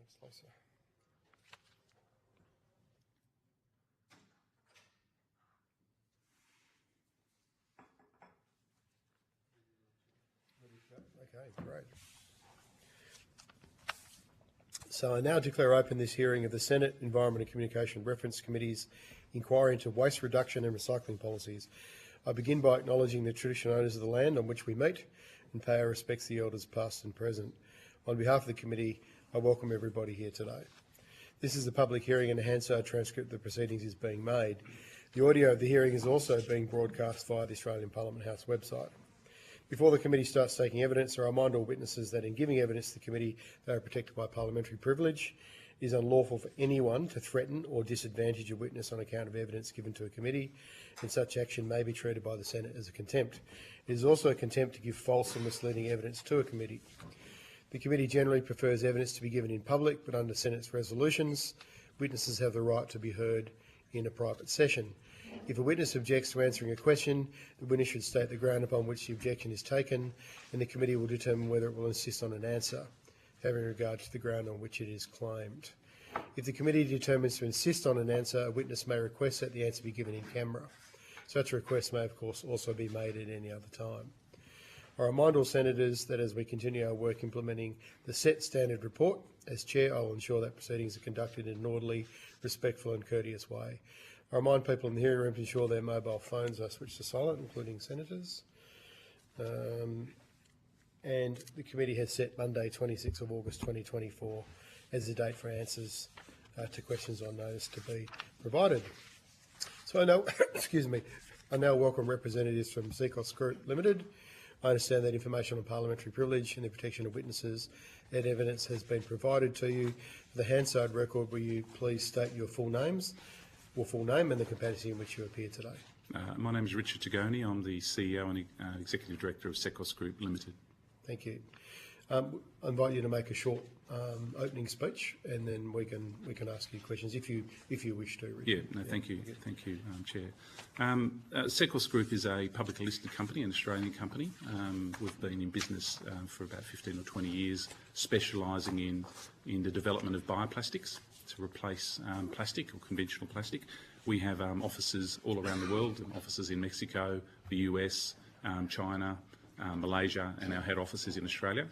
Thanks, Lisa. Okay, great. So I now declare open this hearing of the Senate Environment and Communication Reference Committee's inquiry into waste reduction and recycling policies. I begin by acknowledging the traditional owners of the land on which we meet and pay our respects to the elders past and present. On behalf of the committee, I welcome everybody here today. This is a public hearing and a Hansard transcript of the proceedings is being made. The audio of the hearing is also being broadcast via the Australian Parliament House website. Before the committee starts taking evidence, I remind all witnesses that in giving evidence to the committee, they are protected by parliamentary privilege. It is unlawful for anyone to threaten or disadvantage a witness on account of evidence given to a committee, and such action may be treated by the Senate as a contempt. It is also a contempt to give false and misleading evidence to a committee. The committee generally prefers evidence to be given in public, but under Senate's resolutions, witnesses have the right to be heard in a private session. If a witness objects to answering a question, the witness should state the ground upon which the objection is taken, and the committee will determine whether it will insist on an answer, having regard to the ground on which it is claimed. If the committee determines to insist on an answer, a witness may request that the answer be given in camera. Such a request may, of course, also be made at any other time. I remind all senators that as we continue our work implementing the set standard report, as chair, I will ensure that proceedings are conducted in an orderly, respectful and courteous way. I remind people in the hearing room to ensure their mobile phones are switched to silent, including senators. And the committee has set Monday, 26th of August 2024 as the date for answers to questions on notice to be provided. So I now, excuse me, I now welcome representatives from Secos Group Limited. I understand that information on parliamentary privilege and the protection of witnesses and evidence has been provided to you. For the Hansard record, will you please state your full names, or full name and the capacity in which you appear today? My name is Richard Tagoni. I'm the CEO and Executive Director of Secos Group Limited. Thank you. I invite you to make a short opening speech, and then we can ask you questions if you wish to. Richard. Yeah, no, thank you, Chair. Secos Group is a publicly listed company, an Australian company. We've been in business for about 15 or 20 years, specialising in the development of bioplastics to replace plastic or conventional plastic. We have offices all around the world, offices in Mexico, the US, China, Malaysia, and our head office is in Australia.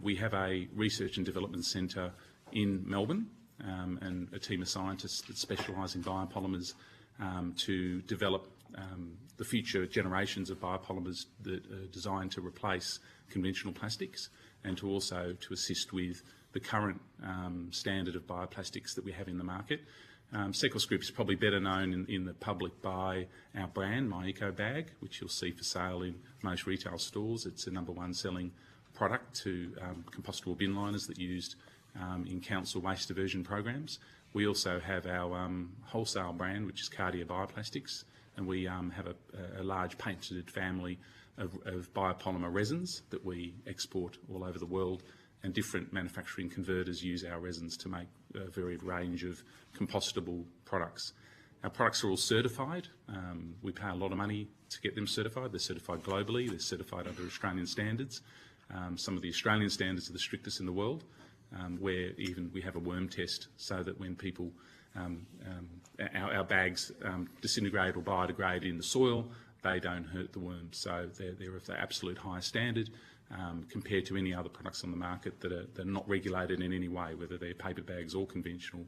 We have a research and development centre in Melbourne and a team of scientists that specialise in biopolymers to develop the future generations of biopolymers that are designed to replace conventional plastics, and to also to assist with the current standard of bioplastics that we have in the market. Secos Group is probably better known in the public by our brand, My Eco Bag, which you'll see for sale in most retail stores. It's the #1 selling product to compostable bin liners that are used in council waste diversion programs. We also have our wholesale brand, which is Cardia Bioplastics, and we have a large patented family of biopolymer resins that we export all over the world, and different manufacturing converters use our resins to make a varied range of compostable products. Our products are all certified. We pay a lot of money to get them certified. They're certified globally. They're certified under Australian standards. Some of the Australian standards are the strictest in the world, where even we have a worm test so that when people, our bags disintegrate or biodegrade in the soil, they don't hurt the worms. So they're of the absolute highest standard compared to any other products on the market that are not regulated in any way, whether they're paper bags or conventional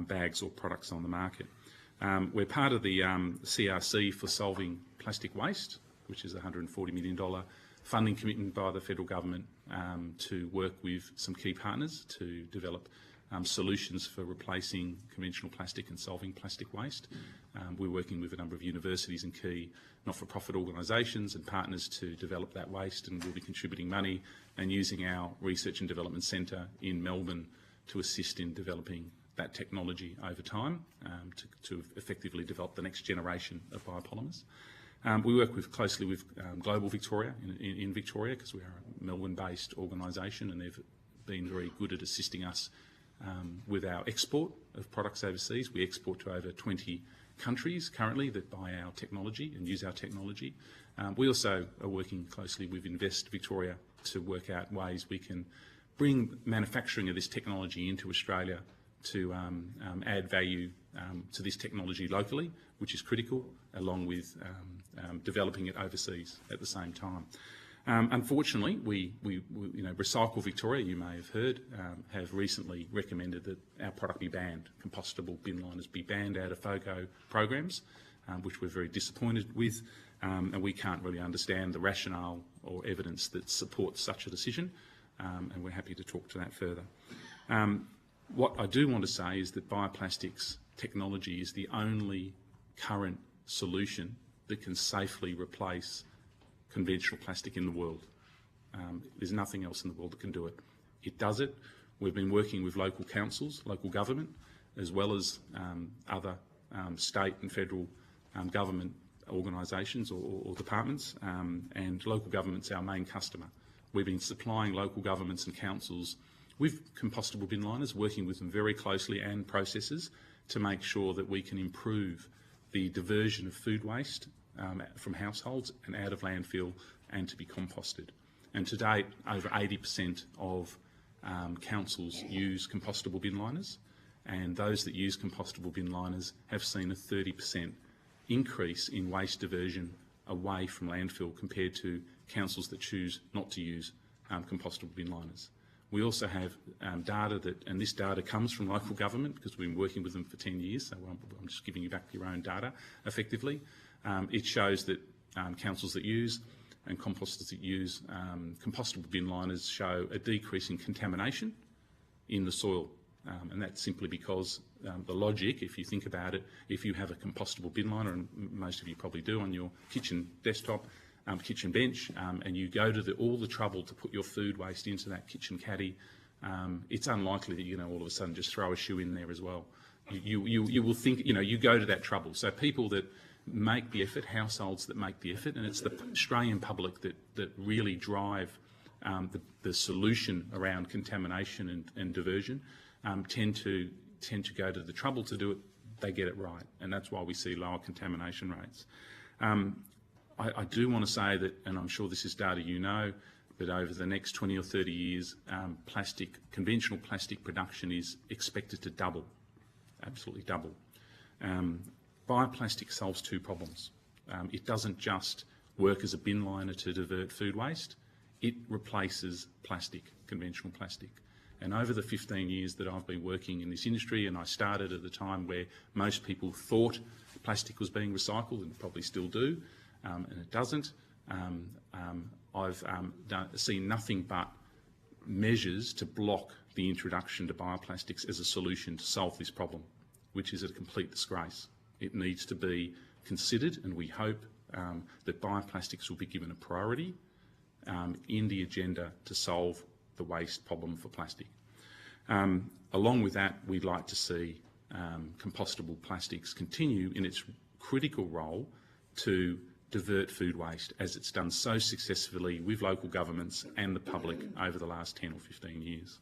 bags or products on the market. We're part of the CRC for solving plastic waste, which is a $140 million funding commitment by the federal government to work with some key partners to develop solutions for replacing conventional plastic and solving plastic waste. We're working with a number of universities and key not-for-profit organisations and partners to develop that waste, and we'll be contributing money and using our research and development centre in Melbourne to assist in developing that technology over time to effectively develop the next generation of biopolymers. We work closely with Global Victoria in Victoria, because we are a Melbourne-based organisation, and they've been very good at assisting us with our export of products overseas. We export to over 20 countries currently that buy our technology and use our technology. We also are working closely with Invest Victoria to work out ways we can bring manufacturing of this technology into Australia to add value to this technology locally, which is critical, along with developing it overseas at the same time. Unfortunately, Recycle Victoria, you may have heard, have recently recommended that our product be banned, compostable bin liners be banned out of FOGO programs, which we're very disappointed with, and we can't really understand the rationale or evidence that supports such a decision, and we're happy to talk to that further. What I do want to say is that bioplastics technology is the only current solution that can safely replace conventional plastic in the world. There's nothing else in the world that can do it. It does it. We've been working with local councils, local government, as well as other state and federal government organisations or departments, and local government's our main customer. We've been supplying local governments and councils with compostable bin liners, working with them very closely and processors to make sure that we can improve the diversion of food waste from households and out of landfill and to be composted. And to date, over 80% of councils use compostable bin liners, and those that use compostable bin liners have seen a 30% increase in waste diversion away from landfill compared to councils that choose not to use compostable bin liners. We also have data and this data comes from local government because we've been working with them for 10 years, so I'm just giving you back your own data effectively. It shows that councils that use and composters that use compostable bin liners show a decrease in contamination in the soil. And that's simply because the logic, if you think about it, if you have a compostable bin liner, and most of you probably do on your kitchen desktop, kitchen bench, and you go to all the trouble to put your food waste into that kitchen caddy, it's unlikely that you're going to all of a sudden just throw a shoe in there as well. You will think, you go to that trouble. So people that make the effort, households that make the effort, and it's the Australian public that really drive the solution around contamination and diversion, tend to go to the trouble to do it. They get it right, and that's why we see lower contamination rates. I do want to say that, and I'm sure this is data that over the next 20 or 30 years, conventional plastic production is expected to double, absolutely double. Bioplastic solves two problems. It doesn't just work as a bin liner to divert food waste, it replaces plastic, conventional plastic. And over the 15 years that I've been working in this industry, and I started at the time where most people thought plastic was being recycled, and probably still do, and it doesn't, I've seen nothing but measures to block the introduction to bioplastics as a solution to solve this problem, which is a complete disgrace. It needs to be considered, and we hope that bioplastics will be given a priority in the agenda to solve the waste problem for plastic. Along with that, we'd like to see compostable plastics continue in its critical role to divert food waste, as it's done so successfully with local governments and the public over the last 10 or 15 years.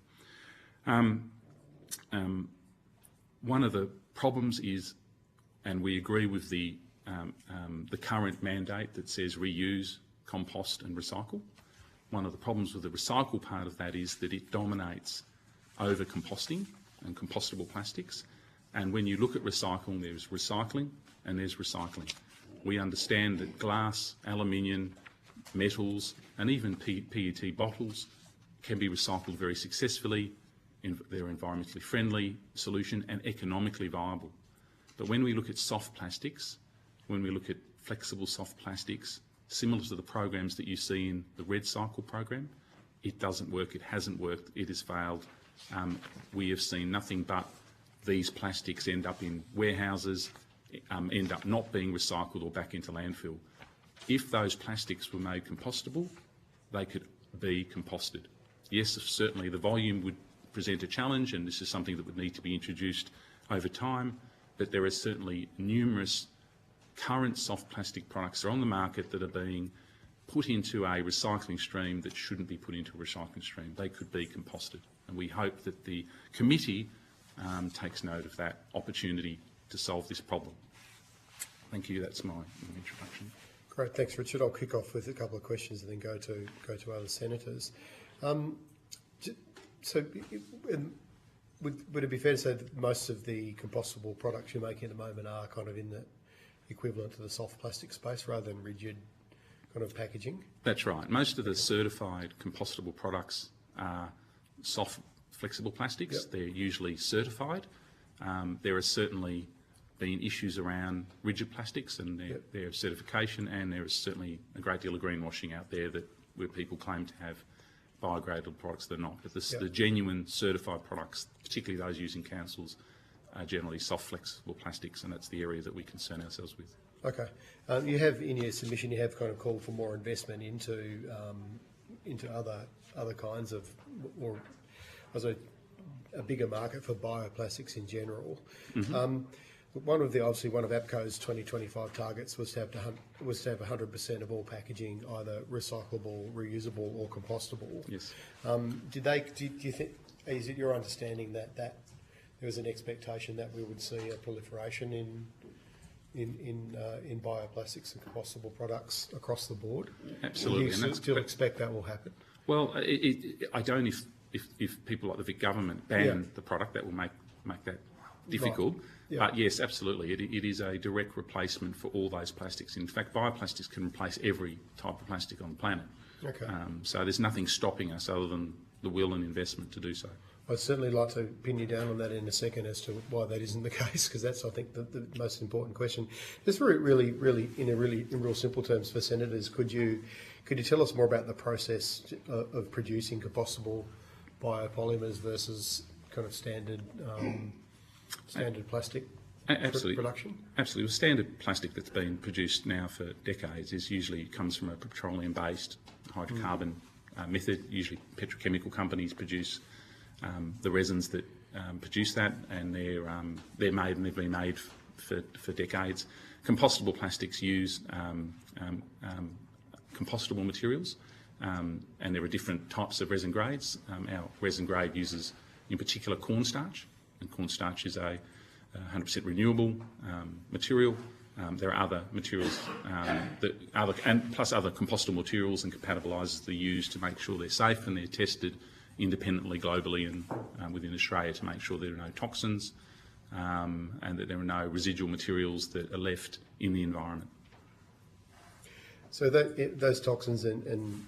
One of the problems is, and we agree with the current mandate that says reuse, compost and recycle. One of the problems with the recycle part of that is that it dominates over composting and compostable plastics. And when you look at recycling, there's recycling and there's recycling. We understand that glass, aluminium, metals and even PET bottles can be recycled very successfully. They're environmentally friendly solution and economically viable. But when we look at soft plastics, when we look at flexible soft plastics, similar to the programs that you see in the Red Cycle program, it doesn't work, it hasn't worked, it has failed. We have seen nothing but these plastics end up in warehouses, end up not being recycled or back into landfill. If those plastics were made compostable, they could be composted. Yes, certainly the volume would present a challenge, and this is something that would need to be introduced over time, but there are certainly numerous current soft plastic products that are on the market that are being put into a recycling stream that shouldn't be put into a recycling stream. They could be composted, and we hope that the committee takes note of that opportunity to solve this problem. Thank you. That's my introduction. Great, thanks, Richard. I'll kick off with a couple of questions and then go to other senators. So would it be fair to say that most of the compostable products you're making at the moment are kind of in the equivalent to the soft plastic space rather than rigid kind of packaging? That's right. Most of the certified compostable products are soft, flexible plastics. Yep. They're usually certified. There are certainly been issues around rigid plastics and their certification, and there is certainly a great deal of greenwashing out there where people claim to have biodegradable products that are not. But the genuine certified products, particularly those using councils, are generally soft, flexible plastics, and that's the area that we concern ourselves with. Okay. You have, in your submission, you have kind of called for more investment into other kinds of, or a bigger market for bioplastics in general. Mm-hmm. One of APCO's 2025 targets was to have 100% of all packaging either recyclable, reusable, or compostable. Yes. Do you think? Is it your understanding that there was an expectation that we would see a proliferation in bioplastics and compostable products across the board? Absolutely. Do you still expect that will happen? Well, I don't. If people like the Vic government ban the product, that will make that difficult. Right. Yeah. But yes, absolutely, it is a direct replacement for all those plastics. In fact, bioplastics can replace every type of plastic on the planet. Okay. So there's nothing stopping us other than the will and investment to do so. I'd certainly like to pin you down on that in a second as to why that isn't the case, because that's, I think, the most important question. Just really in real simple terms for senators, could you tell us more about the process of producing compostable biopolymers versus kind of standard plastic production? Absolutely. Well, standard plastic that's been produced now for decades comes from a petroleum-based hydrocarbon method. Usually petrochemical companies produce the resins that produce that, and they're made and they've been made for decades. Compostable plastics use compostable materials, and there are different types of resin grades. Our resin grade uses, in particular, cornstarch, and cornstarch is a 100% renewable material. There are other materials plus other compostable materials and compatibilisers that are used to make sure they're safe, and they're tested independently globally and within Australia to make sure there are no toxins and that there are no residual materials that are left in the environment. So those toxins and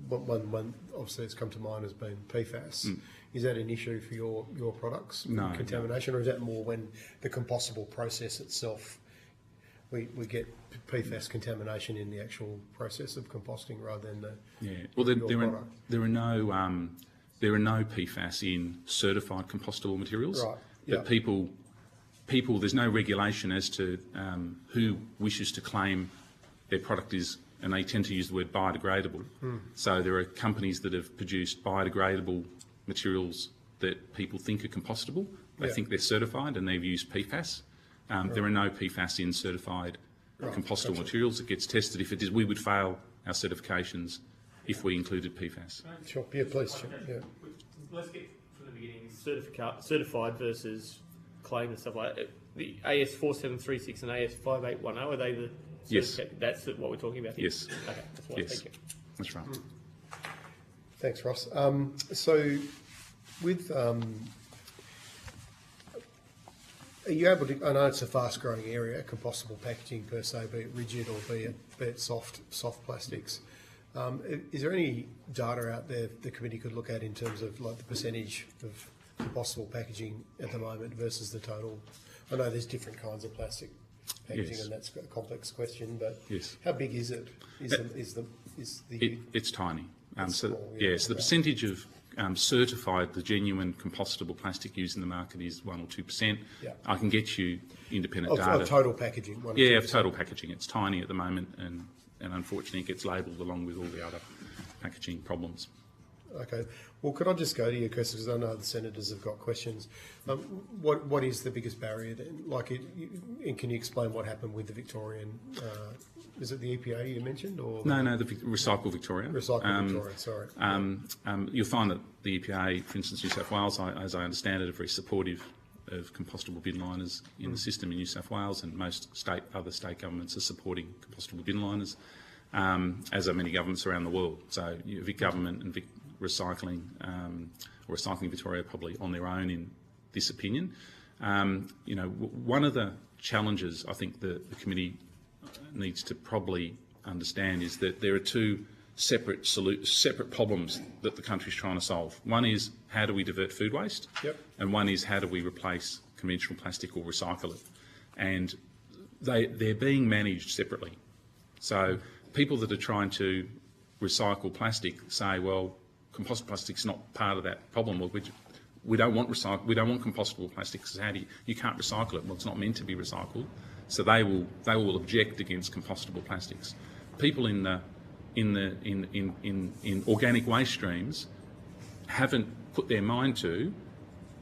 one obviously that's come to mind has been PFAS. Is that an issue for your products? No. Contamination, or is that more when the compostable process itself, we get PFAS contamination in the actual process of composting rather than the Well, there are no PFAS in certified compostable materials. Right. But people, there's no regulation as to who wishes to claim their product is, and they tend to use the word biodegradable. So there are companies that have produced biodegradable materials that people think are compostable. They think they're certified, and they've used PFAS. There are no PFAS in certified compostable materials. It gets tested. If it is, we would fail our certifications if we included PFAS. Sure. Yeah, please. Yeah. Let's get from the beginning. Certified versus claim and stuff like that. The AS 4736 and AS 5810, are they the? Yes. That's what we're talking about here? Yes. Okay, that's what Yes. thank you. That's right. Thanks, Ross. So with are you able to? I know it's a fast-growing area, compostable packaging per se, be it rigid or be it soft plastics. Is there any data out there the committee could look at in terms of like the percentage of compostable packaging at the moment versus the total? I know there's different kinds of plastic packaging, Yes. and that's a complex question. But Yes. how big is it? It's tiny. It's So small, the percentage of certified, the genuine compostable plastic used in the market is 1 or 2%. Yeah. I can get you independent of data. total packaging. Of total packaging. It's tiny at the moment, and unfortunately it gets labelled along with all the other packaging problems. Okay. Well, could I just go to your questions? Because I know the senators have got questions. What is the biggest barrier then? And can you explain what happened with the Victorian? Is it the EPA you mentioned, or No, the Recycle Victoria. Recycle Victoria? Sorry. You'll find that the EPA, for instance, New South Wales, as I understand it, are very supportive of compostable bin liners in the system in New South Wales, and most other state governments are supporting compostable bin liners, as are many governments around the world. So Vic government and recycling, or Recycling Victoria probably on their own in this opinion. One of the challenges I think the committee needs to probably understand is that there are two separate problems that the country's trying to solve. One is how do we divert food waste, and one is how do we replace conventional plastic or recycle it. And they're being managed separately. So people that are trying to recycle plastic say, well, composite plastic's not part of that problem. Well, we don't want compostable plastics. How do you can't recycle it? Well, it's not meant to be recycled. So they will object against compostable plastics. People in organic waste streams haven't put their mind to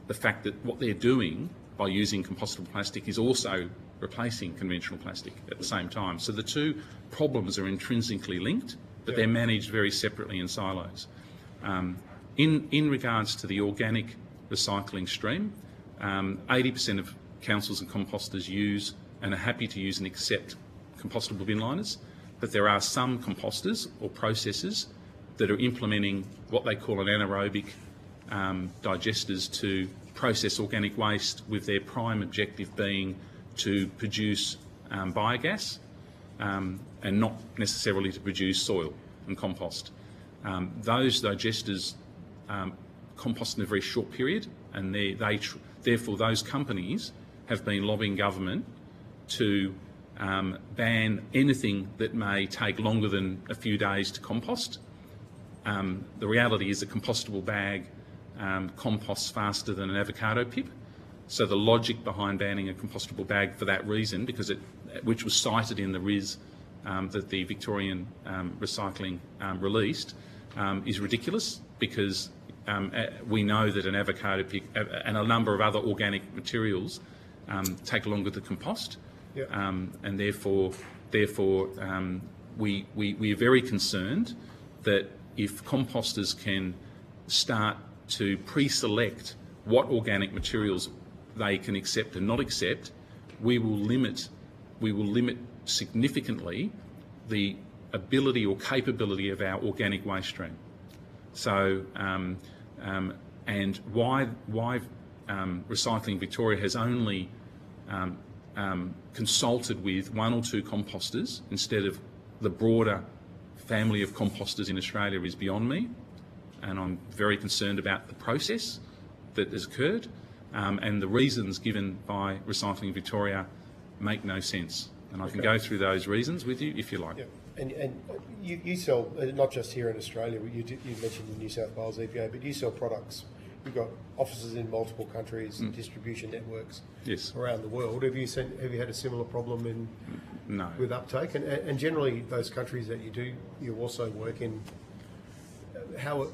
the fact that what they're doing by using compostable plastic is also replacing conventional plastic at the same time. So the two problems are intrinsically linked, but they're managed very separately in silos. In regards to the organic recycling stream, 80% of councils and composters use and are happy to use and accept compostable bin liners, but there are some composters or processors that are implementing what they call an anaerobic digesters to process organic waste, with their prime objective being to produce biogas and not necessarily to produce soil and compost. Those digesters compost in a very short period, and therefore those companies have been lobbying government to ban anything that may take longer than a few days to compost. The reality is a compostable bag composts faster than an avocado pip. So the logic behind banning a compostable bag for that reason, which was cited in the RIS that the Victorian Recycling released, is ridiculous, because we know that an avocado pip and a number of other organic materials take longer to compost. And therefore we are very concerned that if composters can start to pre-select what organic materials they can accept and not accept, we will limit significantly the ability or capability of our organic waste stream. So, and why Recycling Victoria has only consulted with one or two composters instead of the broader family of composters in Australia is beyond me, and I'm very concerned about the process that has occurred, and the reasons given by Recycling Victoria make no sense. And I can go through those reasons with you if you like. Yeah. And you sell, not just here in Australia, you mentioned the New South Wales EPA, but you sell products. You've got offices in multiple countries, distribution networks around the world. Have you had a similar problem with uptake? And generally, those countries that you also work in, how are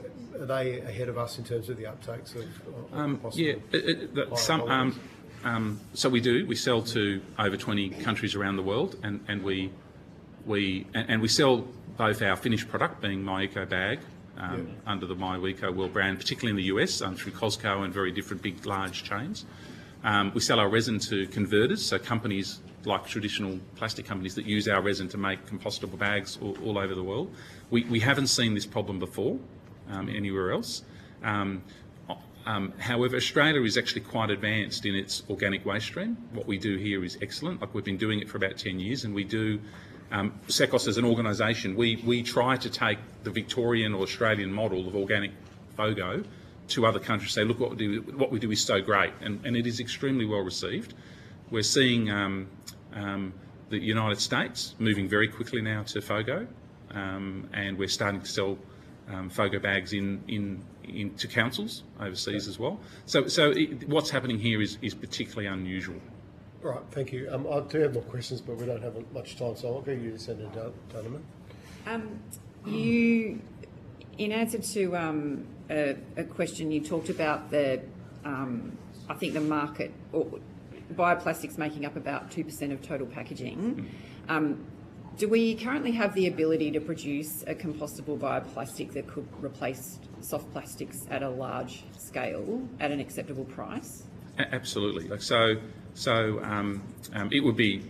they ahead of us in terms of the uptakes of possible? So we do. We sell to over 20 countries around the world, and we sell both our finished product, being My Eco Bag, under the My Eco World brand, particularly in the US, through Costco and very different big, large chains. We sell our resin to converters, so companies like traditional plastic companies that use our resin to make compostable bags all over the world. We haven't seen this problem before anywhere else. However, Australia is actually quite advanced in its organic waste stream. What we do here is excellent. Like, we've been doing it for about 10 years, and we do. SECOS as an organisation, we try to take the Victorian or Australian model of organic FOGO to other countries, say, look, what we do is so great, and it is extremely well received. We're seeing the United States moving very quickly now to FOGO, and we're starting to sell FOGO bags into councils overseas as well. So what's happening here is particularly unusual. All right, thank you. I do have more questions, but we don't have much time, so I'll give you Senator Dunneman. You, in answer to a question, you talked about I think the market, or bioplastics making up about 2% of total packaging. Do we currently have the ability to produce a compostable bioplastic that could replace soft plastics at a large scale at an acceptable price? Absolutely. It would be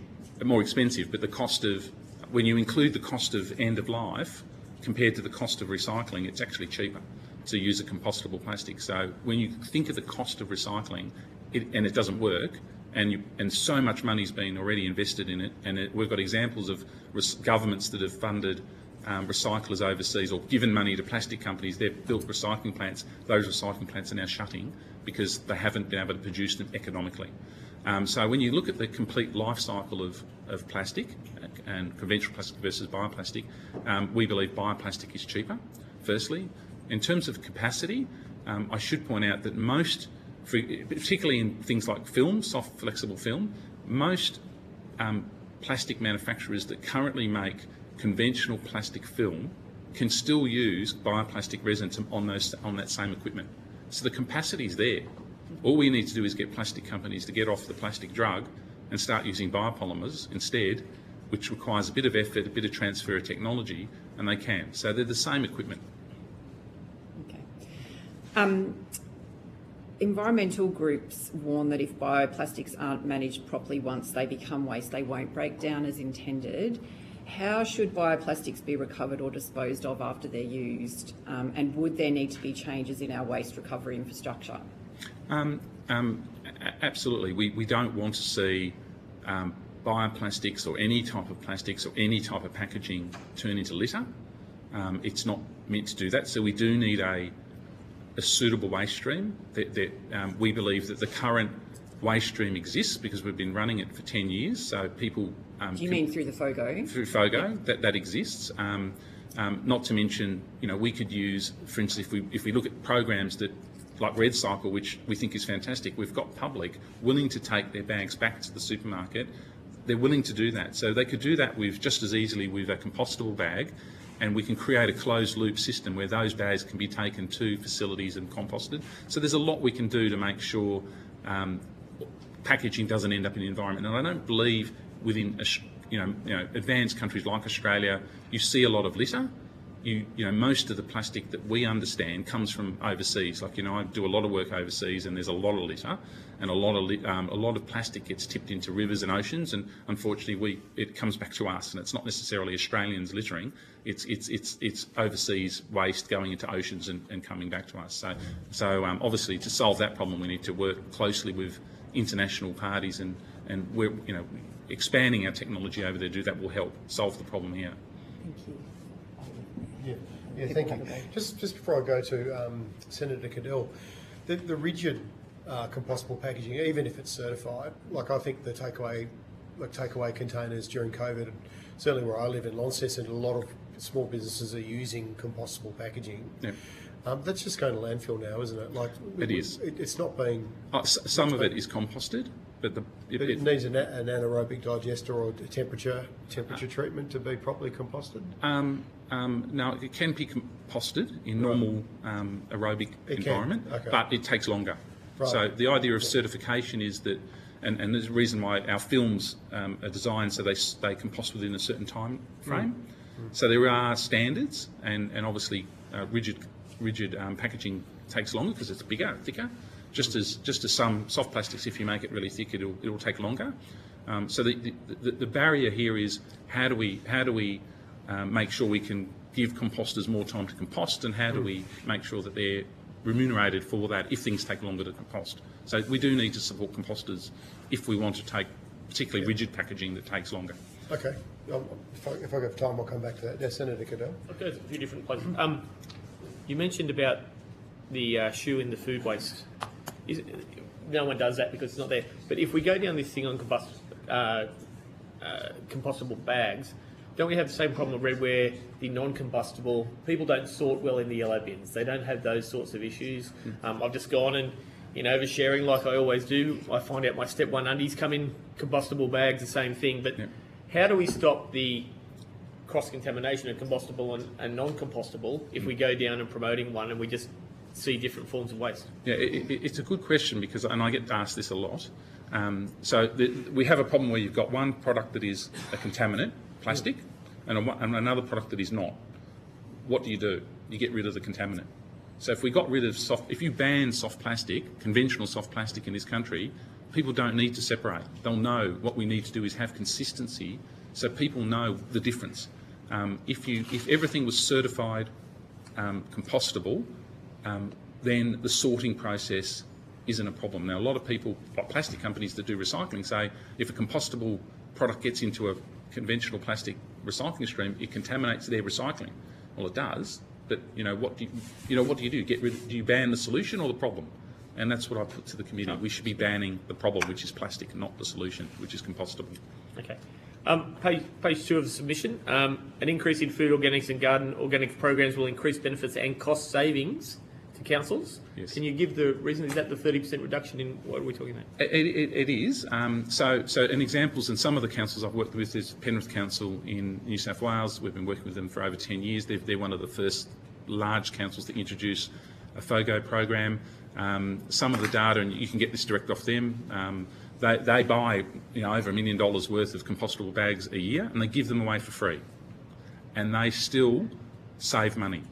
more expensive, but the cost of, when you include the cost of end of life compared to the cost of recycling, it's actually cheaper, to use a compostable plastic. So when you think of the cost of recycling, and it doesn't work, and so much money's been already invested in it, and we've got examples of governments that have funded recyclers overseas or given money to plastic companies. They've built recycling plants. Those recycling plants are now shutting because they haven't been able to produce them economically. So when you look at the complete life cycle of plastic and conventional plastic versus bioplastic, we believe bioplastic is cheaper, firstly. In terms of capacity, I should point out that most, particularly in things like film, soft flexible film, most plastic manufacturers that currently make conventional plastic film can still use bioplastic resins on that same equipment. So the capacity is there. All we need to do is get plastic companies to get off the plastic drug and start using biopolymers instead, which requires a bit of effort, a bit of transfer of technology, and they can. So they're the same equipment. Okay. Environmental groups warn that if bioplastics aren't managed properly once they become waste, they won't break down as intended. How should bioplastics be recovered or disposed of after they're used? And would there need to be changes in our waste recovery infrastructure? Absolutely. We don't want to see bioplastics or any type of plastics or any type of packaging turn into litter. It's not meant to do that. So we do need a suitable waste stream. We believe that the current waste stream exists because we've been running it for 10 years. So people... do you mean through the FOGO? Through FOGO, that exists. Not to mention, we could use, for instance, if we look at programs that like Red Cycle, which we think is fantastic, we've got public willing to take their bags back to the supermarket. They're willing to do that. So they could do that with just as easily with a compostable bag, and we can create a closed loop system where those bags can be taken to facilities and composted. So there's a lot we can do to make sure packaging doesn't end up in the environment. And I don't believe within advanced countries like Australia, you see a lot of litter. Most of the plastic that we understand comes from overseas. Like, I do a lot of work overseas, and there's a lot of litter, and a lot of plastic gets tipped into rivers and oceans, and unfortunately, it comes back to us. And it's not necessarily Australians littering; it's overseas waste going into oceans and coming back to us. So obviously, to solve that problem, we need to work closely with international parties, and we're expanding our technology over there to do that will help solve the problem here. Thank you. Yeah, thank you. Just before I go to Senator Cadell, the rigid compostable packaging, even if it's certified, like I think the takeaway containers during COVID, certainly where I live in Launceston, a lot of small businesses are using compostable packaging. Yeah. That's just going to landfill now, isn't it? Like it is. It's not being. Some of it is composted, but it needs an anaerobic digester or a temperature treatment to be properly composted. No, it can be composted in normal aerobic environment, but it takes longer. Right. So the idea of certification is that, and there's a reason why our films are designed so they compost within a certain time frame. So there are standards, and obviously rigid packaging takes longer because it's bigger, thicker. Just as some soft plastics, if you make it really thick, it'll take longer. So the barrier here is how do we make sure we can give composters more time to compost, and how do we make sure that they're remunerated for that if things take longer to compost? So we do need to support composters if we want to take particularly rigid packaging that takes longer. Okay. If I have time, I'll come back to that. Yes, Senator Cadell. I'll go to a few different places. You mentioned about the shoe in the food waste. No one does that because it's not there. But if we go down this thing on compostable bags, don't we have the same problem of red where the non-combustible, people don't sort well in the yellow bins. They don't have those sorts of issues. I've just gone and, oversharing like I always do. I find out my Step 1 undies come in combustible bags, the same thing. But how do we stop the cross-contamination of combustible and non-compostable if we go down and promoting one and we just see different forms of waste? Yeah, it's a good question because, and I get asked this a lot. We have a problem where you've got one product that is a contaminant, plastic, and another product that is not. What do? You get rid of the contaminant. So if we got rid of if you ban soft plastic, conventional soft plastic in this country, people don't need to separate. They'll know what we need to do is have consistency so people know the difference. If everything was certified compostable, then the sorting process isn't a problem. Now, a lot of people, like plastic companies that do recycling, say if a compostable product gets into a conventional plastic recycling stream, it contaminates their recycling. Well, it does, but what do you do? Do you ban the solution or the problem? And that's what I put to the committee. We should be banning the problem, which is plastic, not the solution, which is compostable. Okay. Page 2 of the submission. An increase in food organics and garden organic programs will increase benefits and cost savings to councils. Yes. Can you give the reason? Is that the 30% reduction in what are we talking about? It is. So an examples, and some of the councils I've worked with is Penrith Council in New South Wales. We've been working with them for over 10 years. They're one of the first large councils to introduce a FOGO program. Some of the data, and you can get this direct off them, they buy over $1 million worth of compostable bags a year, and they give them away for free. And they still save money,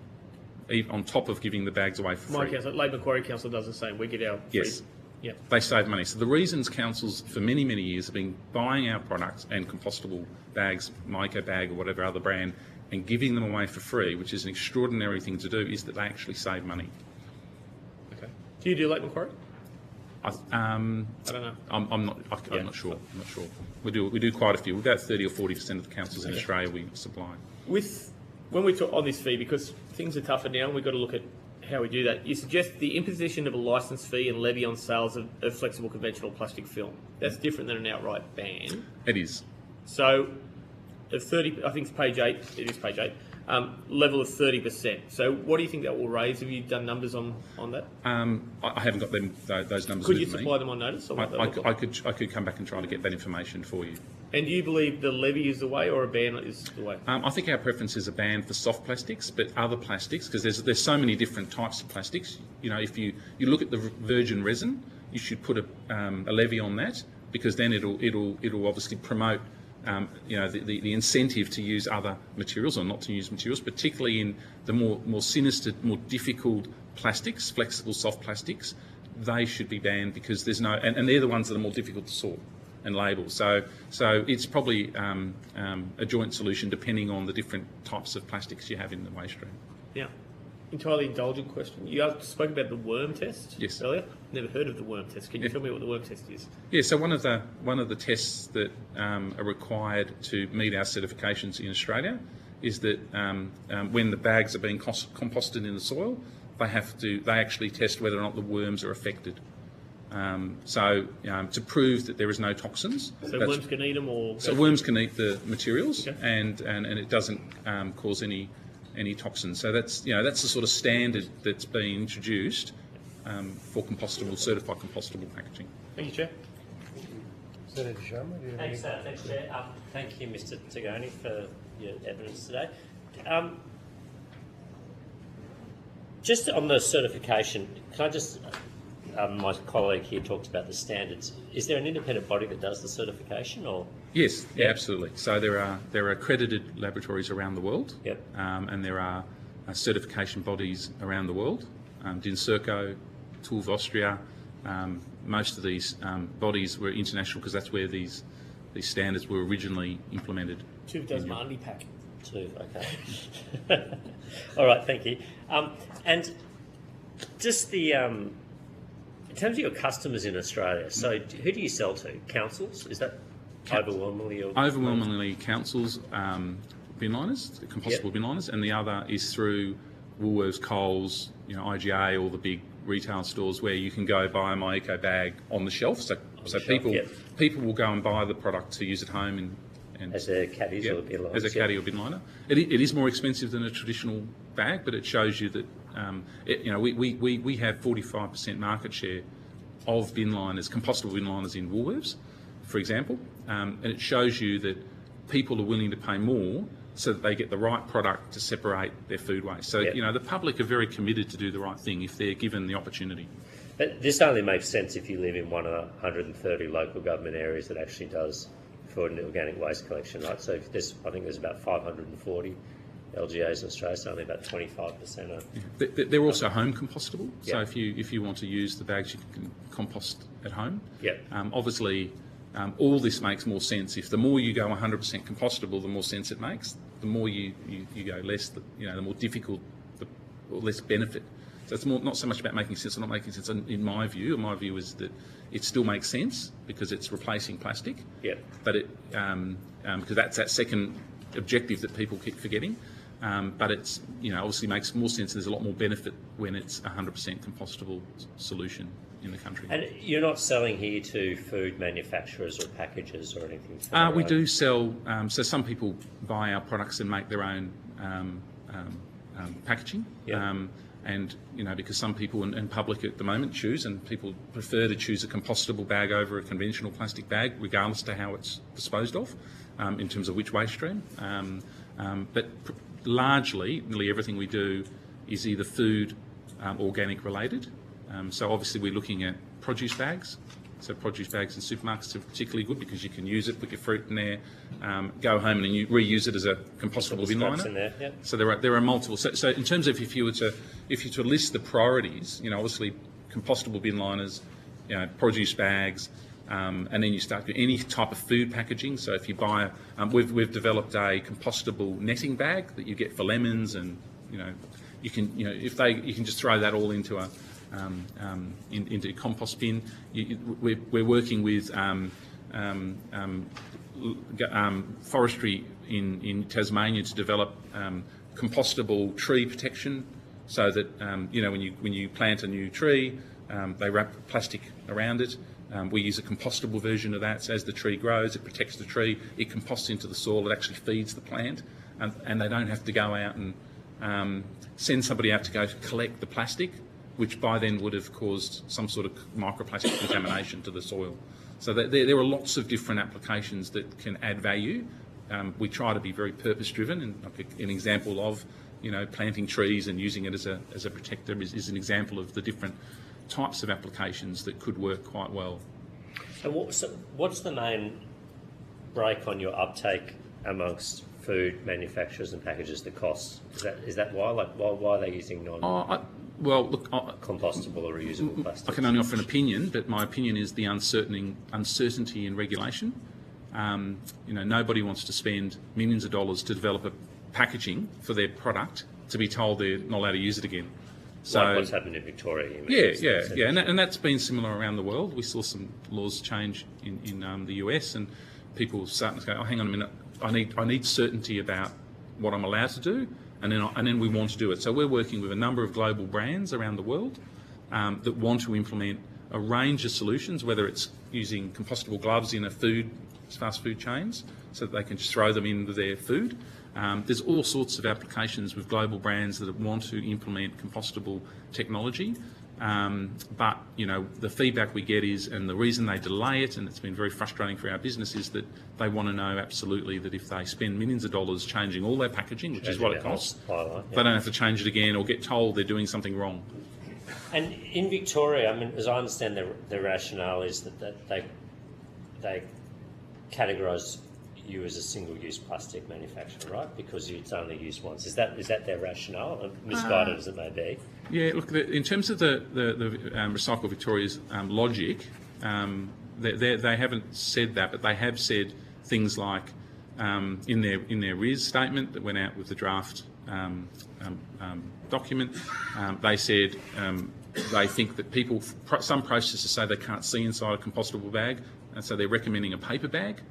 on top of giving the bags away for free. My council, Labour Quarry Council, does the same. We get our free. Yes. Yeah. They save money. So the reasons councils for many, many years have been buying our products and compostable bags, Myco bag or whatever other brand, and giving them away for free, which is an extraordinary thing to do, is that they actually save money. Okay. Do you do Lake Macquarie? I don't know. I'm not sure. I'm not sure. We do quite a few. About 30 or 40% of the councils in Australia we supply. When we talk on this fee, because things are tougher now, and we've got to look at how we do that. You suggest the imposition of a licence fee and levy on sales of flexible conventional plastic film. That's different than an outright ban. It is. So, of 30, I think it's page 8. It is page 8. Level of 30%. So, what do you think that will raise? Have you done numbers on that? I haven't got those numbers. Could you with me. supply them on notice? Or I could come back and try to get that information for you. And do you believe the levy is the way, or a ban is the way? I think our preference is a ban for soft plastics, but other plastics, because there's so many different types of plastics. If you look at the virgin resin, you should put a levy on that, because then it'll obviously promote the incentive to use other materials or not to use materials, particularly in the more sinister, more difficult plastics, flexible soft plastics. They should be banned because there's no, and they're the ones that are more difficult to sort and label. So it's probably a joint solution depending on the different types of plastics you have in the waste stream. Yeah. Entirely indulgent question. You spoke about the worm test earlier. Never heard of the worm test. Can you tell me what the worm test is? Yeah. So one of the tests that are required to meet our certifications in Australia is that when the bags are being composted in the soil, they actually test whether or not the worms are affected. To prove that there is no toxins. So worms can eat them, or so worms can eat the materials, okay. and it doesn't cause any toxins. So that's the sort of standard that's being introduced for certified compostable packaging. Thank you, Chair. Senator Sharma, do you have any? Thanks, Chair. Thank you, Mr. Tagoni, for your evidence today. Just on the certification, can I just? My colleague here talked about the standards. Is there an independent body that does the certification, or? Yes, yeah, absolutely. So there are accredited laboratories around the world, yep. And there are certification bodies around the world. DINSERCO, TÜV Austria. Most of these bodies were international because that's where these standards were originally implemented. TÜV does my undie pack. TÜV, okay. All right, thank you. And just the. In terms of your customers in Australia, so who do you sell to? Councils? Is that overwhelmingly? Overwhelmingly councils, bin liners, compostable bin liners, and the other is through Woolworths, Coles, IGA, all the big retail stores where you can go buy a My Eco bag on the shelf. So people will go and buy the product to use at home and as a caddies or bin liners. As a caddy or bin liner. It is more expensive than a traditional bag, but it shows you that we have 45% market share of bin liners, compostable bin liners in Woolworths, for example, and it shows you that people are willing to pay more so that they get the right product to separate their food waste. So, the public are very committed to do the right thing if they're given the opportunity. But this only makes sense if you live in one of the 130 local government areas that actually does for an organic waste collection, right? So I think there's about 540 LGAs in Australia, so only about 25% are. Yeah. They're also home compostable. So if you want to use the bags, you can compost at home. Yeah. Obviously, all this makes more sense if the more you go 100% compostable, the more sense it makes. The more you go less, the more difficult, or less benefit So it's more, not so much about making sense or not making sense in my view. My view is that it still makes sense because it's replacing plastic. Yeah. But it because that's that second objective that people keep forgetting. But it's, obviously makes more sense. There's a lot more benefit when it's 100% compostable solution in the country. And you're not selling here to food manufacturers or packagers or anything? We do sell, so some people buy our products and make their own packaging. Yeah. And, because some people in public at the moment choose, and people prefer to choose a compostable bag over a conventional plastic bag, regardless to how it's disposed of, in terms of which waste stream. But largely, nearly everything we do is either food, organic related. So obviously we're looking at produce bags. So produce bags in supermarkets are particularly good because you can use it, put your fruit in there, go home and then you reuse it as a compostable bin liner. In there, yeah. So there are multiple. So in terms of if you were to list the priorities, obviously compostable bin liners, produce bags, and then you start with any type of food packaging. So if you buy, we've developed a compostable netting bag that you get for lemons, and you can you can just throw that all into a into a compost bin. We're working with forestry in Tasmania to develop compostable tree protection, so that when you plant a new tree, they wrap plastic around it. We use a compostable version of that, so as the tree grows, it protects the tree, it composts into the soil, it actually feeds the plant, and they don't have to go out and send somebody out to go collect the plastic, which by then would have caused some sort of microplastic contamination to the soil. So there are lots of different applications that can add value. We try to be very purpose-driven, and an example of planting trees and using it as a protector is an example of the different types of applications that could work quite well. And what's the main break on your uptake amongst food manufacturers and packagers? The costs? Is that why? Like why are they using compostable or reusable plastics? I can only offer an opinion, but my opinion is the uncertainty in regulation. Nobody wants to spend millions of dollars to develop a packaging for their product to be told they're not allowed to use it again. So like what's happened in Victoria? Yeah, and that's been similar around the world. We saw some laws change in the US, and people starting to go, "Oh, hang on a minute, I need certainty about what I'm allowed to do." And then we want to do it. So we're working with a number of global brands around the world that want to implement a range of solutions, whether it's using compostable gloves in fast food chains, so that they can just throw them into their food. There's all sorts of applications with global brands that want to implement compostable technology. But the feedback we get is, and the reason they delay it, and it's been very frustrating for our business, is that they want to know absolutely that if they spend millions of dollars changing all their packaging, which is what it costs, they don't have to change it again or get told they're doing something wrong. And in Victoria, I mean, as I understand, the rationale is that they categorise you as a single-use plastic manufacturer, right? Because it's only used once. Is that their rationale, misguided as it may be? Yeah, look, in terms of the Recycle Victoria's logic, they haven't said that, but they have said things like in their RIS statement that went out with the draft document, they said they think that some processors say they can't see inside a compostable bag, and so they're recommending a paper bag,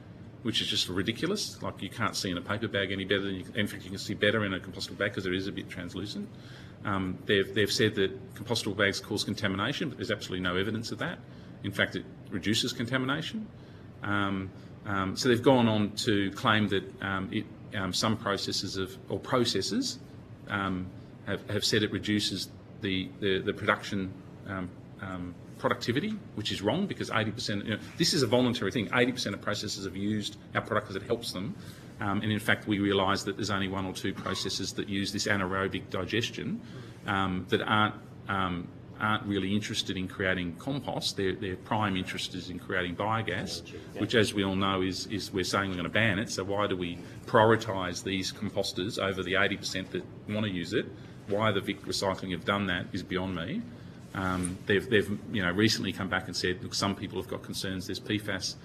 which is just ridiculous. Like, you can't see in a paper bag any better than in fact you can see better in a compostable bag because it is a bit translucent. They've said that compostable bags cause contamination, but there's absolutely no evidence of that. In fact, it reduces contamination. So they've gone on to claim that some processors have said it reduces the production productivity, which is wrong, because 80%, this is a voluntary thing. 80% of processors have used our product because it helps them. And in fact, we realise that there's only 1 or 2 processors that use this anaerobic digestion that aren't really interested in creating compost. Their prime interest is in creating biogas, which, as we all know, is we're saying we're going to ban it. So why do we prioritise these composters over the 80% that want to use it? Why the Vic Recycling have done that is beyond me. They've recently come back and said, look, some people have got concerns. There's PFAS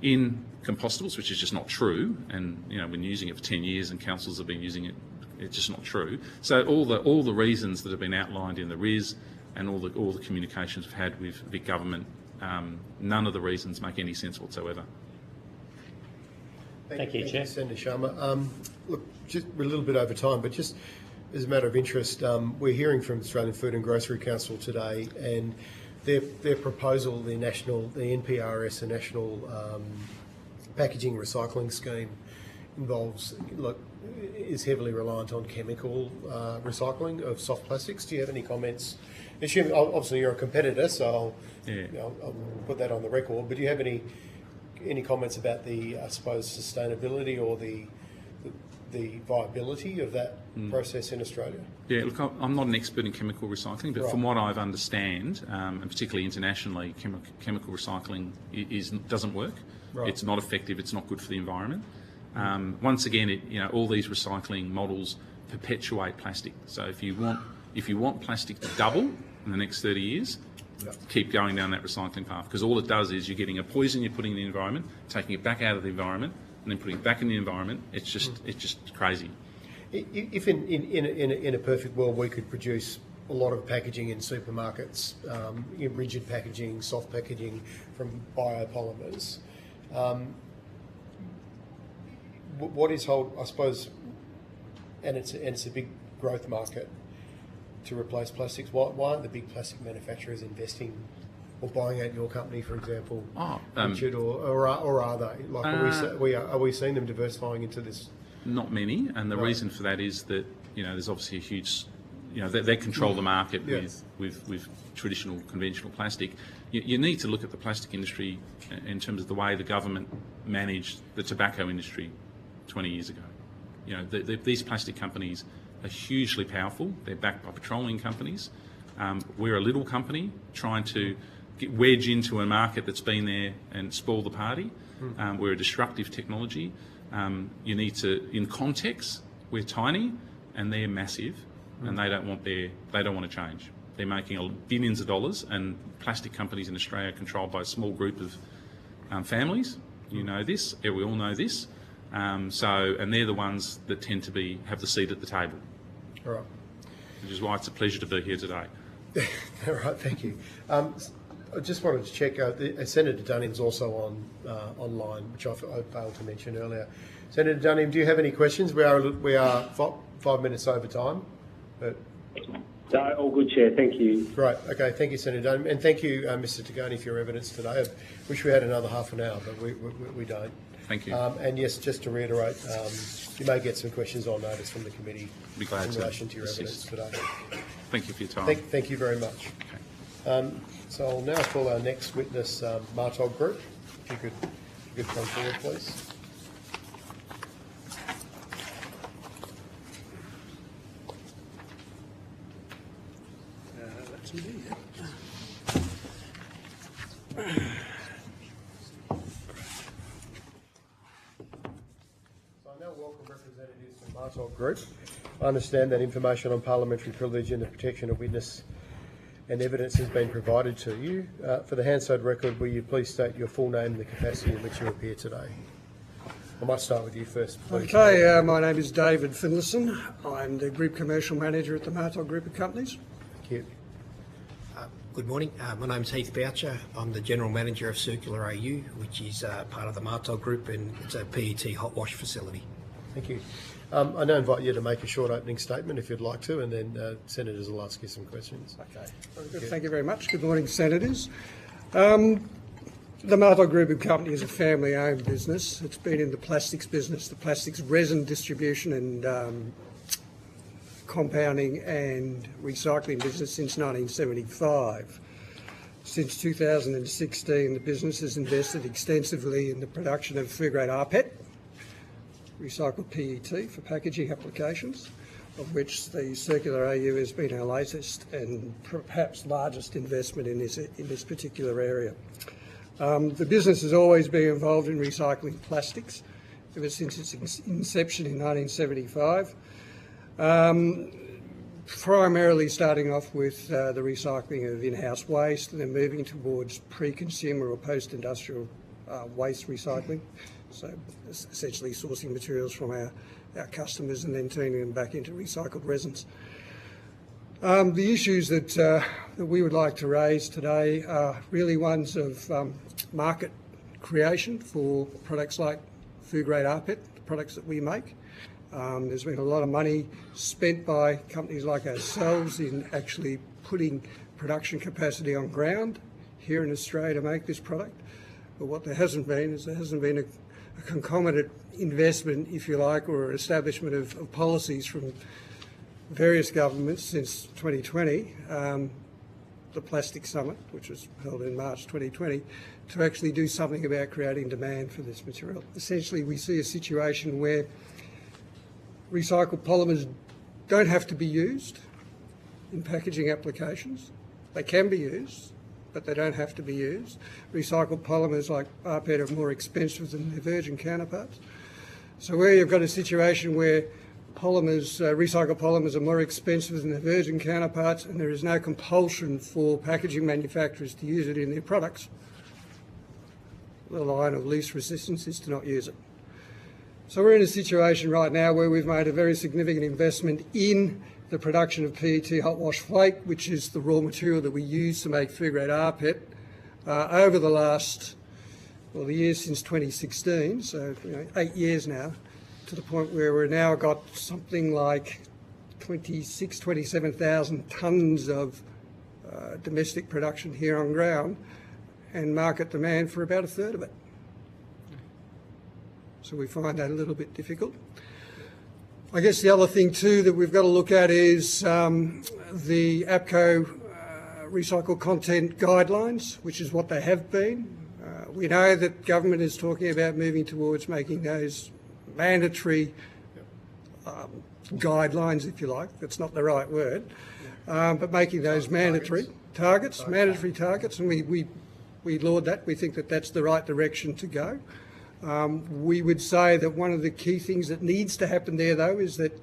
in compostables, which is just not true. And we've been using it for 10 years, and councils have been using it. It's just not true. So all the reasons that have been outlined in the RIS and all the communications we've had with Vic government, none of the reasons make any sense whatsoever. Thank you, Chair. Senator Sharma. Look, we're a little bit over time, but just as a matter of interest, we're hearing from Australian Food and Grocery Council today, and their proposal, the NPRS, the National Packaging Recycling Scheme, is heavily reliant on chemical recycling of soft plastics. Do you have any comments? Obviously, you're a competitor, so I'll put that on the record. But do you have any comments about the, I suppose, sustainability or the viability of that process in Australia? Yeah, look, I'm not an expert in chemical recycling, but from what I understand, and particularly internationally, chemical recycling doesn't work. Right. It's not effective. It's not good for the environment. Once again, all these recycling models perpetuate plastic. So if you want plastic to double in the next 30 years, keep going down that recycling path, because all it does is you're getting a poison you're putting in the environment, taking it back out of the environment, and then putting it back in the environment. It's just crazy. If in a perfect world we could produce a lot of packaging in supermarkets, rigid packaging, soft packaging from biopolymers, what is I suppose, and it's a big growth market to replace plastics. Why aren't the big plastic manufacturers investing or buying out your company, for example, Richard, or are they? Are we seeing them diversifying into this? Not many, and the reason for that is that there's obviously a huge, they control the market with traditional conventional plastic. You need to look at the plastic industry in terms of the way the government managed the tobacco industry 20 years ago. These plastic companies are hugely powerful. They're backed by petroleum companies. We're a little company trying to wedge into a market that's been there and spoil the party. We're a disruptive technology. You need to, in context, we're tiny and they're massive, and they don't want to change. They're making billions of dollars, and plastic companies in Australia are controlled by a small group of families. You know this. We all know this. And they're the ones that tend to have the seat at the table. All right. Which is why it's a pleasure to be here today. All right, thank you. I just wanted to check, Senator Dunning's also online, which I failed to mention earlier. Senator Dunning, do you have any questions? We are 5 minutes over time. But... No, all good, Chair. Thank you. Right. Okay. Thank you, Senator Dunning, and thank you, Mr. Tagani, for your evidence today. I wish we had another half an hour, but we don't. Thank you. And yes, just to reiterate, you may get some questions on notice from the committee Be glad in to relation to your evidence today. Thank you for your time. Thank you very much. Okay. So I'll now call our next witness, Martog Group. If you could come forward, please. That's me. So I now welcome representatives from Martog Group. I understand that information on parliamentary privilege and the protection of witness and evidence has been provided to you. For the Hansard record, will you please state your full name and the capacity in which you appear today? I might start with you first, please. Okay, my name is David Finlayson. I'm the Group Commercial Manager at the Martog Group of Companies. Thank you. Good morning. My name's Heath Boucher. I'm the General Manager of Circular AU, which is part of the Martog Group, and it's a PET hot wash facility. Thank you. I now invite you to make a short opening statement if you'd like to, and then senators will ask you some questions. Okay. Very good. Thank you very much. Good morning, Senators. The Martog Group of Companies is a family-owned business. It's been in the plastics business, the plastics resin distribution and compounding and recycling business since 1975. Since 2016, the business has invested extensively in the production of food-grade rPET, recycled PET for packaging applications, of which the Circular AU has been our latest and perhaps largest investment in this particular area. The business has always been involved in recycling plastics ever since its inception in 1975, primarily starting off with the recycling of in-house waste and then moving towards pre-consumer or post-industrial waste recycling. So essentially sourcing materials from our customers and then turning them back into recycled resins. The issues that we would like to raise today are really ones of market creation for products like food-grade rPET, the products that we make. There's been a lot of money spent by companies like ourselves in actually putting production capacity on ground here in Australia to make this product. But what there hasn't been is a concomitant investment, if you like, or establishment of policies from various governments since 2020, the Plastic Summit, which was held in March 2020, to actually do something about creating demand for this material. Essentially, we see a situation where recycled polymers don't have to be used in packaging applications. They can be used, but they don't have to be used. Recycled polymers like rPET are more expensive than their virgin counterparts. So where you've got a situation where recycled polymers are more expensive than their virgin counterparts and there is no compulsion for packaging manufacturers to use it in their products, the line of least resistance is to not use it. So we're in a situation right now where we've made a very significant investment in the production of PET hot wash flake, which is the raw material that we use to make food-grade rPET, over the last, well, the years since 2016, so 8 years now, to the point where we've now got something like 27,000 tonnes of domestic production here on ground and market demand for about a third of it. So we find that a little bit difficult. I guess the other thing too that we've got to look at is the APCO recycled content guidelines, which is what they have been. We know that government is talking about moving towards making those mandatory guidelines, if you like. That's not the right word, but making those mandatory targets, and we laud that. We think that that's the right direction to go. We would say that one of the key things that needs to happen there, though, is that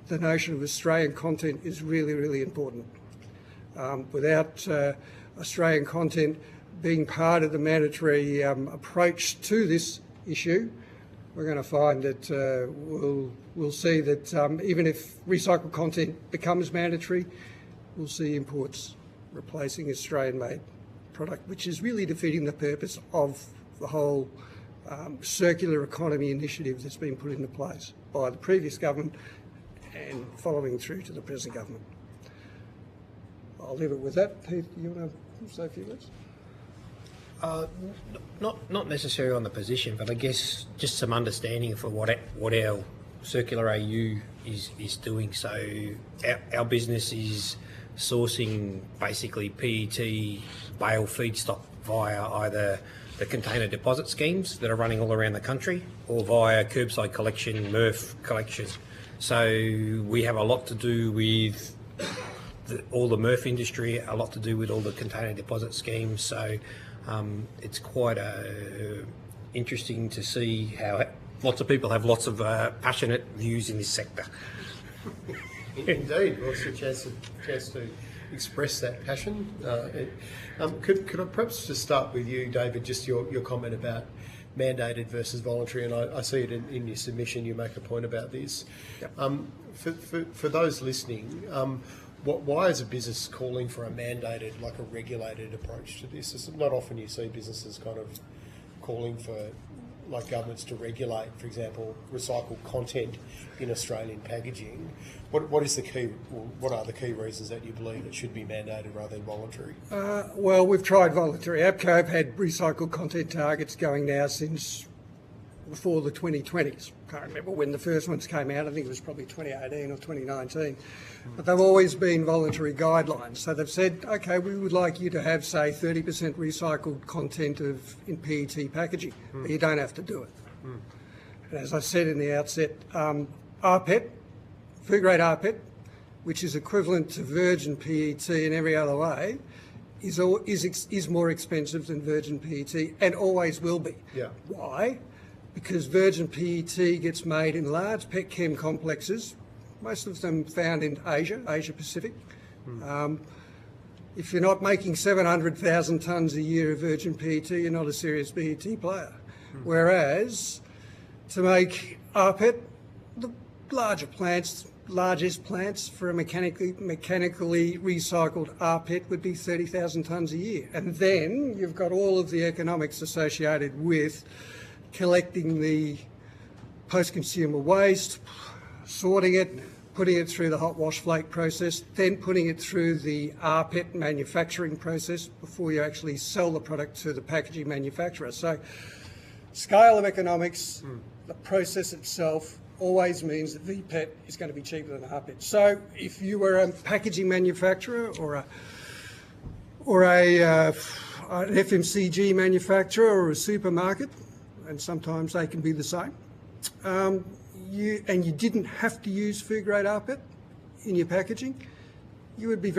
the notion of Australian content is really, really important. Without Australian content being part of the mandatory approach to this issue, we're going to find that we'll see that even if recycled content becomes mandatory, we'll see imports replacing Australian-made product, which is really defeating the purpose of the whole circular economy initiative that's been put into place by the previous government and following through to the present government. I'll leave it with that. Pete, you want to say a few words? Not necessarily on the position, but I guess just some understanding for what our Circular AU is doing. So our business is sourcing basically PET bale feedstock via either the container deposit schemes that are running all around the country or via curbside collection, MRF collection. So we have a lot to do with all the MRF industry, a lot to do with all the container deposit schemes. So it's quite interesting to see how lots of people have lots of passionate views in this sector. Indeed, well, it's a chance to express that passion. Could I perhaps just start with you, David, just your comment about mandated versus voluntary, and I see it in your submission, you make a point about this. Yep. For those listening, why is a business calling for a mandated, like a regulated approach to this? It's not often you see businesses kind of calling for, like governments to regulate, for example, recycled content in Australian packaging. What are the key reasons that you believe it should be mandated rather than voluntary? Well, we've tried voluntary. APCO have had recycled content targets going now since before the 2020s. Can't remember when the first ones came out. I think it was probably 2018 or 2019. But they've always been voluntary guidelines. So they've said, okay, we would like you to have, say, 30% recycled content in PET packaging, but you don't have to do it. And as I said in the outset, rPET, food-grade rPET, which is equivalent to virgin PET in every other way, is more expensive than virgin PET and always will be. Yeah. Why? Because virgin PET gets made in large petchem complexes, most of them found in Asia Pacific. If you're not making 700,000 tonnes a year of virgin PET, you're not a serious PET player. Whereas to make rPET, the largest plants for a mechanically recycled rPET would be 30,000 tonnes a year. And then you've got all of the economics associated with collecting the post-consumer waste, sorting it, putting it through the hot wash flake process, then putting it through the rPET manufacturing process before you actually sell the product to the packaging manufacturer. So scale of economics, the process itself always means that VPET is going to be cheaper than rPET. So if you were a packaging manufacturer or an FMCG manufacturer or a supermarket, and sometimes they can be the same, you didn't have to use food grade rPET in your packaging, you would be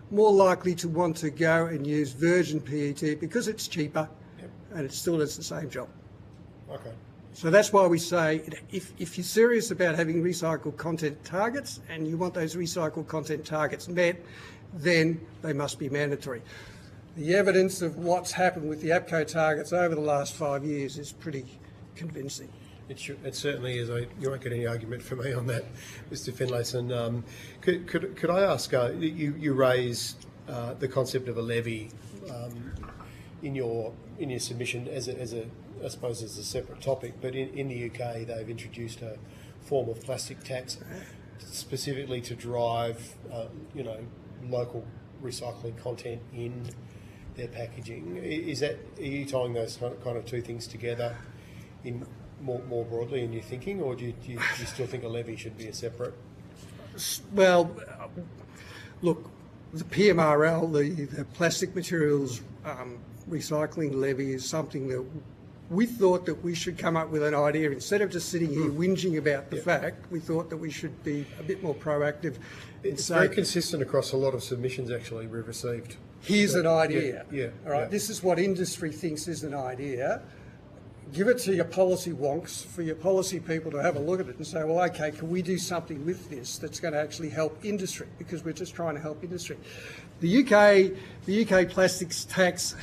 more likely to want to go and use virgin PET because it's cheaper and it still does the same job. Okay. So that's why we say if you're serious about having recycled content targets and you want those recycled content targets met, then they must be mandatory. The evidence of what's happened with the APCO targets over the last 5 years is pretty convincing. It certainly is. You won't get any argument from me on that, Mr. Finlayson. Could I ask, you raised the concept of a levy in your submission as a I suppose as a separate topic, but in the UK they've introduced a form of plastic tax specifically to drive local recycling content in their packaging. Are you tying those kind of two things together in more broadly in your thinking, or do you still think a levy should be a separate? Well, look, the PMRL, the plastic materials recycling levy, is something that we thought that we should come up with an idea. Instead of just sitting here whinging about the fact, we thought that we should be a bit more proactive. It's very consistent across a lot of submissions actually we've received. Here's an idea. All right. Yeah. This is what industry thinks is an idea. Give it to your policy wonks, for your policy people to have a look at it and say, well, okay, can we do something with this that's going to actually help industry? Because we're just trying to help industry. The UK plastics tax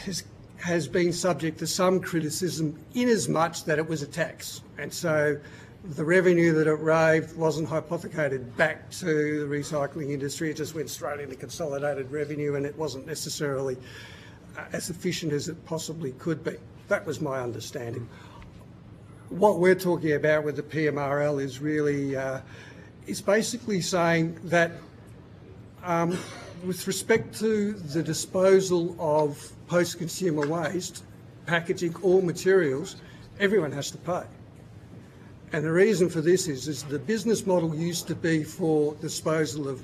has been subject to some criticism in as much that it was a tax. And so the revenue that it raised wasn't hypothecated back to the recycling industry. It just went straight into consolidated revenue, and it wasn't necessarily as efficient as it possibly could be. That was my understanding. What we're talking about with the PMRL is really, is basically saying that with respect to the disposal of post-consumer waste, packaging or materials, everyone has to pay. And the reason for this is the business model used to be for disposal of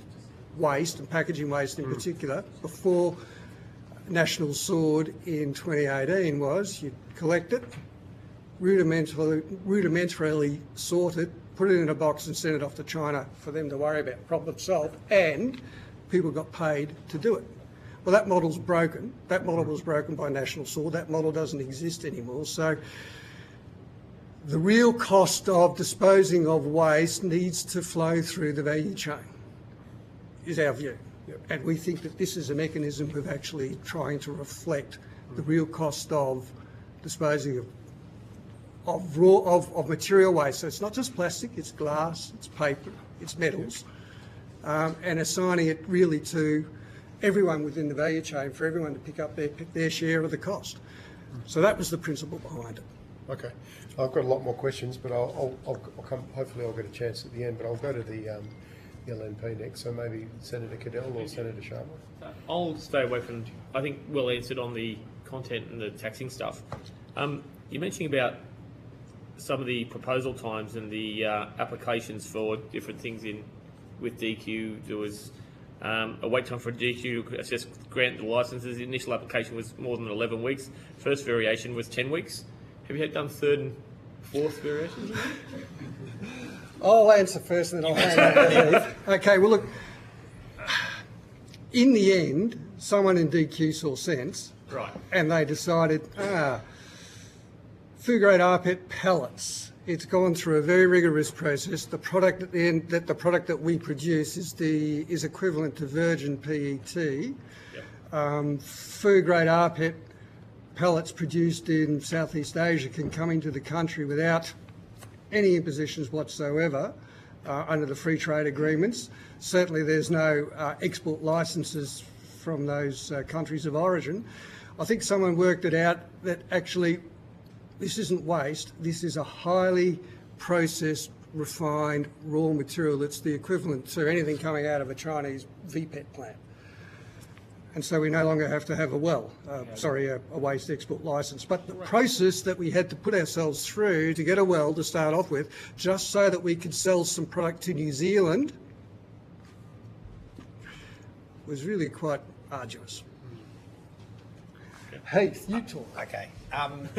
waste and packaging waste in particular, before National Sword in 2018 was you'd collect it, rudimentarily sort it, put it in a box and send it off to China for them to worry about, problem solved, and people got paid to do it. Well, that model's broken. That model was broken by National Sword. That model doesn't exist anymore. So the real cost of disposing of waste needs to flow through the value chain, is our view. Yep. And we think that this is a mechanism of actually trying to reflect the real cost of disposing of material waste. So it's not just plastic, it's glass, it's paper, it's metals, and assigning it really to everyone within the value chain, for everyone to pick up their share of the cost. So that was the principle behind it. Okay, I've got a lot more questions, but I'll come. Hopefully, I'll get a chance at the end. But I'll go to the LNP next. So maybe Senator Cadell or Senator Sharma. I'll stay away from. I think well answered on the content and the taxing stuff. You're mentioning about some of the proposal times and the applications for different things with DQ. There was a wait time for DQ to assess grant the licences. The initial application was more than 11 weeks. First variation was 10 weeks. Have you done third and fourth variations? I'll answer first and then I'll hand over to Heath. Okay, well look, in the end, someone in DQ saw sense. Right. And they decided, food grade rPET pellets. It's gone through a very rigorous process. The product at the end, the product that we produce is equivalent to virgin PET. Yep. food grade rPET pellets produced in Southeast Asia can come into the country without any impositions whatsoever under the free trade agreements. Certainly there's no export licences from those countries of origin. I think someone worked it out that actually this isn't waste, this is a highly processed, refined raw material that's the equivalent to anything coming out of a Chinese VPET plant. And so we no longer have to have a waste export licence. But the process that we had to put ourselves through to get a well to start off with, just so that we could sell some product to New Zealand, was really quite arduous. Heath, you talk. Okay.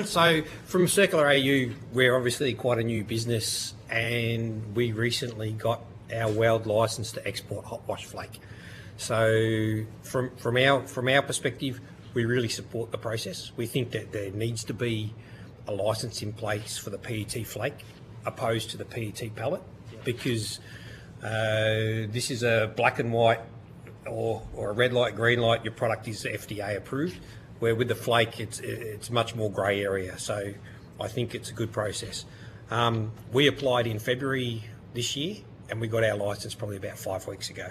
So from Circular AU, we're obviously quite a new business, and we recently got our weld licence to export hot wash flake. So from our perspective, we really support the process. We think that there needs to be a licence in place for the PET flake opposed to the PET pellet, because this is a black and white or a red light, green light, your product is FDA approved, where with the flake it's much more grey area. So I think it's a good process. We applied in February this year and we got our licence probably about 5 weeks ago.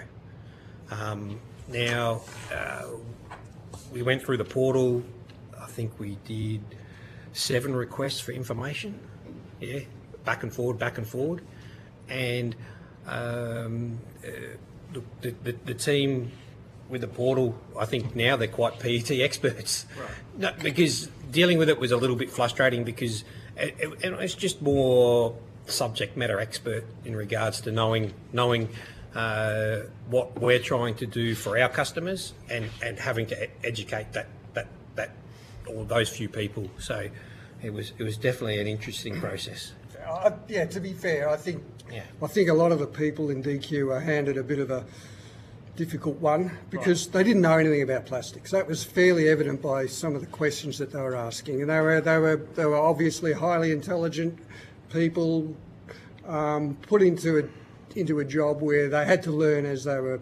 We went through the portal. I think we did 7 requests for information. Yeah, back and forward, and the team with the portal, I think now they're quite PET experts. Right. No, because dealing with it was a little bit frustrating, because it's just more subject matter expert in regards to knowing what we're trying to do for our customers and having to educate that or those few people. So it was definitely an interesting process. Yeah, to be fair, I think a lot of the people in DQ are handed a bit of a difficult one, because they didn't know anything about plastics. That was fairly evident by some of the questions that they were asking, and they were obviously highly intelligent people put into a job where they had to learn as they were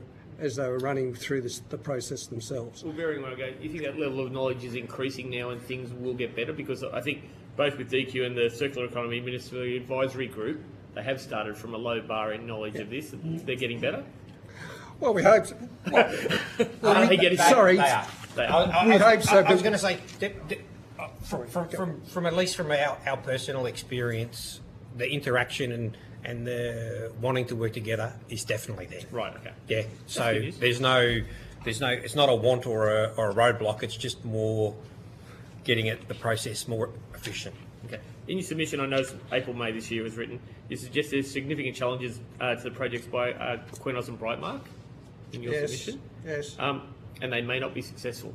running through the process themselves. Well, very well, you think that level of knowledge is increasing now and things will get better? Because I think both with DQ and the Circular Economy Ministry Advisory Group, they have started from a low bar in knowledge of this, and they're getting better. Well, we hope so. They are. We hope so. I was going to say, from at least from our personal experience, the interaction and the wanting to work together is definitely there. Right. Okay. Yeah. So there's no. It's not a want or a roadblock. It's just more getting the process more efficient. Okay. In your submission, I noticed April, May this year was written. You suggest there's significant challenges to the projects by Qenos and Brightmark in your submission. Yes. And they may not be successful,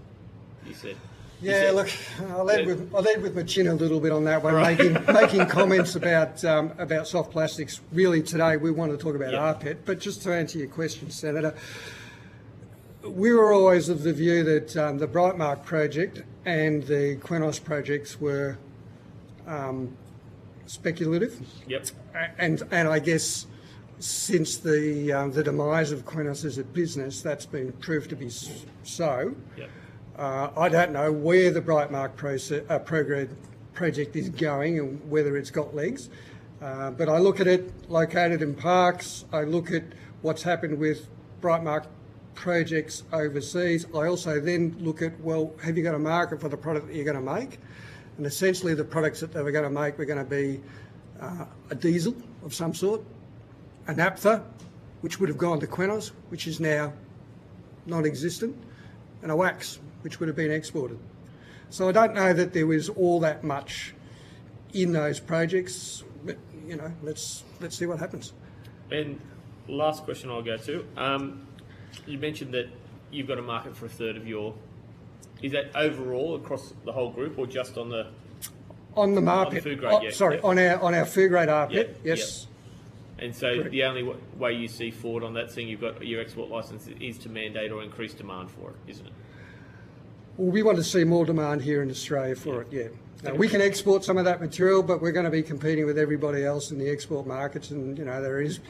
you said. Yeah, look, I led with my chin a little bit on that one, making comments about soft plastics. Really, today we want to talk about rPET, but just to answer your question, Senator, we were always of the view that the Brightmark project and the Qenos projects were speculative. Yep. And I guess since the demise of Qenos as a business, that's been proved to be so. Yep. I don't know where the Brightmark project is going and whether it's got legs, but I look at it located in parks. I look at what's happened with Brightmark projects overseas. I also then look at, well, have you got a market for the product that you're going to make? And essentially the products that they were going to make were going to be a diesel of some sort, a naphtha, which would have gone to Qenos, which is now non-existent, and a wax, which would have been exported. So I don't know that there was all that much in those projects, but, you know, let's see what happens. And last question I'll go to. You mentioned that you've got a market for a third of your... Is that overall across the whole group or just on the... On the market. On the food grade, on our food grade rPET, yes. Yep. And so correct. The only way you see forward on that, seeing you've got your export licence, is to mandate or increase demand for it, isn't it? Well, we want to see more demand here in Australia for it, yeah. Now, we can export some of that material, but we're going to be competing with everybody else in the export markets, and there is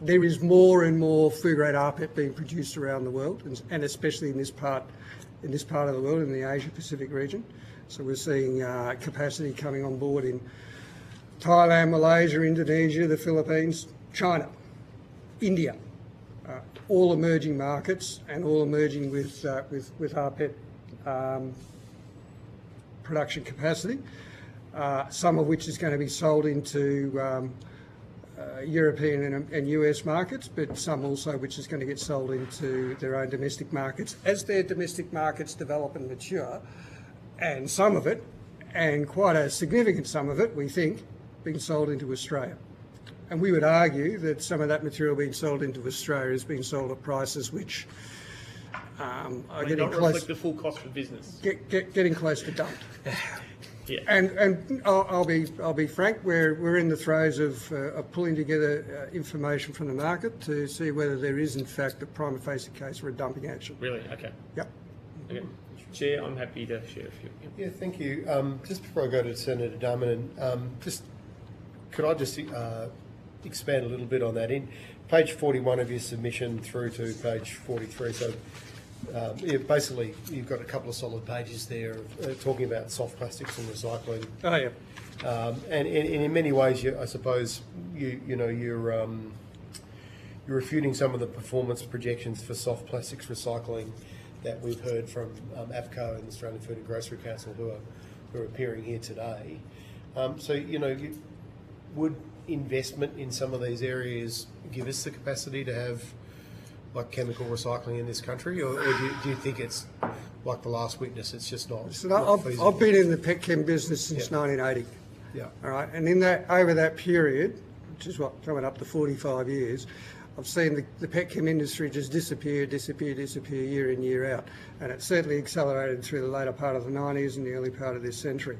there is more and more food-grade rPET being produced around the world, and especially in this part of the world, in the Asia-Pacific region. So we're seeing capacity coming on board in Thailand, Malaysia, Indonesia, the Philippines, China, India, all emerging markets and all emerging with rPET production capacity, some of which is going to be sold into European and US markets, but some also which is going to get sold into their own domestic markets as their domestic markets develop and mature, and some of it, and quite a significant sum of it, we think, being sold into Australia. And we would argue that some of that material being sold into Australia is being sold at prices which are getting not close. reflect the full cost of business. Getting close to dumped. Yeah. And I'll be frank. We're in the throes of pulling together information from the market to see whether there is in fact a prima facie case for a dumping action. Really? Okay. Yep. Okay. Chair, I'm happy to share a few. Yep. Yeah, thank you. Just before I go to Senator Darmanin, could I just expand a little bit on that? In page 41 of your submission through to page 43, so basically you've got a couple of solid pages there talking about soft plastics and recycling. Oh yeah. And in many ways, I suppose you're refuting some of the performance projections for soft plastics recycling that we've heard from AFCO and the Australian Food and Grocery Council, who are appearing here today. Would investment in some of these areas give us the capacity to have like chemical recycling in this country, or do you think it's like the last witness? It's just not. So not feasible? I've been in the petchem business since 1980. Yeah. All right, and over that period, which is coming up to 45 years, I've seen the petchem industry just disappear year in, year out. And it certainly accelerated through the later part of the 90s and the early part of this century.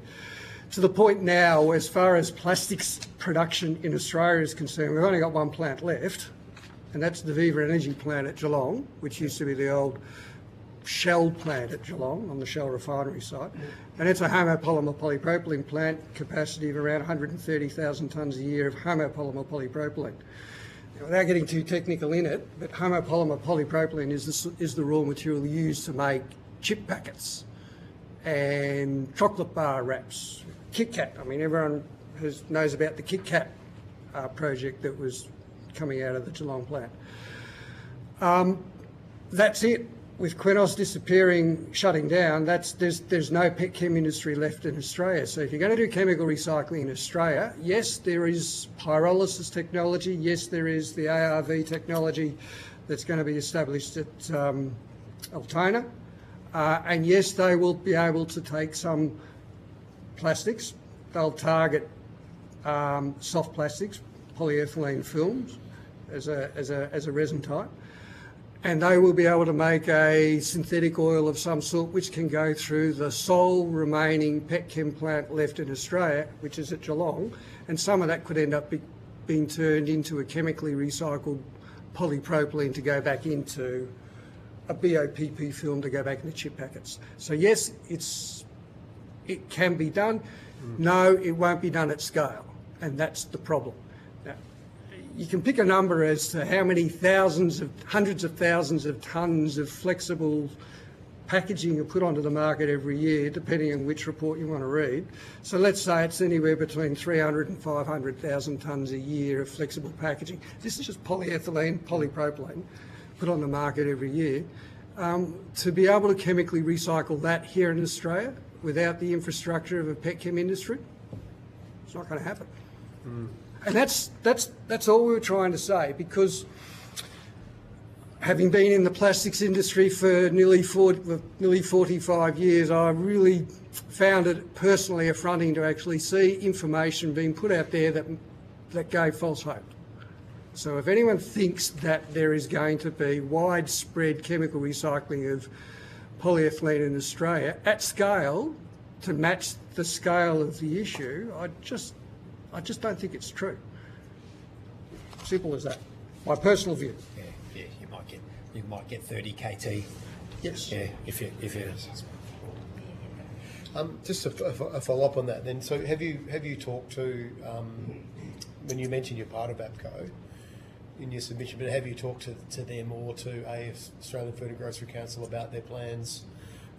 To the point now, as far as plastics production in Australia is concerned, we've only got one plant left, and that's the Viva Energy plant at Geelong, which used to be the old Shell plant at Geelong on the Shell refinery site. And it's a homopolymer polypropylene plant, capacity of around 130,000 tonnes a year of homopolymer polypropylene. Without getting too technical in it, but homopolymer polypropylene is the raw material used to make chip packets and chocolate bar wraps, Kit Kat. I mean, everyone knows about the Kit Kat project that was coming out of the Geelong plant. That's it. With Qenos disappearing, shutting down, there's no petchem industry left in Australia. So if you're going to do chemical recycling in Australia, yes, there is pyrolysis technology. Yes, there is the ARV technology that's going to be established at Altona. And yes, they will be able to take some plastics. They'll target soft plastics, polyethylene films as a resin type. And they will be able to make a synthetic oil of some sort which can go through the sole remaining petchem plant left in Australia, which is at Geelong, and some of that could end up being turned into a chemically recycled polypropylene to go back into a BOPP film to go back into chip packets. So yes, it can be done. No, it won't be done at scale, and that's the problem. You can pick a number as to how many hundreds of thousands of tonnes of flexible packaging are put onto the market every year, depending on which report you want to read. So let's say it's anywhere between 300 and 500,000 tonnes a year of flexible packaging. This is just polyethylene, polypropylene, put on the market every year. To be able to chemically recycle that here in Australia without the infrastructure of a petchem industry, it's not going to happen. And that's all we were trying to say, because having been in the plastics industry for nearly 45 years, I really found it personally affronting to actually see information being put out there that gave false hope. So if anyone thinks that there is going to be widespread chemical recycling of polyethylene in Australia at scale to match the scale of the issue, I just don't think it's true. Simple as that. My personal view. Yeah, you might get 30 KT Yes. Yeah, if you Just a follow-up on that then. So have you talked to, when you mentioned you're part of APCO in your submission, but have you talked to them or to Australian Food and Grocery Council about their plans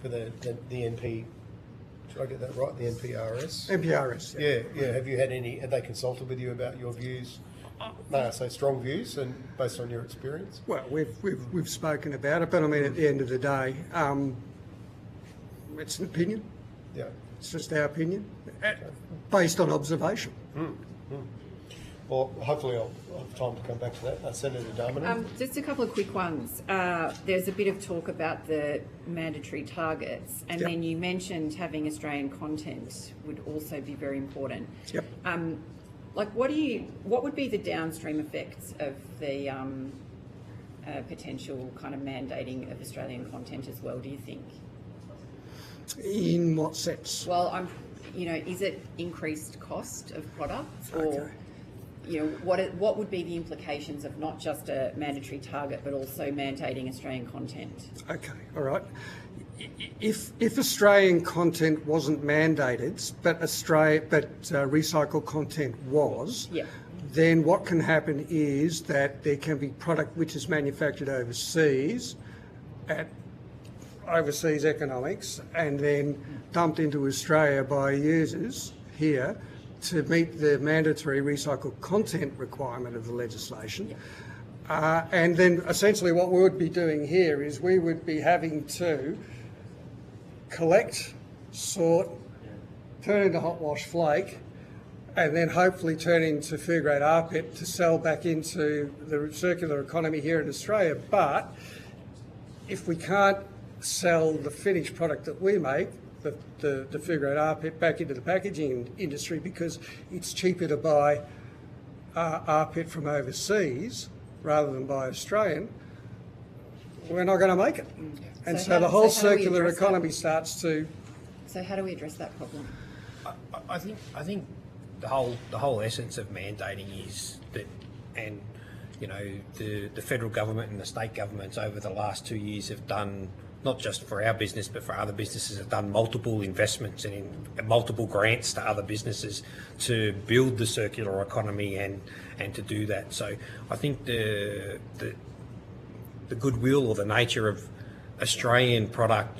for the NP, did I get that right, the NPRS? NPRS. Yeah. Have they consulted with you about your views? May I say strong views and based on your experience? Well, we've spoken about it, but I mean, at the end of the day, it's an opinion. Yeah. It's just our opinion, based on observation. Well, hopefully I'll have time to come back to that. Senator Darmanin. Just a couple of quick ones. There's a bit of talk about the mandatory targets, and Yep. then you mentioned having Australian content would also be very important. Yep. What would be the downstream effects of the potential kind of mandating of Australian content as well, do you think? In what sense? Well, is it increased cost of products, or Okay. what would be the implications of not just a mandatory target but also mandating Australian content? Okay, all right. If Australian content wasn't mandated, but recycled content was, Yeah. then what can happen is that there can be product which is manufactured overseas at overseas economics and then dumped into Australia by users here to meet the mandatory recycled content requirement of the legislation. And then essentially what we would be doing here is we would be having to collect, sort, turn into hot wash flake, and then hopefully turn into food grade rPET to sell back into the circular economy here in Australia. But if we can't sell the finished product that we make, the food grade rPET, back into the packaging industry because it's cheaper to buy rPET from overseas rather than buy Australian, we're not going to make it. And so the whole how do we circular address that? economy starts to. So how do we address that problem? I think the whole essence of mandating is that, and the federal government and the state governments over the last 2 years have done, not just for our business but for other businesses, have done multiple investments and multiple grants to other businesses to build the circular economy and to do that. So I think the goodwill or the nature of Australian product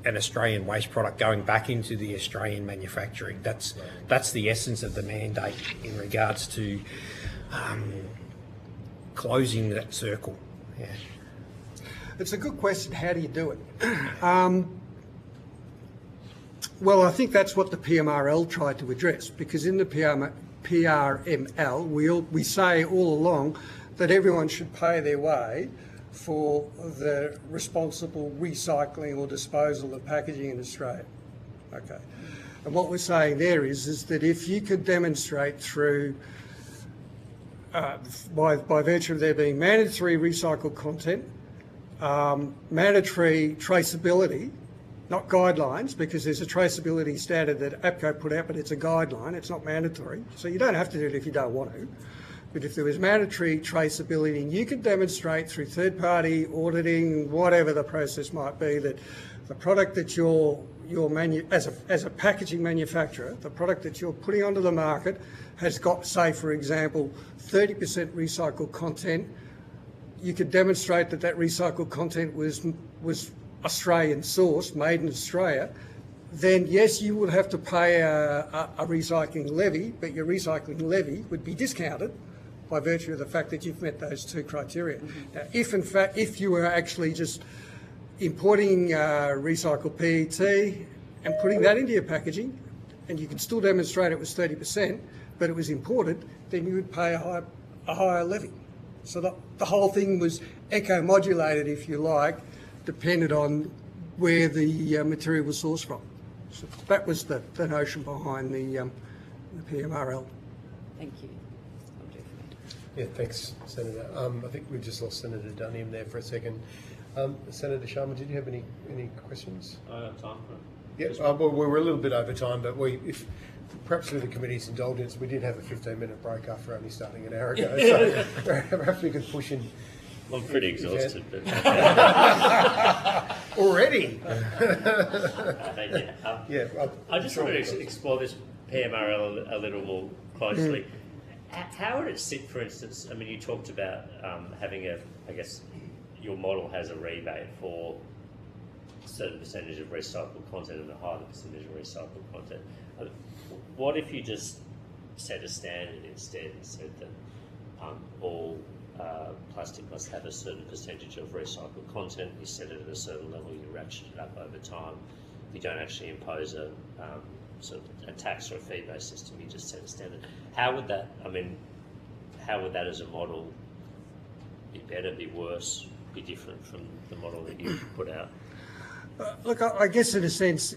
and Australian waste product going back into the Australian manufacturing, that's the essence of the mandate in regards to closing that circle. Yeah. It's a good question. How do you do it? Well, I think that's what the PMRL tried to address, because in the PRML, we say all along that everyone should pay their way for the responsible recycling or disposal of packaging in Australia. Okay. And what we're saying there is that if you could demonstrate through, by virtue of there being mandatory recycled content, mandatory traceability, not guidelines, because there's a traceability standard that APCO put out, but it's a guideline, it's not mandatory. So you don't have to do it if you don't want to. But if there was mandatory traceability, and you could demonstrate through third-party auditing, whatever the process might be, that the product that as a packaging manufacturer, the product that you're putting onto the market has got, say, for example, 30% recycled content. You could demonstrate that recycled content was Australian sourced, made in Australia, then yes, you would have to pay a recycling levy, but your recycling levy would be discounted by virtue of the fact that you've met those two criteria. Now, if you were actually just importing recycled PET and putting that into your packaging, and you could still demonstrate it was 30%, but it was imported, then you would pay a higher levy. So the whole thing was eco-modulated, if you like, depended on where the material was sourced from. So that was the notion behind the PMRL. Thank you. That'll do for me. Yeah, thanks, Senator. I think we've just lost Senator Dunham there for a second. Senator Sharma, did you have any questions? I don't have time for it. Yes, well, we're a little bit over time, but if perhaps with the committee's indulgence, we did have a 15-minute break after only starting an hour ago, so perhaps we could push in. I'm pretty exhausted. But Already? Thank you. Yeah. I just wanted to explore this PMRL a little more closely. How would it sit, for instance, I mean, you talked about having I guess, your model has a rebate for a certain percentage of recycled content and a higher percentage of recycled content. What if you just set a standard instead and said that all plastic must have a certain percentage of recycled content, you set it at a certain level, you ratchet it up over time, you don't actually impose a sort of a tax or a fee-based system, you just set a standard. How would that as a model be better, be worse, be different from the model that you put out? Look, I guess in a sense,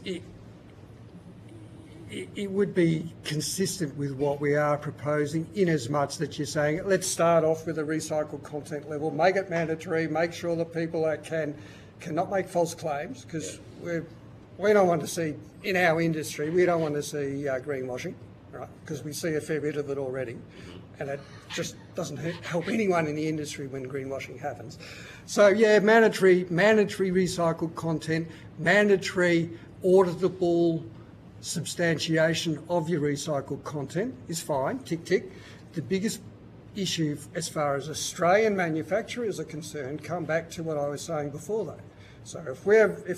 it would be consistent with what we are proposing, in as much that you're saying, let's start off with a recycled content level, make it mandatory, make sure that people cannot make false claims, because we don't want to see, in our industry, we don't want to see greenwashing, right? Because we see a fair bit of it already, and it just doesn't help anyone in the industry when greenwashing happens. So yeah, mandatory recycled content, mandatory auditable substantiation of your recycled content is fine, tick tick. The biggest issue as far as Australian manufacturers are concerned come back to what I was saying before though. So if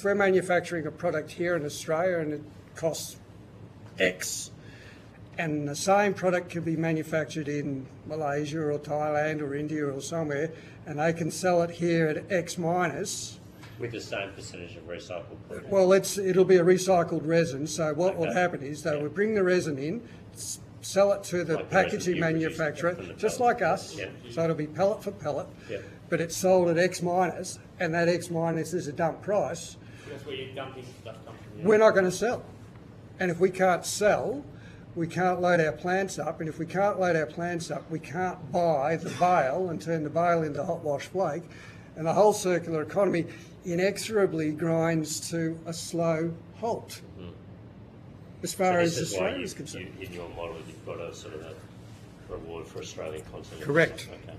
we're manufacturing a product here in Australia and it costs X, and the same product can be manufactured in Malaysia or Thailand or India or somewhere, and they can sell it here at X minus, With the same percentage of recycled content? well, it'll be a recycled resin. So what will happen is they will bring the resin in, sell it to the Like the resin packaging you produce manufacturer, from the just pellet. like us. Yeah. So it'll be pellet for pellet, Yeah. but it's sold at X minus, and that X minus is a dump price. That's where you're dumping stuff comes from. We're not going to sell. And if we can't sell, we can't load our plants up. And if we can't load our plants up, we can't buy the bale and turn the bale into hot wash flake. And the whole circular economy inexorably grinds to a slow halt. As far as This is why Australia is concerned. in your model, you've got a sort of a reward for Australian content. Correct. Okay.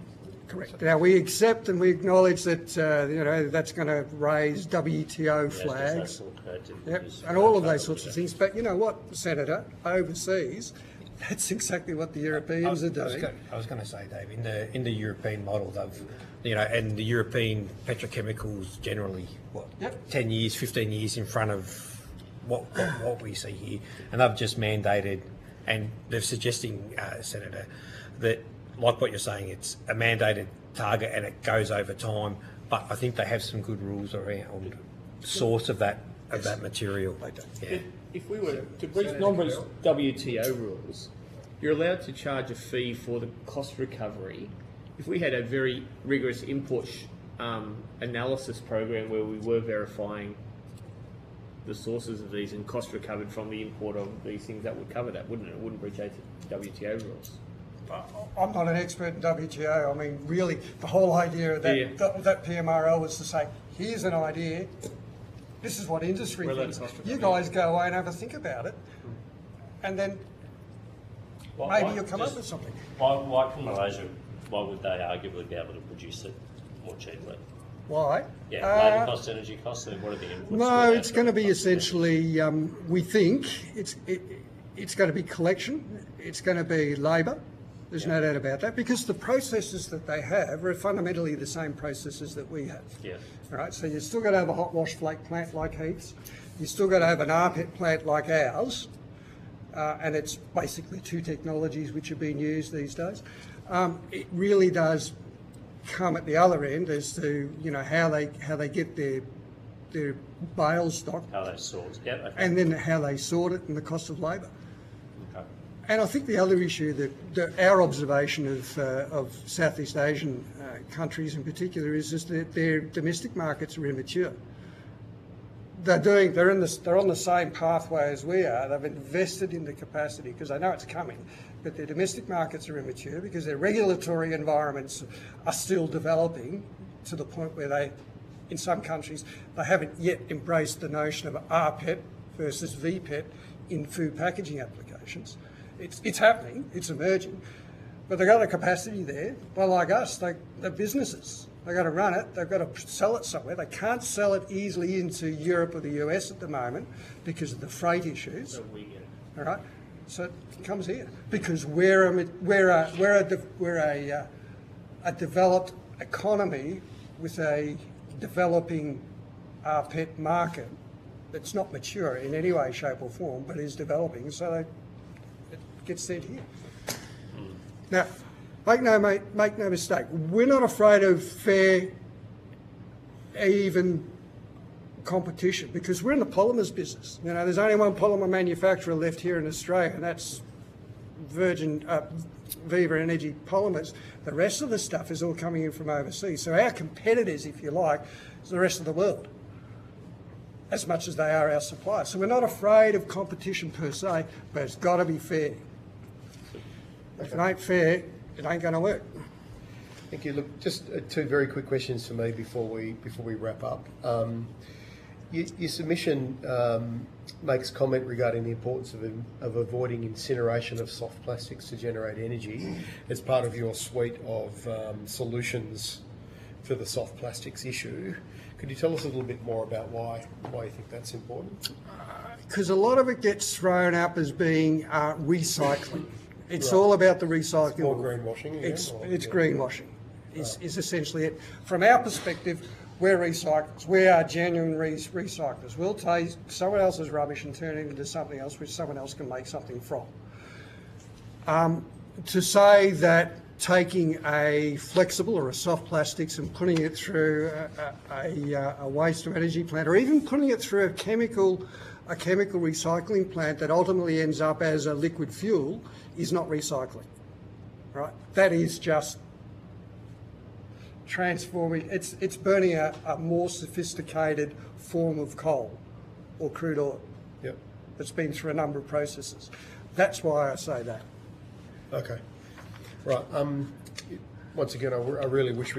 Correct. Now we accept and we acknowledge that that's going to raise WTO flags. Yep, and all of those sorts of things. But you know what, Senator, overseas, that's exactly what the Europeans are doing. I was going to say, Dave, in the European model, and the European petrochemicals generally, 10 years, 15 years in front of what we see here, and they've just mandated, and they're suggesting, Senator, that, like what you're saying, it's a mandated target and it goes over time, but I think they have some good rules around source of that material. Yeah. If we were to breach non-breach WTO rules, you're allowed to charge a fee for the cost recovery. If we had a very rigorous import analysis program where we were verifying the sources of these and cost recovered from the import of these things, that would cover that, wouldn't it? It wouldn't breach WTO rules. I'm not an expert in WTO. I mean, really, the whole idea of that PMRL was to say, here's an idea, this is what industry thinks. You guys go away and have a think about it, and then maybe you'll come up with something. Why can Malaysia, why would they arguably be able to produce it more cheaply? Why? Yeah, labour costs, energy costs, and what are the inputs? No, it's going to be essentially, we think, it's going to be collection, it's going to be labour. There's no doubt about that, because the processes that they have are fundamentally the same processes that we have. Yeah. All right, so you've still got to have a hot wash flake plant like Heath's. You've still got to have an RPET plant like ours, and it's basically two technologies which are being used these days. It really does come at the other end as to how they get their bale stock, How they sort. Yeah. Okay. and then how they sort it and the cost of labour. Okay. And I think the other issue that our observation of Southeast Asian countries in particular is that their domestic markets are immature. They're on the same pathway as we are. They've invested in the capacity because they know it's coming, but their domestic markets are immature because their regulatory environments are still developing to the point where they, in some countries, they haven't yet embraced the notion of RPET versus VPET in food packaging applications. It's happening, it's emerging, but they've got the capacity there. But like us, they're businesses. They've got to run it. They've got to sell it somewhere. They can't sell it easily into Europe or the US at the moment because of the freight issues. All right, so it comes here because we're a developed economy with a developing rPET market that's not mature in any way, shape, or form, but is developing. So it gets sent here. Now, make no mistake. We're not afraid of fair, even competition because we're in the polymers business. You know, there's only one polymer manufacturer left here in Australia, and that's Viva Energy Polymers. The rest of the stuff is all coming in from overseas. So our competitors, if you like, is the rest of the world, as much as they are our suppliers. So we're not afraid of competition per se, but it's got to be fair. If it ain't fair, it ain't going to work. Thank you. Look, just two very quick questions for me before we wrap up. Your submission makes comment regarding the importance of avoiding incineration of soft plastics to generate energy as part of your suite of solutions for the soft plastics issue. Could you tell us a little bit more about why you think that's important? Because a lot of it gets thrown up as being recycling. It's Right. all about the recycling. It's more greenwashing. Again, It's yeah. greenwashing. Is essentially it. From our perspective, we're recyclers. We are genuine recyclers. We'll take someone else's rubbish and turn it into something else which someone else can make something from. To say that taking a flexible or a soft plastics and putting it through a waste to energy plant, or even putting it through a chemical recycling plant that ultimately ends up as a liquid fuel, is not recycling. Right? That is just transforming. It's burning a more sophisticated form of coal or crude oil. Yep. That's been through a number of processes. That's why I say that. Okay. Right. Once again, I really wish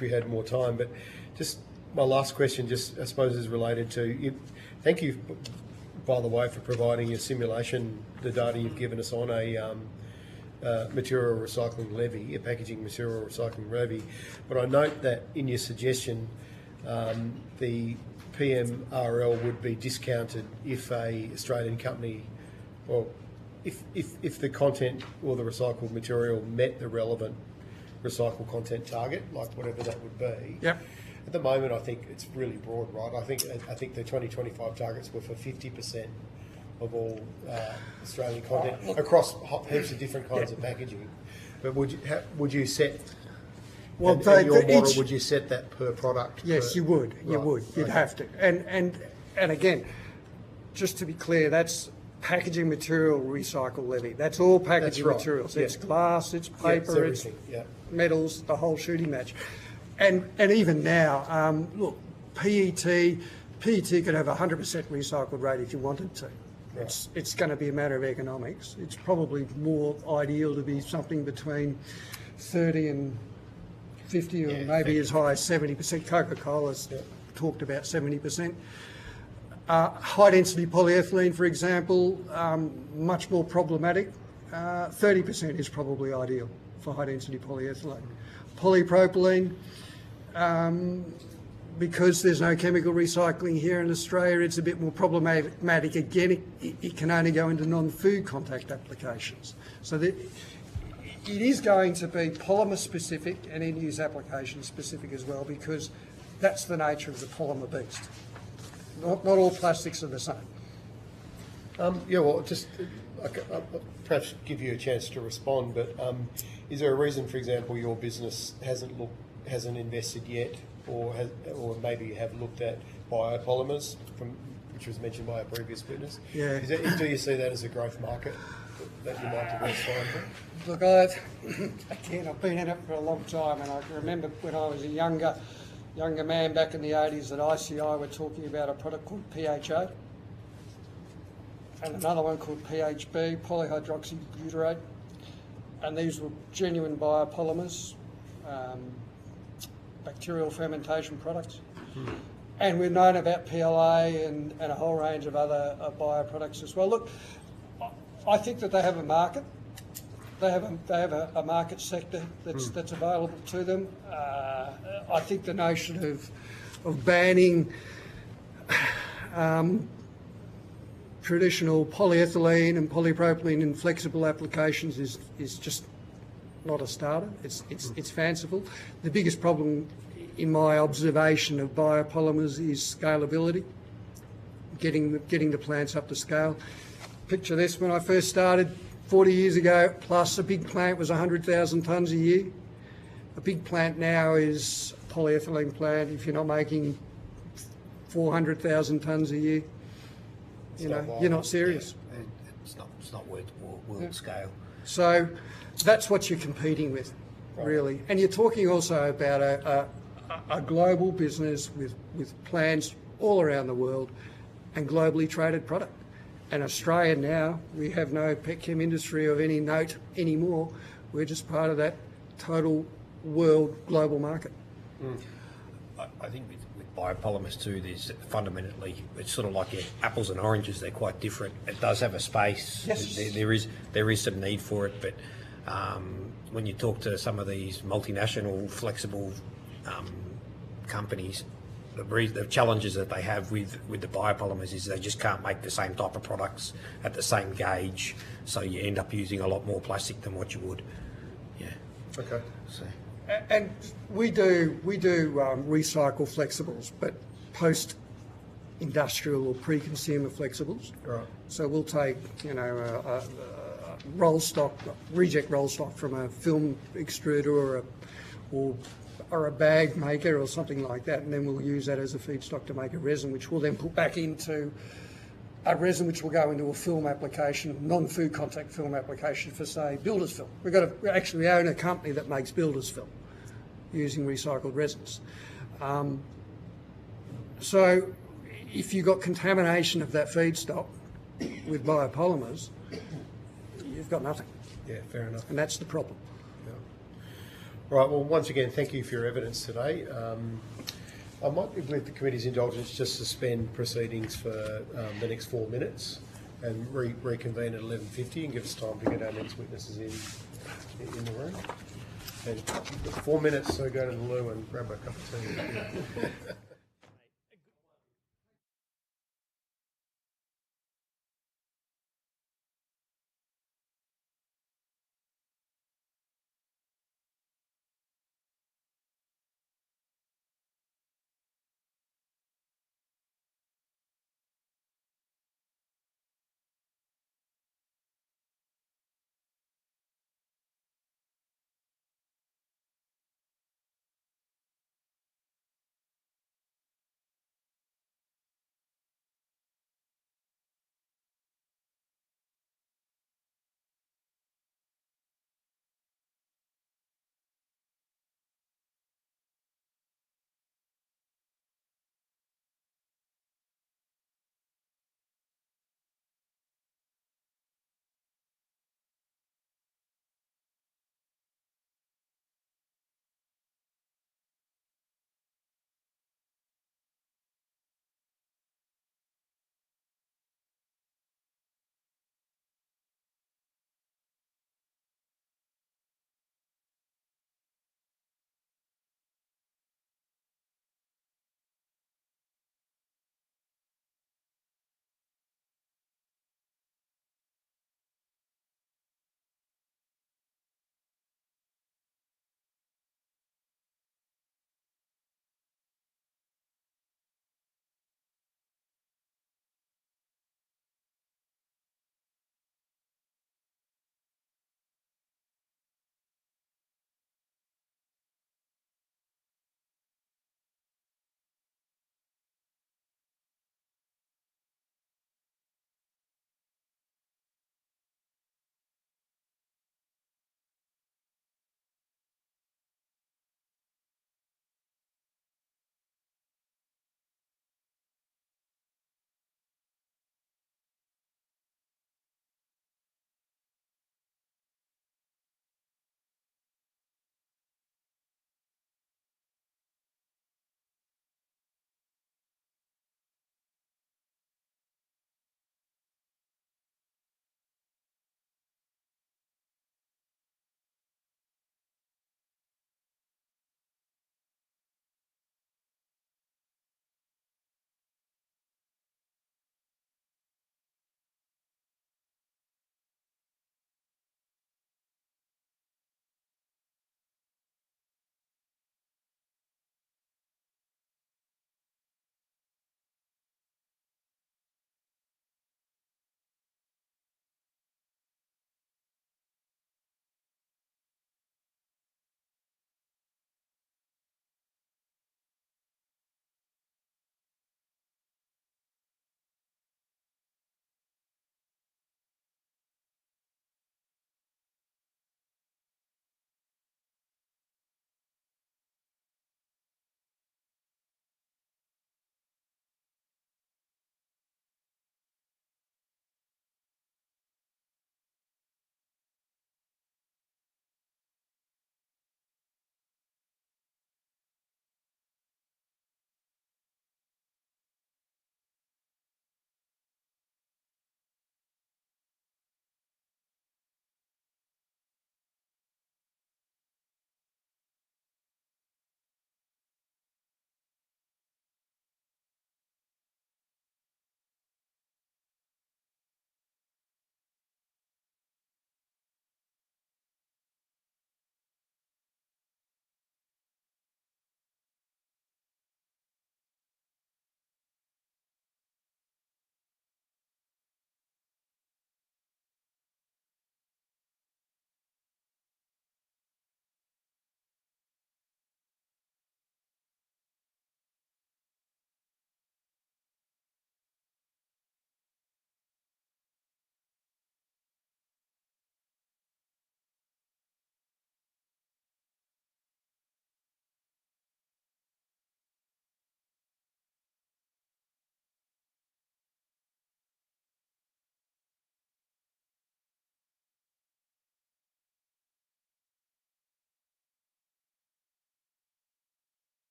we had more time. But just my last question, just I suppose, is related to you. Thank you, by the way, for providing your simulation, the data you've given us on a material recycling levy, a packaging material recycling levy. But I note that in your suggestion, the PMRL would be discounted if a Australian company, well, if the content or the recycled material met the relevant recycled content target, like whatever that would be. Yep. At the moment, I think it's really broad, right? I think the 2025 targets were for 50% of all Australian content across heaps of different kinds of packaging. But would you set? Well, and your model, would you set that per product? Yes, you would. You would. You'd have to. And again, just to be clear, that's packaging material recycle levy. That's all packaging right. materials. Yeah. it's glass, it's Yeah, paper, it's everything. Yeah. metals, the whole shooting match. And even now, look, PET could have a 100% recycled rate if you wanted to. Right. It's going to be a matter of economics. It's probably more ideal to be something between 30 and 50, or maybe as high as 70%. Coca-Cola's talked about 70%. High-density polyethylene, for example, much more problematic. 30% is probably ideal for high-density polyethylene. Polypropylene, because there's no chemical recycling here in Australia, it's a bit more problematic. Again, it can only go into non-food contact applications. So it is going to be polymer-specific and end-use application-specific as well, because that's the nature of the polymer beast. Not all plastics are the same. Yeah, well, just perhaps give you a chance to respond. But is there a reason, for example, your business hasn't invested yet, or maybe you have looked at biopolymers, which was mentioned by a previous witness? Yeah. Do you see that as a growth market that you might diversify into? Look, I've been in it for a long time, and I can remember when I was a younger man back in the 80s at ICI, we're talking about a product called PHA and another one called PHB, polyhydroxybutyrate, and these were genuine biopolymers, bacterial fermentation products. And we've known about PLA and a whole range of other bioproducts as well. Look, I think that they have a market. They have a market sector that's available to them. I think the notion of banning traditional polyethylene and polypropylene in flexible applications is just not a starter. It's fanciful. The biggest problem, in my observation of biopolymers, is scalability. Getting the plants up to scale. Picture this: when I first started 40 years ago, plus a big plant was 100,000 tonnes a year. A big plant now is a polyethylene plant. If you're not making 400,000 tonnes a year, you're not serious. Yeah. It's not world scale. So that's what you're competing with, really. And you're talking also about a global business with plants all around the world and globally traded product. And Australia now, we have no petchem industry of any note anymore. We're just part of that total world global market. I think with biopolymers too, there's fundamentally, it's sort of like apples and oranges. They're quite different. It does have a space. Yes. There is some need for it, but when you talk to some of these multinational flexible companies, the challenges that they have with the biopolymers is they just can't make the same type of products at the same gauge, so you end up using a lot more plastic than what you would. Yeah. Okay. So. And we do recycle flexibles, but post-industrial or pre-consumer flexibles. Right. So we'll take, a roll stock, reject roll stock from a film extruder or a bag maker or something like that, and then we'll use that as a feedstock to make a resin, which we'll then put back into a resin which will go into a film application, non-food contact film application for, say, builder's film. We own a company that makes builder's film using recycled resins. So if you've got contamination of that feedstock with biopolymers, you've got nothing. Yeah, fair enough. And that's the problem. All right, well, once again, thank you for your evidence today. I might, with the committee's indulgence, just suspend proceedings for the next 4 minutes and reconvene at 11:50 and give us time to get our next witnesses in the room. And 4 minutes, so go to the loo and grab a cup of tea.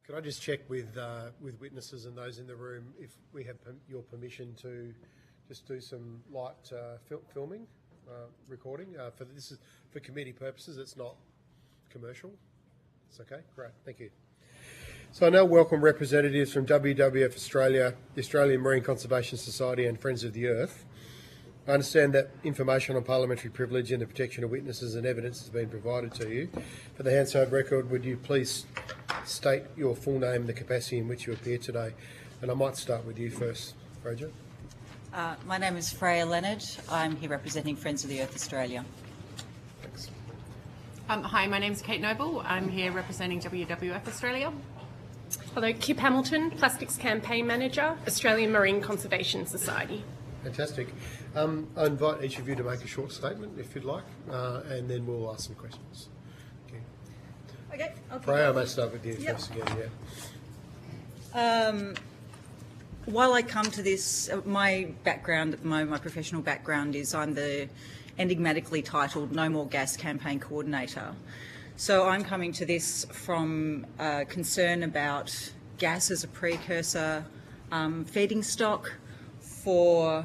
Could I just check with witnesses and those in the room if we have your permission to just do some light filming, recording? This is for committee purposes. It's not commercial. It's okay. Great. Thank you. So I now welcome representatives from WWF Australia, the Australian Marine Conservation Society and Friends of the Earth. I understand that information on parliamentary privilege and the protection of witnesses and evidence has been provided to you. For the Hansard record, would you please state your full name and the capacity in which you appear today? And I might start with you first, Roger. My name is Freya Leonard. I'm here representing Friends of the Earth Australia. Thanks. Hi, my name is Kate Noble. I'm here representing WWF Australia. Hello, Kip Hamilton, Plastics Campaign Manager, Australian Marine Conservation Society. Fantastic. I invite each of you to make a short statement, if you'd like, and then we'll ask some questions. Okay, I'll Freya, I may start with you first again, yeah. While I come to this, my background at the moment, my professional background is I'm the enigmatically titled No More Gas Campaign Coordinator. So I'm coming to this from concern about gas as a precursor feeding stock for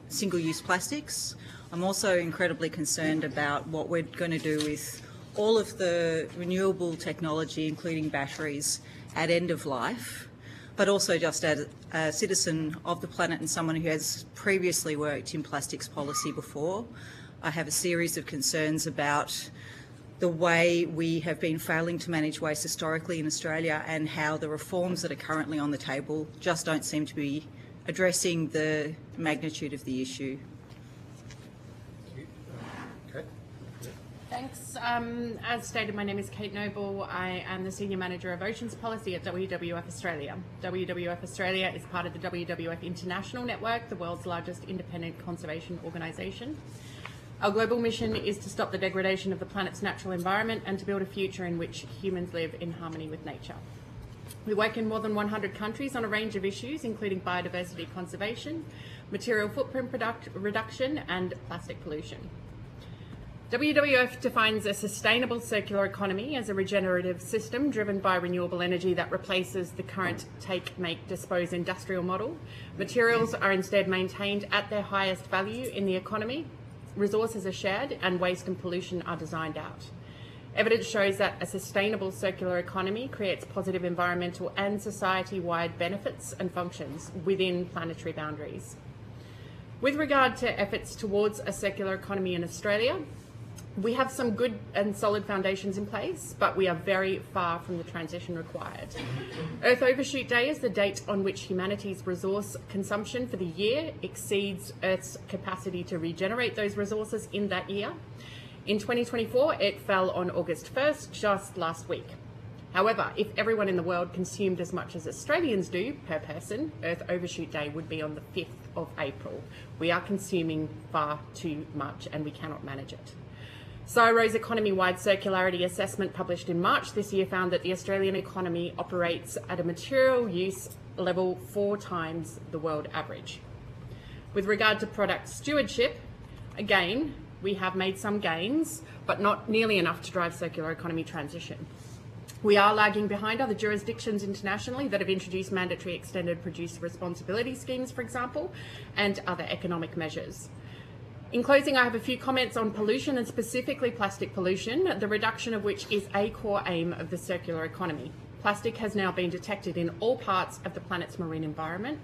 single-use plastics. I'm also incredibly concerned about what we're going to do with all of the renewable technology, including batteries, at end of life, but also just as a citizen of the planet and someone who has previously worked in plastics policy before. I have a series of concerns about the way we have been failing to manage waste historically in Australia and how the reforms that are currently on the table just don't seem to be addressing the magnitude of the issue. Okay. Thanks. As stated, my name is Kate Noble. I am the Senior Manager of Oceans Policy at WWF Australia. WWF Australia is part of the WWF International Network, the world's largest independent conservation organisation. Our global mission is to stop the degradation of the planet's natural environment and to build a future in which humans live in harmony with nature. We work in more than 100 countries on a range of issues, including biodiversity conservation, material footprint reduction, and plastic pollution. WWF defines a sustainable circular economy as a regenerative system driven by renewable energy that replaces the current take, make, dispose industrial model. Materials are instead maintained at their highest value in the economy. Resources are shared and waste and pollution are designed out. Evidence shows that a sustainable circular economy creates positive environmental and society-wide benefits and functions within planetary boundaries. With regard to efforts towards a circular economy in Australia, we have some good and solid foundations in place, but we are very far from the transition required. Earth Overshoot Day is the date on which humanity's resource consumption for the year exceeds Earth's capacity to regenerate those resources in that year. In 2024, it fell on August 1st, just last week. However, if everyone in the world consumed as much as Australians do per person, Earth Overshoot Day would be on the 5th of April. We are consuming far too much and we cannot manage it. CSIRO's economy-wide circularity assessment published in March this year found that the Australian economy operates at a material use level 4 times the world average. With regard to product stewardship, again, we have made some gains, but not nearly enough to drive circular economy transition. We are lagging behind other jurisdictions internationally that have introduced mandatory extended producer responsibility schemes, for example, and other economic measures. In closing, I have a few comments on pollution and specifically plastic pollution, the reduction of which is a core aim of the circular economy. Plastic has now been detected in all parts of the planet's marine environment.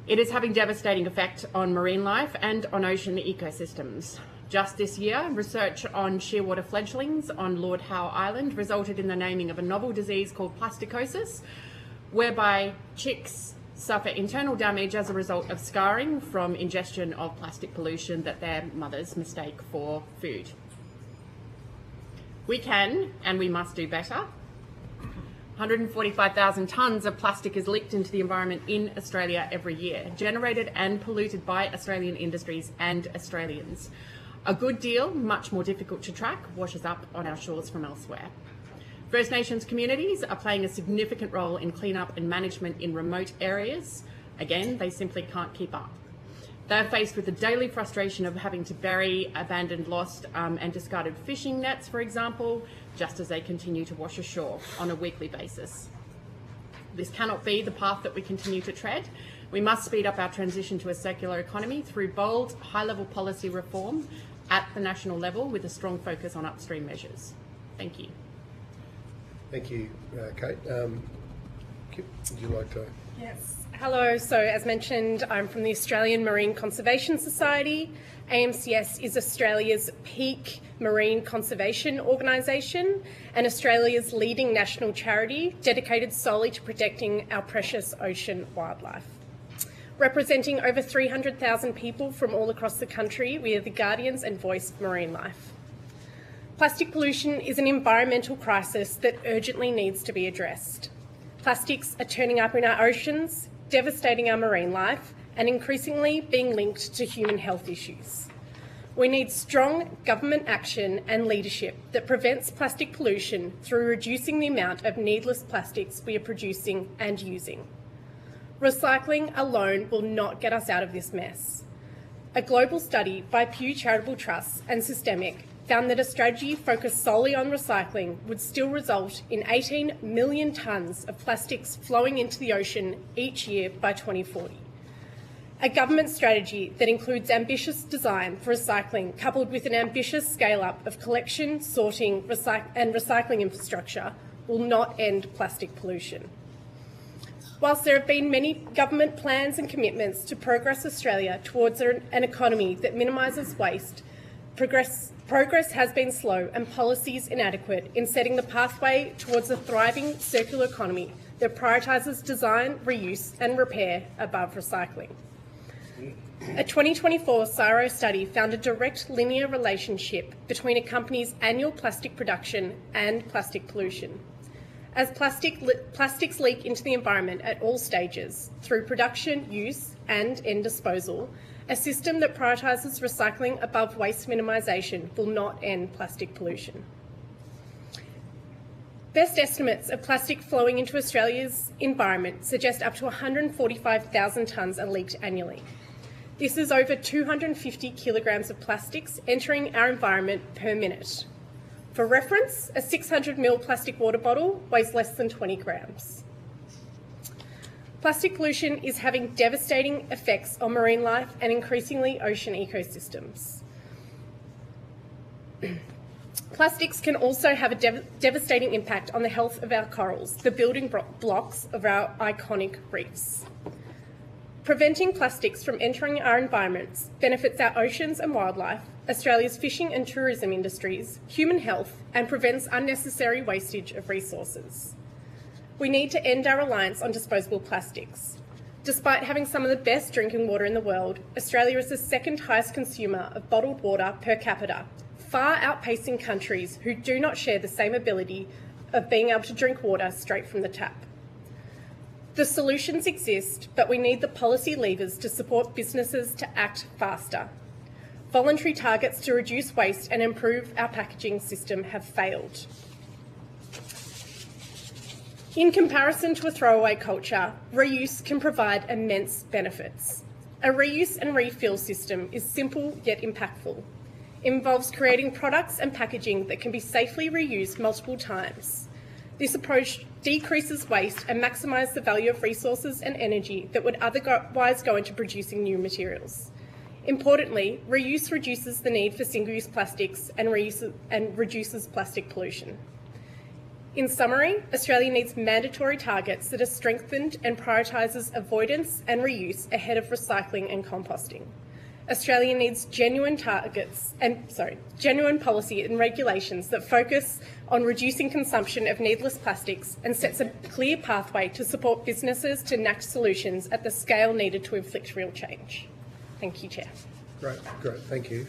It is having devastating effect on marine life and on ocean ecosystems. Just this year, research on shearwater fledglings on Lord Howe Island resulted in the naming of a novel disease called plasticosis, whereby chicks suffer internal damage as a result of scarring from ingestion of plastic pollution that their mothers mistake for food. We can and we must do better. 145,000 tonnes of plastic is leaked into the environment in Australia every year, generated and polluted by Australian industries and Australians. A good deal, much more difficult to track, washes up on our shores from elsewhere. First Nations communities are playing a significant role in cleanup and management in remote areas. Again, they simply can't keep up. They're faced with the daily frustration of having to bury abandoned, lost and discarded fishing nets, for example, just as they continue to wash ashore on a weekly basis. This cannot be the path that we continue to tread. We must speed up our transition to a circular economy through bold, high-level policy reform at the national level with a strong focus on upstream measures. Thank you. Thank you, Kate. Kip, would you like to? Yes. Hello. So, as mentioned, I'm from the Australian Marine Conservation Society. AMCS is Australia's peak marine conservation organisation and Australia's leading national charity dedicated solely to protecting our precious ocean wildlife. Representing over 300,000 people from all across the country, we are the guardians and voice of marine life. Plastic pollution is an environmental crisis that urgently needs to be addressed. Plastics are turning up in our oceans, devastating our marine life, and increasingly being linked to human health issues. We need strong government action and leadership that prevents plastic pollution through reducing the amount of needless plastics we are producing and using. Recycling alone will not get us out of this mess. A global study by Pew Charitable Trusts and Systemic found that a strategy focused solely on recycling would still result in 18 million tonnes of plastics flowing into the ocean each year by 2040. A government strategy that includes ambitious design for recycling coupled with an ambitious scale-up of collection, sorting and recycling infrastructure will not end plastic pollution. Whilst there have been many government plans and commitments to progress Australia towards an economy that minimises waste, progress has been slow and policies inadequate in setting the pathway towards a thriving circular economy that prioritises design, reuse and repair above recycling. A 2024 CSIRO study found a direct linear relationship between a company's annual plastic production and plastic pollution. As plastics leak into the environment at all stages, through production, use and end disposal, a system that prioritises recycling above waste minimisation will not end plastic pollution. Best estimates of plastic flowing into Australia's environment suggest up to 145,000 tonnes are leaked annually. This is over 250 kilograms of plastics entering our environment per minute. For reference, a 600ml plastic water bottle weighs less than 20 grams. Plastic pollution is having devastating effects on marine life and increasingly ocean ecosystems. Plastics can also have a devastating impact on the health of our corals, the building blocks of our iconic reefs. Preventing plastics from entering our environments benefits our oceans and wildlife, Australia's fishing and tourism industries, human health, and prevents unnecessary wastage of resources. We need to end our reliance on disposable plastics. Despite having some of the best drinking water in the world, Australia is the second highest consumer of bottled water per capita, far outpacing countries who do not share the same ability of being able to drink water straight from the tap. The solutions exist, but we need the policy levers to support businesses to act faster. Voluntary targets to reduce waste and improve our packaging system have failed. In comparison to a throwaway culture, reuse can provide immense benefits. A reuse and refill system is simple yet impactful. It involves creating products and packaging that can be safely reused multiple times. This approach decreases waste and maximises the value of resources and energy that would otherwise go into producing new materials. Importantly, reuse reduces the need for single-use plastics and reduces plastic pollution. In summary, Australia needs mandatory targets that are strengthened and prioritises avoidance and reuse ahead of recycling and composting. Australia needs genuine policy and regulations that focus on reducing consumption of needless plastics and sets a clear pathway to support businesses to enact solutions at the scale needed to inflict real change. Thank you, Chair. Great, thank you.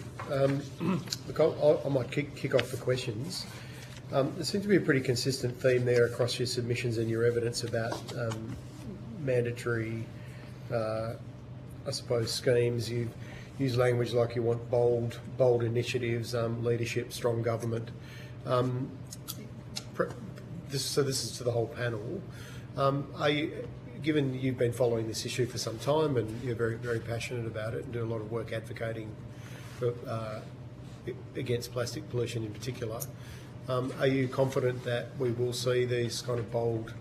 Look, I might kick off the questions. There seems to be a pretty consistent theme there across your submissions and your evidence about mandatory, I suppose, schemes. You use language like you want bold initiatives, leadership, strong government. This is to the whole panel. given you've been following this issue for some time and you're very, very passionate about it and do a lot of work advocating for, against plastic pollution in particular, are you confident that we will see these kind of bold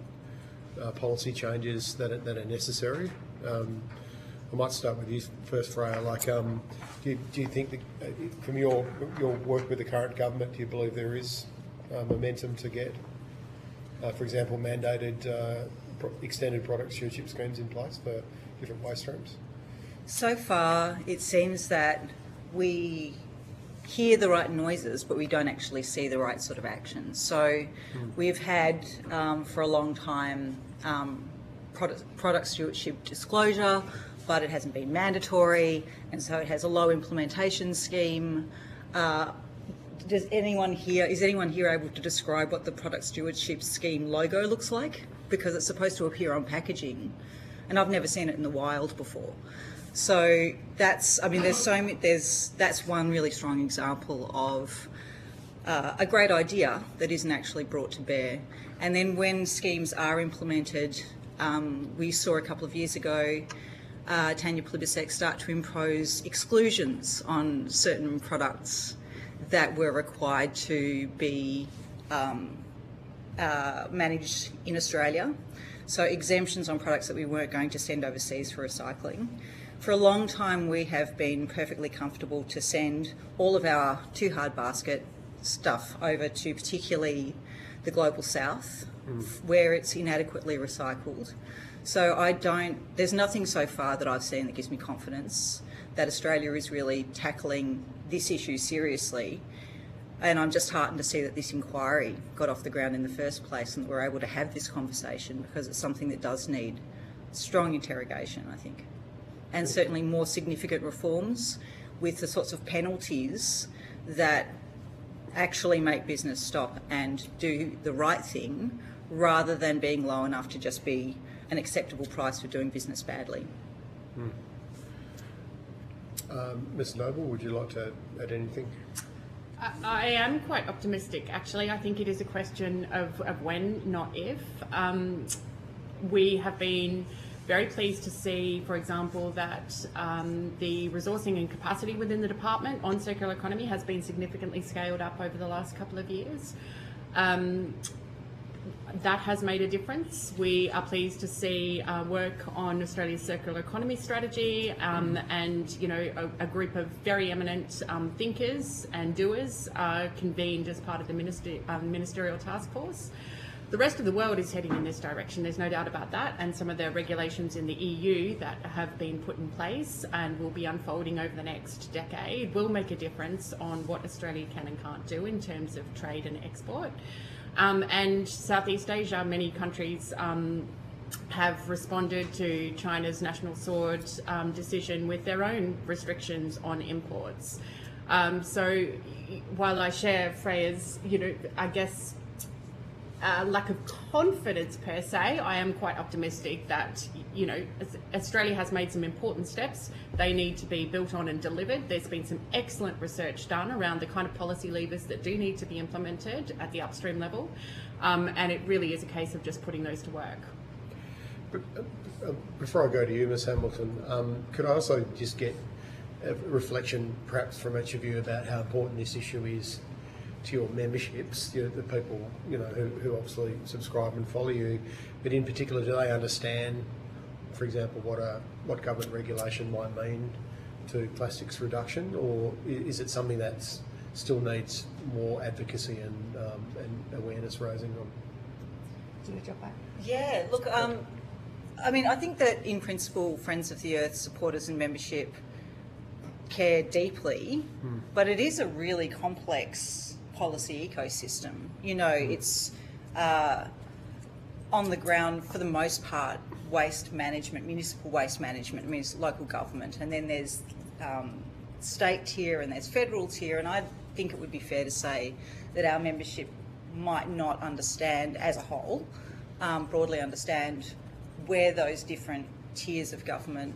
policy changes that are necessary? I might start with you first, Freya. Like, do you think that, from your work with the current government, do you believe there is momentum to get, for example, mandated extended product stewardship schemes in place for different waste streams? So far, it seems that we hear the right noises, but we don't actually see the right sort of action. So we've had, for a long time, product stewardship disclosure, but it hasn't been mandatory, and so it has a low implementation scheme. Is anyone here able to describe what the product stewardship scheme logo looks like? Because it's supposed to appear on packaging, and I've never seen it in the wild before. So that's one really strong example of a great idea that isn't actually brought to bear. And then when schemes are implemented, we saw a couple of years ago Tanya Plibersek start to impose exclusions on certain products that were required to be managed in Australia. So exemptions on products that we weren't going to send overseas for recycling. For a long time, we have been perfectly comfortable to send all of our too hard basket stuff over to particularly the global south, where it's inadequately recycled. So there's nothing so far that I've seen that gives me confidence that Australia is really tackling this issue seriously. And I'm just heartened to see that this inquiry got off the ground in the first place and that we're able to have this conversation, because it's something that does need strong interrogation, I think. And certainly more significant reforms with the sorts of penalties that actually make business stop and do the right thing, rather than being low enough to just be an acceptable price for doing business badly. Ms. Noble, would you like to add anything? I am quite optimistic, actually. I think it is a question of when, not if. We have been very pleased to see, for example, that the resourcing and capacity within the department on circular economy has been significantly scaled up over the last couple of years. That has made a difference. We are pleased to see work on Australia's circular economy strategy, and a group of very eminent thinkers and doers convened as part of the ministerial task force. The rest of the world is heading in this direction, there's no doubt about that, and some of the regulations in the EU that have been put in place and will be unfolding over the next decade will make a difference on what Australia can and can't do in terms of trade and export. And Southeast Asia, many countries have responded to China's national sword decision with their own restrictions on imports. So while I share Freya's, I guess, lack of confidence per se, I am quite optimistic that, Australia has made some important steps. They need to be built on and delivered. There's been some excellent research done around the kind of policy levers that do need to be implemented at the upstream level. And it really is a case of just putting those to work. Before I go to you, Ms. Hamilton, could I also just get a reflection perhaps from each of you about how important this issue is to your memberships, the people who obviously subscribe and follow you, but in particular, do they understand, for example, what government regulation might mean to plastics reduction, or is it something that still needs more advocacy and awareness raising on? Do you drop back? Yeah, look, I think that in principle, Friends of the Earth supporters and membership care deeply, but it is a really complex policy ecosystem. It's on the ground for the most part waste management, municipal waste management, means local government, and then there's state tier and there's federal tier, and I think it would be fair to say that our membership might not understand as a whole, broadly understand where those different tiers of government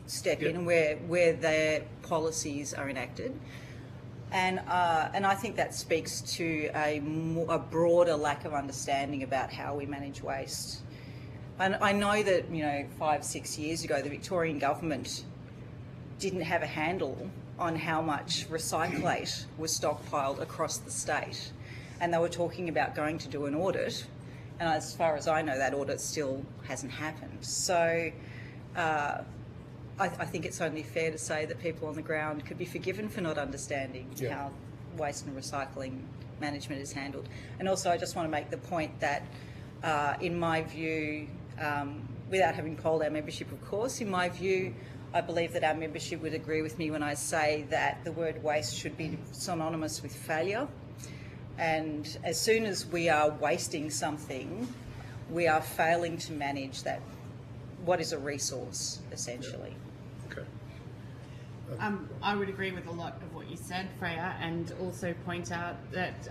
step in and where their policies are enacted. And I think that speaks to a broader lack of understanding about how we manage waste. I know that, 5-6 years ago, the Victorian government didn't have a handle on how much recyclate was stockpiled across the state. And they were talking about going to do an audit. And as far as I know, that audit still hasn't happened. So I think it's only fair to say that people on the ground could be forgiven for not understanding how waste and recycling management is handled. And also I just want to make the point that in my view, without having polled our membership, of course, in my view, I believe that our membership would agree with me when I say that the word waste should be synonymous with failure. And as soon as we are wasting something, we are failing to manage that, what is a resource, essentially. Okay. I would agree with a lot of what you said, Freya, and also point out that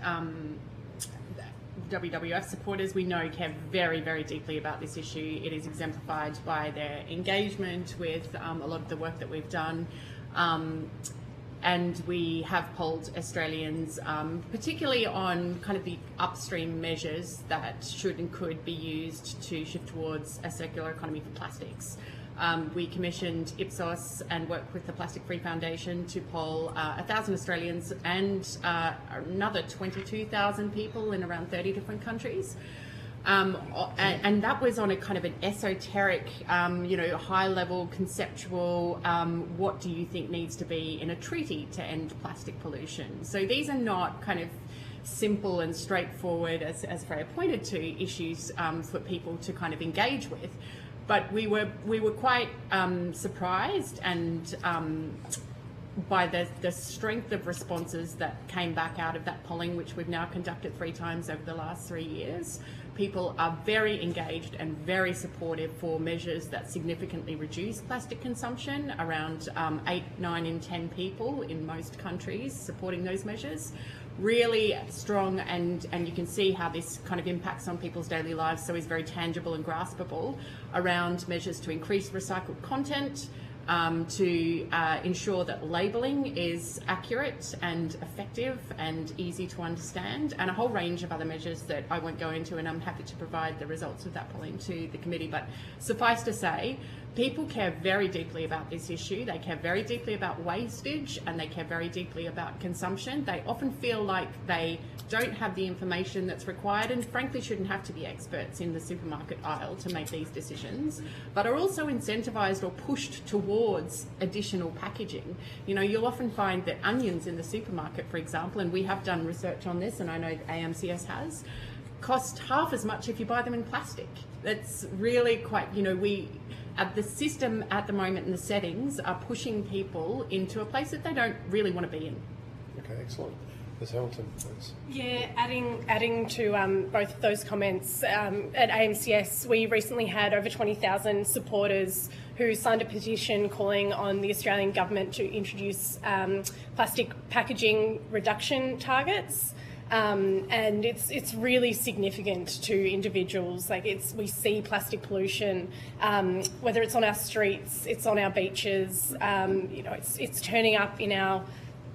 WWF supporters, we know, care very, very deeply about this issue. It is exemplified by their engagement with a lot of the work that we've done. And we have polled Australians, particularly on kind of the upstream measures that should and could be used to shift towards a circular economy for plastics. We commissioned Ipsos and worked with the Plastic Free Foundation to poll 1,000 Australians and another 22,000 people in around 30 different countries. And that was on a kind of an esoteric, high-level conceptual, what do you think needs to be in a treaty to end plastic pollution? So these are not kind of simple and straightforward, as Freya pointed to, issues for people to kind of engage with. But we were quite surprised and by the strength of responses that came back out of that polling, which we've now conducted 3 times over the last 3 years. People are very engaged and very supportive for measures that significantly reduce plastic consumption, around 8, 9 in 10 people in most countries supporting those measures. Really strong, and you can see how this kind of impacts on people's daily lives, so is very tangible and graspable, around measures to increase recycled content, to ensure that labelling is accurate and effective and easy to understand, and a whole range of other measures that I won't go into, and I'm happy to provide the results of that polling to the committee. But suffice to say, people care very deeply about this issue. They care very deeply about wastage, and they care very deeply about consumption. They often feel like they don't have the information that's required, and frankly shouldn't have to be experts in the supermarket aisle to make these decisions, but are also incentivised or pushed towards additional packaging. You'll often find that onions in the supermarket, for example, and we have done research on this, and I know AMCS has, cost half as much if you buy them in plastic. That's really quite, the system at the moment and the settings are pushing people into a place that they don't really want to be in. Okay, excellent. Ms Hamilton, please. Yeah, adding to both of those comments, at AMCS we recently had over 20,000 supporters who signed a petition calling on the Australian government to introduce plastic packaging reduction targets. And it's really significant to individuals. We see plastic pollution, whether it's on our streets, it's on our beaches, it's turning up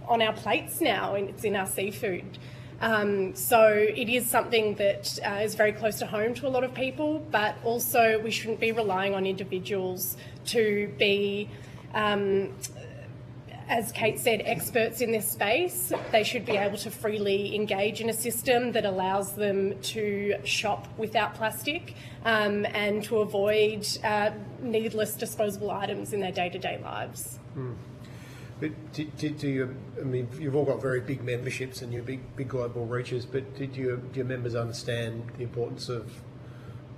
on our plates now, and it's in our seafood. So it is something that is very close to home to a lot of people, but also we shouldn't be relying on individuals to be, as Kate said, experts in this space. They should be able to freely engage in a system that allows them to shop without plastic and to avoid needless disposable items in their day-to-day lives. But do you, you've all got very big memberships and you're big global reaches, but do your members understand the importance of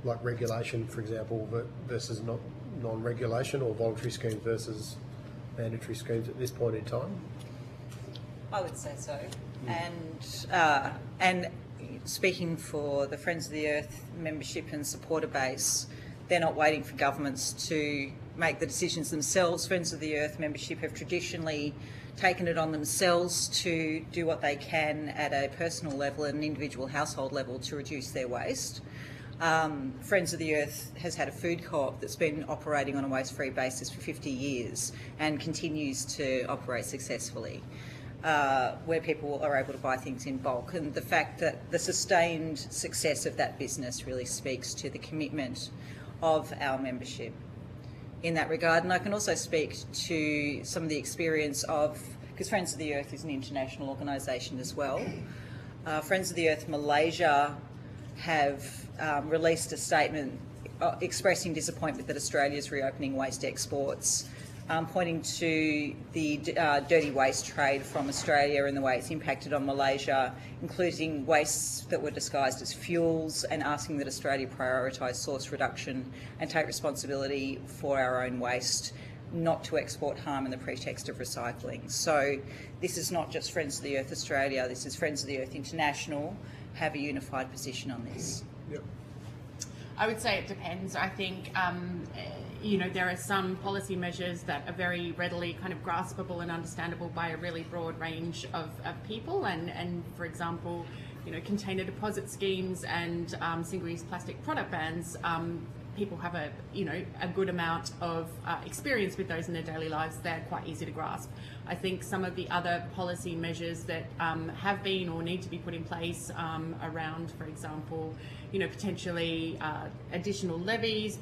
regulation, for example, versus non-regulation, or voluntary schemes versus mandatory schemes at this point in time? I would say so. And speaking for the Friends of the Earth membership and supporter base, they're not waiting for governments to make the decisions themselves. Friends of the Earth membership have traditionally taken it on themselves to do what they can at a personal level and an individual household level to reduce their waste. Friends of the Earth has had a food co-op that's been operating on a waste-free basis for 50 years and continues to operate successfully, where people are able to buy things in bulk. And the fact that the sustained success of that business really speaks to the commitment of our membership in that regard. And I can also speak to some of the experience of, because Friends of the Earth is an international organisation as well. Friends of the Earth Malaysia have released a statement expressing disappointment that Australia is reopening waste exports, pointing to the dirty waste trade from Australia and the way it's impacted on Malaysia, including wastes that were disguised as fuels, and asking that Australia prioritise source reduction and take responsibility for our own waste, not to export harm in the pretext of recycling. So this is not just Friends of the Earth Australia, this is Friends of the Earth International have a unified position on this. Yep. I would say it depends. I think, there are some policy measures that are very readily kind of graspable and understandable by a really broad range of people. And for example, container deposit schemes and single-use plastic product bans, people have a good amount of experience with those in their daily lives. They're quite easy to grasp. I think some of the other policy measures that have been or need to be put in place around, for example, potentially additional levies.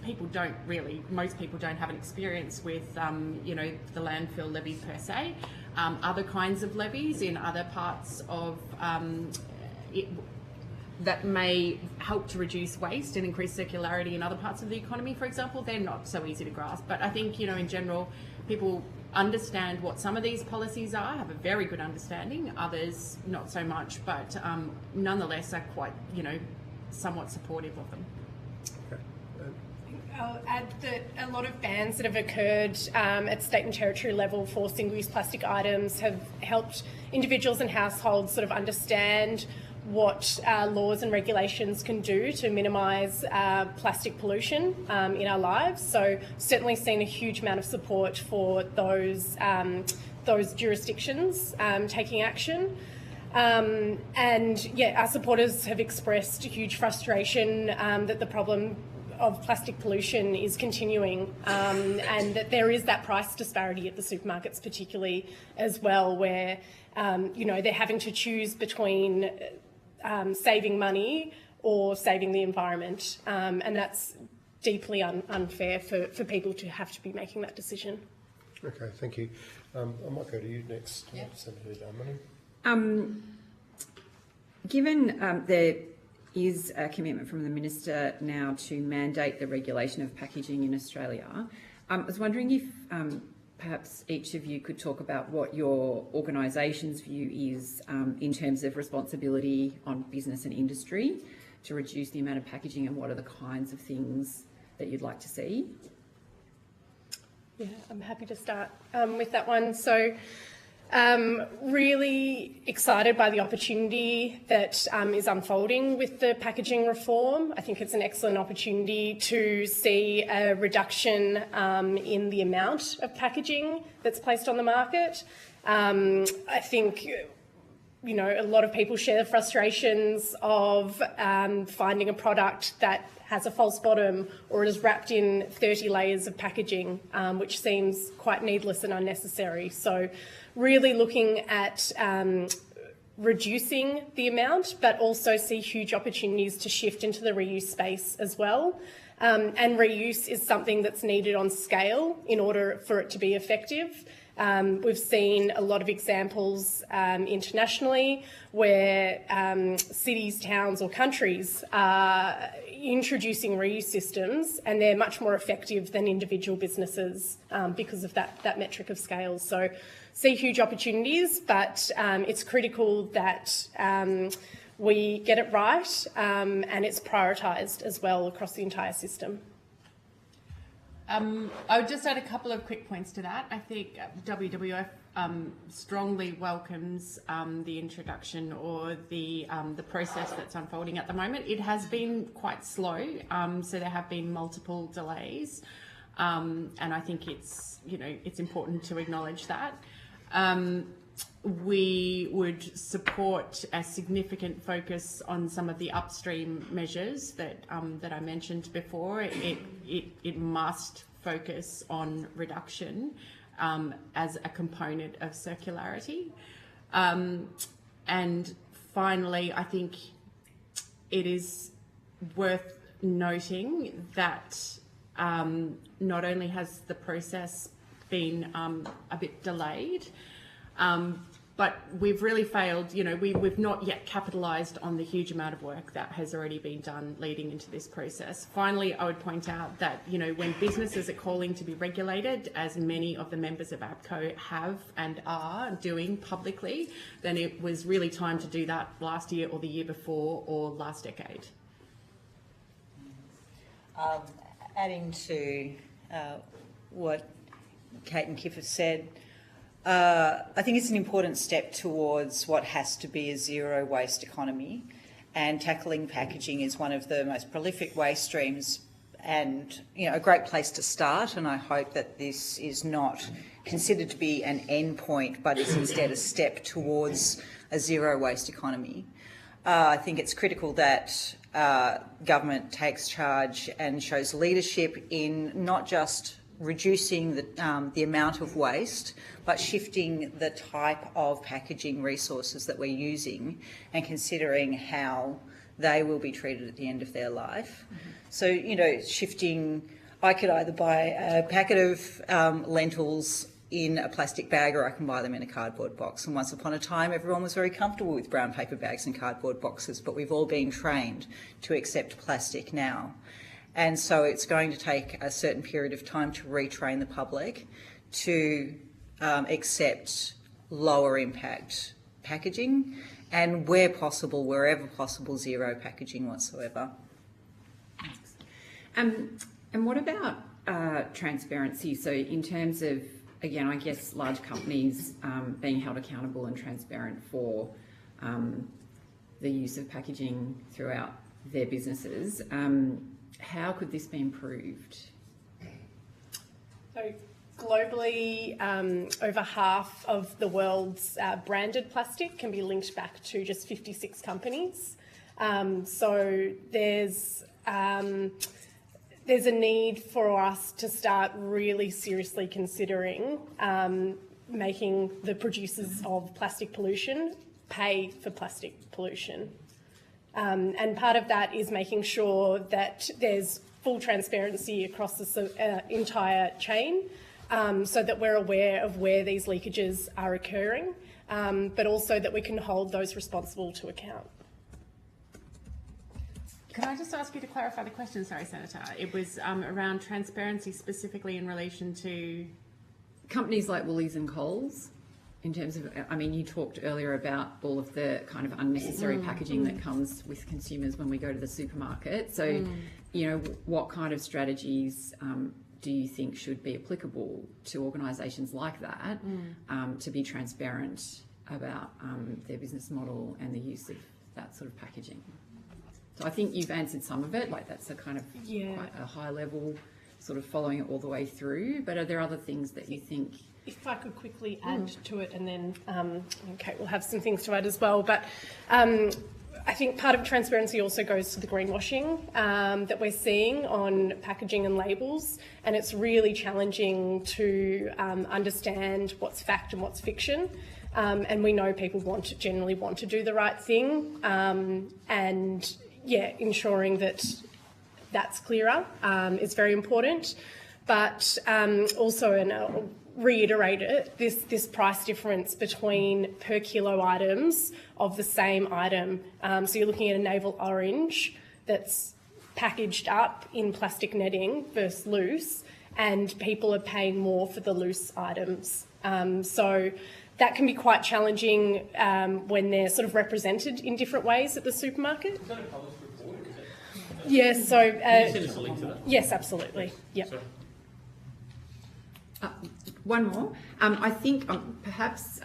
Most people don't have an experience with, the landfill levy per se. Other kinds of levies in other parts of that may help to reduce waste and increase circularity in other parts of the economy, for example, they're not so easy to grasp. But I think, in general, people understand what some of these policies are, have a very good understanding, others not so much, but nonetheless are quite, somewhat supportive of them. I'll add that a lot of bans that have occurred at state and territory level for single-use plastic items have helped individuals and households sort of understand what laws and regulations can do to minimise plastic pollution in our lives. So certainly seen a huge amount of support for those jurisdictions taking action. Our supporters have expressed huge frustration that the problem of plastic pollution is continuing, and that there is that price disparity at the supermarkets particularly as well, where they're having to choose between saving money or saving the environment, and that's deeply unfair for people to have to be making that decision. Okay, thank you. I might go to you next, Senator Darmani. Given there is a commitment from the Minister now to mandate the regulation of packaging in Australia, I was wondering if perhaps each of you could talk about what your organisation's view is in terms of responsibility on business and industry to reduce the amount of packaging, and what are the kinds of things that you'd like to see? Yeah, I'm happy to start with that one. So really excited by the opportunity that is unfolding with the packaging reform. I think it's an excellent opportunity to see a reduction in the amount of packaging that's placed on the market. I think a lot of people share the frustrations of finding a product that has a false bottom or is wrapped in 30 layers of packaging, which seems quite needless and unnecessary. So really looking at reducing the amount, but also see huge opportunities to shift into the reuse space as well. And reuse is something that's needed on scale in order for it to be effective. We've seen a lot of examples internationally where cities, towns or countries are introducing reuse systems, and they're much more effective than individual businesses because of that metric of scale. So see huge opportunities, but it's critical that we get it right and it's prioritised as well across the entire system. I would just add a couple of quick points to that. I think WWF strongly welcomes the introduction or the process that's unfolding at the moment. It has been quite slow, so there have been multiple delays, and I think it's important to acknowledge that. We would support a significant focus on some of the upstream measures that I mentioned before. It must focus on reduction as a component of circularity. And finally, I think it is worth noting that not only has the process been a bit delayed, but we've really failed, we've not yet capitalised on the huge amount of work that has already been done leading into this process. Finally, I would point out that, when businesses are calling to be regulated, as many of the members of APCO have and are doing publicly, then it was really time to do that last year or the year before or last decade. Adding to what Kate and Kip have said, I think it's an important step towards what has to be a zero waste economy, and tackling packaging is one of the most prolific waste streams and a great place to start, and I hope that this is not considered to be an end point but is instead a step towards a zero waste economy. I think it's critical that government takes charge and shows leadership in not just reducing the amount of waste, but shifting the type of packaging resources that we're using and considering how they will be treated at the end of their life. Mm-hmm. So, shifting, I could either buy a packet of lentils in a plastic bag or I can buy them in a cardboard box. And once upon a time, everyone was very comfortable with brown paper bags and cardboard boxes, but we've all been trained to accept plastic now. And so it's going to take a certain period of time to retrain the public to accept lower impact packaging and where possible, wherever possible, zero packaging whatsoever. And what about transparency? So in terms of, again, I guess large companies being held accountable and transparent for the use of packaging throughout their businesses, how could this be improved? So globally, over half of the world's branded plastic can be linked back to just 56 companies. So there's a need for us to start really seriously considering making the producers of plastic pollution pay for plastic pollution. And part of that is making sure that there's full transparency across the entire chain, so that we're aware of where these leakages are occurring, but also that we can hold those responsible to account. Can I just ask you to clarify the question? Sorry, Senator. It was around transparency specifically in relation to companies like Woolies and Coles. In terms of, I mean, you talked earlier about all of the kind of unnecessary packaging that comes with consumers when we go to the supermarket. So, what kind of strategies do you think should be applicable to organisations like that to be transparent about their business model and the use of that sort of packaging? So I think you've answered some of it, like that's a kind of quite a high level sort of following it all the way through, but are there other things that you think? If I could quickly add to it, and then Kate will have some things to add as well, but I think part of transparency also goes to the greenwashing that we're seeing on packaging and labels, and it's really challenging to understand what's fact and what's fiction. And we know people generally want to do the right thing, and ensuring that that's clearer is very important. But also, and I'll reiterate it, this price difference between per kilo items of the same item. So you're looking at a navel orange that's packaged up in plastic netting versus loose, and people are paying more for the loose items. So that can be quite challenging when they're sort of represented in different ways at the supermarket. Is that a published report? Yes, so... Can you send us a link to that? Yes, absolutely. Yep. Sorry. One more. I think perhaps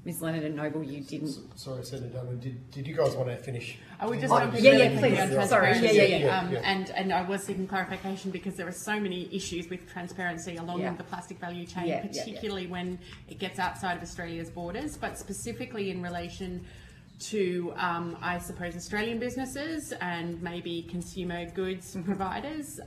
Ms. Leonard and Noble, you didn't... Sorry, Senator Dunn, did you guys want to finish? I would just jump in please. on transparency. Sorry, And I was seeking clarification because there are so many issues with transparency along the plastic value chain, particularly when it gets outside of Australia's borders, but specifically in relation to, I suppose, Australian businesses and maybe consumer goods providers.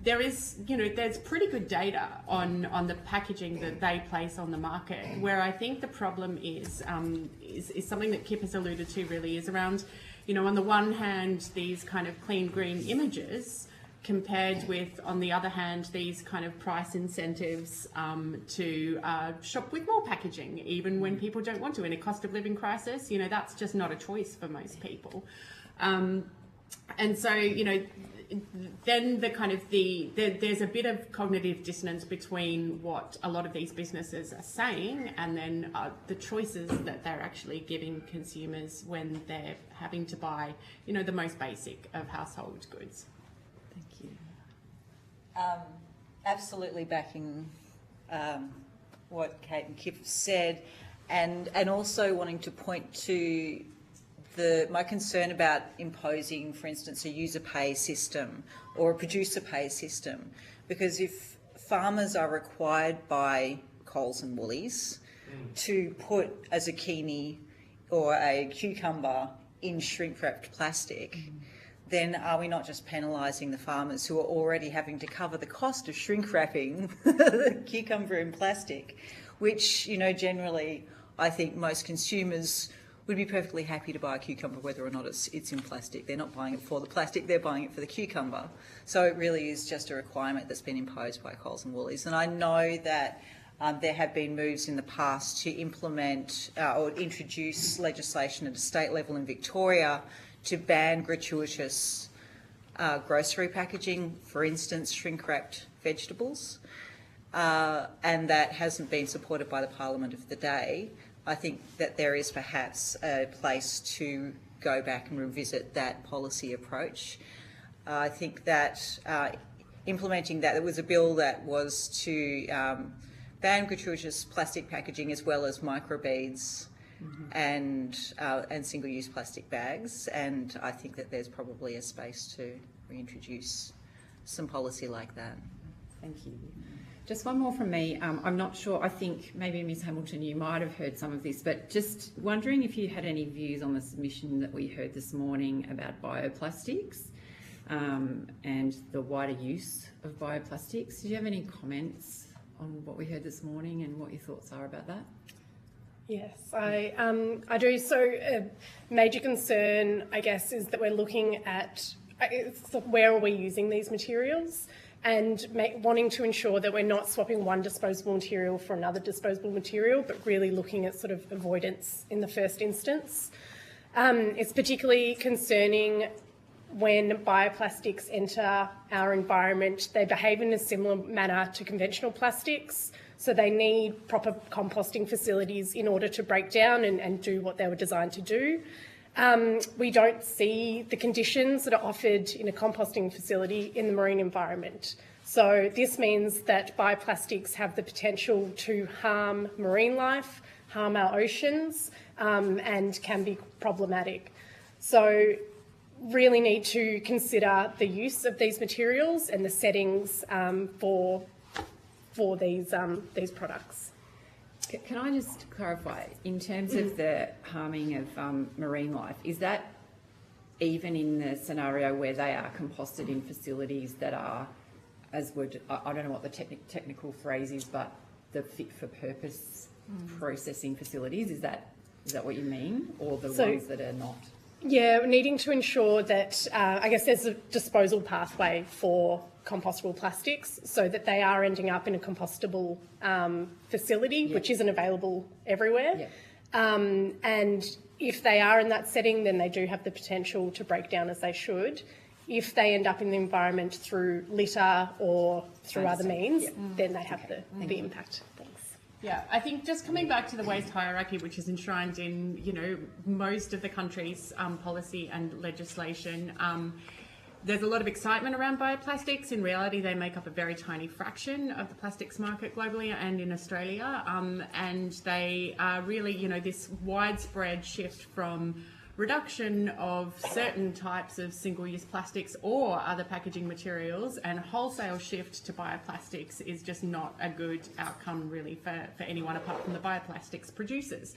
There is, there's pretty good data on the packaging that they place on the market. Where I think the problem is something that Kip has alluded to really is around, on the one hand, these kind of clean green images, compared with, on the other hand, these kind of price incentives to shop with more packaging, even when people don't want to. In a cost of living crisis, that's just not a choice for most people. And so, then there's a bit of cognitive dissonance between what a lot of these businesses are saying and then the choices that they're actually giving consumers when they're having to buy, the most basic of household goods. Thank you. Absolutely backing what Kate and Kip said, and also wanting to point to my concern about imposing, for instance, a user pay system or a producer pay system, because if farmers are required by Coles and Woolies to put a zucchini or a cucumber in shrink-wrapped plastic, then are we not just penalising the farmers who are already having to cover the cost of shrink-wrapping the cucumber in plastic, which, generally I think most consumers would be perfectly happy to buy a cucumber whether or not it's in plastic. They're not buying it for the plastic, they're buying it for the cucumber. So it really is just a requirement that's been imposed by Coles and Woolies. And I know that there have been moves in the past to implement or introduce legislation at a state level in Victoria to ban gratuitous grocery packaging, for instance, shrink-wrapped vegetables, and that hasn't been supported by the Parliament of the day. I think that there is perhaps a place to go back and revisit that policy approach. I think that implementing that, there was a bill that was to ban gratuitous plastic packaging as well as microbeads and single-use plastic bags, and I think that there's probably a space to reintroduce some policy like that. Thank you. Just one more from me. I'm not sure, I think maybe Ms Hamilton, you might have heard some of this, but just wondering if you had any views on the submission that we heard this morning about bioplastics and the wider use of bioplastics. Do you have any comments on what we heard this morning and what your thoughts are about that? Yes, I do. So a major concern, I guess, is that we're looking at where are we using these materials, and wanting to ensure that we're not swapping one disposable material for another disposable material, but really looking at sort of avoidance in the first instance. It's particularly concerning when bioplastics enter our environment. They behave in a similar manner to conventional plastics, so they need proper composting facilities in order to break down and do what they were designed to do. We don't see the conditions that are offered in a composting facility in the marine environment. So this means that bioplastics have the potential to harm marine life, harm our oceans, and can be problematic. So really need to consider the use of these materials and the settings for these products. Can I just clarify, in terms of the harming of marine life, is that even in the scenario where they are composted in facilities that are, as would, I don't know what the technical phrase is, but the fit-for-purpose processing facilities, is that what you mean, or the ones that are not? Yeah, needing to ensure that, I guess there's a disposal pathway for compostable plastics so that they are ending up in a compostable facility, which isn't available everywhere. And if they are in that setting, then they do have the potential to break down as they should. If they end up in the environment through litter or through other means, then they have the impact. Thanks. Yeah, I think just coming back to the waste hierarchy, which is enshrined in, most of the country's policy and legislation, there's a lot of excitement around bioplastics. In reality, they make up a very tiny fraction of the plastics market globally and in Australia. And they are really, this widespread shift from reduction of certain types of single-use plastics or other packaging materials and wholesale shift to bioplastics is just not a good outcome really for anyone apart from the bioplastics producers.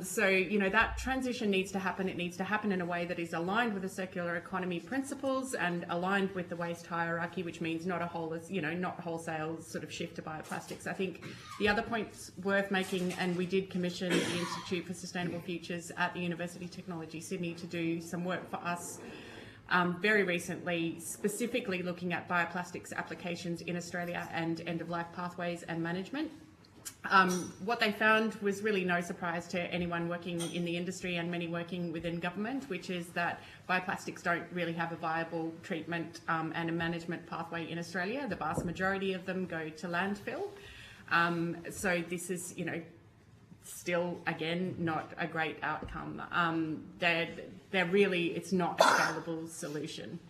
So, that transition needs to happen. It needs to happen in a way that is aligned with the circular economy principles and aligned with the waste hierarchy, which means not not wholesale sort of shift to bioplastics. I think the other point's worth making, and we did commission the Institute for Sustainable Futures at the University of Technology Sydney to do some work for us very recently, specifically looking at bioplastics applications in Australia and end-of-life pathways and management. What they found was really no surprise to anyone working in the industry and many working within government, which is that bioplastics don't really have a viable treatment and a management pathway in Australia. The vast majority of them go to landfill. So this is, still, again, not a great outcome. They're really, it's not a scalable solution.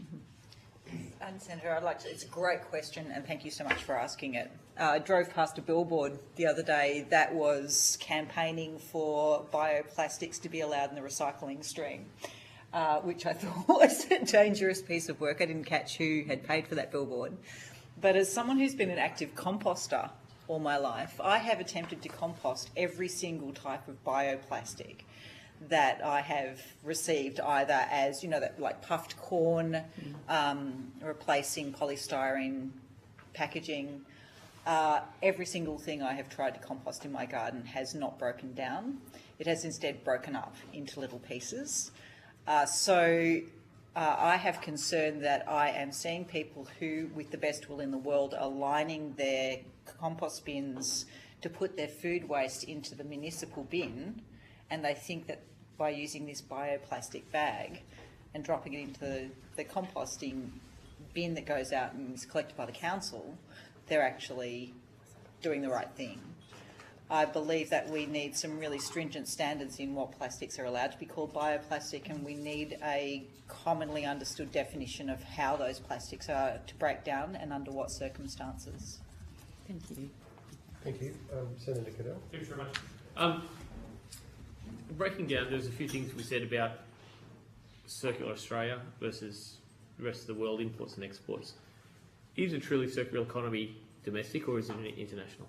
And Senator, it's a great question, and thank you so much for asking it. I drove past a billboard the other day that was campaigning for bioplastics to be allowed in the recycling stream, which I thought was a dangerous piece of work. I didn't catch who had paid for that billboard. But as someone who's been an active composter all my life, I have attempted to compost every single type of bioplastic that I have received, either as, that like puffed corn, replacing polystyrene packaging. Every single thing I have tried to compost in my garden has not broken down. It has instead broken up into little pieces. So I have concern that I am seeing people who, with the best will in the world, are lining their compost bins to put their food waste into the municipal bin, and they think that by using this bioplastic bag and dropping it into the composting bin that goes out and is collected by the council, they're actually doing the right thing. I believe that we need some really stringent standards in what plastics are allowed to be called bioplastic, and we need a commonly understood definition of how those plastics are to break down and under what circumstances. Thank you. Thank you. Senator Cadell. Thanks very much. Breaking down, there's a few things we said about circular Australia versus the rest of the world, imports and exports. Is a truly circular economy domestic, or is it international?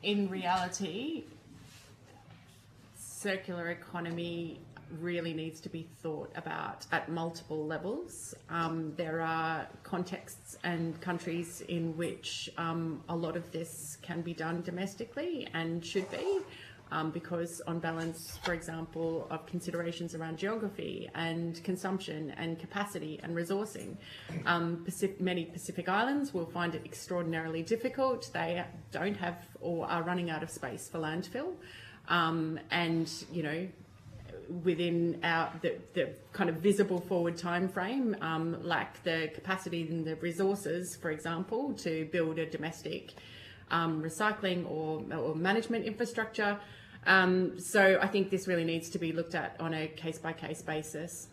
In reality, circular economy really needs to be thought about at multiple levels. There are contexts and countries in which a lot of this can be done domestically and should be, because on balance, for example, of considerations around geography and consumption and capacity and resourcing. Many Pacific Islands will find it extraordinarily difficult. They don't have or are running out of space for landfill. And, within the kind of visible forward time frame, lack the capacity and the resources, for example, to build a domestic recycling or management infrastructure. So I think this really needs to be looked at on a case-by-case basis.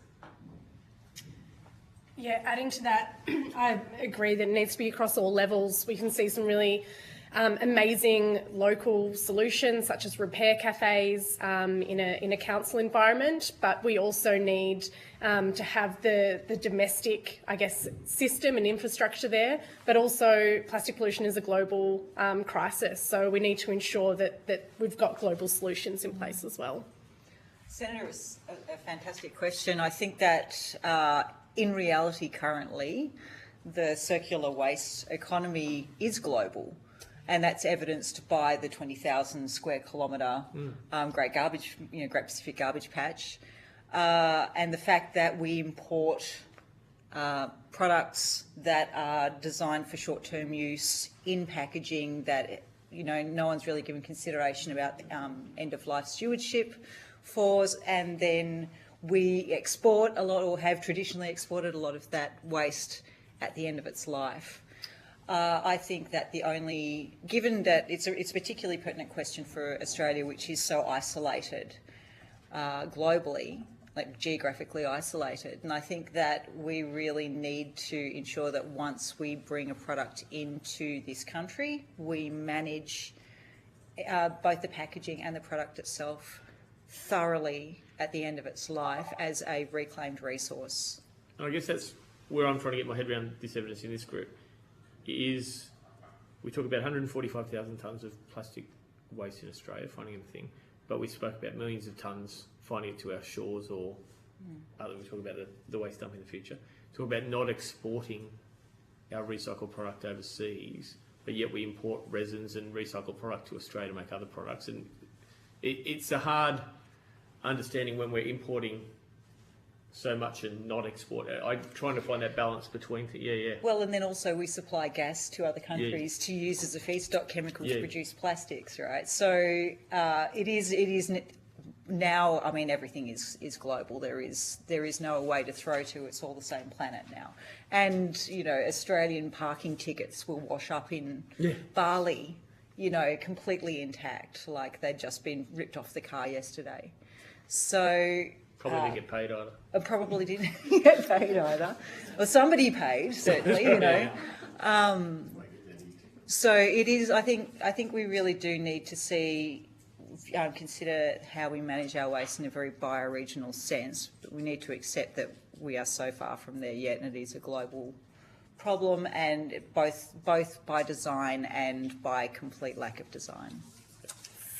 Yeah, adding to that, I agree that it needs to be across all levels. We can see some really amazing local solutions, such as repair cafes in a council environment, but we also need to have the domestic, system and infrastructure there. But also, plastic pollution is a global crisis, so we need to ensure that we've got global solutions in place as well. Senator, it's a fantastic question. I think that in reality currently, the circular waste economy is global. And that's evidenced by the 20,000 square kilometre Great Pacific Garbage Patch, and the fact that we import products that are designed for short-term use in packaging that no one's really given consideration about end-of-life stewardship for, and then we export a lot, or have traditionally exported a lot of that waste at the end of its life. I think that given that it's a particularly pertinent question for Australia, which is so isolated globally, like geographically isolated, and I think that we really need to ensure that once we bring a product into this country, we manage both the packaging and the product itself thoroughly at the end of its life as a reclaimed resource. And I guess that's where I'm trying to get my head around this evidence in this group. Is we talk about 145,000 tonnes of plastic waste in Australia, finding everything, but we spoke about millions of tonnes finding it to our shores, or other. We talk about the waste dump in the future. Talk about not exporting our recycled product overseas, but yet we import resins and recycled product to Australia to make other products. And it's a hard understanding when we're importing so much and not export it. I'm trying to find that balance between yeah. Well, and then also we supply gas to other countries to use as a feedstock chemical to produce plastics, right? So it is now. I mean, everything is global. There is no way to throw to. It's all the same planet now. And Australian parking tickets will wash up in Bali, completely intact, like they'd just been ripped off the car yesterday. So. Probably didn't get paid either. I probably didn't get paid either. Well, somebody paid, certainly, So it is. I think we really do need to consider how we manage our waste in a very bioregional sense. But we need to accept that we are so far from there yet, and it is a global problem, and both by design and by complete lack of design.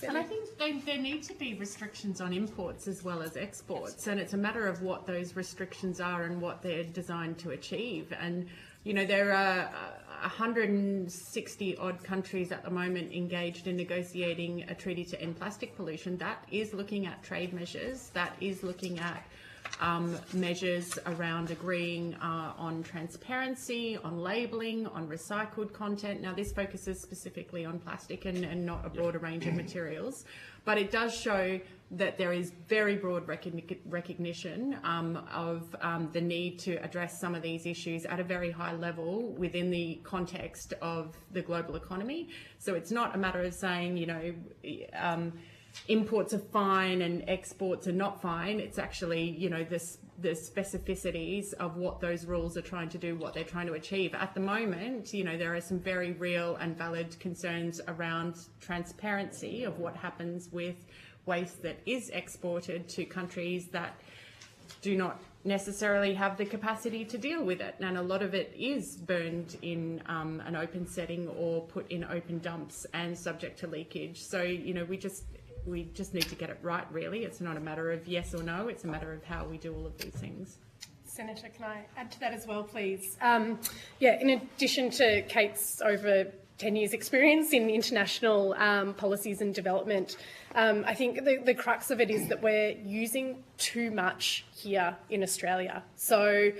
And I think there need to be restrictions on imports as well as exports, and it's a matter of what those restrictions are and what they're designed to achieve. And there are 160 odd countries at the moment engaged in negotiating a treaty to end plastic pollution. That is looking at trade measures. That is looking at measures around agreeing on transparency, on labelling, on recycled content. Now, this focuses specifically on plastic and not a broader range of materials, but it does show that there is very broad recognition of the need to address some of these issues at a very high level within the context of the global economy. So it's not a matter of saying, imports are fine and exports are not fine. It's actually, the specificities of what those rules are trying to do, what they're trying to achieve. At the moment, there are some very real and valid concerns around transparency of what happens with waste that is exported to countries that do not necessarily have the capacity to deal with it. And a lot of it is burned in an open setting or put in open dumps and subject to leakage. So, we just need to get it right, really. It's not a matter of yes or no, it's a matter of how we do all of these things. Senator, can I add to that as well, please? In addition to Kate's over 10 years experience in international policies and development, I think the crux of it is that we're using too much here in Australia. So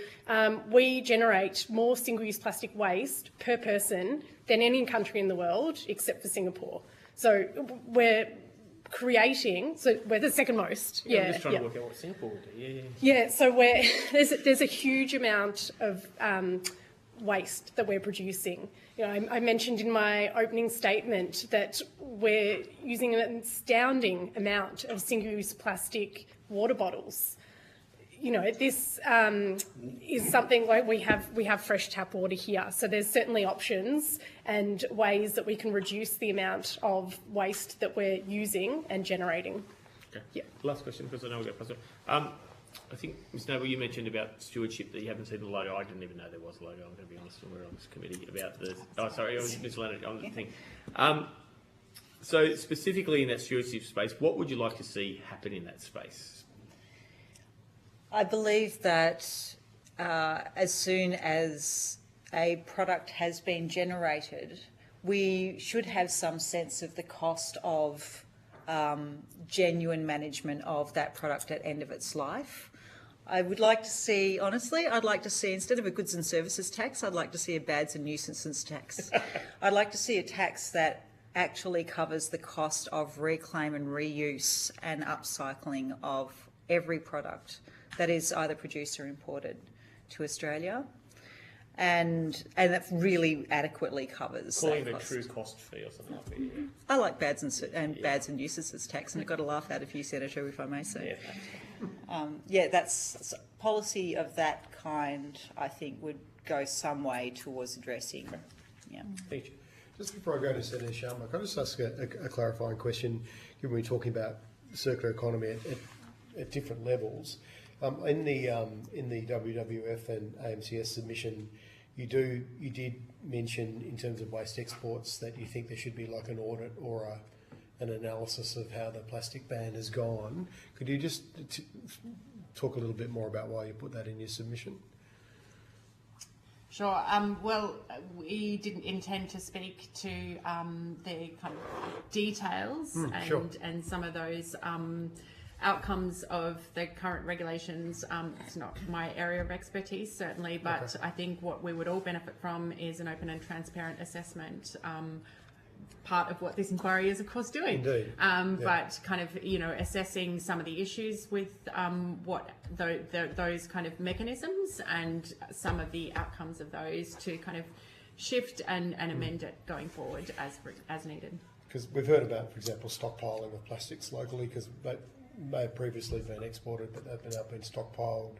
we generate more single-use plastic waste per person than any country in the world except for Singapore. So we're the second most. I'm just trying to work out what Singapore would do. So there's a huge amount of waste that we're producing. I mentioned in my opening statement that we're using an astounding amount of single-use plastic water bottles. This is something like we have fresh tap water here, so there's certainly options and ways that we can reduce the amount of waste that we're using and generating. Okay. Yeah. Last question, because I know we've got past it. I think, Ms. Noble, you mentioned about stewardship, that you haven't seen the logo. I didn't even know there was a logo, I'm going to be honest, when we were on this committee about the... Oh, sorry, I was misleading on the thing. So specifically in that stewardship space, what would you like to see happen in that space? I believe that as soon as a product has been generated, we should have some sense of the cost of genuine management of that product at end of its life. I would like to see, honestly, I'd like to see, instead of a goods and services tax, I'd like to see a bads and nuisances tax. I'd like to see a tax that actually covers the cost of reclaim and reuse and upcycling of every product that is either produced or imported to Australia, and that really adequately covers. Calling it a true cost fee or something like that. Yeah. I like bads and bads and nuisances tax, and I got a laugh out of you, Senator, if I may say. That's policy of that kind. I think would go some way towards addressing. Yeah. Thank you. Just before I go to Senator Sharma, can I just ask a clarifying question? Given we're talking about circular economy at different levels. In the WWF and AMCS submission, you did mention in terms of waste exports that you think there should be like an audit or an analysis of how the plastic ban has gone. Could you just talk a little bit more about why you put that in your submission? Sure. Well, we didn't intend to speak to the kind of details sure. and some of those outcomes of the current regulations, it's not my area of expertise, certainly, but I think what we would all benefit from is an open and transparent assessment. Part of what this inquiry is, of course, doing. Indeed. But kind of, assessing some of the issues with what those kind of mechanisms and some of the outcomes of those to kind of shift and amend it going forward as needed. Because we've heard about, for example, stockpiling of plastics locally, because they may have previously been exported, but they've now been stockpiled,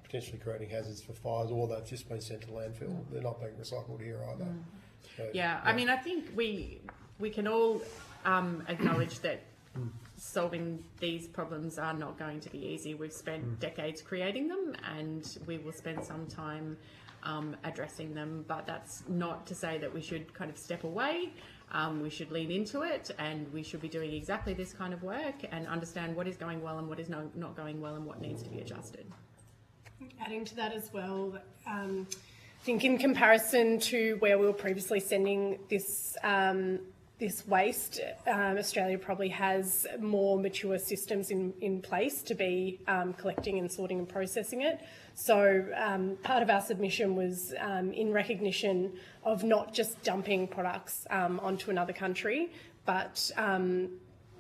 potentially creating hazards for fires, or they've just been sent to landfill. They're not being recycled here either. So, yeah, I mean, I think we can all acknowledge that solving these problems are not going to be easy. We've spent decades creating them, and we will spend some time addressing them, but that's not to say that we should kind of step away. We should lean into it, and we should be doing exactly this kind of work and understand what is going well and what is not going well and what needs to be adjusted. Adding to that as well, I think in comparison to where we were previously sending this waste, Australia probably has more mature systems in place to be collecting and sorting and processing it. So part of our submission was in recognition of not just dumping products onto another country, but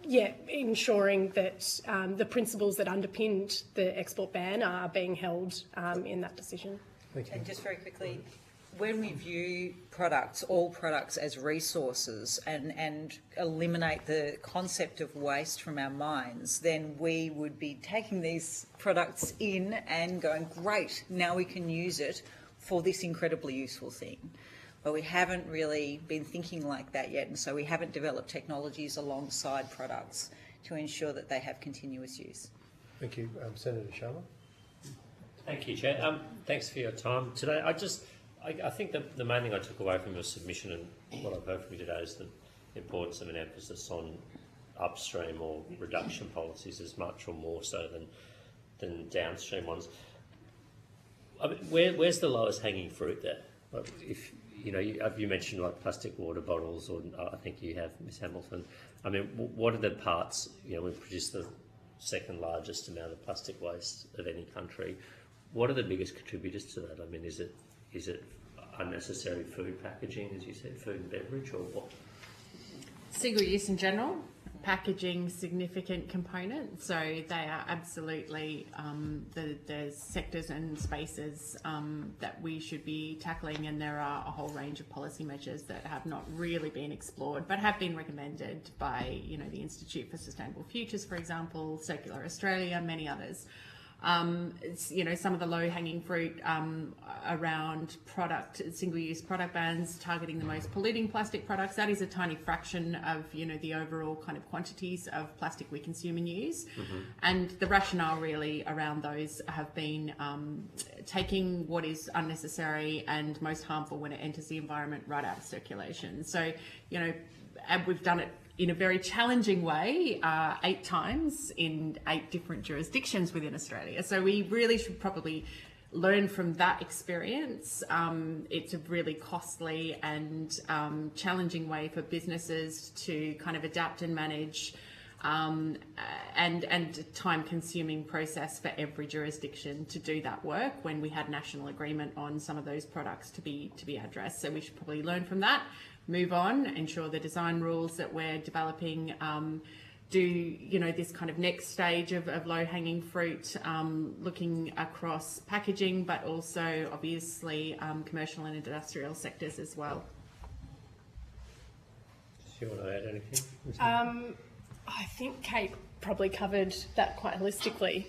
ensuring that the principles that underpinned the export ban are being held in that decision. Thank you. And just very quickly, when we view all products as resources and eliminate the concept of waste from our minds, then we would be taking these products in and going, great, now we can use it for this incredibly useful thing. But we haven't really been thinking like that yet, and so we haven't developed technologies alongside products to ensure that they have continuous use. Thank you. Senator Sharma. Thank you, Chair. Thanks for your time today. I think the main thing I took away from your submission and what I've heard from you today is the importance of an emphasis on upstream or reduction policies as much or more so than downstream ones. I mean, where's the lowest hanging fruit there? Like if you mentioned like plastic water bottles, or I think you have, Ms. Hamilton. I mean, what are the parts? We produce the second largest amount of plastic waste of any country. What are the biggest contributors to that? I mean, is it unnecessary food packaging, as you said, food and beverage, or what? Single use in general, packaging significant component. So they are absolutely the sectors and spaces that we should be tackling, and there are a whole range of policy measures that have not really been explored but have been recommended by the Institute for Sustainable Futures, for example, Circular Australia, many others. Some of the low-hanging fruit around single-use product bans targeting the most polluting plastic products. That is a tiny fraction of the overall kind of quantities of plastic we consume and use. And the rationale really around those have been taking what is unnecessary and most harmful when it enters the environment right out of circulation. So and we've done it in a very challenging way, 8 times in 8 different jurisdictions within Australia. So we really should probably learn from that experience. It's a really costly and challenging way for businesses to kind of adapt and manage, and time-consuming process for every jurisdiction to do that work when we had national agreement on some of those products to be addressed. So we should probably learn from that, move on, ensure the design rules that we're developing do this kind of next stage of low-hanging fruit, looking across packaging, but also obviously commercial and industrial sectors as well. Do you want to add anything? I think Kate probably covered that quite holistically.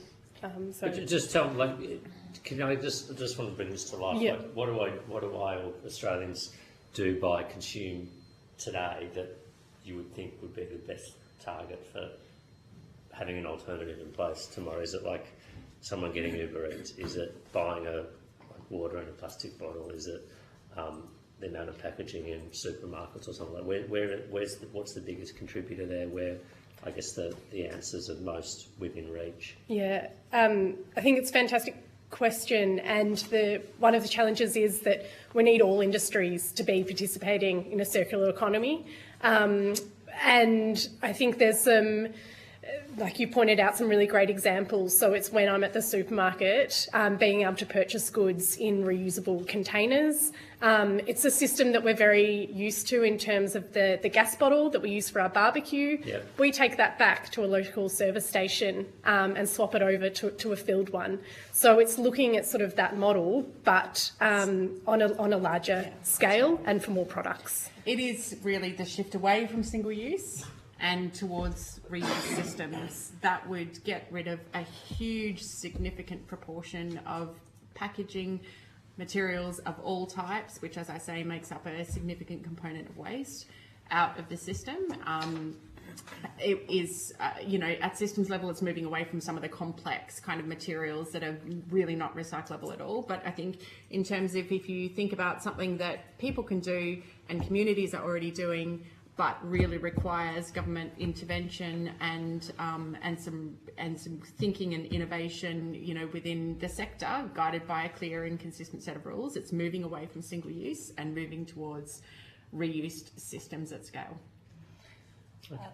Just tell me, can I just want to bring this to life? Yeah. Like, what do I or Australians do by consume today that you would think would be the best target for having an alternative in place tomorrow? Is it like someone getting Uber Eats? Is it buying water in a plastic bottle? Is it the amount of packaging in supermarkets or something like that? What's the biggest contributor there where I guess the answers are most within reach? Yeah, I think it's a fantastic question, and one of the challenges is that we need all industries to be participating in a circular economy, and I think there's some like you pointed out some really great examples. So it's when I'm at the supermarket, being able to purchase goods in reusable containers. It's a system that we're very used to in terms of the gas bottle that we use for our barbecue. Yep. We take that back to a local service station and swap it over to a filled one. So it's looking at sort of that model, but on a larger scale and for more products. It is really the shift away from single use and towards reuse systems that would get rid of a huge, significant proportion of packaging materials of all types, which, as I say, makes up a significant component of waste out of the system. It is, at systems level, it's moving away from some of the complex kind of materials that are really not recyclable at all. But I think in terms of if you think about something that people can do and communities are already doing, but really requires government intervention and some thinking and innovation, within the sector, guided by a clear and consistent set of rules. It's moving away from single use and moving towards reused systems at scale.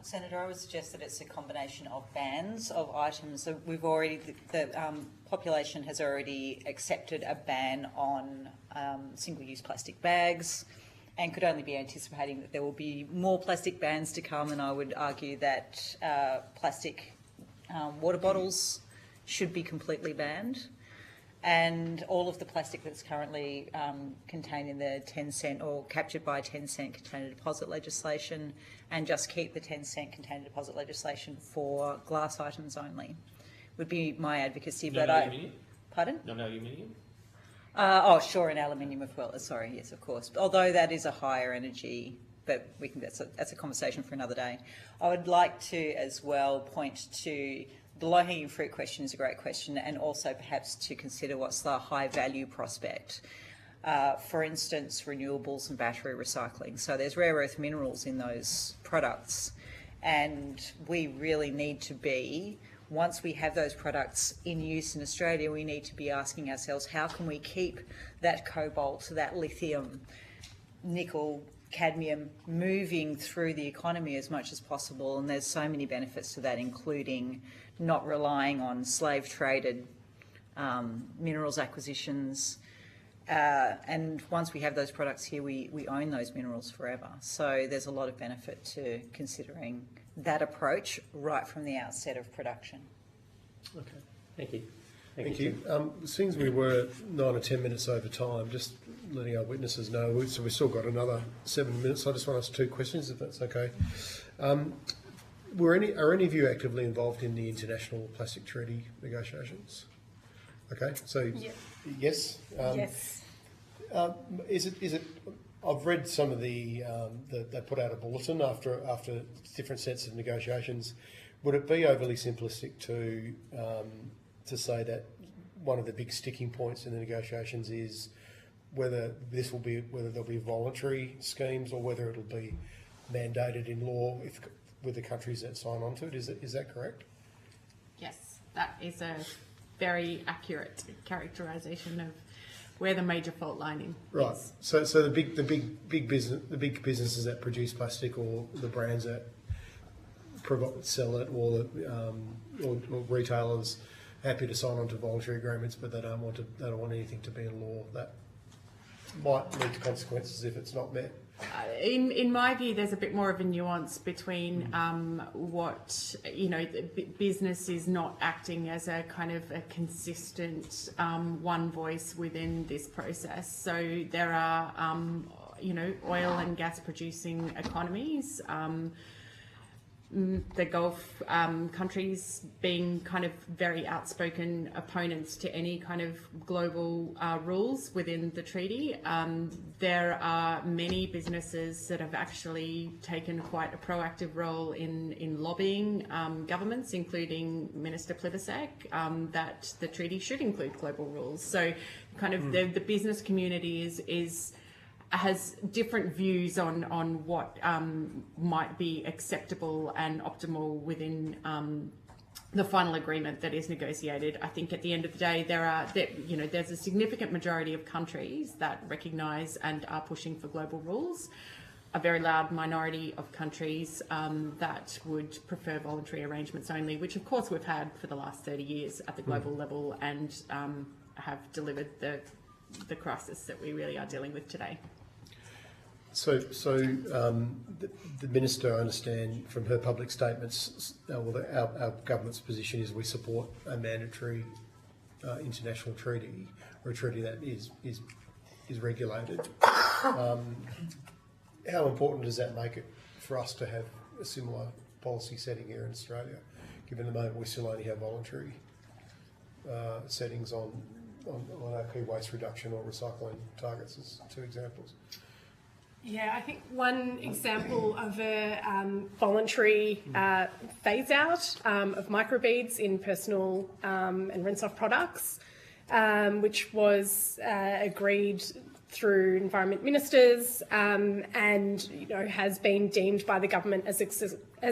Senator, I would suggest that it's a combination of bans of items. So we've already, the population has already accepted a ban on single-use plastic bags, and could only be anticipating that there will be more plastic bans to come. And I would argue that plastic water bottles should be completely banned. And all of the plastic that's currently contained in the 10 cent or captured by 10 cent container deposit legislation, and just keep the 10 cent container deposit legislation for glass items only, would be my advocacy. No, but aluminium? Pardon? No aluminium? Sure, and aluminium as well. Sorry, yes, of course. Although that is a higher energy, but we can. That's a conversation for another day. I would like to as well point to the low-hanging fruit question is a great question, and also perhaps to consider what's the high-value prospect. For instance, renewables and battery recycling. So there's rare earth minerals in those products, and we really need to be, once we have those products in use in Australia, we need to be asking ourselves, how can we keep that cobalt, that lithium, nickel, cadmium moving through the economy as much as possible? And there's so many benefits to that, including not relying on slave-traded minerals acquisitions. And once we have those products here, we own those minerals forever. So there's a lot of benefit to considering that approach right from the outset of production. Okay, thank you. Thank you. Since we were 9 or 10 minutes over time, just letting our witnesses know, so we've still got another 7 minutes. I just want to ask 2 questions, if that's okay. Are any of you actively involved in the international plastic treaty negotiations? Okay, so yes. Yes. Is it? I've read some of they put out a bulletin after different sets of negotiations. Would it be overly simplistic to say that one of the big sticking points in the negotiations is whether there'll be voluntary schemes or whether it'll be mandated in law with the countries that sign on to it? Is that correct? Yes, that is a very accurate characterisation of where the major fault line Right. is. So the big businesses that produce plastic, or the brands that sell it, or retailers happy to sign on to voluntary agreements, but they don't want anything to be in law. That might lead to consequences if it's not met. In my view, there's a bit more of a nuance between what, business is not acting as a kind of a consistent one voice within this process. So there are, oil and gas producing economies, the Gulf countries being kind of very outspoken opponents to any kind of global rules within the treaty. There are many businesses that have actually taken quite a proactive role in lobbying governments, including Minister Plibersek, that the treaty should include global rules. So kind of the business community has different views on what might be acceptable and optimal within the final agreement that is negotiated. I think at the end of the day, there's a significant majority of countries that recognise and are pushing for global rules. a very loud minority of countries that would prefer voluntary arrangements only, which of course we've had for the last 30 years at the global level, and have delivered the crisis that we really are dealing with today. So the Minister, I understand from her public statements, our government's position is we support a mandatory international treaty, or a treaty that is regulated. How important does that make it for us to have a similar policy setting here in Australia, given the moment we still only have voluntary settings on our key waste reduction or recycling targets, as two examples? Yeah, I think one example of a voluntary phase out of microbeads in personal and rinse-off products, which was agreed through environment ministers and has been deemed by the government as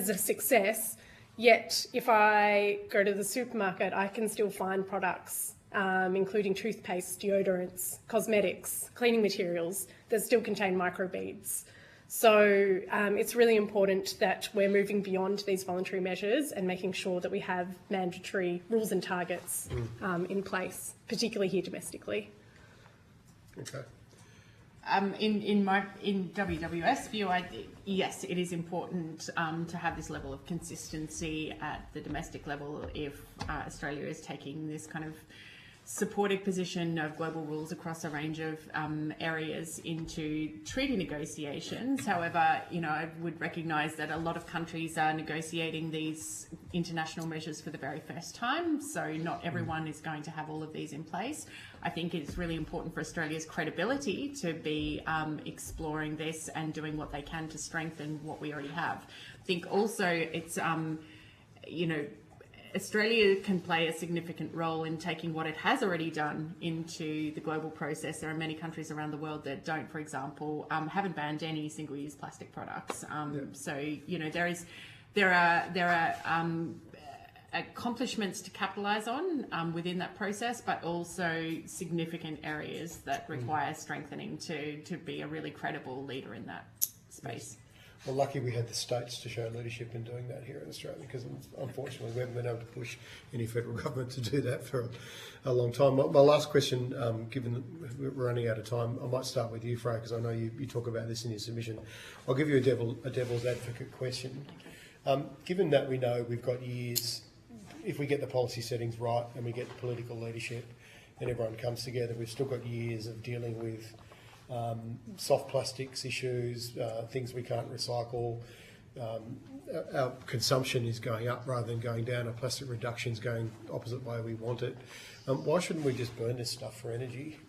a success. Yet, if I go to the supermarket, I can still find products, including toothpaste, deodorants, cosmetics, cleaning materials that still contain microbeads. So it's really important that we're moving beyond these voluntary measures and making sure that we have mandatory rules and targets in place, particularly here domestically. Okay. In WWF's view, yes, it is important to have this level of consistency at the domestic level if Australia is taking this kind of supportive position of global rules across a range of areas into treaty negotiations. However, I would recognise that a lot of countries are negotiating these international measures for the very first time, so not everyone is going to have all of these in place. I think it's really important for Australia's credibility to be exploring this and doing what they can to strengthen what we already have. I think also it's, Australia can play a significant role in taking what it has already done into the global process. There are many countries around the world that don't, for example, haven't banned any single-use plastic products. So, there are accomplishments to capitalise on within that process, but also significant areas that require strengthening to be a really credible leader in that space. Well, lucky we had the states to show leadership in doing that here in Australia, because unfortunately we haven't been able to push any federal government to do that for a long time. My last question, given that we're running out of time, I might start with you, Freya, because I know you talk about this in your submission. I'll give you a devil's advocate question. Given that we know we've got years, if we get the policy settings right and we get the political leadership and everyone comes together, we've still got years of dealing with soft plastics issues, things we can't recycle. Our consumption is going up rather than going down. Our plastic reduction is going opposite way we want it. Why shouldn't we just burn this stuff for energy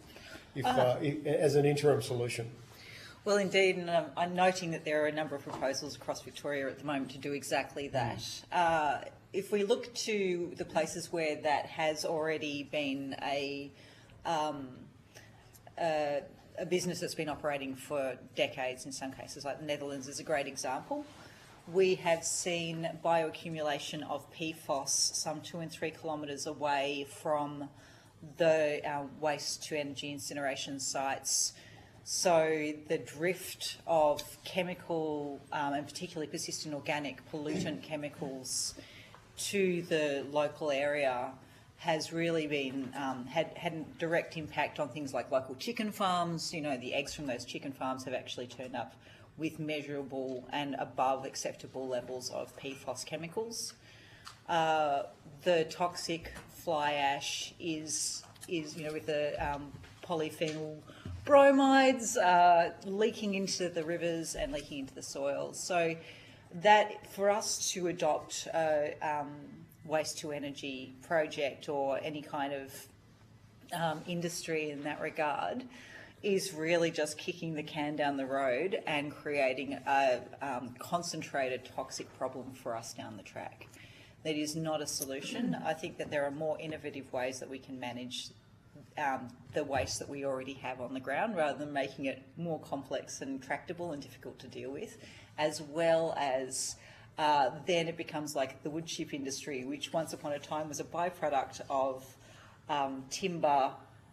as an interim solution? Well, indeed, and I'm noting that there are a number of proposals across Victoria at the moment to do exactly that. If we look to the places where that has already been a business that's been operating for decades in some cases, like the Netherlands is a great example. We have seen bioaccumulation of PFOS some 2 and 3 kilometres away from the waste to energy incineration sites. So the drift of chemical and particularly persistent organic pollutant chemicals to the local area has really been had a direct impact on things like local chicken farms. The eggs from those chicken farms have actually turned up with measurable and above acceptable levels of PFOS chemicals. The toxic fly ash is with the polyphenol bromides leaking into the rivers and leaking into the soils. So that for us to adopt waste to energy project or any kind of industry in that regard is really just kicking the can down the road and creating a concentrated toxic problem for us down the track. That is not a solution. I think that there are more innovative ways that we can manage the waste that we already have on the ground, rather than making it more complex and intractable and difficult to deal with, as well as then it becomes like the wood chip industry, which once upon a time was a byproduct of timber,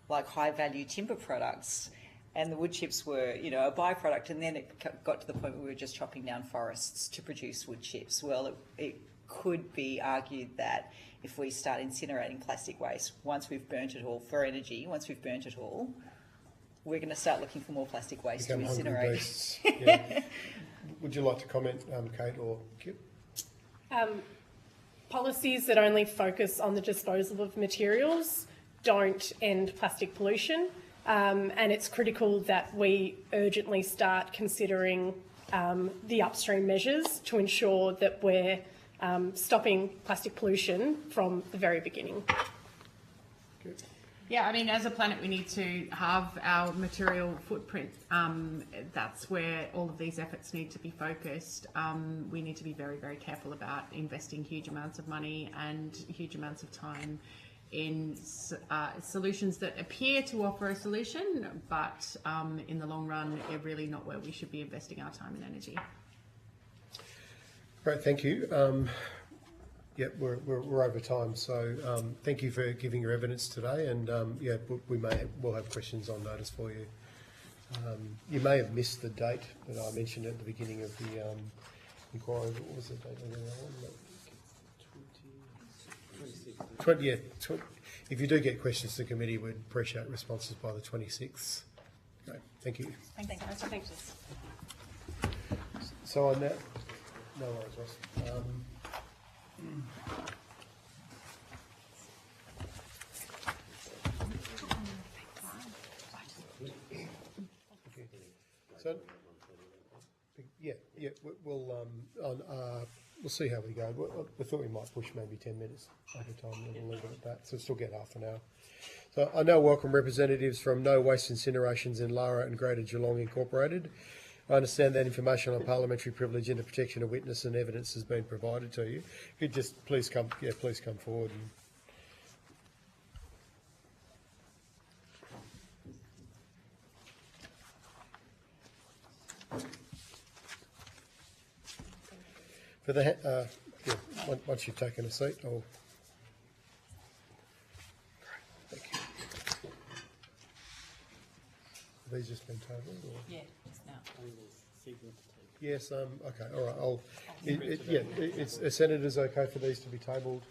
like high value timber products. and the wood chips were, you know, a byproduct, and then it got to the point where we were just chopping down forests to produce wood chips. Well, it could be argued that if we start incinerating plastic waste, once we've burnt it all for energy, we're going to start looking for more plastic waste to Become hungry incinerate. beasts. Yeah. Would you like to comment, Kate or Kip? Policies that only focus on the disposal of materials don't end plastic pollution, and it's critical that we urgently start considering the upstream measures to ensure that we're stopping plastic pollution from the very beginning. Yeah, I mean, as a planet, we need to halve our material footprint. That's where all of these efforts need to be focused. We need to be very, very careful about investing huge amounts of money and huge amounts of time in solutions that appear to offer a solution, but in the long run, are really not where we should be investing our time and energy. Great, thank you. Yeah, we're over time, so thank you for giving your evidence today, and yeah, we'll have questions on notice for you. You may have missed the date that I mentioned at the beginning of the inquiry. What was the date on that one? If you do get questions to the committee, we'd appreciate responses by the 26th. Okay, thank you. Thanks. So on that, no worries, Ross. So, yeah, we'll see how we go. We thought we might push maybe 10 minutes over time and we'll leave it at that. So still get half an hour. So I now welcome representatives from No Waste Incinerations in Lara and Greater Geelong Incorporated. I understand that information on parliamentary privilege and the protection of witness and evidence has been provided to you. Could just please come forward. For the once you've taken a seat, I'll. Thank you. Have these just been tabled? Or? Yeah, just now. Yes. Okay. All right. Senators, okay for these to be tabled.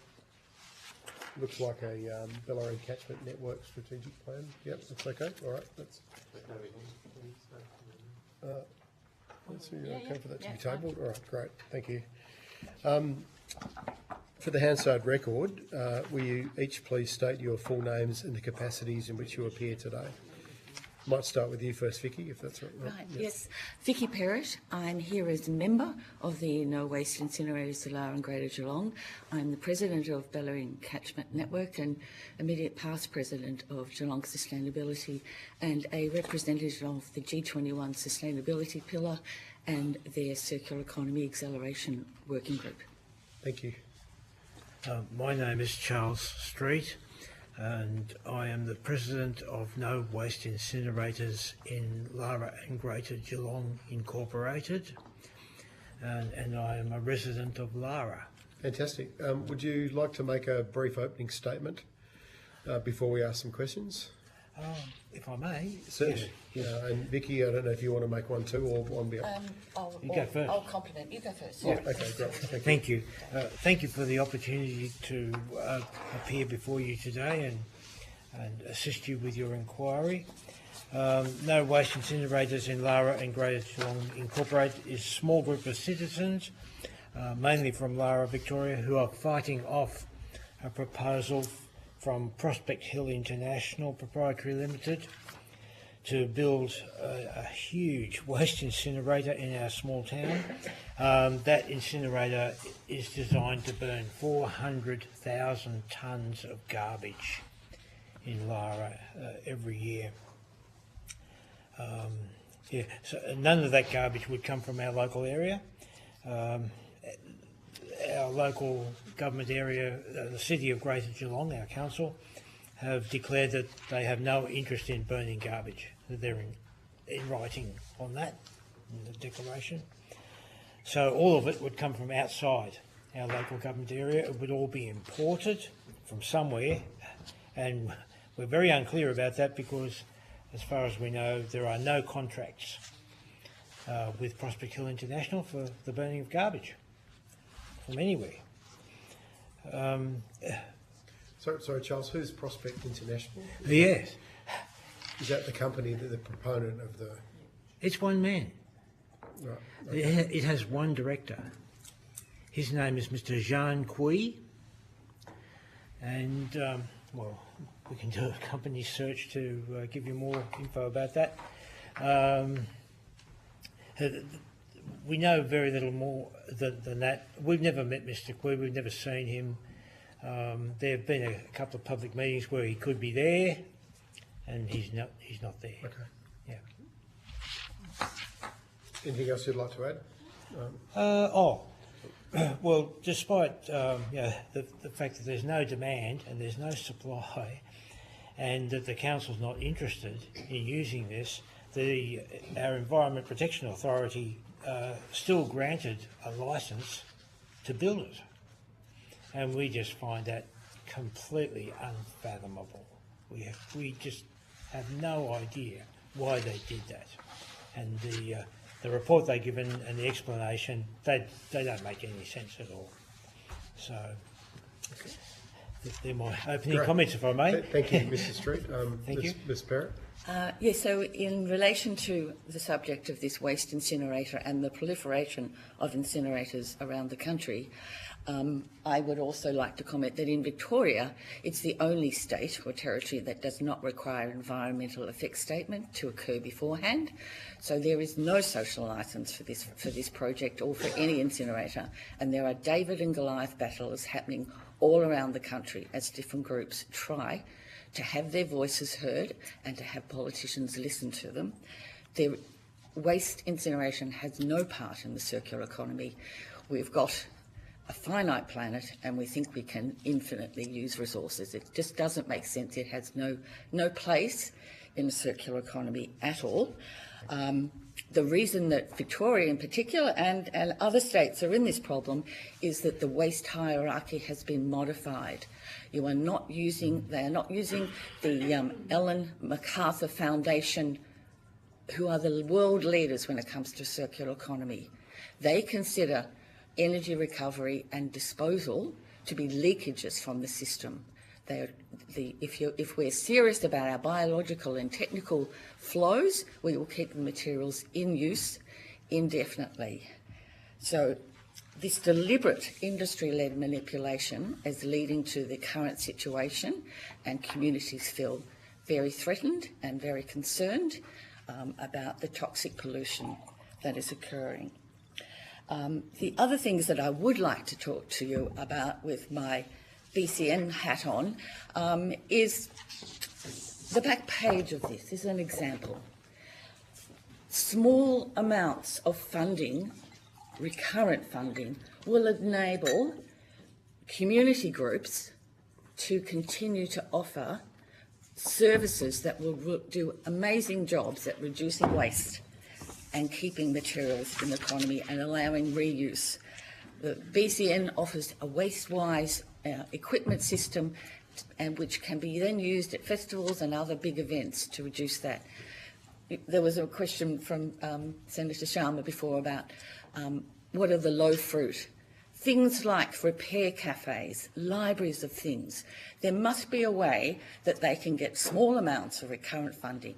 Looks like a Bellarine Catchment Network strategic plan. Yep, that's okay. All right. That's okay for that to be tabled. All right. Great. Thank you. For the Hansard record, will you each please state your full names and the capacities in which you appear today? Might start with you first, Vicky, if that's right. Right, yes. Vicky Perrott. I'm here as a member of the No Waste Incinerators of Lara and Greater Geelong. I'm the president of Bellarine Catchment Network and immediate past president of Geelong Sustainability and a representative of the G21 Sustainability Pillar and their Circular Economy Acceleration Working Group. Thank you. My name is Charles Street, and I am the president of No Waste Incinerators in Lara and Greater Geelong Incorporated, and I am a resident of Lara. Fantastic. Would you like to make a brief opening statement before we ask some questions? If I may. Certainly. Yes. And Vicky, I don't know if you want to make one too or one beyond. You go first. I'll compliment. You go first. Yeah, okay, great. Thank you. Thank you for the opportunity to appear before you today and assist you with your inquiry. No Waste Incinerators in Lara and Greater Geelong Incorporated is a small group of citizens, mainly from Lara, Victoria, who are fighting off a proposal from Prospect Hill International Proprietary Limited to build a huge waste incinerator in our small town. That incinerator is designed to burn 400,000 tonnes of garbage in Lara every year. So none of that garbage would come from our local area. Our local government area, the City of Greater Geelong, our council, have declared that they have no interest in burning garbage. They're in writing on that, in the declaration. So all of it would come from outside our local government area. It would all be imported from somewhere, and we're very unclear about that because as far as we know, there are no contracts with Prospect Hill International for the burning of garbage from anywhere. Sorry, Charles, who's Prospect International? Yes, Is that the company that the proponent of the... it's one man. Right. It has one director. His name is Mr. Jean Cui, and well, we can do a company search to give you more info about that. We know very little more than that. We've never met Mr. Cui. We've never seen him. There have been a couple of public meetings where he could be there, and he's not there. Okay. Yeah. Anything else you'd like to add? Well, despite the fact that there's no demand and there's no supply, and that the council's not interested in using this, our Environment Protection Authority still granted a licence to build it, and we just find that completely unfathomable. We just have no idea why they did that, and the report they've given and the explanation, they don't make any sense at all. So they're my opening Great. comments, if I may. Thank you, Mr. Street. Thank you. Ms. Parrott? Yes, so in relation to the subject of this waste incinerator and the proliferation of incinerators around the country, I would also like to comment that in Victoria, it's the only state or territory that does not require an environmental effects statement to occur beforehand. So there is no social licence for this project or for any incinerator, and there are David and Goliath battles happening all around the country as different groups try to have their voices heard and to have politicians listen to them. Their waste incineration has no part in the circular economy. We've got a finite planet and we think we can infinitely use resources. It just doesn't make sense. It has no place in the circular economy at all. The reason that Victoria in particular and other states are in this problem is that the waste hierarchy has been modified. They are not using the Ellen MacArthur Foundation, who are the world leaders when it comes to circular economy. They consider energy recovery and disposal to be leakages from the system. If we're serious about our biological and technical flows, we will keep the materials in use indefinitely. So this deliberate industry-led manipulation is leading to the current situation, and communities feel very threatened and very concerned about the toxic pollution that is occurring. The other things that I would like to talk to you about with my BCN hat on is the back page of this is an example. Small amounts of funding, recurrent funding, will enable community groups to continue to offer services that will do amazing jobs at reducing waste and keeping materials in the economy and allowing reuse. The BCN offers a waste-wise equipment system and which can be then used at festivals and other big events to reduce that. There was a question from Senator Sharma before about what are the low fruit. Things like repair cafes, libraries of things. There must be a way that they can get small amounts of recurrent funding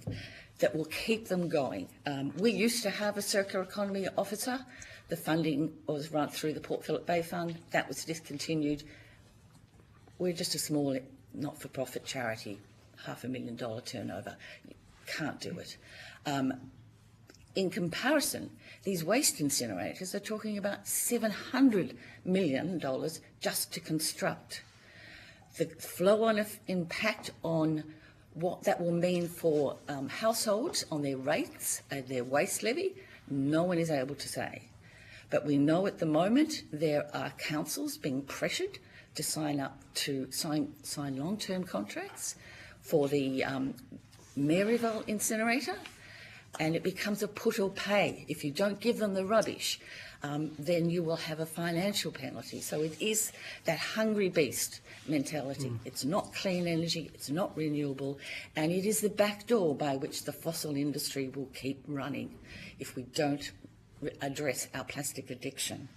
that will keep them going. We used to have a circular economy officer. The funding was run through the Port Phillip Bay Fund. That was discontinued. We're just a small not-for-profit charity, $500,000 turnover. You can't do it. In comparison, these waste incinerators are talking about $700 million just to construct. The flow-on impact on what that will mean for households on their rates and their waste levy, no one is able to say. But we know at the moment there are councils being pressured to sign long-term contracts for the Maryville incinerator, and it becomes a put or pay. If you don't give them the rubbish, then you will have a financial penalty. So it is that hungry beast mentality. It's not clean energy, it's not renewable, and it is the back door by which the fossil industry will keep running if we don't address our plastic addiction.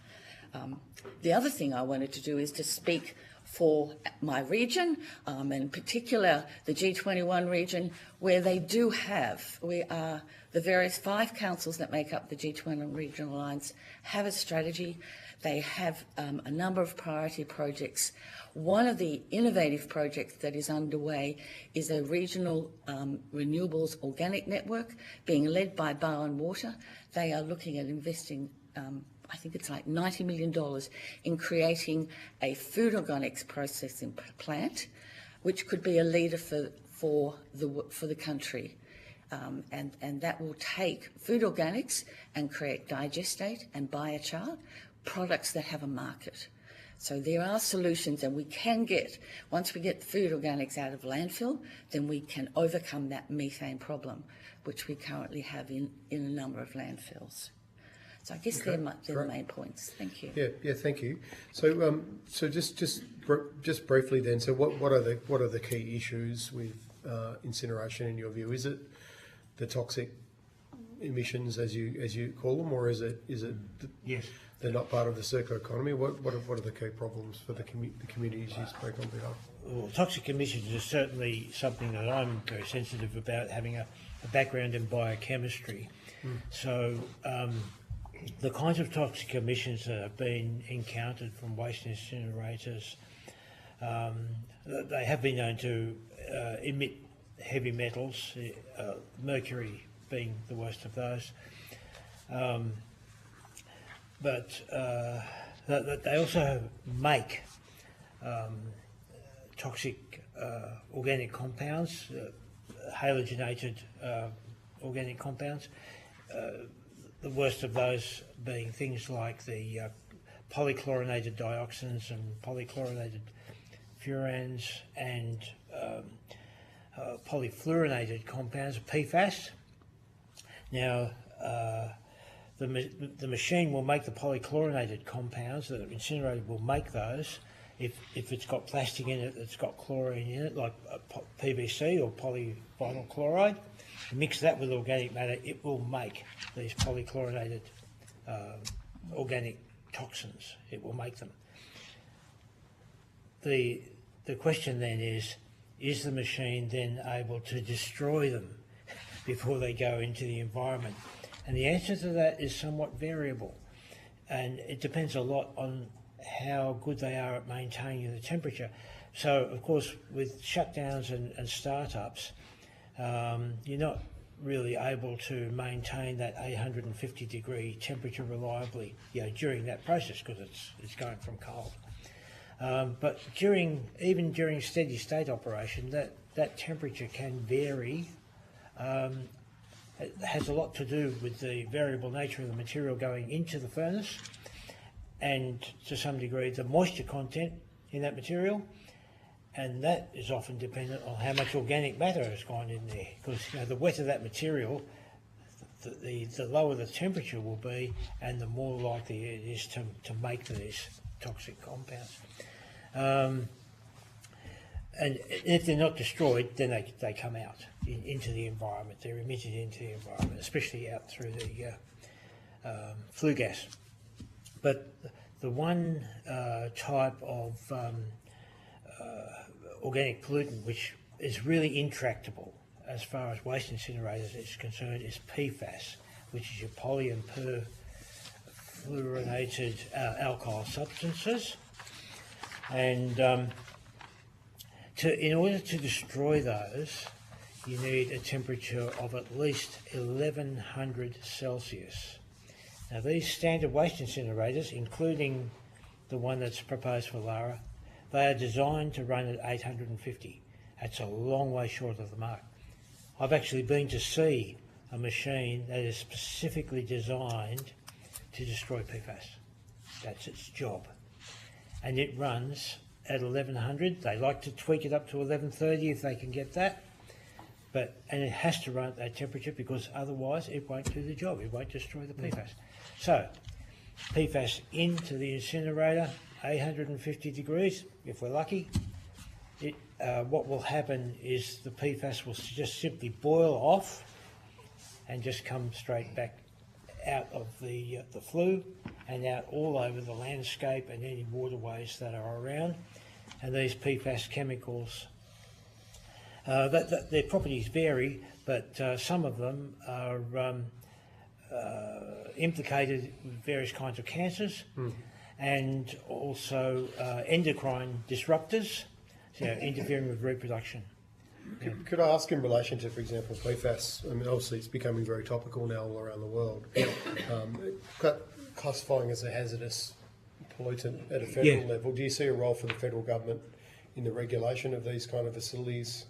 The other thing I wanted to do is to speak for my region, and in particular the G21 region, where they do have, the various 5 councils that make up the G21 Regional Alliance have a strategy. They have a number of priority projects. One of the innovative projects that is underway is a regional renewables organic network being led by Bowen Water. They are looking at investing I think it's like $90 million in creating a food organics processing plant, which could be a leader for the country. And that will take food organics and create digestate and biochar, products that have a market. So there are solutions, and we can get, once we get food organics out of landfill, then we can overcome that methane problem, which we currently have in a number of landfills. So I guess they're the main points. Thank you. Yeah, thank you. So, just briefly then. So, what are the key issues with incineration in your view? Is it the toxic emissions, as you call them, or is it Yes. they're not part of the circular economy? What are the key problems for the communities you spoke on behalf? Well, toxic emissions is certainly something that I'm very sensitive about, having a background in biochemistry. So the kinds of toxic emissions that have been encountered from waste incinerators, they have been known to emit heavy metals, mercury being the worst of those. But they also make toxic organic compounds, halogenated organic compounds. The worst of those being things like the polychlorinated dioxins and polychlorinated furans and polyfluorinated compounds, PFAS. Now, the machine will make the polychlorinated compounds, the incinerator will make those if it's got plastic in it that's got chlorine in it, like PVC or polyvinyl chloride. Mix that with organic matter, it will make these polychlorinated organic toxins. It will make them. The question then is the machine then able to destroy them before they go into the environment? And the answer to that is somewhat variable, and it depends a lot on how good they are at maintaining the temperature. So, of course, with shutdowns and startups, you're not really able to maintain that 850 degree temperature reliably, during that process, because it's going from cold. But even during steady state operation, that temperature can vary. It has a lot to do with the variable nature of the material going into the furnace, and to some degree the moisture content in that material, and that is often dependent on how much organic matter has gone in there, because the wetter that material, the lower the temperature will be, and the more likely it is to make these toxic compounds. And if they're not destroyed, then they come out into the environment. They're emitted into the environment, especially out through the flue gas. But the one type of organic pollutant which is really intractable as far as waste incinerators is concerned is PFAS, which is your poly and perfluorinated alcohol substances. And in order to destroy those, you need a temperature of at least 1100 Celsius. Now, these standard waste incinerators, including the one that's proposed for Lara, they are designed to run at 850. That's a long way short of the mark. I've actually been to see a machine that is specifically designed to destroy PFAS. That's its job. And it runs at 1100. They like to tweak it up to 1130 if they can get that. and it has to run at that temperature because otherwise it won't do the job. It won't destroy the PFAS. So, PFAS into the incinerator, 850 degrees, if we're lucky. What will happen is the PFAS will just simply boil off and just come straight back out of the flue and out all over the landscape and any waterways that are around. And these PFAS chemicals, their properties vary, but some of them are implicated with various kinds of cancers and also endocrine disruptors, so interfering with reproduction. Could I ask in relation to, for example, PFAS? I mean, obviously it's becoming very topical now all around the world. Classifying as a hazardous pollutant at a federal level, do you see a role for the federal government in the regulation of these kind of facilities,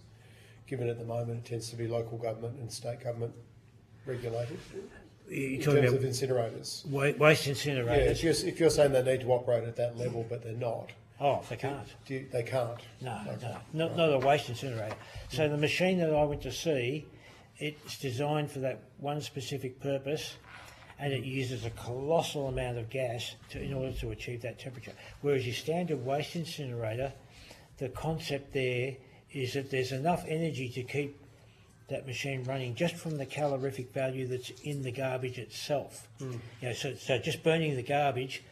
given at the moment it tends to be local government and state government regulated? In terms of incinerators? Waste incinerators? Yeah, if you're saying they need to operate at that level but they're not. Oh, they can't. They can't? No, not a waste incinerator. So the machine that I went to see, it's designed for that one specific purpose, and it uses a colossal amount of gas in order to achieve that temperature. Whereas your standard waste incinerator, the concept there is that there's enough energy to keep that machine running just from the calorific value that's in the garbage itself. So just burning the garbage,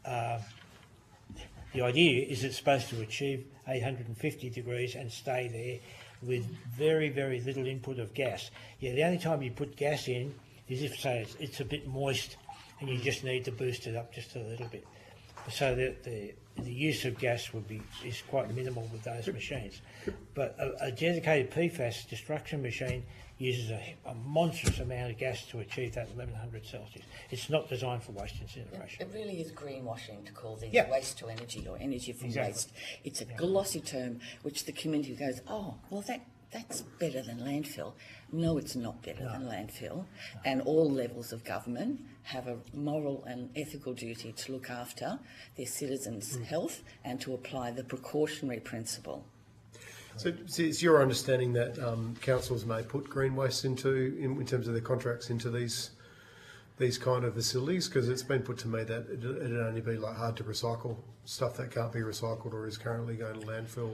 the idea is it's supposed to achieve 850 degrees and stay there with very, very little input of gas. The only time you put gas in is if, say, it's a bit moist and you just need to boost it up just a little bit. So the use of gas is quite minimal with those machines. But a dedicated PFAS destruction machine uses a monstrous amount of gas to achieve that 1100 Celsius. It's not designed for waste incineration. It really is greenwashing to call these waste to energy or energy from waste. It's a glossy term which the community goes, oh, well, that's better than landfill. No, it's not better than landfill. And all levels of government have a moral and ethical duty to look after their citizens' health and to apply the precautionary principle. So it's your understanding that councils may put green waste in terms of their contracts into these kind of facilities? Because it's been put to me that it'd only be like hard to recycle stuff that can't be recycled or is currently going to landfill.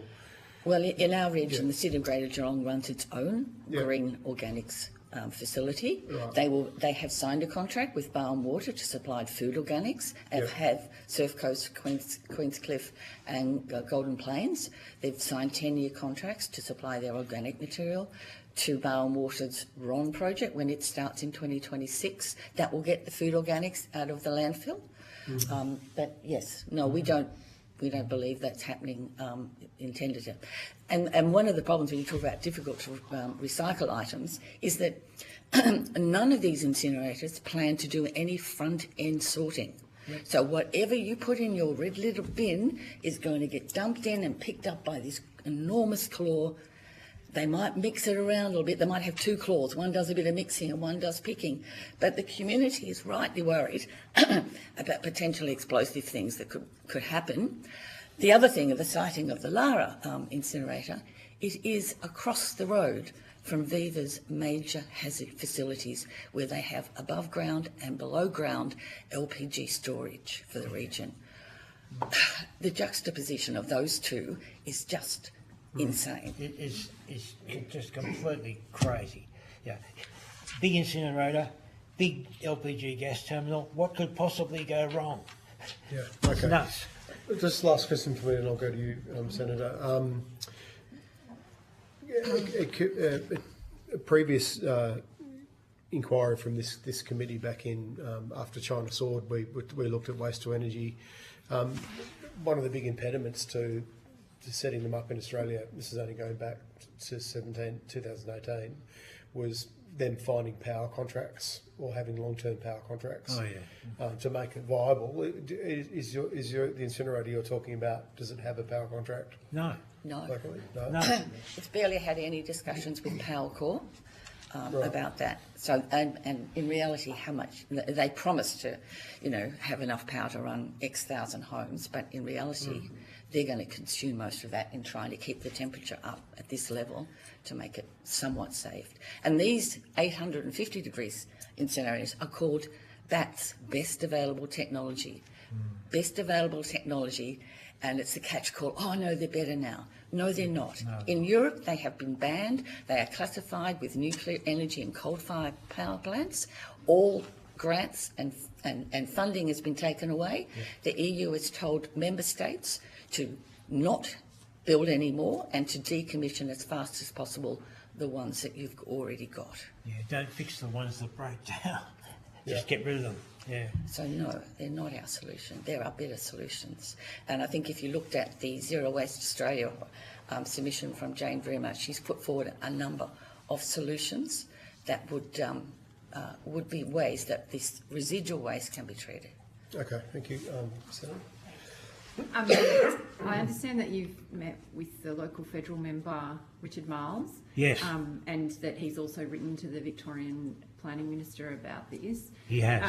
Well, in our region, the City of Greater Geelong runs its own green organics facility. Right. They have signed a contract with Barwon Water to supply food organics, have Surf Coast, Queenscliff and Golden Plains. They've signed 10-year contracts to supply their organic material to Barwon Water's RON project when it starts in 2026. That will get the food organics out of the landfill. But yes, no, we don't believe that's happening intended to. And one of the problems when you talk about difficult to recycle items is that none of these incinerators plan to do any front-end sorting. Yep. So whatever you put in your red little bin is going to get dumped in and picked up by this enormous claw. They might mix it around a little bit. They might have two claws. One does a bit of mixing and one does picking. But the community is rightly worried about potentially explosive things that could happen. The other thing of the siting of the Lara incinerator, it is across the road from Viva's major hazard facilities where they have above ground and below ground LPG storage for the region. The juxtaposition of those two is just insane. It's just completely crazy. Yeah, big incinerator, big LPG gas terminal. What could possibly go wrong? Yeah, it's nuts. Just last question for me, and I'll go to you, Senator. A previous inquiry from this committee back in after China soared, we looked at waste to energy. One of the big impediments to setting them up in Australia, this is only going back to 2018, was them finding power contracts or having long-term power contracts to make it viable. Is the incinerator you're talking about, does it have a power contract? No. It's barely had any discussions with Powercorp about that. So, and in reality, how much they promised to, have enough power to run X thousand homes, but in reality, they're going to consume most of that in trying to keep the temperature up at this level to make it somewhat safe. And these 850 degrees incinerators are called BAT's, Best Available Technology. Best Available Technology, and it's a catch call. Oh no, they're better now. No, they're not. No. In Europe, they have been banned. They are classified with nuclear energy and coal-fired power plants. All grants and funding has been taken away. The EU has told member states to not build any more and to decommission as fast as possible the ones that you've already got. Yeah, don't fix the ones that break down. Just get rid of them. Yeah. So no, they're not our solution. There are better solutions. And I think if you looked at the Zero Waste Australia submission from Jane Verma, she's put forward a number of solutions that would be ways that this residual waste can be treated. Okay, thank you. Senator? I understand that you've met with the local federal member, Richard Miles. Yes. And that he's also written to the Victorian Planning Minister about this. He has.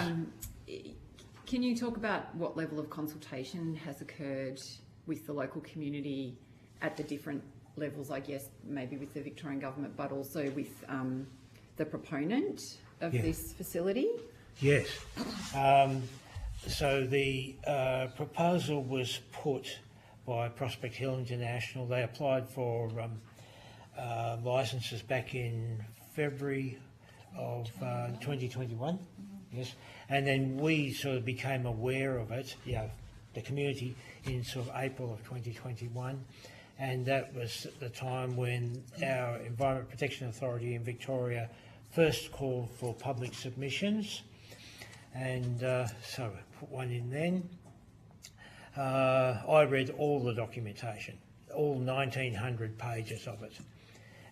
Can you talk about what level of consultation has occurred with the local community at the different levels, I guess, maybe with the Victorian government, but also with the proponent of this facility? Yes. So the proposal was put by Prospect Hill International. They applied for licences back in February of 2021, yes, and then we sort of became aware of it, the community, in sort of April of 2021, and that was the time when our Environment Protection Authority in Victoria first called for public submissions, and so I put one in then. I read all the documentation, all 1,900 pages of it,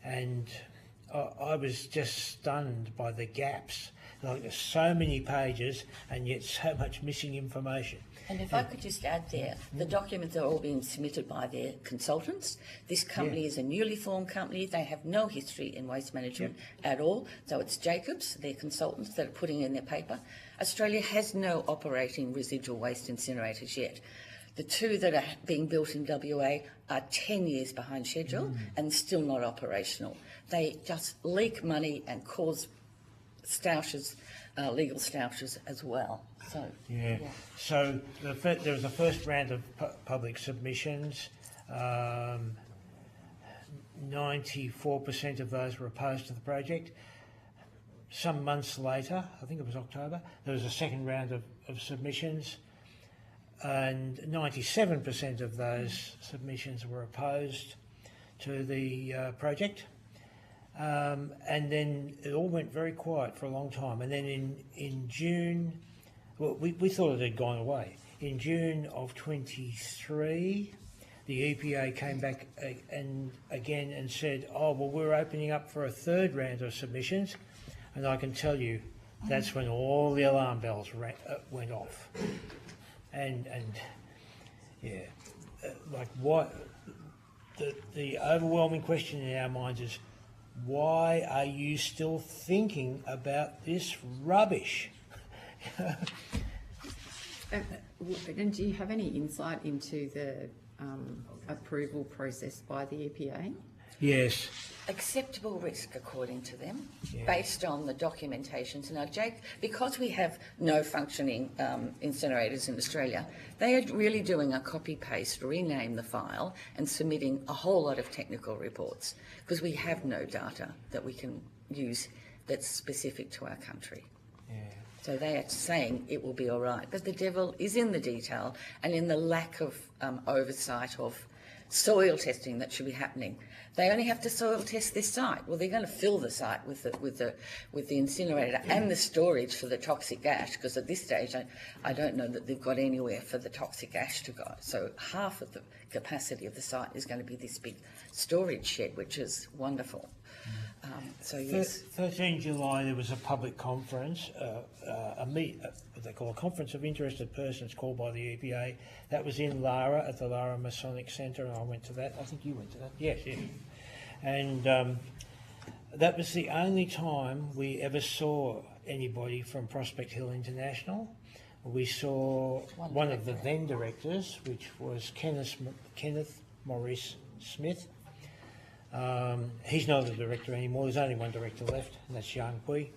and I was just stunned by the gaps. Like, there's so many pages and yet so much missing information. And if I could just add there, the documents are all being submitted by their consultants. This company is a newly formed company. They have no history in waste management at all. So it's Jacobs, their consultants, that are putting in their paper. Australia has no operating residual waste incinerators yet. The two that are being built in WA are 10 years behind schedule and still not operational. They just leak money and cause stoushes, legal stoushes as well. So, So there was the first round of public submissions. 94% of those were opposed to the project. Some months later, I think it was October, there was a second round of submissions, and 97% of those submissions were opposed to the project. And then it all went very quiet for a long time. And then in June, well, we thought it had gone away. In June of 23, the EPA came back again and said, oh, well, we're opening up for a third round of submissions. And I can tell you, that's when all the alarm bells went off. And like, what the overwhelming question in our minds is, why are you still thinking about this rubbish? And do you have any insight into the approval process by the EPA? Yes. Acceptable risk, according to them, based on the documentations. Now, Jake, because we have no functioning incinerators in Australia, they are really doing a copy-paste, rename the file and submitting a whole lot of technical reports because we have no data that we can use that's specific to our country. So they are saying it will be all right. But the devil is in the detail and in the lack of oversight of soil testing that should be happening. They only have to soil test this site. Well, they're going to fill the site with the incinerator and the storage for the toxic ash, because at this stage I don't know that they've got anywhere for the toxic ash to go. So half of the capacity of the site is going to be this big storage shed, which is wonderful. So yes. 13 July there was a public conference, what they call a conference of interested persons called by the EPA. That was in Lara at the Lara Masonic Centre, and I went to that. I think you went to that. Yes. And that was the only time we ever saw anybody from Prospect Hill International. we saw one of the then directors, which was Kenneth Maurice Smith. He's not the director anymore. There's only one director left, and that's Yang Pui.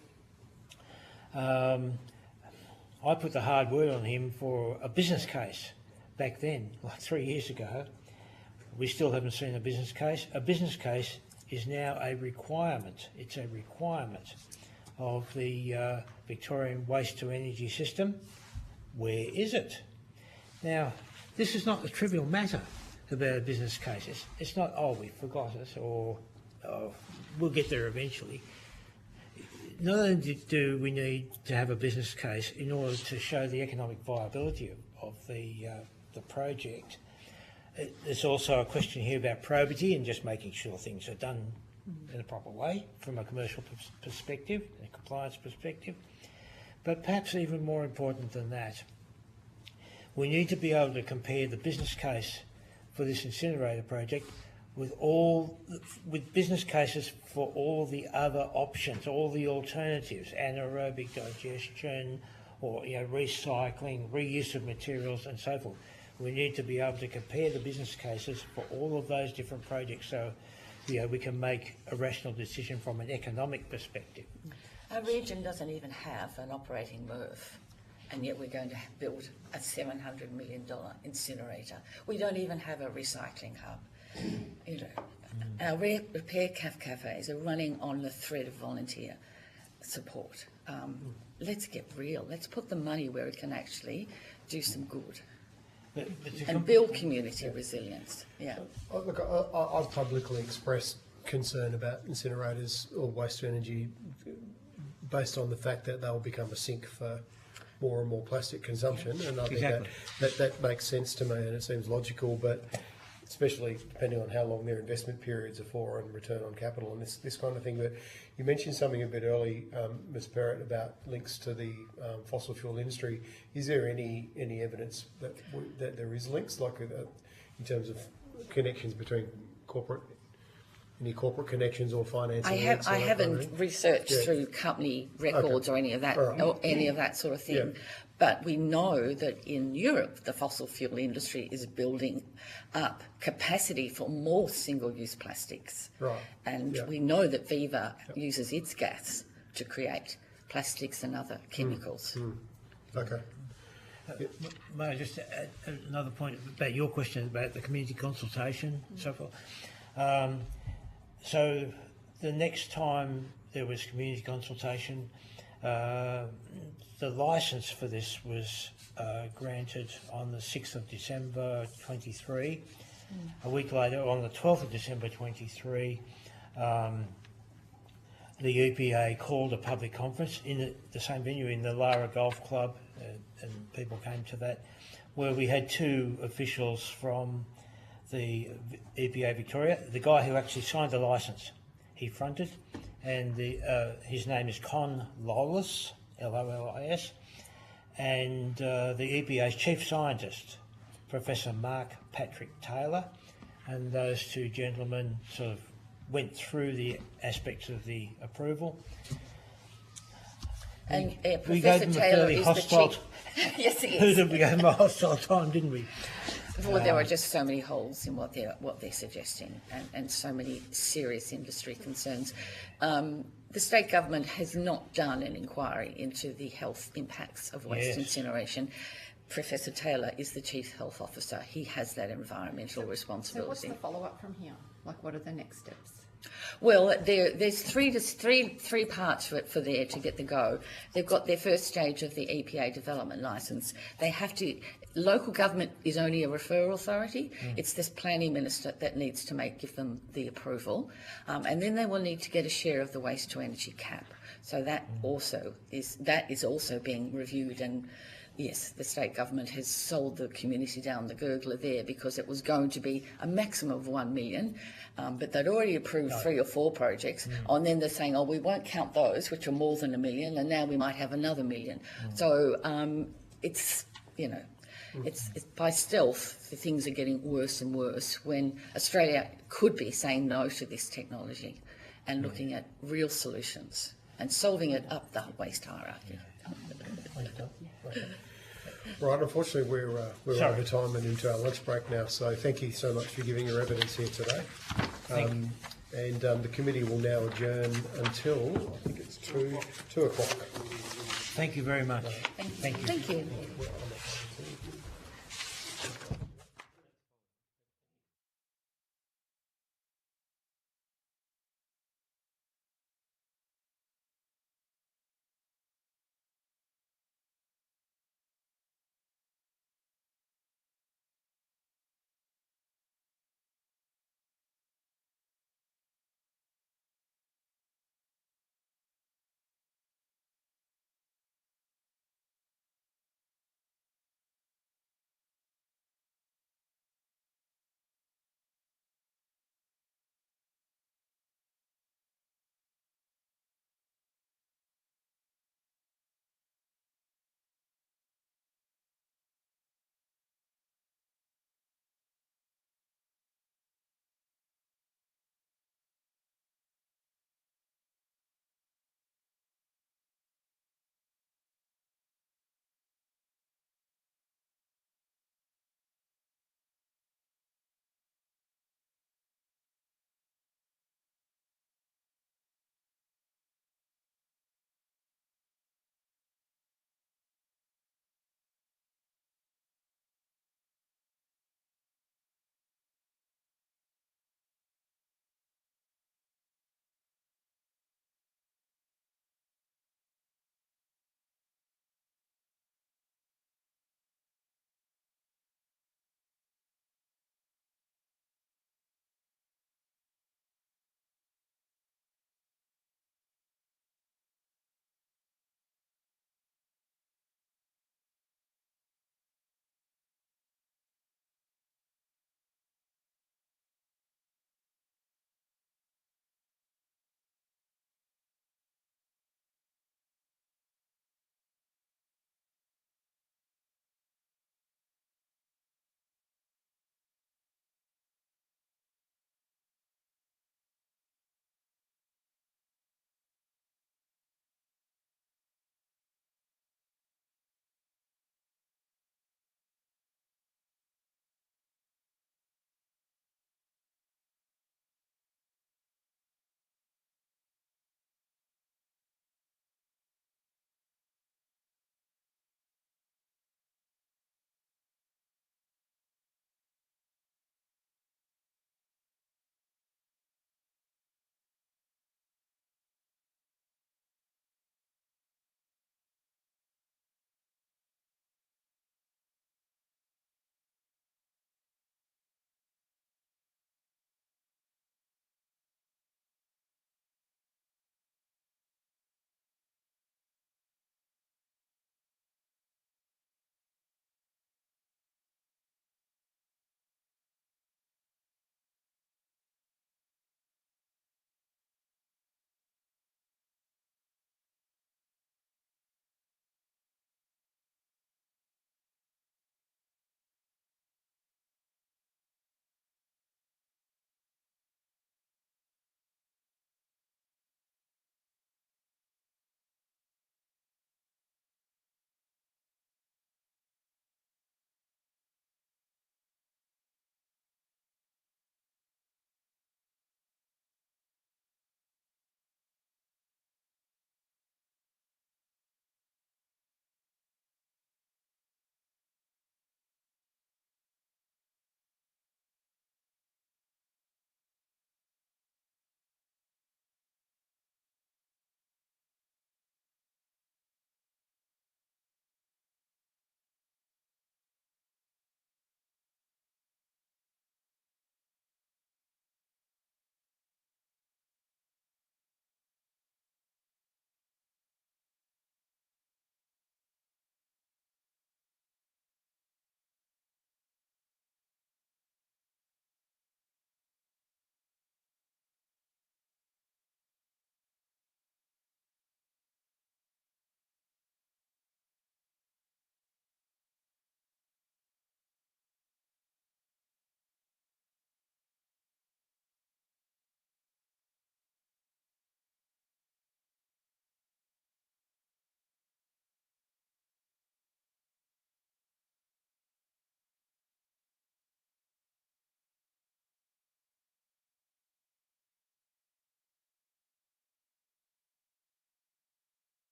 I put the hard word on him for a business case back then, like 3 years ago. We still haven't seen a business case. A business case is now a requirement. It's a requirement of the Victorian waste to energy system. Where is it? Now, this is not a trivial matter about a business case. It's not, oh, we forgot it, or oh, we'll get there eventually. Not only do we need to have a business case in order to show the economic viability of the project, there's also a question here about probity and just making sure things are done in a proper way from a commercial perspective, a compliance perspective. But perhaps even more important than that, we need to be able to compare the business case for this incinerator project with business cases for all the other options, all the alternatives, anaerobic digestion, or recycling, reuse of materials, and so forth. We need to be able to compare the business cases for all of those different projects, so we can make a rational decision from an economic perspective. Our region doesn't even have an operating MRF, and yet we're going to build a $700 million incinerator. We don't even have a recycling hub. Our repair cafes are running on the thread of volunteer support. Let's get real. Let's put the money where it can actually do some good. And build community resilience. Yeah. Look, I've publicly expressed concern about incinerators or waste to energy based on the fact that they'll become a sink for more and more plastic consumption, and I think that makes sense to me, and it seems logical, but especially depending on how long their investment periods are for and return on capital and this kind of thing. But you mentioned something a bit early, Ms. Perrott, about links to the fossil fuel industry. Is there any evidence that there is links, like in terms of connections between any corporate connections or financing? I haven't researched through company records or any of that, or any of that sort of thing. Yeah. But we know that in Europe, the fossil fuel industry is building up capacity for more single-use plastics. Right. And we know that Viva uses its gas to create plastics and other chemicals. Okay. May I just add another point about your question about the community consultation and so forth? So the next time there was community consultation, the licence for this was granted on the 6th of December 23. A week later, on the 12th of December 23, the EPA called a public conference in the same venue in the Lara Golf Club, and people came to that, where we had two officials from the EPA Victoria. The guy who actually signed the licence, he fronted, and his name is Con Lollis, Lollis, and the EPA's chief scientist, Professor Mark Patrick Taylor, and those two gentlemen sort of went through the aspects of the approval. And we gave them a fairly hostile. Yes, he is. We gave them a hostile time, didn't we? Well, there are just so many holes in what they're suggesting, and so many serious industry concerns. The state government has not done an inquiry into the health impacts of waste incineration. Professor Taylor is the Chief Health Officer. He has that environmental responsibility. So what's the follow-up from here? Like, what are the next steps? Well, there's three parts for there to get the go. They've got their first stage of the EPA development licence. They have to. Local government is only a referral authority. It's this planning minister that needs to give them the approval, and then they will need to get a share of the waste to energy cap. So that is also being reviewed. And yes, the state government has sold the community down the gurgler there, because it was going to be a maximum of 1 million, but they'd already approved 3 or 4 projects, and then they're saying, oh, we won't count those, which are more than 1 million, and now we might have another 1 million. So it's, it's by stealth, the things are getting worse and worse, when Australia could be saying no to this technology and looking at real solutions and solving it up the waste hierarchy. Right, unfortunately, we're Sorry. over time and into our lunch break now, so thank you so much for giving your evidence here today. The committee will now adjourn until, I think it's 2 o'clock. Thank you very much. Thank you. Thank you.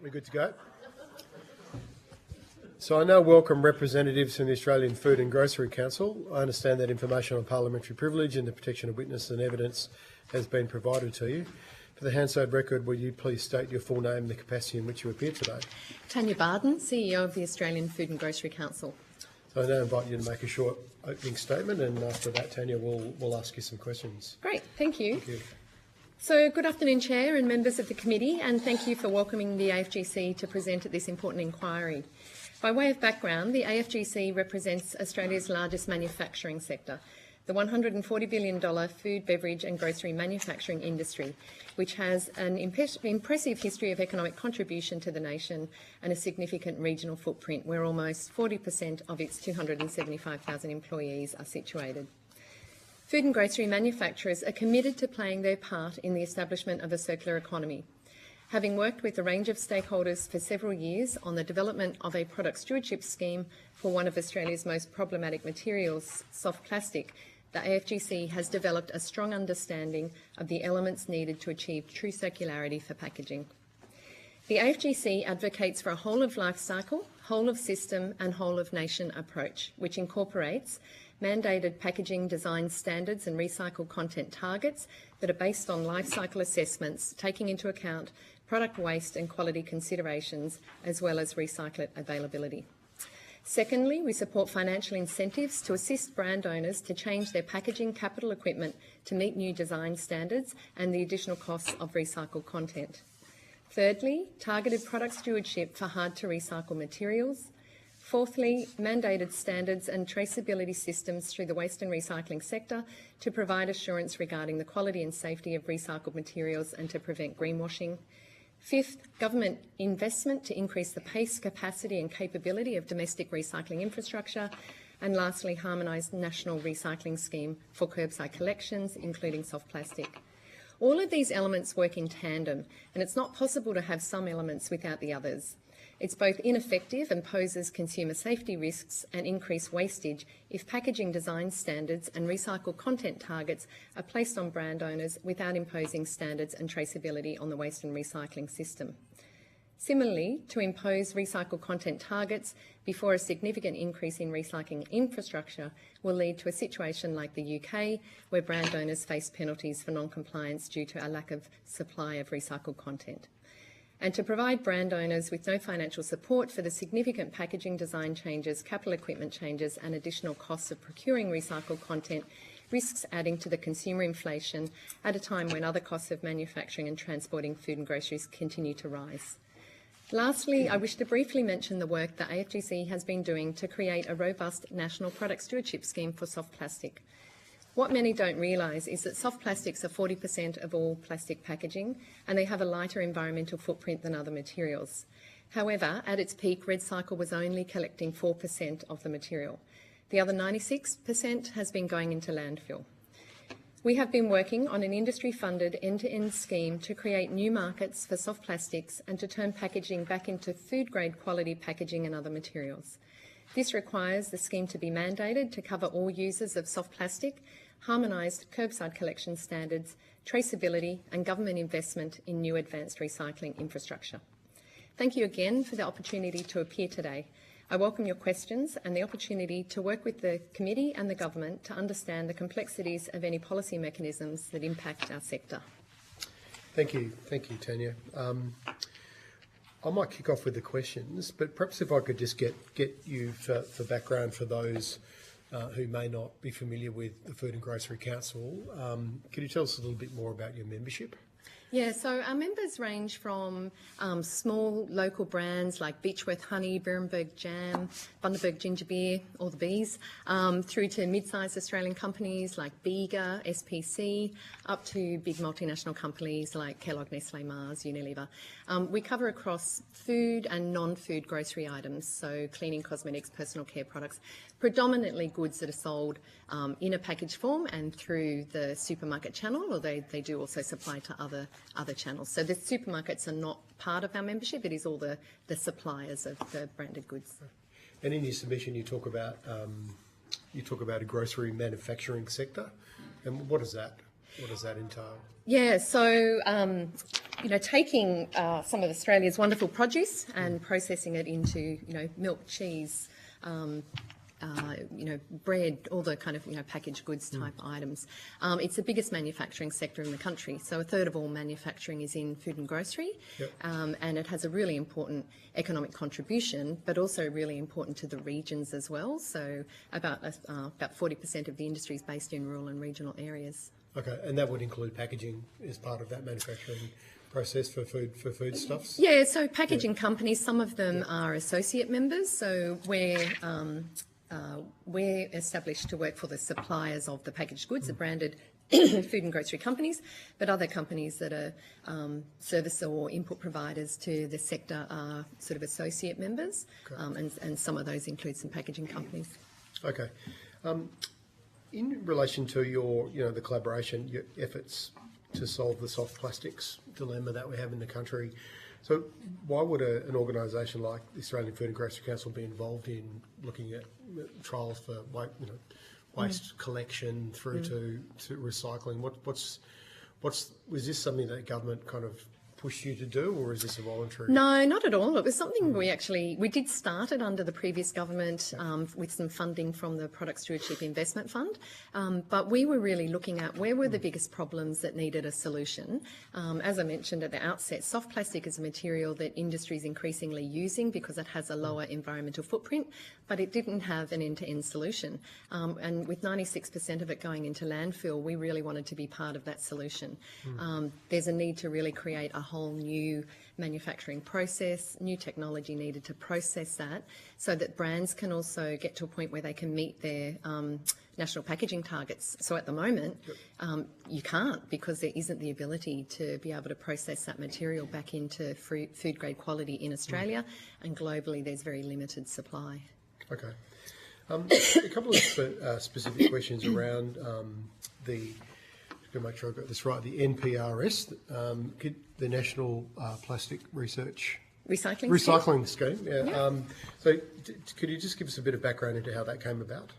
We're good to go. So I now welcome representatives from the Australian Food and Grocery Council. I understand that information on parliamentary privilege and the protection of witness and evidence has been provided to you. For the Hansard record, will you please state your full name and the capacity in which you appear today? Tanya Barden, CEO of the Australian Food and Grocery Council. So I now invite you to make a short opening statement, and after that, Tanya, we'll ask you some questions. Great, thank you. Thank you. So good afternoon, Chair and members of the committee, and thank you for welcoming the AFGC to present at this important inquiry. By way of background, the AFGC represents Australia's largest manufacturing sector, the $140 billion food, beverage and grocery manufacturing industry, which has an impressive history of economic contribution to the nation and a significant regional footprint where almost 40% of its 275,000 employees are situated. Food and grocery manufacturers are committed to playing their part in the establishment of a circular economy. Having worked with a range of stakeholders for several years on the development of a product stewardship scheme for one of Australia's most problematic materials, soft plastic, the AFGC has developed a strong understanding of the elements needed to achieve true circularity for packaging. The AFGC advocates for a whole-of-life cycle, whole-of-system and whole-of-nation approach, which incorporates mandated packaging design standards and recycled content targets that are based on life cycle assessments, taking into account product waste and quality considerations, as well as recyclate availability. Secondly, we support financial incentives to assist brand owners to change their packaging capital equipment to meet new design standards and the additional costs of recycled content. Thirdly, targeted product stewardship for hard-to-recycle materials. Fourthly, mandated standards and traceability systems through the waste and recycling sector to provide assurance regarding the quality and safety of recycled materials and to prevent greenwashing. Fifth, government investment to increase the pace, capacity and capability of domestic recycling infrastructure. And lastly, harmonised national recycling scheme for curbside collections, including soft plastic. All of these elements work in tandem, and it's not possible to have some elements without the others. It's both ineffective and poses consumer safety risks and increased wastage if packaging design standards and recycled content targets are placed on brand owners without imposing standards and traceability on the waste and recycling system. Similarly, to impose recycled content targets before a significant increase in recycling infrastructure will lead to a situation like the UK, where brand owners face penalties for non-compliance due to a lack of supply of recycled content. And to provide brand owners with no financial support for the significant packaging design changes, capital equipment changes and additional costs of procuring recycled content risks adding to the consumer inflation at a time when other costs of manufacturing and transporting food and groceries continue to rise. Lastly, I wish to briefly mention the work that AFGC has been doing to create a robust national product stewardship scheme for soft plastic. What many don't realise is that soft plastics are 40% of all plastic packaging and they have a lighter environmental footprint than other materials. However, at its peak, RedCycle was only collecting 4% of the material. The other 96% has been going into landfill. We have been working on an industry-funded end-to-end scheme to create new markets for soft plastics and to turn packaging back into food-grade quality packaging and other materials. This requires the scheme to be mandated to cover all users of soft plastic, harmonised curbside collection standards, traceability and government investment in new advanced recycling infrastructure. Thank you again for the opportunity to appear today. I welcome your questions and the opportunity to work with the committee and the government to understand the complexities of any policy mechanisms that impact our sector. Thank you, Tanya. I might kick off with the questions, but perhaps if I could just get you for background for those who may not be familiar with the Food and Grocery Council. Could you tell us a little bit more about your membership? Yeah, so our members range from small local brands like Beechworth Honey, Birrenberg Jam, Bundaberg Ginger Beer, or the Bees, through to mid-sized Australian companies like Bega, SPC, up to big multinational companies like Kellogg, Nestle, Mars, Unilever. We cover across food and non-food grocery items, so cleaning, cosmetics, personal care products, predominantly goods that are sold in a packaged form and through the supermarket channel, or they do also supply to other channels. So the supermarkets are not part of our membership, it is all the suppliers of the branded goods. And in your submission you talk about a grocery manufacturing sector, and what is that? What does that entail? Yeah, so, taking some of Australia's wonderful produce and processing it into, milk, cheese, bread, all the kind of, packaged goods type items. It's the biggest manufacturing sector in the country. So a third of all manufacturing is in food and grocery. Yep. And it has a really important economic contribution, but also really important to the regions as well. So about 40% of the industry is based in rural and regional areas. Okay, and that would include packaging as part of that manufacturing process for foodstuffs? Yeah, so packaging companies, some of them are associate members. So we're established to work for the suppliers of the packaged goods, the branded food and grocery companies, but other companies that are service or input providers to the sector are sort of associate members, and some of those include some packaging companies. Okay. In relation to your, the collaboration, your efforts to solve the soft plastics dilemma that we have in the country, so why would an organisation like the Australian Food and Grocery Council be involved in looking at trials for waste collection through to recycling? Was this something that government kind of pushed you to do, or is this a voluntary? No, not at all. It was something we did start it under the previous government with some funding from the Product Stewardship Investment Fund, but we were really looking at where were the biggest problems that needed a solution. As I mentioned at the outset, soft plastic is a material that industry is increasingly using because it has a lower environmental footprint, but it didn't have an end-to-end solution. And with 96% of it going into landfill, we really wanted to be part of that solution. There's a need to really create a whole new manufacturing process, new technology needed to process that so that brands can also get to a point where they can meet their national packaging targets. So at the moment, you can't, because there isn't the ability to be able to process that material back into food grade quality in Australia, and globally there's very limited supply. Okay. A couple of specific questions around to make sure I got this right, the NPRS, the National Plastic Recycling Scheme. Yeah. So could you just give us a bit of background into how that came about?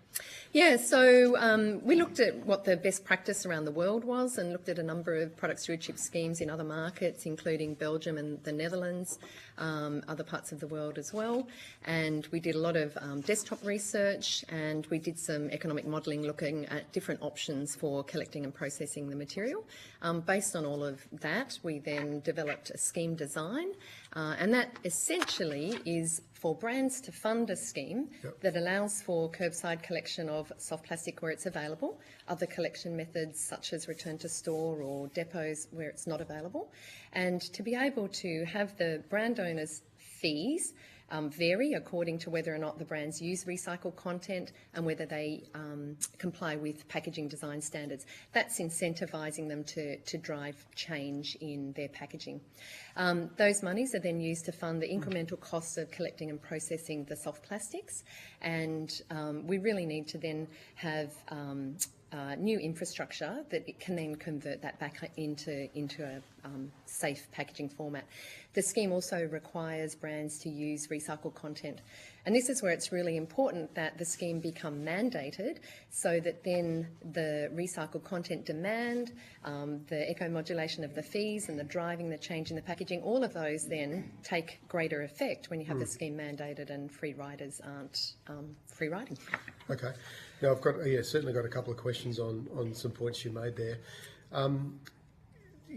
Yeah, so we looked at what the best practice around the world was and looked at a number of product stewardship schemes in other markets, including Belgium and the Netherlands, other parts of the world as well. And we did a lot of desktop research, and we did some economic modelling looking at different options for collecting and processing the material. Based on all of that, we then developed a scheme design, and that essentially is for brands to fund a scheme that allows for curbside collection of soft plastic where it's available, other collection methods such as return to store or depots where it's not available, and to be able to have the brand owners' fees vary according to whether or not the brands use recycled content and whether they comply with packaging design standards. That's incentivising them to drive change in their packaging. Those monies are then used to fund the incremental costs of collecting and processing the soft plastics, and we really need to then have new infrastructure that it can then convert that back into a safe packaging format. The scheme also requires brands to use recycled content, and this is where it's really important that the scheme become mandated so that then the recycled content demand, the eco-modulation of the fees and the driving the change in the packaging, all of those then take greater effect when you have the scheme mandated and free riders aren't free riding. Okay. Now I've got certainly got a couple of questions on some points you made there.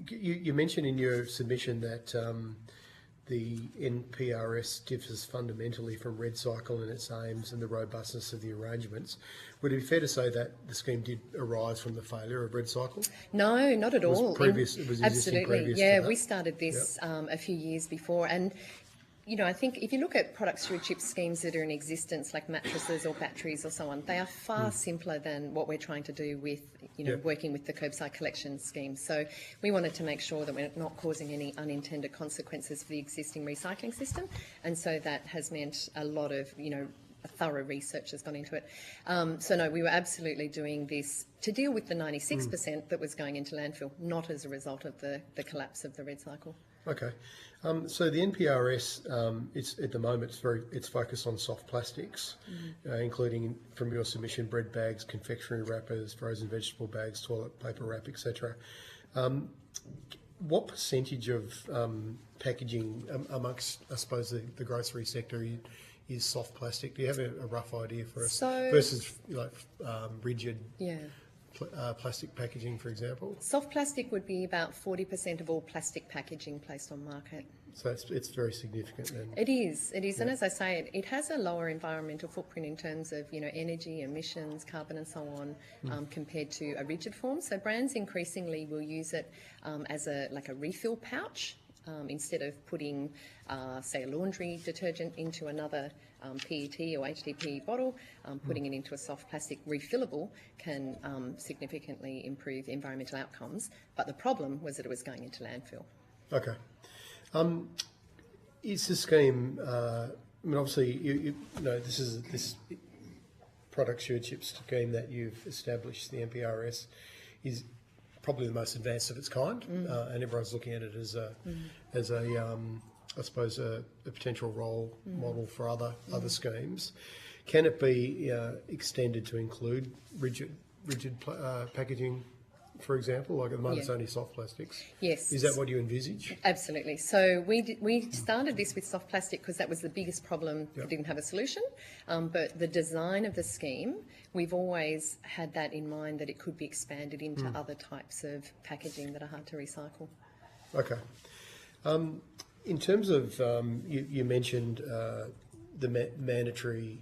You mentioned in your submission that the NPRS differs fundamentally from REDcycle in its aims and the robustness of the arrangements. Would it be fair to say that the scheme did arise from the failure of REDcycle? No, not at all. It was absolutely, previous yeah. to that? We started this a few years before, and I think if you look at product stewardship schemes that are in existence, like mattresses or batteries or so on, they are far simpler than what we're trying to do with, working with the curbside collection scheme. So we wanted to make sure that we're not causing any unintended consequences for the existing recycling system, and so that has meant a lot of, thorough research has gone into it. So no, we were absolutely doing this to deal with the 96% that was going into landfill, not as a result of the collapse of the REDcycle. Okay. So the NPRS, it's at the moment it's focused on soft plastics, including from your submission bread bags, confectionery wrappers, frozen vegetable bags, toilet paper wrap, etc. What percentage of packaging amongst, I suppose, the grocery sector is soft plastic? Do you have a rough idea for us versus like rigid? Yeah. Plastic packaging, for example? Soft plastic would be about 40% of all plastic packaging placed on market. So it's very significant then. It is, Yeah. and as I say, it has a lower environmental footprint in terms of energy, emissions, carbon, and so on, compared to a rigid form. So brands increasingly will use it as a refill pouch. Instead of putting, say, a laundry detergent into another PET or HDPE bottle, putting it into a soft plastic refillable can significantly improve environmental outcomes. But the problem was that it was going into landfill. Okay. Is the scheme? I mean, obviously, you know, this product stewardship scheme that you've established, the NPRS, is probably the most advanced of its kind, and everyone's looking at it as a I suppose a potential role model for other schemes. Can it be extended to include rigid packaging, for example? Like at the moment, it's only soft plastics. Yes. Is that what you envisage? Absolutely. So we started this with soft plastic because that was the biggest problem. It didn't have a solution. But the design of the scheme, we've always had that in mind, that it could be expanded into other types of packaging that are hard to recycle. Okay. In terms of, you mentioned the mandatory.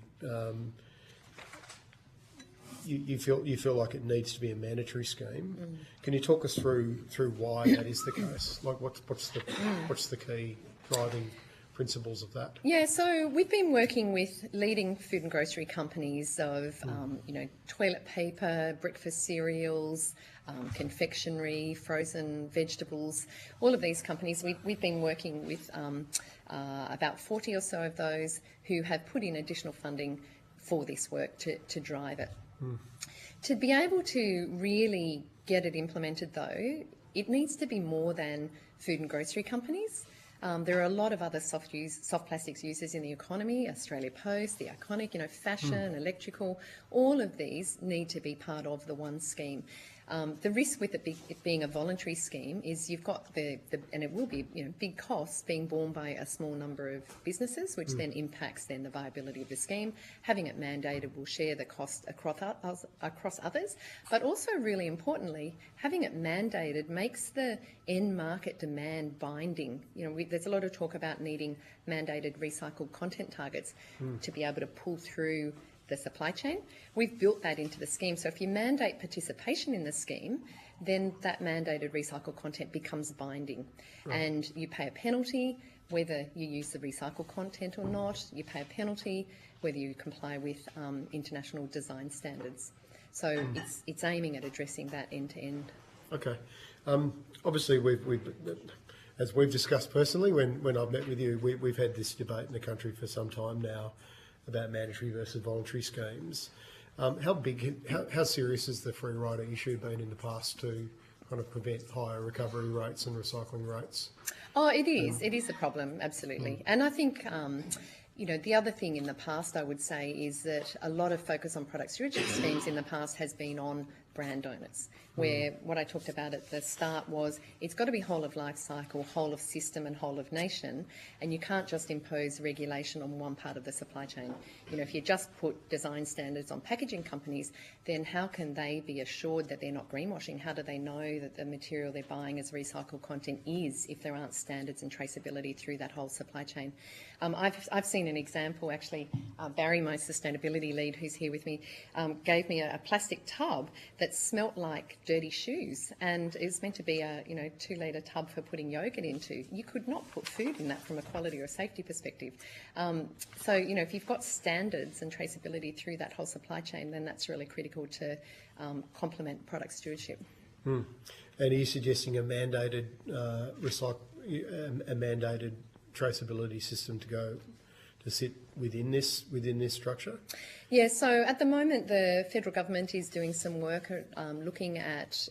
You feel like it needs to be a mandatory scheme. Can you talk us through why that is the case? Like, what's the key driving principles of that? Yeah, so we've been working with leading food and grocery companies of, toilet paper, breakfast cereals, confectionery, frozen vegetables, all of these companies. We've been working with about 40 or so of those who have put in additional funding for this work to drive it. To be able to really get it implemented, though, it needs to be more than food and grocery companies. There are a lot of other soft plastics users in the economy, Australia Post, the iconic, fashion, electrical, all of these need to be part of the one scheme. The risk with it being a voluntary scheme is you've got and it will be, big costs being borne by a small number of businesses, which then impacts the viability of the scheme. Having it mandated will share the cost across others, but also really importantly, having it mandated makes the end market demand binding. There's a lot of talk about needing mandated recycled content targets to be able to pull through the supply chain. We've built that into the scheme. So if you mandate participation in the scheme, then that mandated recycled content becomes binding. And you pay a penalty whether you use the recycled content or not. You pay a penalty whether you comply with international design standards. So it's aiming at addressing that end to end. Okay. Obviously, as we've discussed personally, when I've met with you, we've had this debate in the country for some time now about mandatory versus voluntary schemes. How serious has the free rider issue been in the past to kind of prevent higher recovery rates and recycling rates? Oh, it is. It is a problem, absolutely. And I think, the other thing in the past, I would say, is that a lot of focus on product stewardship schemes in the past has been on brand owners, where what I talked about at the start was it's got to be whole of life cycle, whole of system and whole of nation, and you can't just impose regulation on one part of the supply chain. If you just put design standards on packaging companies, then how can they be assured that they're not greenwashing? How do they know that the material they're buying as recycled content is if there aren't standards and traceability through that whole supply chain? I've seen an example, actually. Barry, my sustainability lead, who's here with me, gave me a plastic tub that smelt like dirty shoes, and it was meant to be a 2-litre tub for putting yogurt into. You could not put food in that from a quality or safety perspective. So if you've got standards and traceability through that whole supply chain, then that's really critical to complement product stewardship. And are you suggesting a mandated traceability system to sit within this structure? Yeah, so at the moment the federal government is doing some work looking at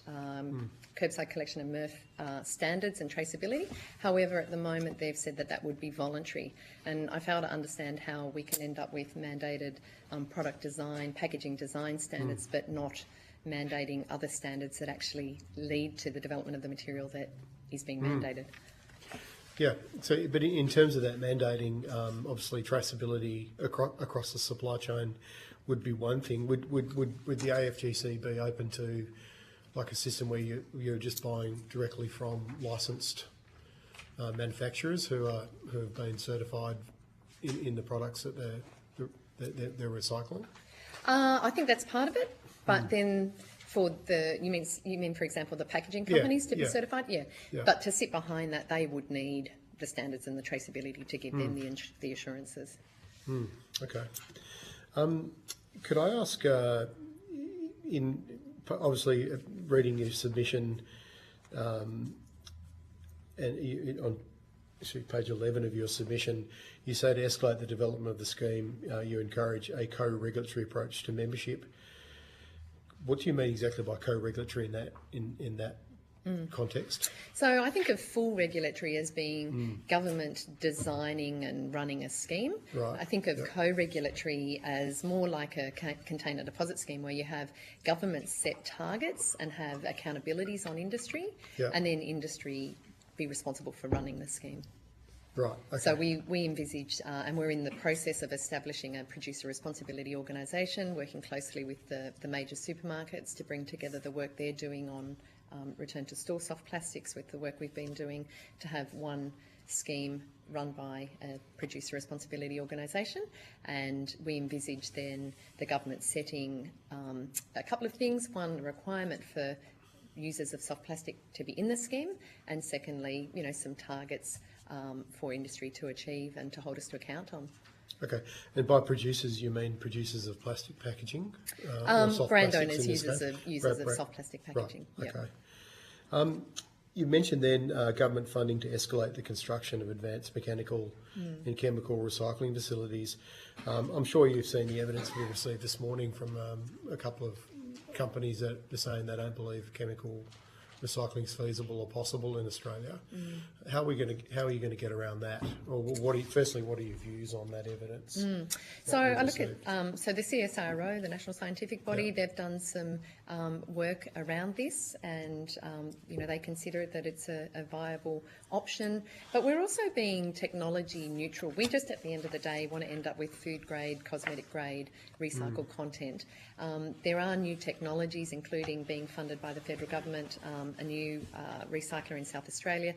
curbside collection and MRF standards and traceability. However, at the moment they've said that that would be voluntary, and I fail to understand how we can end up with mandated product design, packaging design standards, but not mandating other standards that actually lead to the development of the material that is being mandated. Yeah. So, but in terms of that mandating, obviously traceability across the supply chain would be one thing. Would the AFGC be open to like a system where you're just buying directly from licensed manufacturers who have been certified in the products that they're recycling? I think that's part of it, but then for you mean for example the packaging companies to be certified? Yeah. But to sit behind that, they would need the standards and the traceability to give them the assurances. Okay. Could I ask, obviously reading your submission, and on page 11 of your submission, you say to escalate the development of the scheme, you encourage a co-regulatory approach to membership. What do you mean exactly by co-regulatory in that context? So I think of full regulatory as being government designing and running a scheme. Right. I think of co-regulatory as more like a container deposit scheme where you have government set targets and have accountabilities on industry, and then industry be responsible for running the scheme. Right. Okay. So we envisage, and we're in the process of establishing a producer responsibility organisation, working closely with the major supermarkets to bring together the work they're doing on return to store soft plastics with the work we've been doing to have one scheme run by a producer responsibility organisation. And we envisage then the government setting a couple of things. One, a requirement for users of soft plastic to be in the scheme, and secondly, some targets for industry to achieve and to hold us to account on. Okay, and by producers you mean producers of plastic packaging? Or soft brand plastics owners, in this users of soft plastic packaging. Right. Okay. You mentioned then government funding to escalate the construction of advanced mechanical and chemical recycling facilities. I'm sure you've seen the evidence we received this morning from a couple of companies that are saying they don't believe chemical recycling is feasible or possible in Australia. How are you going to get around that? Or what are your views on that evidence? So I look at so the CSIRO, the National Scientific Body, they've done some work around this, and they consider that it's a viable option. But we're also being technology neutral. We just at the end of the day want to end up with food grade, cosmetic grade, recycled content. There are new technologies, including being funded by the federal government, a new recycler in South Australia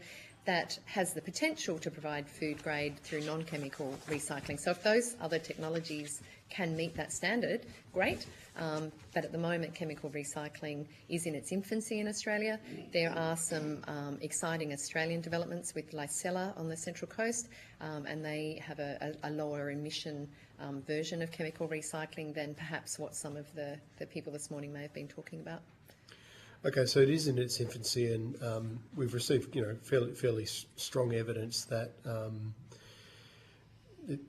that has the potential to provide food grade through non-chemical recycling. So if those other technologies can meet that standard, great. But at the moment, chemical recycling is in its infancy in Australia. There are some exciting Australian developments with Licella on the Central Coast, and they have a lower emission version of chemical recycling than perhaps what some of the people this morning may have been talking about. Okay, so it is in its infancy, and we've received, fairly strong evidence that,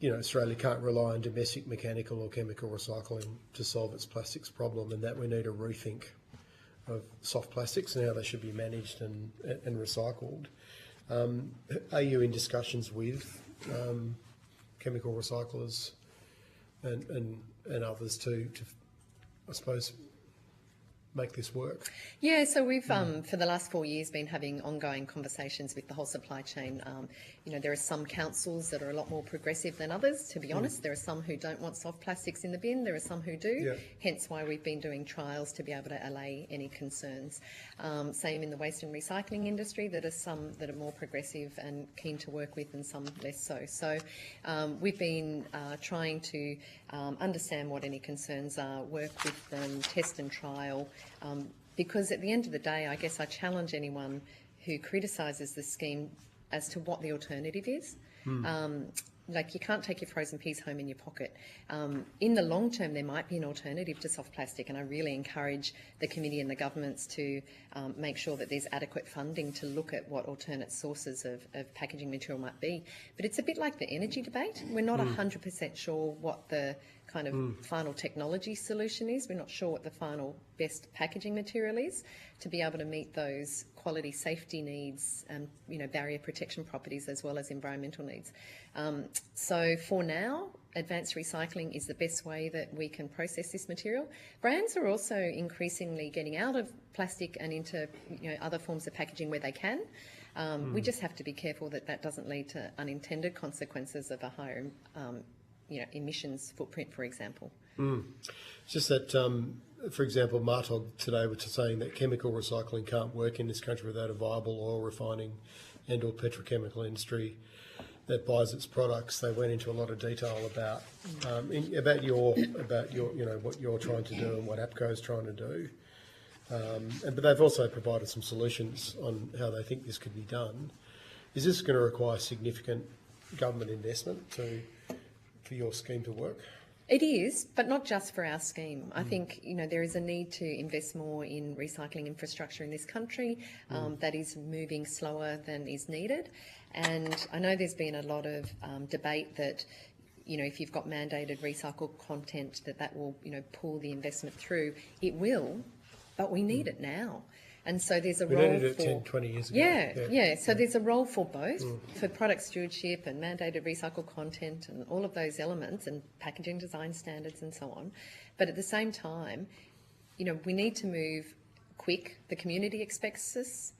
Australia can't rely on domestic mechanical or chemical recycling to solve its plastics problem, and that we need a rethink of soft plastics and how they should be managed and recycled. Are you in discussions with chemical recyclers and others to, I suppose, make this work? Yeah, so we've, for the last 4 years, been having ongoing conversations with the whole supply chain. There are some councils that are a lot more progressive than others, to be honest. There are some who don't want soft plastics in the bin. There are some who do, hence why we've been doing trials to be able to allay any concerns. Same in the waste and recycling industry, there are some that are more progressive and keen to work with and some less so. So we've been trying to understand what any concerns are, work with them, test and trial, because at the end of the day, I guess I challenge anyone who criticises the scheme as to what the alternative is. Like, you can't take your frozen peas home in your pocket. In the long term, there might be an alternative to soft plastic, and I really encourage the committee and the governments to make sure that there's adequate funding to look at what alternate sources of packaging material might be. But it's a bit like the energy debate. We're not 100% sure what the kind of final technology solution is. We're not sure what the final best packaging material is to be able to meet those quality safety needs and, barrier protection properties as well as environmental needs. So for now, advanced recycling is the best way that we can process this material. Brands are also increasingly getting out of plastic and into other forms of packaging where they can. We just have to be careful that that doesn't lead to unintended consequences of a higher emissions footprint, for example. It's just that, for example, Martog today was saying that chemical recycling can't work in this country without a viable oil refining and or petrochemical industry that buys its products. They went into a lot of detail about your what you're trying to do and what APCO is trying to do. But they've also provided some solutions on how they think this could be done. Is this going to require significant government investment for your scheme to work? It is, but not just for our scheme. I think, there is a need to invest more in recycling infrastructure in this country that is moving slower than is needed. And I know there's been a lot of debate that, if you've got mandated recycled content, that will, pull the investment through. It will, but we need it now. And so there's a role for... We needed it 10, 20 years ago. Yeah. So there's a role for both, for product stewardship and mandated recycled content and all of those elements and packaging design standards and so on. But at the same time, we need to move quick. The community expects us,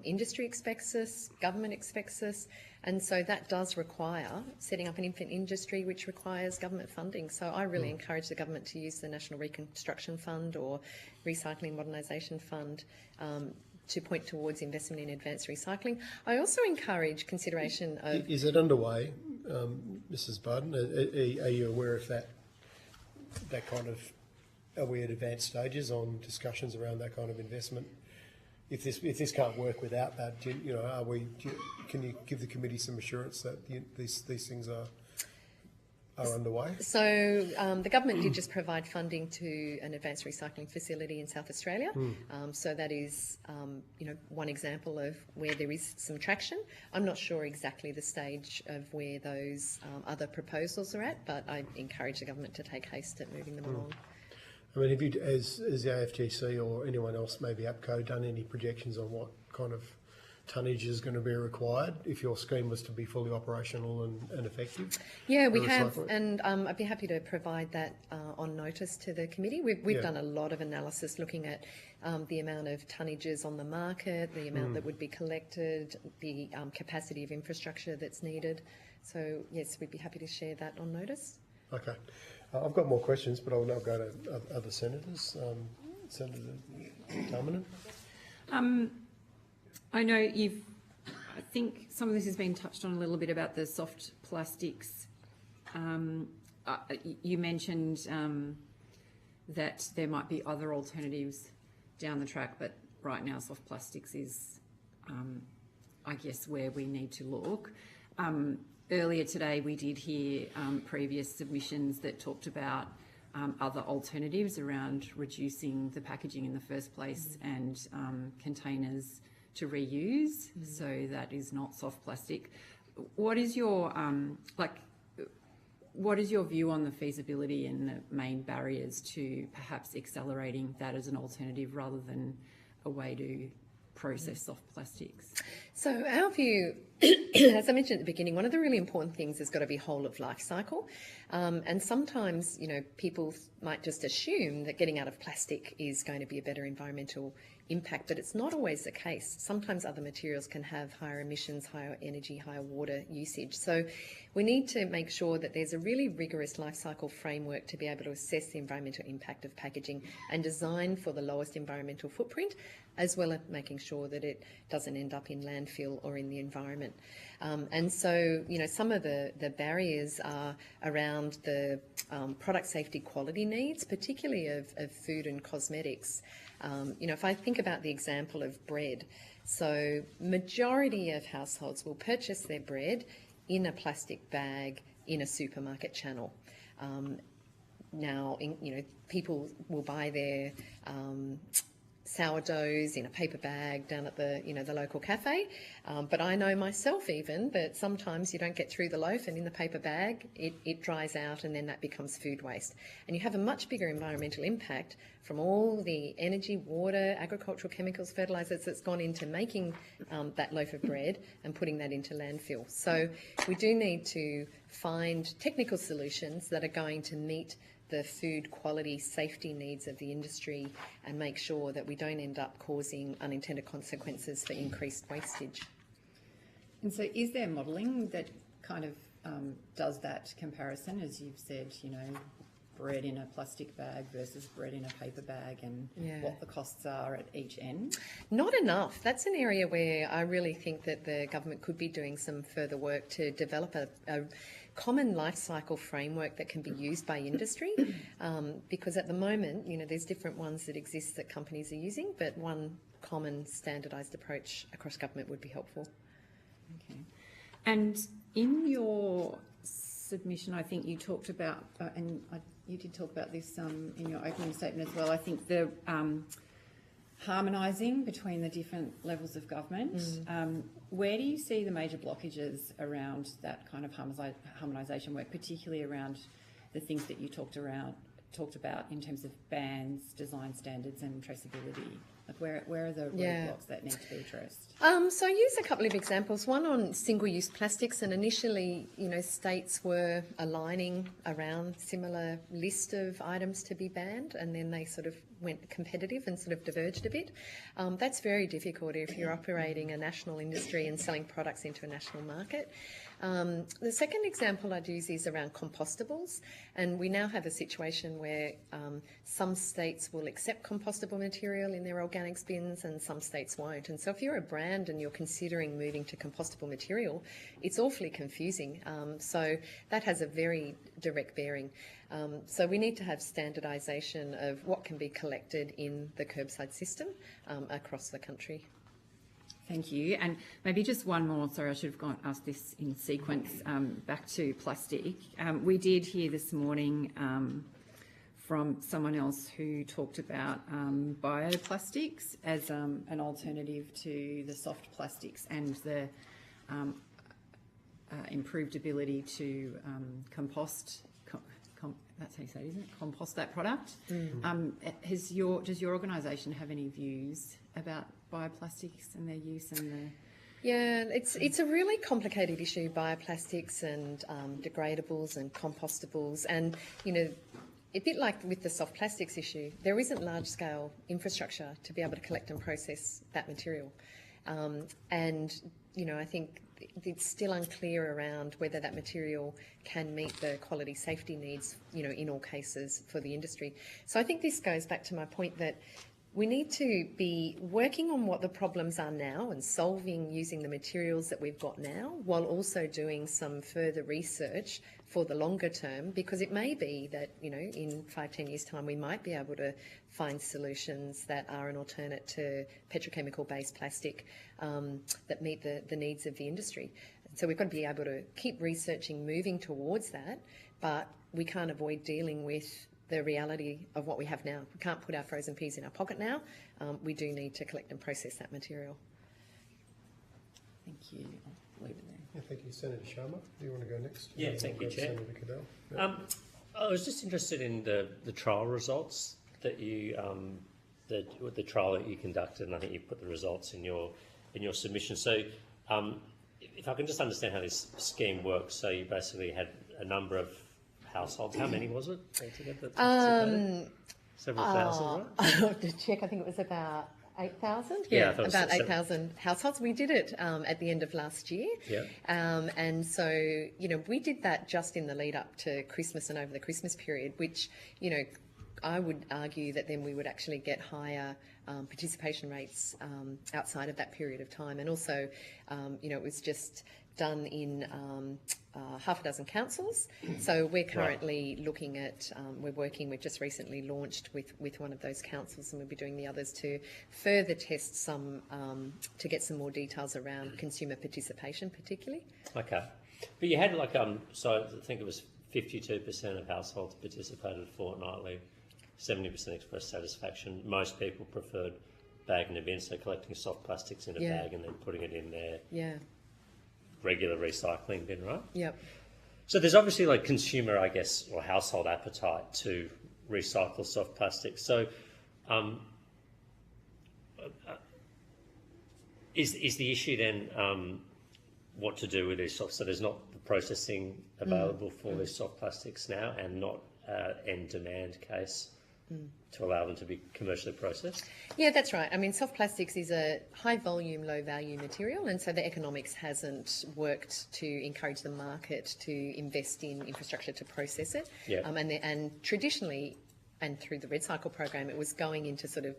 industry expects us, government expects us. And so that does require setting up an infant industry, which requires government funding. So I really encourage the government to use the National Reconstruction Fund or Recycling Modernisation Fund to point towards investment in advanced recycling. I also encourage consideration of... Is it underway, Mrs. Barden? Are you aware of that kind of... Are we at advanced stages on discussions around that kind of investment? If this can't work without that, can you give the committee some assurance that these things are underway? So the government did just provide funding to an advanced recycling facility in South Australia. So that is, one example of where there is some traction. I'm not sure exactly the stage of where those other proposals are at, but I encourage the government to take haste at moving them along. I mean, have you, as the AFGC or anyone else, maybe APCO, done any projections on what kind of tonnage is going to be required if your scheme was to be fully operational and effective? Yeah, we have, and I'd be happy to provide that on notice to the committee. We've done a lot of analysis looking at the amount of tonnages on the market, the amount that would be collected, the capacity of infrastructure that's needed. So, yes, we'd be happy to share that on notice. Okay. I've got more questions, but I'll now go to other senators. Senator Tamanen. I know I think some of this has been touched on a little bit about the soft plastics. You mentioned that there might be other alternatives down the track, but right now soft plastics is, I guess, where we need to look. Earlier today, we did hear previous submissions that talked about other alternatives around reducing the packaging in the first place and containers to reuse, so that is not soft plastic. What is your what is your view on the feasibility and the main barriers to perhaps accelerating that as an alternative rather than a way to process soft plastics? So our view, as I mentioned at the beginning, one of the really important things has got to be whole of life cycle. And sometimes, people might just assume that getting out of plastic is going to be a better environmental impact, but it's not always the case. Sometimes other materials can have higher emissions, higher energy, higher water usage. So we need to make sure that there's a really rigorous life cycle framework to be able to assess the environmental impact of packaging and design for the lowest environmental footprint, as well as making sure that it doesn't end up in landfill or in the environment. And so, some of the barriers are around the product safety quality needs, particularly of food and cosmetics. If I think about the example of bread, so majority of households will purchase their bread in a plastic bag in a supermarket channel. Now, people will buy their sourdoughs in a paper bag down at the the local cafe. But I know myself even that sometimes you don't get through the loaf, and in the paper bag it dries out, and then that becomes food waste. And you have a much bigger environmental impact from all the energy, water, agricultural chemicals, fertilisers that's gone into making that loaf of bread and putting that into landfill. So we do need to find technical solutions that are going to meet the food quality safety needs of the industry and make sure that we don't end up causing unintended consequences for increased wastage. And so is there modelling that kind of does that comparison, as you've said, bread in a plastic bag versus bread in a paper bag, and what the costs are at each end? Not enough. That's an area where I really think that the government could be doing some further work to develop a common life cycle framework that can be used by industry, because at the moment, there's different ones that exist that companies are using, but one common standardised approach across government would be helpful. Okay. And in your submission, I think you talked about, you did talk about this in your opening statement as well, I think the harmonising between the different levels of government. Where do you see the major blockages around that kind of harmonisation work, particularly around the things that you talked about in terms of bans, design standards and traceability? Like where are the roadblocks that need to be addressed? So I use a couple of examples. One on single-use plastics, and initially, states were aligning around similar list of items to be banned, and then they sort of went competitive and sort of diverged a bit. That's very difficult if you're operating a national industry and selling products into a national market. The second example I'd use is around compostables, and we now have a situation where some states will accept compostable material in their organics bins and some states won't. And so if you're a brand and you're considering moving to compostable material, it's awfully confusing. So that has a very direct bearing. So we need to have standardisation of what can be collected in the curbside system across the country. Thank you. And maybe just one more, sorry, I should have asked this in sequence, back to plastic. We did hear this morning from someone else who talked about bioplastics as an alternative to the soft plastics and the improved ability to compost. That's how you say it, isn't it? Compost that product. Does your organisation have any views about bioplastics and their use and the... Yeah, it's a really complicated issue, bioplastics and degradables and compostables, and a bit like with the soft plastics issue, there isn't large-scale infrastructure to be able to collect and process that material, and I think it's still unclear around whether that material can meet the quality safety needs, in all cases for the industry. So I think this goes back to my point that we need to be working on what the problems are now and solving using the materials that we've got now, while also doing some further research for the longer term, because it may be that, in 5-10 years' time, we might be able to find solutions that are an alternate to petrochemical-based plastic that meet the needs of the industry. So we've got to be able to keep researching, moving towards that, but we can't avoid dealing with the reality of what we have now. We can't put our frozen peas in our pocket now. We do need to collect and process that material. Thank you. I'll leave it there. Yeah, thank you. Senator Sharma, do you want to go next? Yeah, thank you, Chair. Senator Cadell. Yeah. I was just interested in the trial results that you the trial that you conducted, and I think you put the results in your submission. So, if I can just understand how this scheme works, so you basically had a number of households. How many was it altogether that participated? Several thousand, right? I have to check. I think it was about 8,000. Yeah, about 8,000 households. We did it at the end of last year. Yeah. And so, we did that just in the lead up to Christmas and over the Christmas period, which, I would argue that then we would actually get higher participation rates outside of that period of time. And also, it was just done in half a dozen councils. So we're currently looking at, we've just recently launched with one of those councils, and we'll be doing the others to further test some, to get some more details around consumer participation particularly. Okay. But you had so I think it was 52% of households participated fortnightly, 70% expressed satisfaction. Most people preferred bag in a bin, so collecting soft plastics in a Yeah. bag and then putting it in their Yeah. regular recycling bin, right? Yep. So there's obviously like consumer, I guess, or household appetite to recycle soft plastics. So is the issue then what to do with these soft? So there's not the processing available for these soft plastics now, and not end demand case to allow them to be commercially processed? Yeah, that's right. I mean, soft plastics is a high volume, low value material, and so the economics hasn't worked to encourage the market to invest in infrastructure to process it. Yeah. And traditionally, and through the Red Cycle program, it was going into sort of,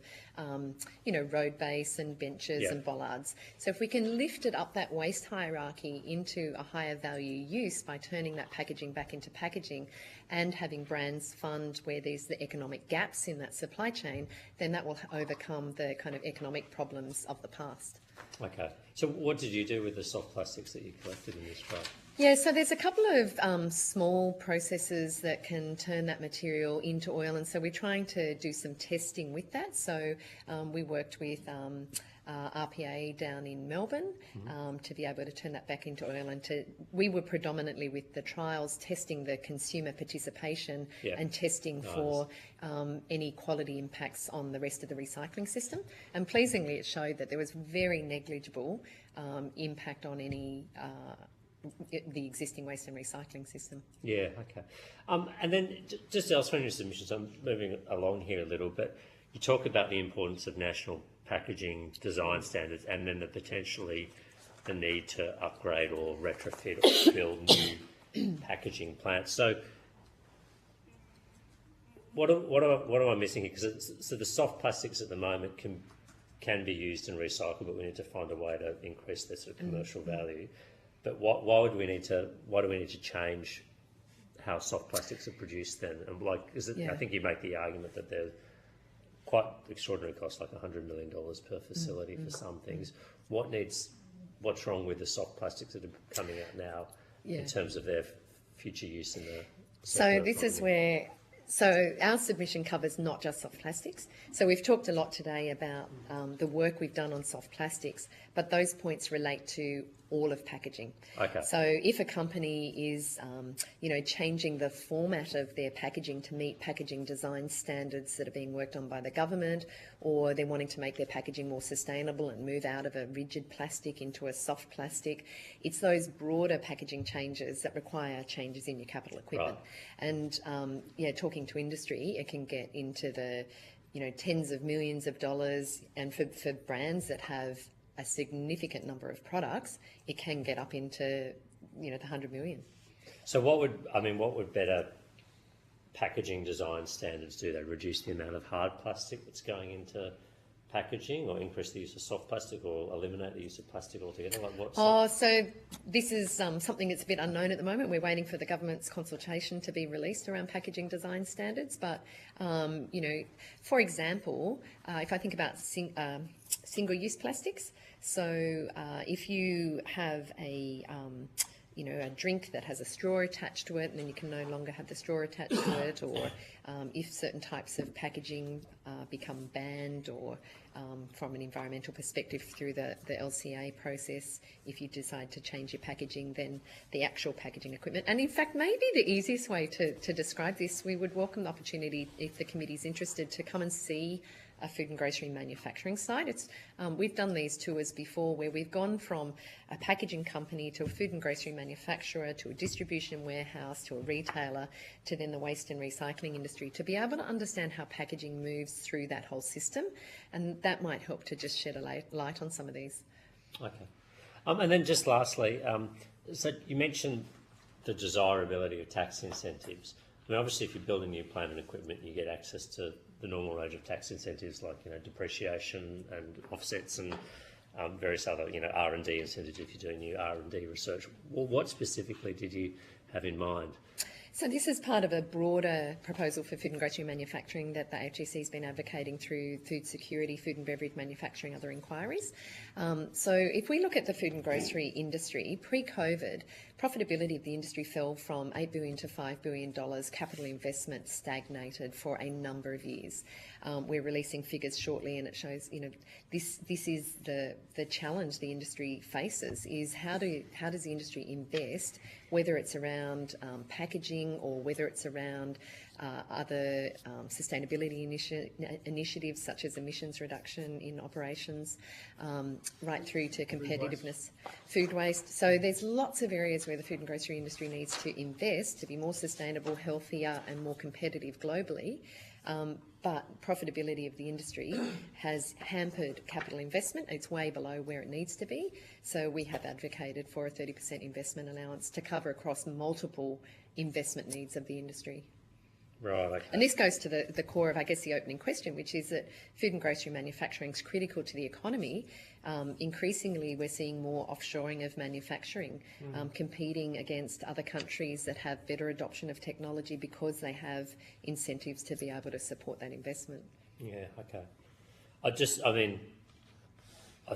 road base and benches Yeah. and bollards. So if we can lift it up that waste hierarchy into a higher value use by turning that packaging back into packaging and having brands fund where there's the economic gaps in that supply chain, then that will overcome the kind of economic problems of the past. Okay. So what did you do with the soft plastics that you collected in this truck? Yeah, so there's a couple of small processes that can turn that material into oil, and so we're trying to do some testing with that. So we worked with RPA down in Melbourne to be able to turn that back into oil, and we were predominantly with the trials testing the consumer participation and testing for any quality impacts on the rest of the recycling system. And pleasingly, it showed that there was very negligible impact on any the existing waste and recycling system. Yeah, okay. And then just elsewhere in your submissions, I'm moving along here a little, but you talk about the importance of national packaging design standards and then potentially the need to upgrade or retrofit or build new packaging plants. So what am I missing here? Because so the soft plastics at the moment can be used and recycled, but we need to find a way to increase their sort of commercial value. But why do we need to change how soft plastics are produced then? And I think you make the argument that they're quite extraordinary costs, like $100 million per facility for some things. What's wrong with the soft plastics that are coming out now in terms of their future use in the So this is where. So our submission covers not just soft plastics. So we've talked a lot today about the work we've done on soft plastics, but those points relate to all of packaging. Okay. So if a company is, changing the format of their packaging to meet packaging design standards that are being worked on by the government, or they're wanting to make their packaging more sustainable and move out of a rigid plastic into a soft plastic, it's those broader packaging changes that require changes in your capital equipment. Right. And talking to industry, it can get into the tens of millions of dollars, and for brands that have a significant number of products, it can get up into the 100 million. So what would better packaging design standards do? They reduce the amount of hard plastic that's going into packaging, or increase the use of soft plastic, or eliminate the use of plastic altogether? So this is something that's a bit unknown at the moment. We're waiting for the government's consultation to be released around packaging design standards. But, for example, if I think about single-use plastics, so if you have a drink that has a straw attached to it, and then you can no longer have the straw attached to it, or if certain types of packaging become banned, or from an environmental perspective through the LCA process, if you decide to change your packaging, then the actual packaging equipment. And in fact, maybe the easiest way to describe this, we would welcome the opportunity, if the committee's interested, to come and see a food and grocery manufacturing site. We've done these tours before where we've gone from a packaging company to a food and grocery manufacturer to a distribution warehouse to a retailer to then the waste and recycling industry, to be able to understand how packaging moves through that whole system, and that might help to just shed a light on some of these. Okay. And then just lastly, so you mentioned the desirability of tax incentives. I mean, obviously, if you're building new plant and equipment, you get access to the normal range of tax incentives like depreciation and offsets and various other R&D incentives if you're doing new R&D research. Well, what specifically did you have in mind? So this is part of a broader proposal for food and grocery manufacturing that the AFGC has been advocating through food security, food and beverage manufacturing, other inquiries. So if we look at the food and grocery industry, pre-COVID, profitability of the industry fell from $8 billion to $5 billion. Capital investment stagnated for a number of years. We're releasing figures shortly, and it shows, this is the challenge the industry faces, is how does the industry invest, whether it's around packaging or whether it's around other sustainability initiatives such as emissions reduction in operations, right through to competitiveness, food waste. So there's lots of areas where the food and grocery industry needs to invest to be more sustainable, healthier and more competitive globally. But profitability of the industry has hampered capital investment. It's way below where it needs to be. So we have advocated for a 30% investment allowance to cover across multiple investment needs of the industry. Right, okay. And this goes to the core of, I guess, the opening question, which is that food and grocery manufacturing is critical to the economy. Increasingly, we're seeing more offshoring of manufacturing, competing against other countries that have better adoption of technology because they have incentives to be able to support that investment. Yeah, okay. I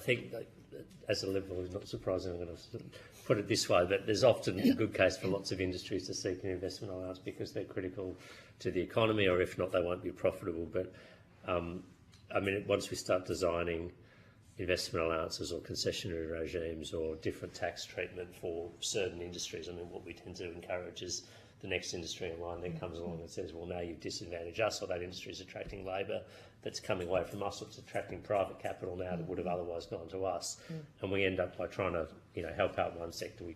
think that as a Liberal, it's not surprising I'm going to put it this way, but there's often a good case for lots of industries to seek an investment allowance because they're critical to the economy, or if not, they won't be profitable. But once we start designing investment allowances or concessionary regimes or different tax treatment for certain industries, what we tend to encourage is the next industry in line then comes along and says, well, now you've disadvantaged us, or that industry is attracting labour that's coming away from us, or it's attracting private capital now that would have otherwise gone to us. And we end up by trying to help out one sector, we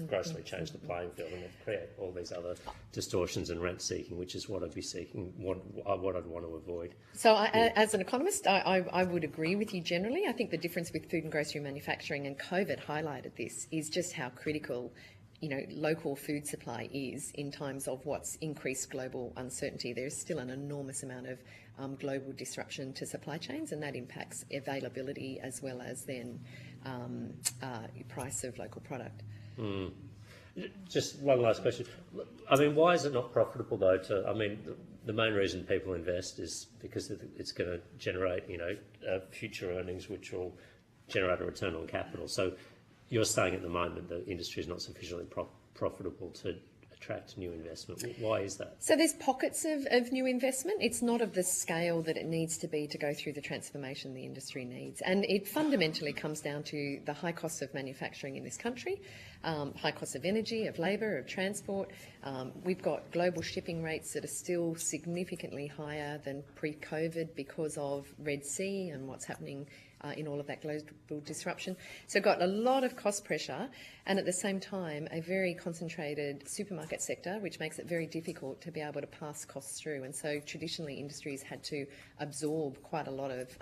grossly change the playing field and create all these other distortions and rent seeking, which is what I'd be seeking, what I'd want to avoid. So as an economist, I would agree with you generally. I think the difference with food and grocery manufacturing, and COVID highlighted this, is just how critical local food supply is in times of what's increased global uncertainty. There's still an enormous amount of global disruption to supply chains, and that impacts availability as well as then price of local product. Just one last question. Why is it not profitable though? The main reason people invest is because it's going to generate, future earnings which will generate a return on capital. So you're saying at the moment the industry is not sufficiently profitable to attract new investment. Why is that? So there's pockets of new investment. It's not of the scale that it needs to be to go through the transformation the industry needs. And it fundamentally comes down to the high costs of manufacturing in this country, high costs of energy, of labour, of transport. We've got global shipping rates that are still significantly higher than pre-COVID because of Red Sea and what's happening in all of that global disruption. So got a lot of cost pressure, and at the same time a very concentrated supermarket sector, which makes it very difficult to be able to pass costs through. And so traditionally industries had to absorb quite a lot of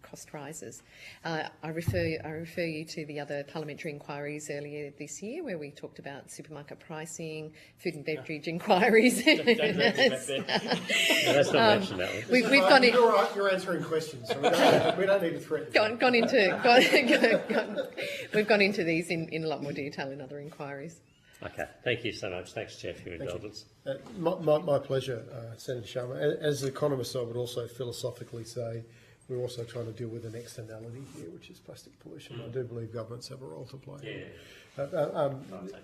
cost rises. I refer you to the other parliamentary inquiries earlier this year where we talked about supermarket pricing, food and beverage inquiries. Let's not mention that one. We've gone in. You're answering questions, so we don't need to threaten. We've gone into these in a lot more detail in other inquiries. Okay, thank you so much. Thanks, Chair, for your indulgence. My pleasure, Senator Sharma. As economists, I would also philosophically say we're also trying to deal with an externality here, which is plastic pollution. I do believe governments have a role to play.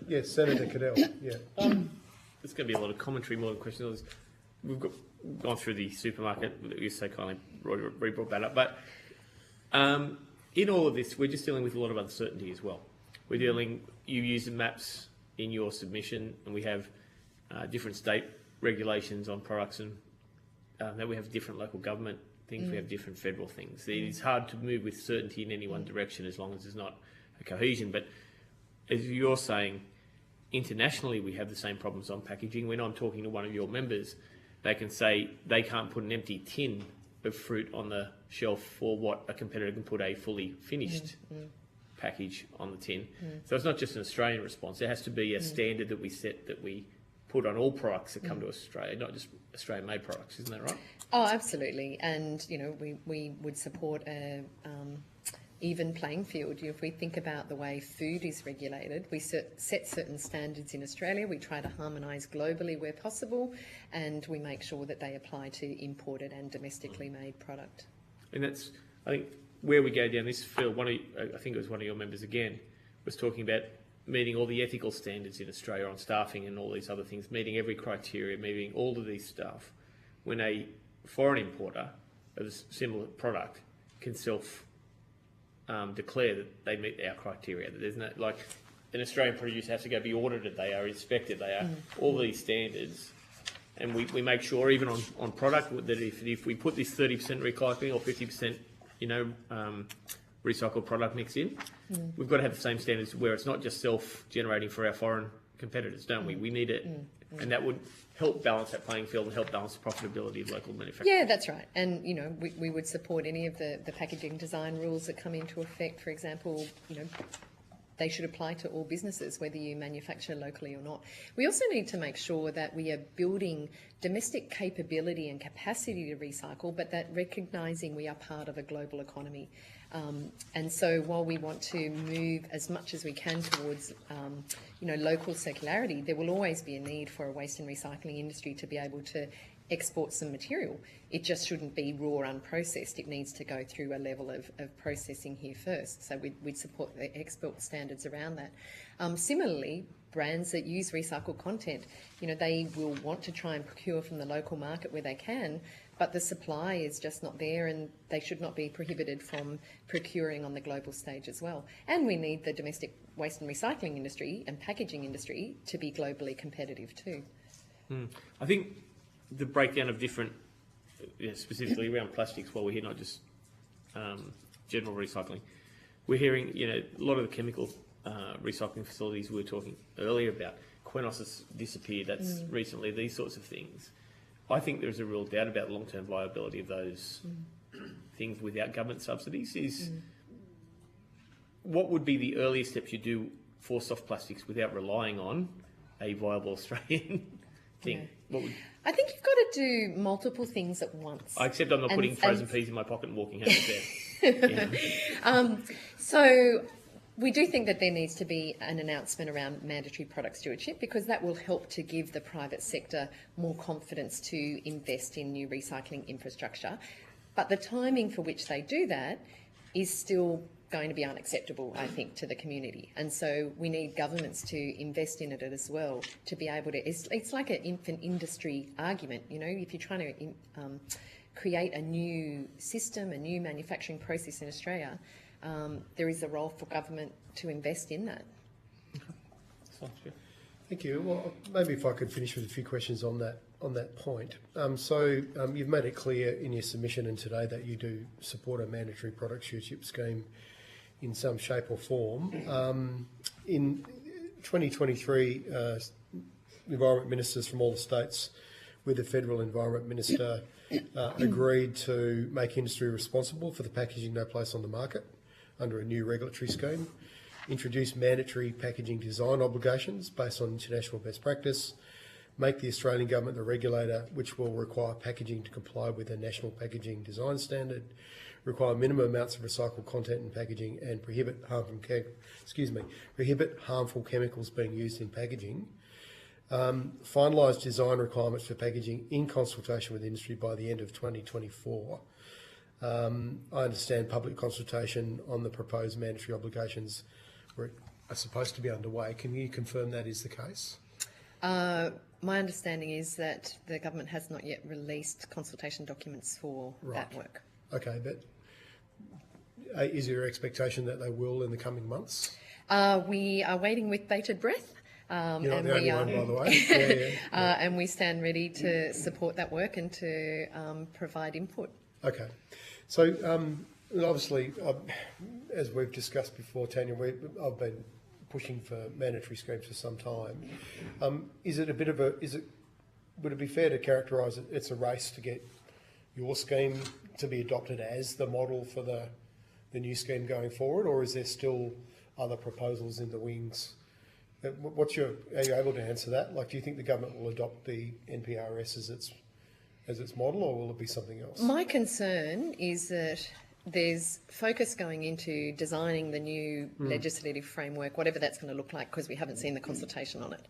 Yes, Senator Cadell. Yeah. There's going to be a lot of commentary more than questions. We've gone through the supermarket. You so kindly brought that up. But in all of this, we're just dealing with a lot of uncertainty as well. You use the maps in your submission, and we have different state regulations on products, and then we have different local government things, we have different federal things. It's hard to move with certainty in any one direction as long as there's not a cohesion. But as you're saying, internationally we have the same problems on packaging. When I'm talking to one of your members, they can say they can't put an empty tin of fruit on the shelf for what a competitor can put a fully finished package on the tin. So it's not just an Australian response. There has to be a standard that we set, that we put on all products that come to Australia, not just Australian-made products. Isn't that right? Oh, absolutely. And, we would support a even playing field. If we think about the way food is regulated, we set certain standards in Australia. We try to harmonise globally where possible, and we make sure that they apply to imported and domestically made product. And that's, I think, where we go down this field. I think it was one of your members again, was talking about meeting all the ethical standards in Australia on staffing and all these other things, meeting every criteria, meeting all of these stuff, when a foreign importer of a similar product can declare that they meet our criteria, that there's no, like, an Australian producer has to go be audited, they are inspected, they are all these standards. And we make sure, even on product, that if we put this 30% recycling or 50%, recycled product mix in, we've got to have the same standards where it's not just self-generating for our foreign competitors, don't we? We need it, and that would help balance that playing field and help balance the profitability of local manufacturers. Yeah, that's right. And, we would support any of the packaging design rules that come into effect. For example, they should apply to all businesses, whether you manufacture locally or not. We also need to make sure that we are building domestic capability and capacity to recycle, but that recognising we are part of a global economy. And so while we want to move as much as we can towards, local circularity, there will always be a need for a waste and recycling industry to be able to export some material. It just shouldn't be raw, unprocessed. It needs to go through a level of processing here first. So we'd support the export standards around that. Similarly, brands that use recycled content, they will want to try and procure from the local market where they can, but the supply is just not there, and they should not be prohibited from procuring on the global stage as well. And we need the domestic waste and recycling industry and packaging industry to be globally competitive too. I think the breakdown of different, specifically around plastics, while we're here, not just general recycling, we're hearing, a lot of the chemical recycling facilities we were talking earlier about, Qenos has disappeared, that's recently, these sorts of things. I think there's a real doubt about the long-term viability of those things without government subsidies. What would be the earliest steps you do for soft plastics without relying on a viable Australian thing? Yeah. I think you've got to do multiple things at once. Except I'm not putting frozen peas in my pocket and walking home to bed. So we do think that there needs to be an announcement around mandatory product stewardship, because that will help to give the private sector more confidence to invest in new recycling infrastructure. But the timing for which they do that is still going to be unacceptable, I think, to the community. And so we need governments to invest in it as well, to be able to... It's like an infant industry argument, if you're trying to create a new system, a new manufacturing process in Australia, there is a role for government to invest in that. Thank you. Well, maybe if I could finish with a few questions on that point. You've made it clear in your submission and today that you do support a mandatory product stewardship scheme in some shape or form. In 2023, environment ministers from all the states with the federal environment minister agreed to make industry responsible for the packaging they place on the market under a new regulatory scheme, introduce mandatory packaging design obligations based on international best practice, make the Australian government the regulator which will require packaging to comply with a national packaging design standard, require minimum amounts of recycled content in packaging, and prohibit harmful chemicals being used in packaging. Finalise design requirements for packaging in consultation with industry by the end of 2024. I understand public consultation on the proposed mandatory obligations are supposed to be underway. Can you confirm that is the case? My understanding is that the government has not yet released consultation documents for that work. Okay, but is there an expectation that they will in the coming months? We are waiting with bated breath. You're not the only one, by the way. And we stand ready to support that work and to provide input. Okay. So, obviously, as we've discussed before, Tanya, I've been pushing for mandatory schemes for some time. Would it be fair to characterise it, it's a race to get your scheme to be adopted as the model for the new scheme going forward, or is there still other proposals in the wings? Are you able to answer that? Like, do you think the government will adopt the NPRS as its model, or will it be something else? My concern is that there's focus going into designing the new legislative framework, whatever that's going to look like, because we haven't seen the consultation on it.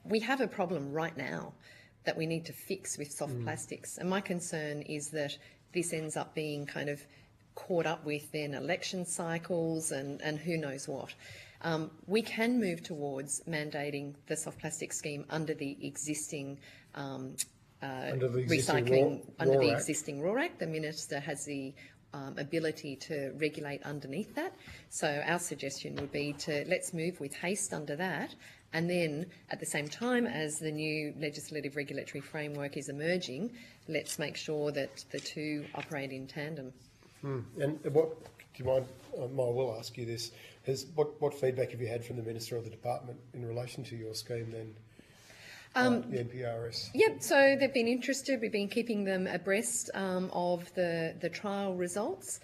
We have a problem right now that we need to fix with soft plastics, and my concern is that this ends up being kind of caught up with then election cycles and who knows what. we can move towards mandating the soft plastic scheme under the existing recycling under the existing RAW Act. The Minister has the ability to regulate underneath that. So our suggestion would be to let's move with haste under that, and then at the same time as the new legislative regulatory framework is emerging, let's make sure that the two operate in tandem. And what, do you mind, I will ask you this, what feedback have you had from the Minister or the Department in relation to your scheme then? The NPRS. Yep, so they've been interested. We've been keeping them abreast of the trial results.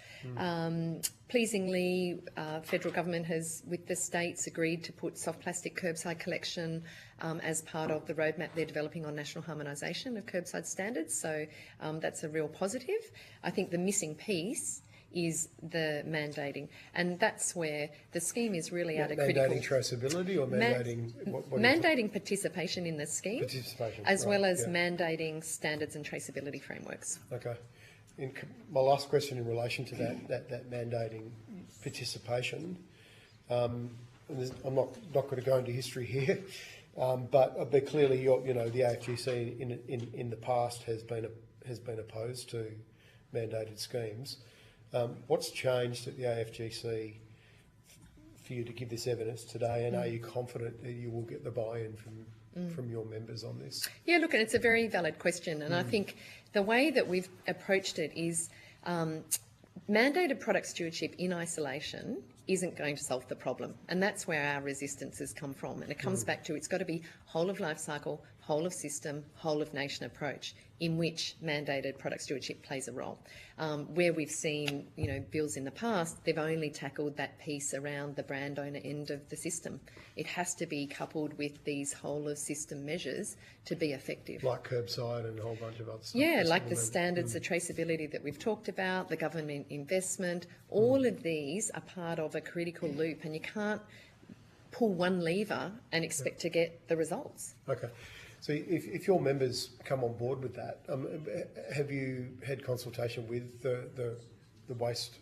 Pleasingly, federal government has, with the states, agreed to put soft plastic curbside collection as part of the roadmap they're developing on national harmonisation of curbside standards. So that's a real positive. I think the missing piece is the mandating, and that's where the scheme is really at a critical... Mandating traceability or mandating... mandating participation in the scheme, participation, as well as mandating standards and traceability frameworks. Okay. My last question in relation to that mandating participation, and I'm not going to go into history here, but clearly, the AFGC in the past has been opposed to mandated schemes. What's changed at the AFGC for you to give this evidence today, and are you confident that you will get the buy-in from your members on this? Yeah, look, and it's a very valid question, and I think the way that we've approached it is mandated product stewardship in isolation isn't going to solve the problem, and that's where our resistance has come from. And it comes back to it's got to be whole of life cycle, whole of system, whole of nation approach in which mandated product stewardship plays a role. Where we've seen, bills in the past, they've only tackled that piece around the brand owner end of the system. It has to be coupled with these whole of system measures to be effective. Like curbside and a whole bunch of other stuff. Yeah, like the standards, the traceability that we've talked about, the government investment, all of these are part of a critical loop, and you can't pull one lever and expect to get the results. Okay. So if your members come on board with that, have you had consultation with the waste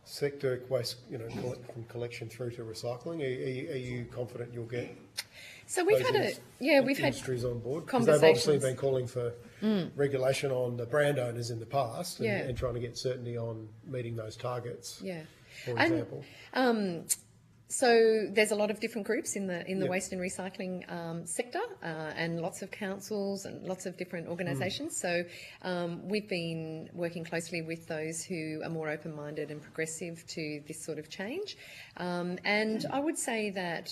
sector, from collection through to recycling? Are you confident you'll get? So we've had industries on board, because conversations. they've obviously been calling for regulation on the brand owners in the past, and trying to get certainty on meeting those targets. Yeah, for example. So there's a lot of different groups in the waste and recycling sector, and lots of councils and lots of different organisations. So we've been working closely with those who are more open-minded and progressive to this sort of change. And I would say that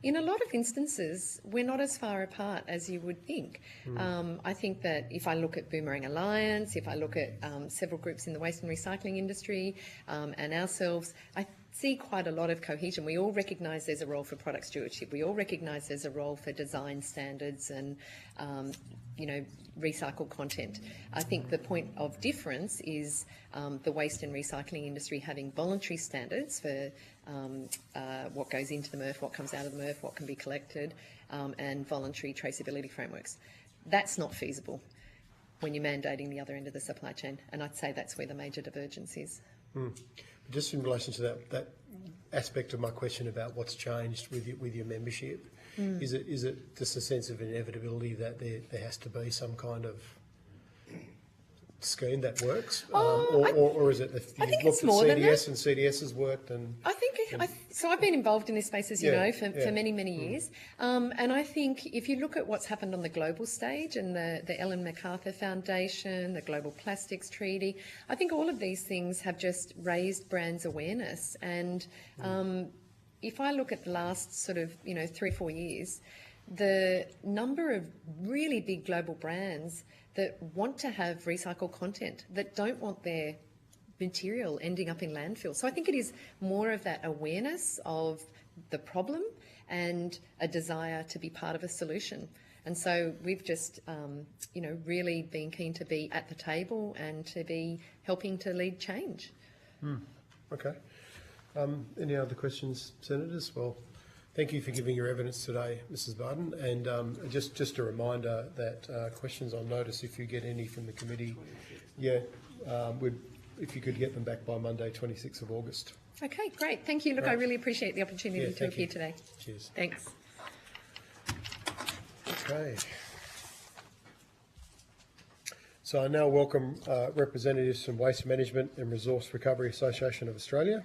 in a lot of instances, we're not as far apart as you would think. I think that if I look at Boomerang Alliance, if I look at several groups in the waste and recycling industry and ourselves, I see quite a lot of cohesion. We all recognise there's a role for product stewardship. We all recognise there's a role for design standards and, recycled content. I think the point of difference is the waste and recycling industry having voluntary standards for what goes into the MRF, what comes out of the MRF, what can be collected, and voluntary traceability frameworks. That's not feasible when you're mandating the other end of the supply chain, and I'd say that's where the major divergence is. Just in relation to that aspect of my question about what's changed with your membership, is it just a sense of inevitability that there has to be some kind of scheme that works, or is it that you've looked at CDS and CDS has worked? And I think so. I've been involved in this space, as you know, for many years, and I think if you look at what's happened on the global stage and the Ellen MacArthur Foundation, the Global Plastics Treaty, I think all of these things have just raised brands' awareness. And if I look at the last sort of 3 or 4 years, the number of really big global brands that want to have recycled content, that don't want their material ending up in landfill. So I think it is more of that awareness of the problem and a desire to be part of a solution. And so we've just, really been keen to be at the table and to be helping to lead change. Okay. Any other questions, Senators? Well, thank you for giving your evidence today, Mrs. Barton. And just a reminder that questions on notice, if you get any from the committee, if you could get them back by Monday, 26th of August. Okay, great. Thank you. Look, I really appreciate the opportunity to thank appear you. today. Cheers. Thanks. Okay. So I now welcome representatives from Waste Management and Resource Recovery Association of Australia.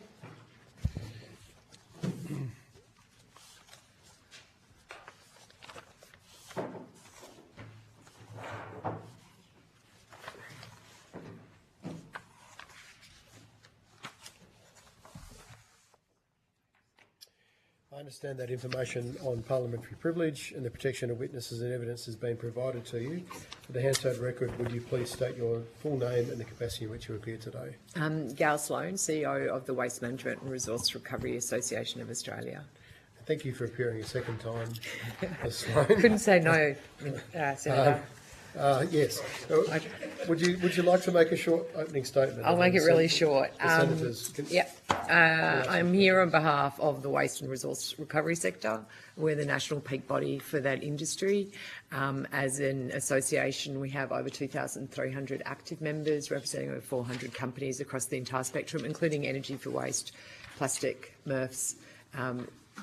I understand that information on parliamentary privilege and the protection of witnesses and evidence has been provided to you. For the Hansard record, would you please state your full name and the capacity in which you appear today? Gail Sloan, CEO of the Waste Management and Resource Recovery Association of Australia. Thank you for appearing a second time, Ms. Sloan. Couldn't say no, Senator. Yes. Would you like to make a short opening statement? I'll make it really short. Yep. I'm here on behalf of the waste and resource recovery sector. We're the national peak body for that industry. As an association, we have over 2,300 active members representing over 400 companies across the entire spectrum, including energy for waste, plastic, MRFs,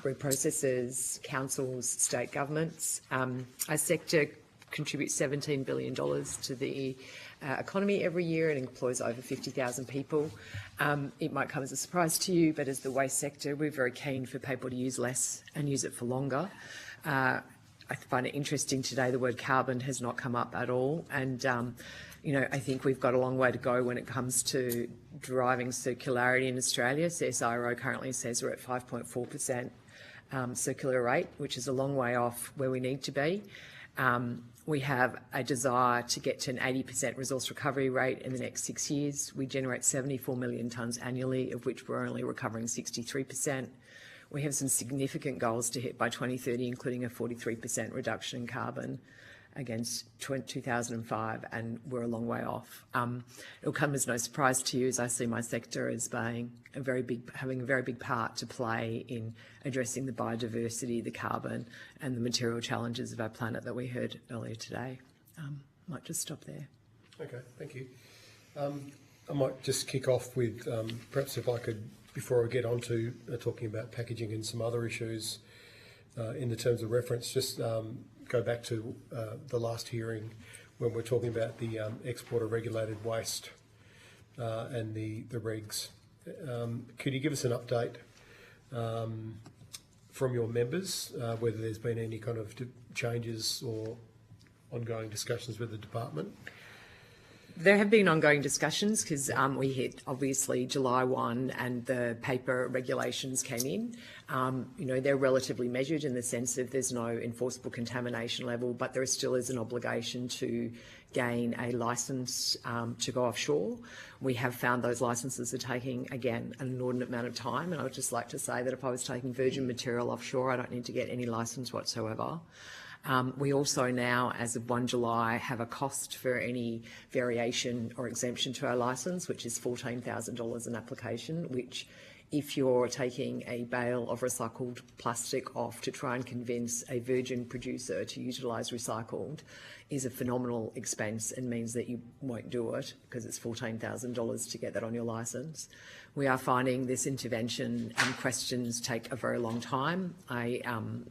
reprocessors, councils, state governments. Our sector contributes $17 billion to the economy every year and employs over 50,000 people. It might come as a surprise to you, but as the waste sector, we're very keen for people to use less and use it for longer. I find it interesting today the word carbon has not come up at all, and I think we've got a long way to go when it comes to driving circularity in Australia. CSIRO currently says we're at 5.4% circular rate, which is a long way off where we need to be. We have a desire to get to an 80% resource recovery rate in the next 6 years. We generate 74 million tonnes annually, of which we're only recovering 63%. We have some significant goals to hit by 2030, including a 43% reduction in carbon against 2005, and we're a long way off. It'll come as no surprise to you as I see my sector as being having a very big part to play in addressing the biodiversity, the carbon and the material challenges of our planet that we heard earlier today. Might just stop there. Okay, thank you. I might just kick off with perhaps if I could, before I get on to talking about packaging and some other issues in the terms of reference, just go back to the last hearing when we're talking about the export of regulated waste and the regs. Could you give us an update from your members, whether there's been any kind of changes or ongoing discussions with the department? There have been ongoing discussions because we hit obviously July 1 and the paper regulations came in. They're relatively measured in the sense that there's no enforceable contamination level, but there still is an obligation to gain a licence to go offshore. We have found those licences are taking, again, an inordinate amount of time, and I would just like to say that if I was taking virgin material offshore, I don't need to get any licence whatsoever. We also now, as of 1 July, have a cost for any variation or exemption to our licence, which is $14,000 an application, which if you're taking a bale of recycled plastic off to try and convince a virgin producer to utilise recycled, is a phenomenal expense and means that you won't do it because it's $14,000 to get that on your licence. We are finding this intervention and questions take a very long time. I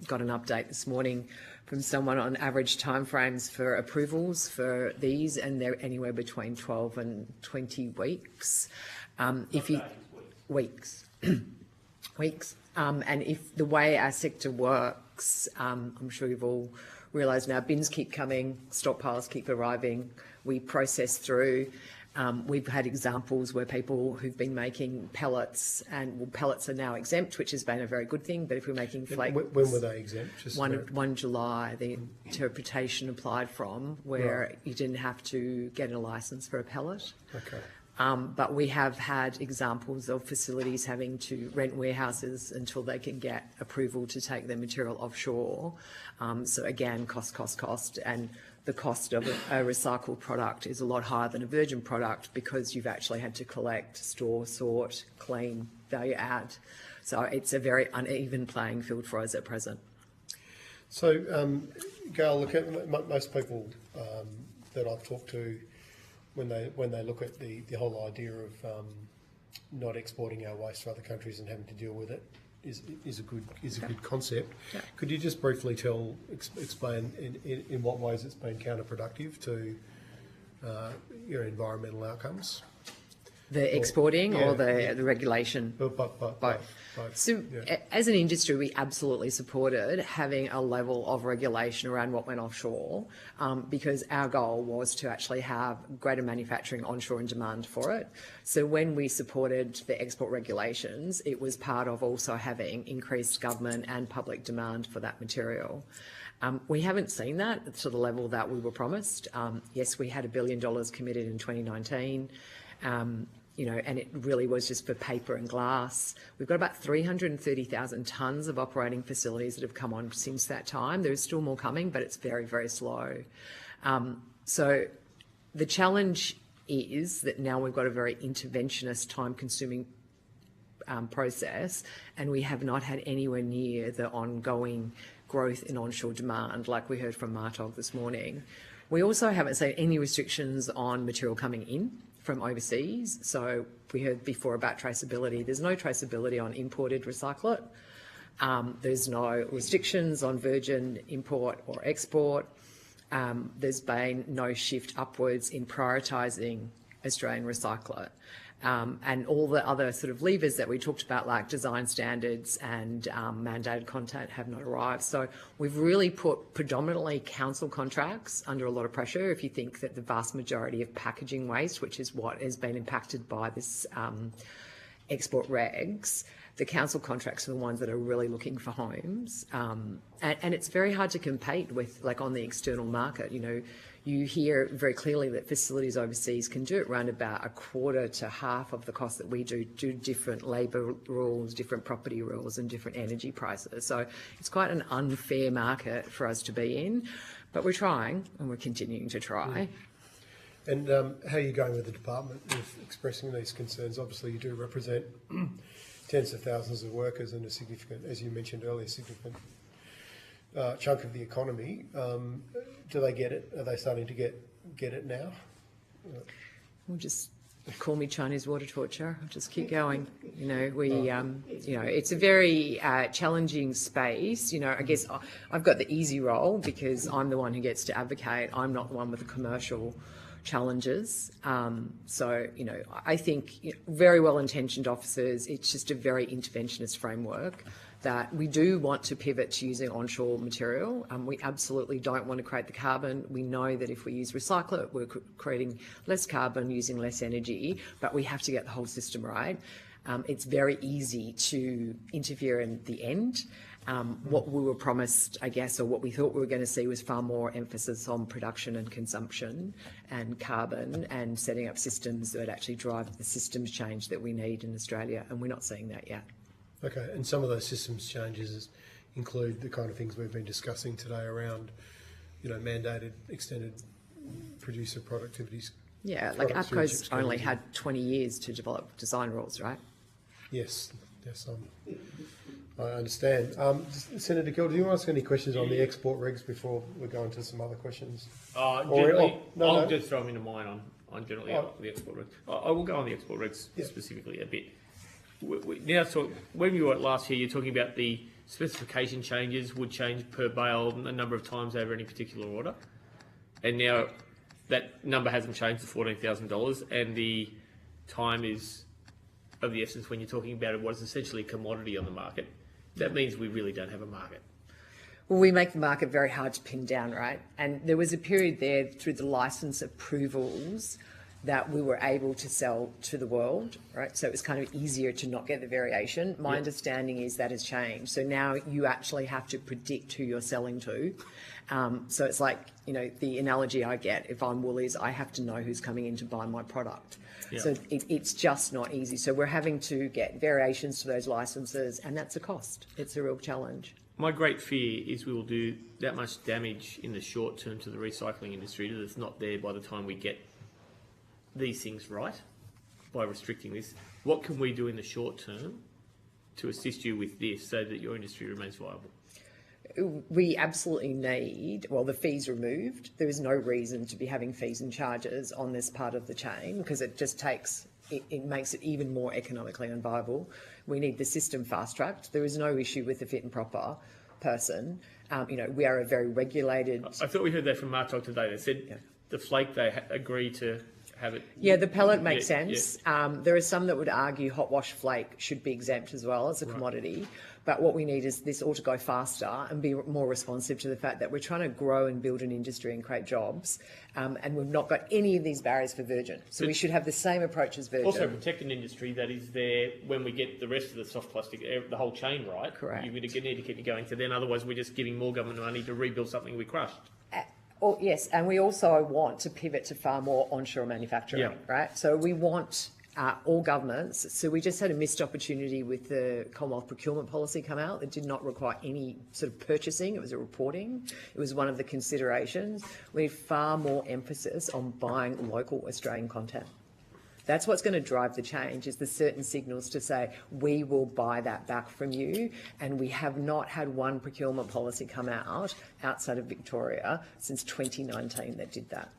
got an update this morning from someone on average timeframes for approvals for these, and they're anywhere between 12 and 20 weeks. Weeks. Weeks. And if the way our sector works, I'm sure you've all realised now, bins keep coming, stockpiles keep arriving, we process through. We've had examples where people who've been making pellets, and pellets are now exempt, which has been a very good thing, but if we're making flakes... When were they exempt? 1 July, the interpretation applied from, where you didn't have to get a licence for a pellet. Okay. But we have had examples of facilities having to rent warehouses until they can get approval to take their material offshore. So again, cost, and the cost of a recycled product is a lot higher than a virgin product because you've actually had to collect, store, sort, clean, value add. So it's a very uneven playing field for us at present. So, Gail, look at most people that I've talked to when they look at the whole idea of not exporting our waste to other countries and having to deal with it is a good concept. Yeah. Could you just briefly explain in what ways it's been counterproductive to your environmental outcomes? The exporting or yeah. the regulation? Both. So Yeah. as an industry, we absolutely supported having a level of regulation around what went offshore because our goal was to actually have greater manufacturing onshore and demand for it. So when we supported the export regulations, it was part of also having increased government and public demand for that material. We haven't seen that to the level that we were promised. Yes, we had $1 billion committed in 2019. And it really was just for paper and glass. We've got about 330,000 tonnes of operating facilities that have come on since that time. There's still more coming, but it's very, very slow. So the challenge is that now we've got a very interventionist, time-consuming process, and we have not had anywhere near the ongoing growth in onshore demand, like we heard from Martog this morning. We also haven't seen any restrictions on material coming in from overseas. So we heard before about traceability. There's no traceability on imported recyclate. There's no restrictions on virgin import or export. There's been no shift upwards in prioritising Australian recyclate. And all the other sort of levers that we talked about, like design standards and mandated content, have not arrived. So we've really put predominantly council contracts under a lot of pressure. If you think that the vast majority of packaging waste, which is what has been impacted by this export regs, the council contracts are the ones that are really looking for homes. And it's very hard to compete with, like, on the external market. You know, you hear very clearly that facilities overseas can do it around about a quarter to half of the cost that we do different labour rules, different property rules and different energy prices. So it's quite an unfair market for us to be in, but we're trying and we're continuing to try. And how are you going with the department with expressing these concerns? Obviously you do represent tens of thousands of workers and a significant, as you mentioned earlier, significant chunk of the economy. Do they get it? Are they starting to get it now? Well, just call me Chinese water torture. I'll just keep going. You know, it's a very challenging space. You know, I guess I've got the easy role because I'm the one who gets to advocate. I'm not the one with the commercial challenges. So, you know, I think very well-intentioned officers, it's just a very interventionist framework that we do want to pivot to using onshore material. We absolutely don't want to create the carbon. We know that if we use recyclate, we're creating less carbon, using less energy, but we have to get the whole system right. It's very easy to interfere in the end. What we were promised, I guess, or what we thought we were going to see was far more emphasis on production and consumption and carbon and setting up systems that actually drive the systems change that we need in Australia, and we're not seeing that yet. Okay, and some of those systems changes include the kind of things we've been discussing today around, you know, mandated extended producer productivities. Yeah, like APCO's only had 20 years to develop design rules, right? Yes, I understand. Senator Gill, do you want to ask any questions on the export regs before we go into some other questions? I'll just throw them into mine on generally the export regs. I will go on the export regs specifically a bit. Now, so when you were last year, you're talking about the specification changes would change per bale a number of times over any particular order, and now that number hasn't changed to $14,000, and the time is of the essence when you're talking about what is essentially a commodity on the market. That means we really don't have a market. Well, we make the market very hard to pin down, right? And there was a period there through the licence approvals that we were able to sell to the world, right? So it was kind of easier to not get the variation. My understanding is that has changed. So now you actually have to predict who you're selling to. So it's like, you know, the analogy I get, if I'm Woolies, I have to know who's coming in to buy my product. Yeah. So it's just not easy. So we're having to get variations to those licences, and that's a cost. It's a real challenge. My great fear is we will do that much damage in the short term to the recycling industry that it's not there by the time we get these things right by restricting this. What can we do in the short term to assist you with this so that your industry remains viable? We absolutely need, well, the fees removed. There is no reason to be having fees and charges on this part of the chain because it just takes it makes it even more economically unviable. We need the system fast-tracked. There is no issue with the fit and proper person. We are a very regulated... I thought we heard that from Martok today. They said the flake, they agreed to have it... Yeah, the pellet makes sense. Yeah. There are some that would argue hot wash flake should be exempt as well as a commodity. But what we need is this all to go faster and be more responsive to the fact that we're trying to grow and build an industry and create jobs, and we've not got any of these barriers for virgin. So we should have the same approach as virgin. Also protect an industry that is there when we get the rest of the soft plastic, the whole chain right. Correct. You need to keep it going. So then otherwise we're just giving more government money to rebuild something we crushed. Yes, and we also want to pivot to far more onshore manufacturing, right? So we want all governments. So we just had a missed opportunity with the Commonwealth procurement policy come out. It did not require any sort of purchasing. It was a reporting. It was one of the considerations. We need far more emphasis on buying local Australian content. That's what's going to drive the change, is the certain signals to say, we will buy that back from you. And we have not had one procurement policy come out outside of Victoria since 2019 that did that.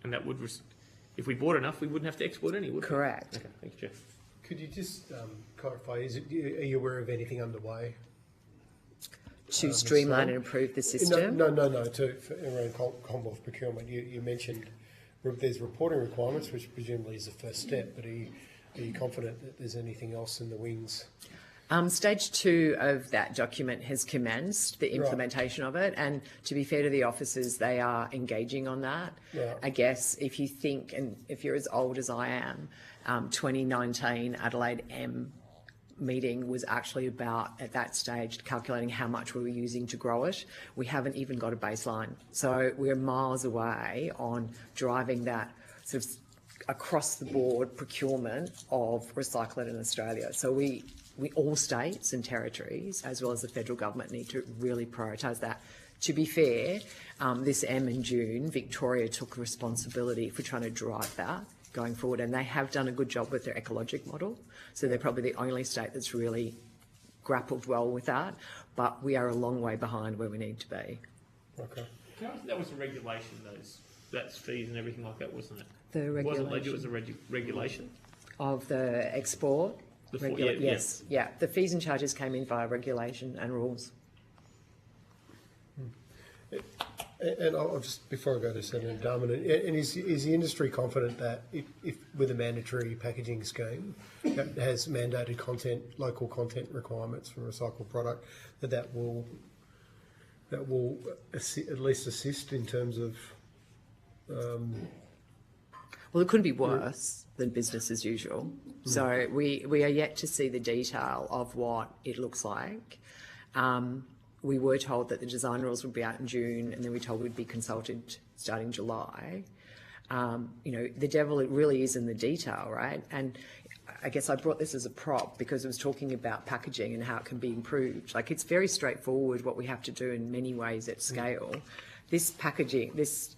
And that would, if we bought enough, we wouldn't have to export any, would we? Correct. Okay, thank you, Jeff. Could you just clarify, are you aware of anything underway? To streamline and improve the system? No, around Commonwealth procurement. You mentioned there's reporting requirements, which presumably is the first step, but are you confident that there's anything else in the wings? Stage 2 of that document has commenced, the implementation of it, and to be fair to the officers, they are engaging on that. Right. I guess if you think, and if you're as old as I am, 2019 Adelaide M meeting was actually about, at that stage, calculating how much we were using to grow it. We haven't even got a baseline. So we're miles away on driving that sort of across the board procurement of recyclate in Australia. So we all states and territories, as well as the federal government, need to really prioritise that. To be fair, this M in June, Victoria took responsibility for trying to drive that going forward, and they have done a good job with their ecologic model. So they're probably the only state that's really grappled well with that, but we are a long way behind where we need to be. Okay. That was a regulation, that's fees and everything like that, wasn't it? The regulation. It was a regulation? Of the export? Yes. Yeah. The fees and charges came in via regulation and rules. And I'll just, before I go to Senator Darman, and is the industry confident that if with a mandatory packaging scheme that has mandated local content requirements for recycled product, that will at least assist in terms of? Well, it couldn't be worse than business as usual. So we are yet to see the detail of what it looks like. We were told that the design rules would be out in June, and then we were told we'd be consulted starting July. The devil, it really is in the detail, right? And I guess I brought this as a prop because it was talking about packaging and how it can be improved. Like, it's very straightforward what we have to do in many ways at scale. This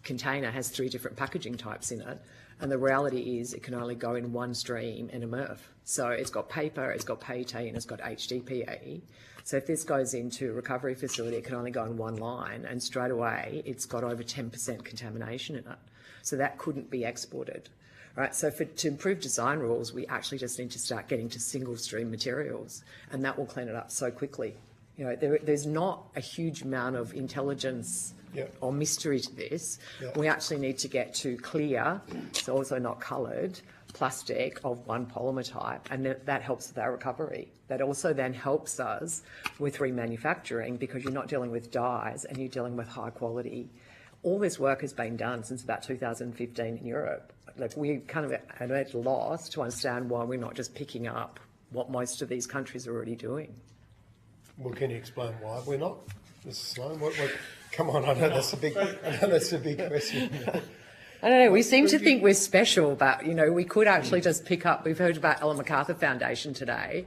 container has 3 different packaging types in it. And the reality is it can only go in one stream in a MRF. So it's got paper, it's got PET, and it's got HDPE. So if this goes into a recovery facility, it can only go in one line, and straight away it's got over 10% contamination in it. So that couldn't be exported. Right, so to improve design rules, we actually just need to start getting to single stream materials, and that will clean it up so quickly. There's not a huge amount of intelligence or mystery to this. We actually need to get to clear, so also not coloured, plastic of one polymer type, and that helps with our recovery. That also then helps us with remanufacturing, because you're not dealing with dyes and you're dealing with high quality. All this work has been done since about 2015 in Europe. Like, we kind of are at a loss to understand why we're not just picking up what most of these countries are already doing. Well, can you explain why we're not, Mrs. Sloan? Come on, I know that's a big question. I don't know, we seem to think we're special, but, we could actually just pick up, we've heard about Ellen MacArthur Foundation today.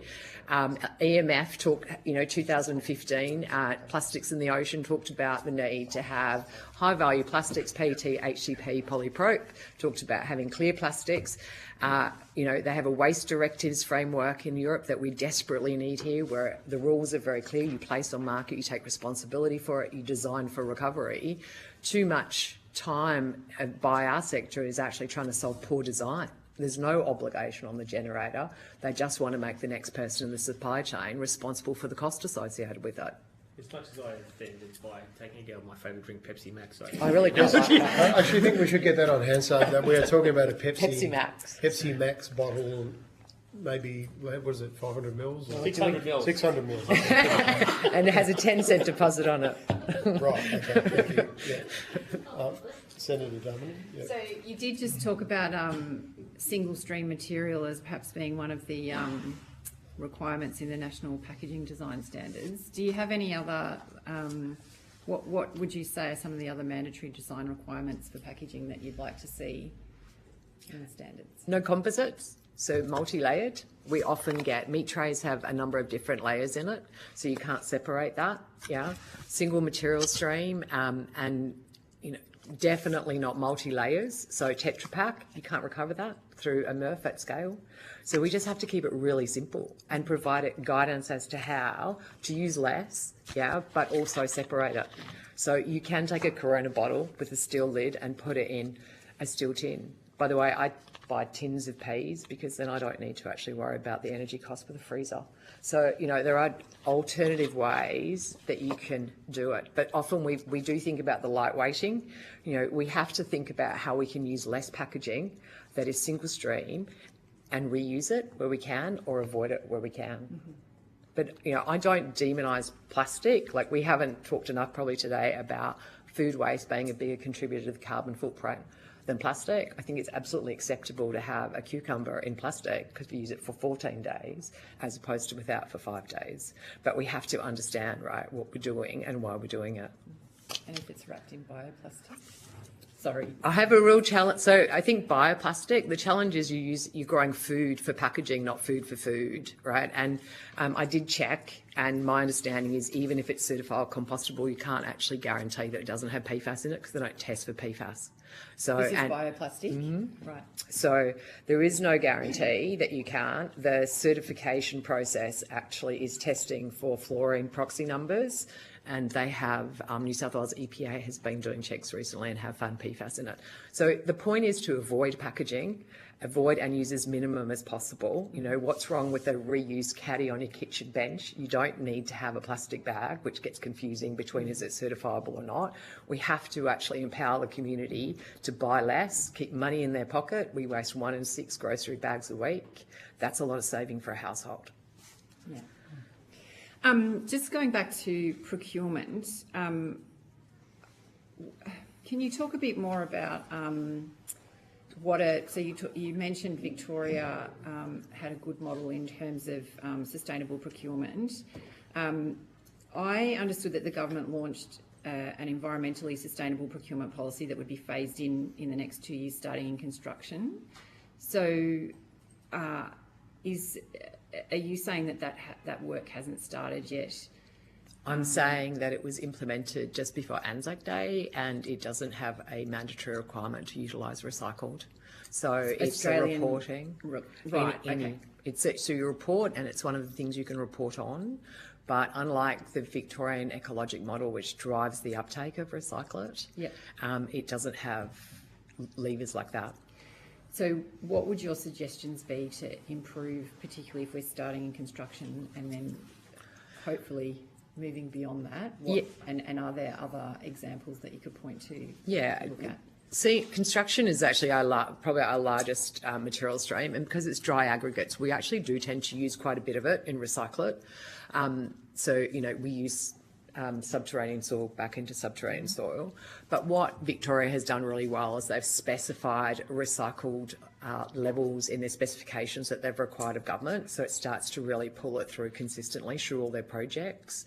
EMF talked, 2015, Plastics in the Ocean talked about the need to have high-value plastics, PET, HDPE, polyprop, talked about having clear plastics. They have a waste directives framework in Europe that we desperately need here, where the rules are very clear. You place on market, you take responsibility for it, you design for recovery. Too much time by our sector is actually trying to solve poor design. There's no obligation on the generator. They just want to make the next person in the supply chain responsible for the cost associated with it. As much as I offended by taking a go of my favourite drink, Pepsi Max. I really quite like that. I actually think we should get that on Hansard, that we are talking about a Pepsi Max. Pepsi Max bottle, maybe, what was it, 500 mils? Or 600 mils. 600 mils. And it has a 10-cent deposit on it. Right, okay, thank you. Yeah. Senator Dominic? Yeah. So you did just talk about single stream material as perhaps being one of the requirements in the National Packaging Design Standards. Do you have any other, what would you say are some of the other mandatory design requirements for packaging that you'd like to see in the standards? No composites, so multi-layered. We often get, meat trays have a number of different layers in it, so you can't separate that, yeah. Single material stream, and, you know, definitely not multi-layers. So Tetra Pak, you can't recover that through a MRF at scale. So we just have to keep it really simple and provide it guidance as to how to use less, yeah, but also separate it. So you can take a Corona bottle with a steel lid and put it in a steel tin. By the way, I buy tins of peas because then I don't need to actually worry about the energy cost for the freezer. So, you know, there are alternative ways that you can do it. But often we do think about the light weighting. You know, we have to think about how we can use less packaging that is single stream and reuse it where we can or avoid it where we can. Mm-hmm. But, you know, I don't demonise plastic. Like, we haven't talked enough probably today about food waste being a bigger contributor to the carbon footprint than plastic. I think it's absolutely acceptable to have a cucumber in plastic because we use it for 14 days as opposed to without for 5 days. But we have to understand, right, what we're doing and why we're doing it. And if it's wrapped in bioplastic? Sorry. I have a real challenge. So I think bioplastic, the challenge is you're growing food for packaging, not food for food, right? And I did check, and my understanding is even if it's certified compostable, you can't actually guarantee that it doesn't have PFAS in it because they don't test for PFAS. So, this is bioplastic? Mm-hmm. Right. So there is no guarantee that you can't. The certification process actually is testing for fluorine proxy numbers, and they have, New South Wales EPA has been doing checks recently and have found PFAS in it. So the point is to avoid packaging, avoid and use as minimum as possible. You know, what's wrong with a reused caddy on your kitchen bench? You don't need to have a plastic bag, which gets confusing between is it certifiable or not. We have to actually empower the community to buy less, keep money in their pocket. We waste 1 in 6 grocery bags a week. That's a lot of saving for a household. Yeah. Just going back to procurement, can you talk a bit more about you mentioned Victoria had a good model in terms of sustainable procurement. I understood that the government launched an environmentally sustainable procurement policy that would be phased in the next 2 years starting in construction. So are you saying that work hasn't started yet? I'm saying that it was implemented just before Anzac Day and it doesn't have a mandatory requirement to utilise recycled. So it's a reporting. Right, okay. So you report, and it's one of the things you can report on. But unlike the Victorian ecologic model, which drives the uptake of recyclate, it doesn't have levers like that. So what would your suggestions be to improve, particularly if we're starting in construction and then hopefully moving beyond that? And are there other examples that you could point to? Yeah. Look at? See, construction is actually probably our largest material stream, and because it's dry aggregates, we actually do tend to use quite a bit of it and recycle it. So, you know, we use subterranean soil back into subterranean soil. But what Victoria has done really well is they've specified recycled levels in their specifications that they've required of government, so it starts to really pull it through consistently through all their projects.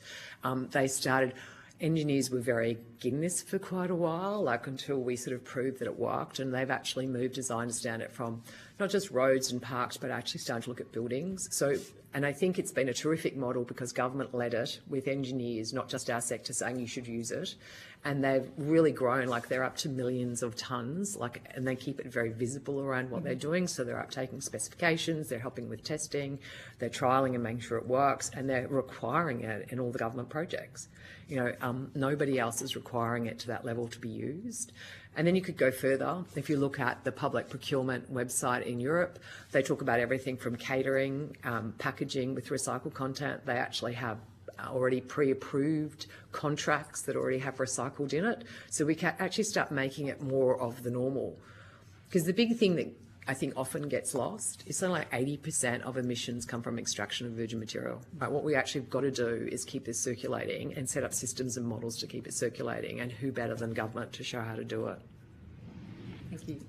Engineers were very against this for quite a while, like until we sort of proved that it worked, and they've actually moved, as I understand it, from not just roads and parks, but actually starting to look at buildings. And I think it's been a terrific model because government led it with engineers, not just our sector, saying you should use it. And they've really grown, like they're up to millions of tonnes, and they keep it very visible around what they're doing. So they're uptaking specifications, they're helping with testing, they're trialling and making sure it works, and they're requiring it in all the government projects. You know, nobody else is requiring it to that level to be used. And then you could go further. If you look at the public procurement website in Europe, they talk about everything from catering, packaging with recycled content. They actually have already pre-approved contracts that already have recycled in it. So we can actually start making it more of the normal. Because the big thing that I think often gets lost is something like 80% of emissions come from extraction of virgin material. But what we actually have got to do is keep this circulating and set up systems and models to keep it circulating, and who better than government to show how to do it. Thank you.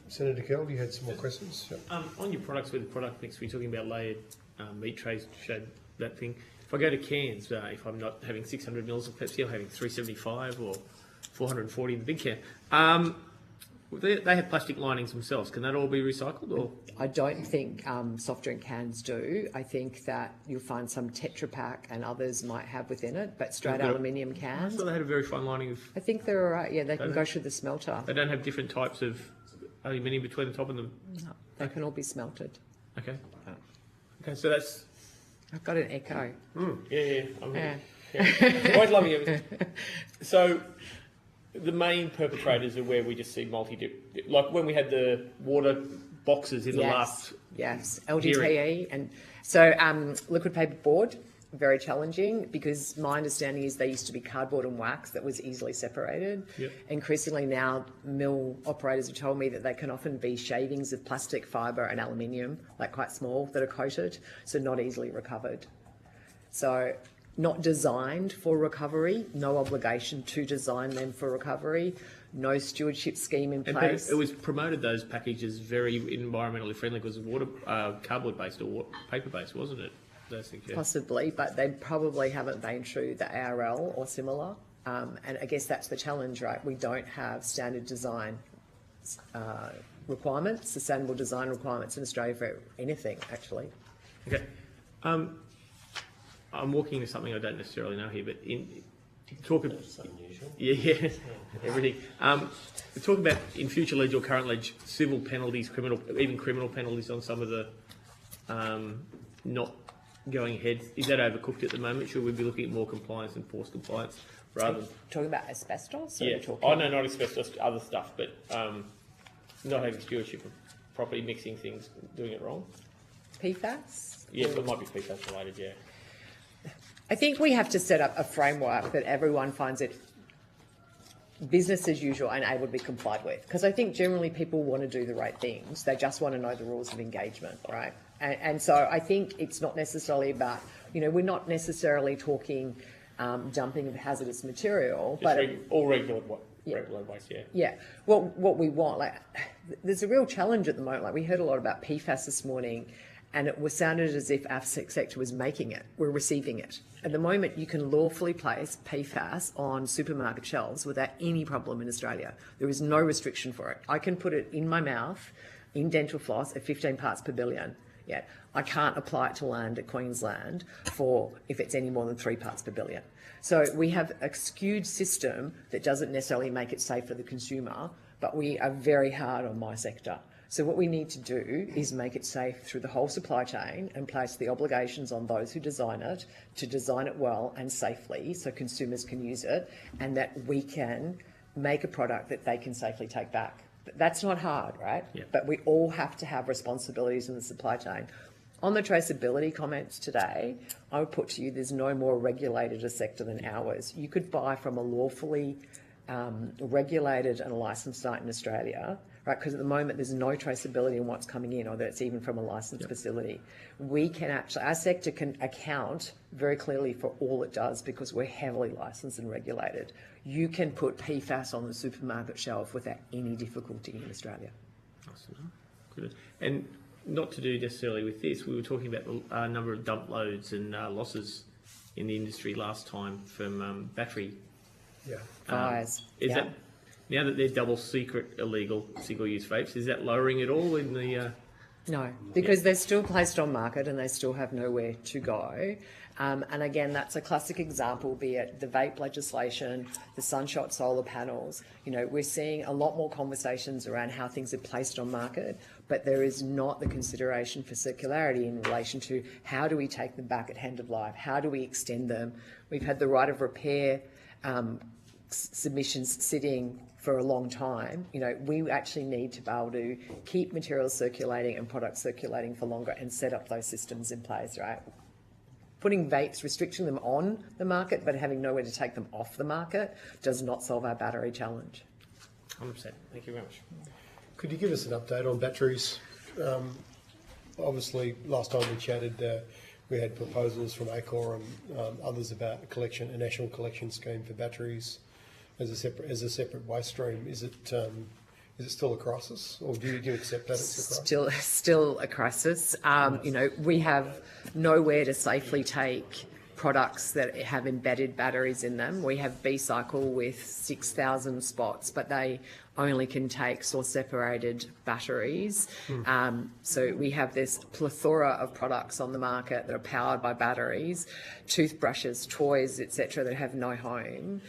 Senator Kell, you had some more questions? Yep. On your products with the product mix, we're talking about layered meat trays, showed that thing. If I go to cans, if I'm not having 600 mils of Pepsi, I'm having 375 or 440 in the big can. They have plastic linings themselves. Can that all be recycled? Or I don't think soft drink cans do. I think that you'll find some Tetra Pak and others might have within it, but straight aluminium cans. I thought they had a very fine lining of... I think they're all right. Yeah, they can go through the smelter. They don't have different types of aluminium between the top and the... No, they can all be smelted. Okay. Okay, so that's... I've got an echo. Yeah. Always loving it. So... the main perpetrators are where we just see multi-dip, like when we had the water boxes in the last LGTE hearing. And so liquid paper board, very challenging, because my understanding is they used to be cardboard and wax that was easily separated. Yep. Increasingly now mill operators have told me that they can often be shavings of plastic, fibre and aluminium, like quite small, that are coated, so not easily recovered. So not designed for recovery, no obligation to design them for recovery, no stewardship scheme in place. It was promoted, those packages, very environmentally friendly because it was cardboard-based or paper-based, wasn't it? Those things, yeah. Possibly, but they probably haven't been through the ARL or similar. And I guess that's the challenge, right? We don't have standard design requirements, sustainable design requirements in Australia for anything, actually. Okay. I'm walking into something I don't necessarily know here, but everything. Talk about in future ledge or current ledge civil penalties, even criminal penalties on some of the not going ahead. Is that overcooked at the moment? Should we be looking at more compliance and forced compliance rather than talking about asbestos? Yeah. Oh no, not asbestos, other stuff, but not having stewardship of properly mixing things, doing it wrong. PFAS? Yeah, but it might be PFAS related. Yeah. I think we have to set up a framework that everyone finds it business as usual and able to be complied with. Because I think generally people want to do the right things. They just want to know the rules of engagement, right? And so I think it's not necessarily about, we're not necessarily talking dumping of hazardous material. But all regular waste, yeah. Yeah. Well, what we want, there's a real challenge at the moment. We heard a lot about PFAS this morning, and it was sounded as if our sector was making it. We're receiving it. At the moment, you can lawfully place PFAS on supermarket shelves without any problem in Australia. There is no restriction for it. I can put it in my mouth, in dental floss, at 15 parts per billion. Yeah, I can't apply it to land at Queensland for if it's any more than 3 parts per billion. So we have a skewed system that doesn't necessarily make it safe for the consumer, but we are very hard on my sector. So what we need to do is make it safe through the whole supply chain and place the obligations on those who design it to design it well and safely so consumers can use it, and that we can make a product that they can safely take back. That's not hard, right? Yeah. But we all have to have responsibilities in the supply chain. On the traceability comments today, I would put to you there's no more regulated a sector than ours. You could buy from a lawfully regulated and licensed site in Australia, right? Because at the moment there's no traceability in what's coming in, or that it's even from a licensed facility. We can actually, our sector can account very clearly for all it does because we're heavily licensed and regulated. You can put PFAS on the supermarket shelf without any difficulty in Australia. Awesome. Good. And not to do necessarily with this, we were talking about the number of dump loads and losses in the industry last time from battery. Yeah. Fires. Is that, now that they're double secret illegal single-use vapes, is that lowering at all in the... No, because they're still placed on market and they still have nowhere to go. And again, that's a classic example, be it the vape legislation, the sunshot solar panels. We're seeing a lot more conversations around how things are placed on market, but there is not the consideration for circularity in relation to how do we take them back at end of life? How do we extend them? We've had the right of repair submissions sitting for a long time. You know, we actually need to be able to keep materials circulating and products circulating for longer and set up those systems in place, right? Putting vapes, restricting them on the market, but having nowhere to take them off the market does not solve our battery challenge. 100%. Thank you very much. Could you give us an update on batteries? Obviously, last time we chatted, we had proposals from ACOR and others about a national collection scheme for batteries as a separate waste stream. Is it still a crisis, or do you accept that it's a crisis? Still a crisis. You know, we have nowhere to safely take products that have embedded batteries in them. We have B-Cycle with 6,000 spots, but they only can take source-separated batteries. So we have this plethora of products on the market that are powered by batteries, toothbrushes, toys, etc., that have no home.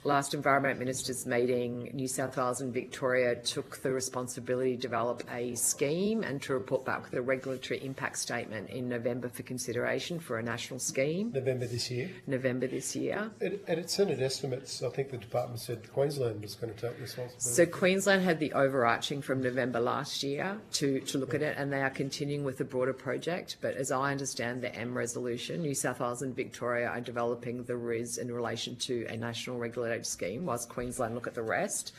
Last Environment Ministers' meeting, New South Wales and Victoria took the responsibility to develop a scheme and to report back with a regulatory impact statement in November for consideration for a national scheme. November this year? November this year. At its Senate estimates, I think the department said Queensland was going to take responsibility. So Queensland had the overarching from November last year to look at it, and they are continuing with the broader project. But as I understand the M resolution, New South Wales and Victoria are developing the RIS in relation to a national regulated scheme, whilst Queensland look at the rest.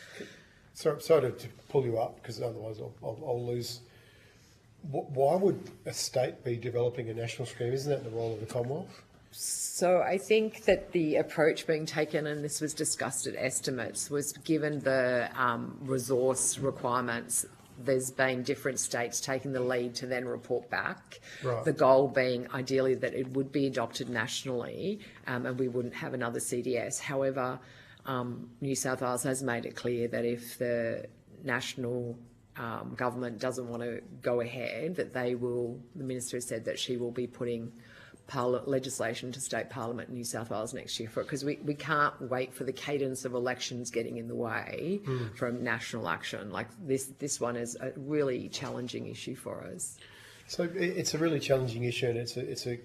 Sorry to pull you up, because otherwise I'll lose. Why would a state be developing a national scheme? Isn't that the role of the Commonwealth? So I think that the approach being taken, and this was discussed at estimates, was given the resource requirements, there's been different states taking the lead to then report back. Right. The goal being ideally that it would be adopted nationally and we wouldn't have another CDS. However, New South Wales has made it clear that if the national government doesn't want to go ahead, that they will, the Minister has said that she will be putting legislation to state parliament in New South Wales next year for it, because we can't wait for the cadence of elections getting in the way from national action. Like this one is a really challenging issue for us. So it's a really challenging issue, and it's a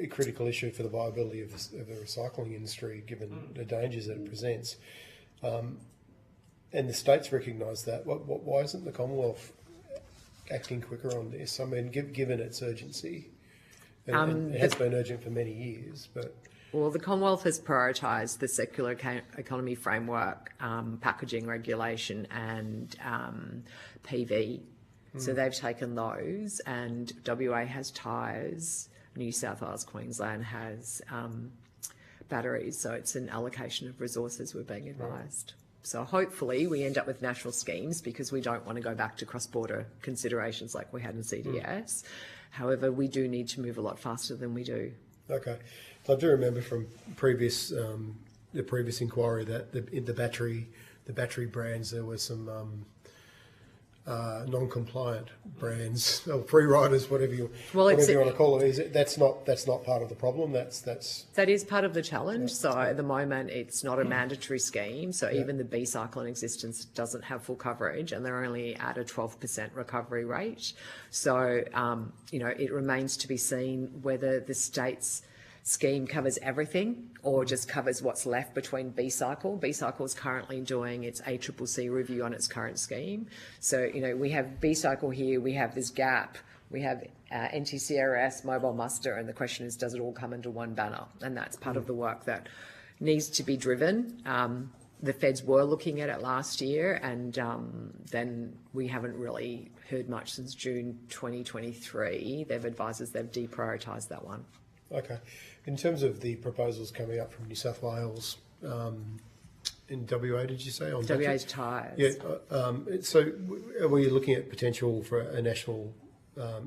critical issue for the viability of the recycling industry, given the dangers that it presents. And the states recognise that. Why isn't the Commonwealth acting quicker on this? I mean, given its urgency. And it has been urgent for many years, but... Well, the Commonwealth has prioritised the circular economy framework, packaging regulation and PV. So they've taken those, and WA has tyres, New South Wales, Queensland has batteries, so it's an allocation of resources we're being advised. So hopefully we end up with national schemes, because we don't want to go back to cross-border considerations like we had in CDS. However, we do need to move a lot faster than we do. Okay. So I do remember from the previous inquiry that the battery brands, there were some non-compliant brands, or free riders, whatever you want to call it. That's not part of the problem. That is part of the challenge. So at the moment, it's not a mandatory scheme. So even the B-Cycle in existence doesn't have full coverage, and they're only at a 12% recovery rate. So it remains to be seen whether the state's scheme covers everything or just covers what's left between B-Cycle. B-Cycle is currently doing its ACCC review on its current scheme. So, we have B-Cycle here, we have this gap, we have NTCRS, mobile muster, and the question is, does it all come under one banner? And that's part of the work that needs to be driven. The feds were looking at it last year, and then we haven't really heard much since June 2023. They've advised us they've deprioritised that one. Okay. In terms of the proposals coming up from New South Wales, in WA, did you say? On WA's tyres. Yeah. So are we looking at potential for a national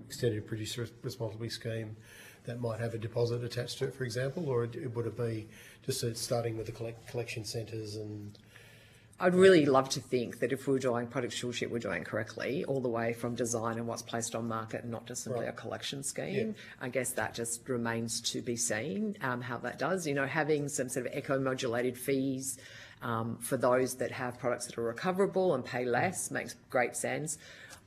extended producer responsibility scheme that might have a deposit attached to it, for example, or would it be just starting with the collection centres and... I'd really love to think that if we're doing product stewardship, we're doing correctly, all the way from design and what's placed on market, and not just simply a collection scheme. Yeah. I guess that just remains to be seen, how that does. Having some sort of eco-modulated fees For those that have products that are recoverable and pay less, makes great sense.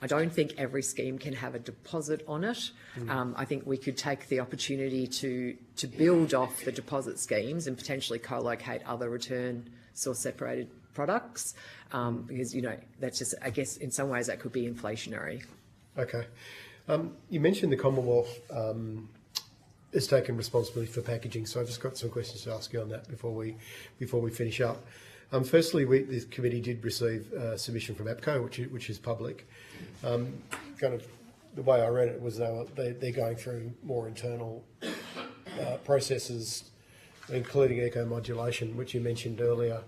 I don't think every scheme can have a deposit on it. I think we could take the opportunity to build off the deposit schemes and potentially co-locate other return source separated products, because, you know, that's just, I guess, in some ways that could be inflationary. Okay. You mentioned the Commonwealth has taken responsibility for packaging, so I've just got some questions to ask you on that before we finish up. Firstly, this committee did receive a submission from APCO, which is public. Kind of the way I read it was they're going through more internal processes, including eco-modulation, which you mentioned earlier.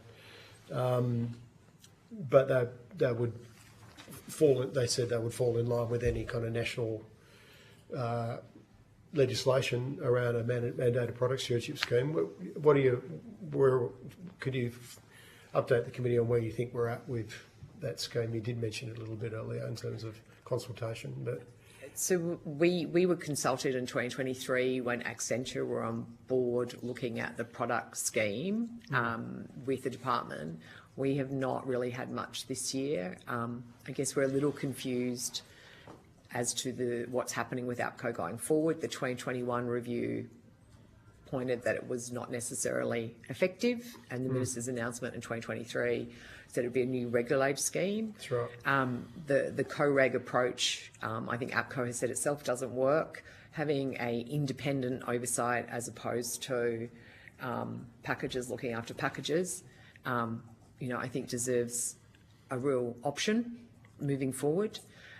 But they would fall. They said they would fall in line with any kind of national legislation around a mandated product stewardship scheme. Could you update the committee on where you think we're at with that scheme? You did mention it a little bit earlier in terms of consultation, but. So we were consulted in 2023 when Accenture were on board looking at the product scheme with the department. We have not really had much this year. I guess we're a little confused as to what's happening with APCO going forward. The 2021 review pointed that it was not necessarily effective, and the minister's announcement in 2023 said it would be a new regulated scheme. That's right. The co-reg approach, I think APCO has said itself, doesn't work. Having a independent oversight as opposed to packages looking after packages, you know, I think deserves a real option moving forward,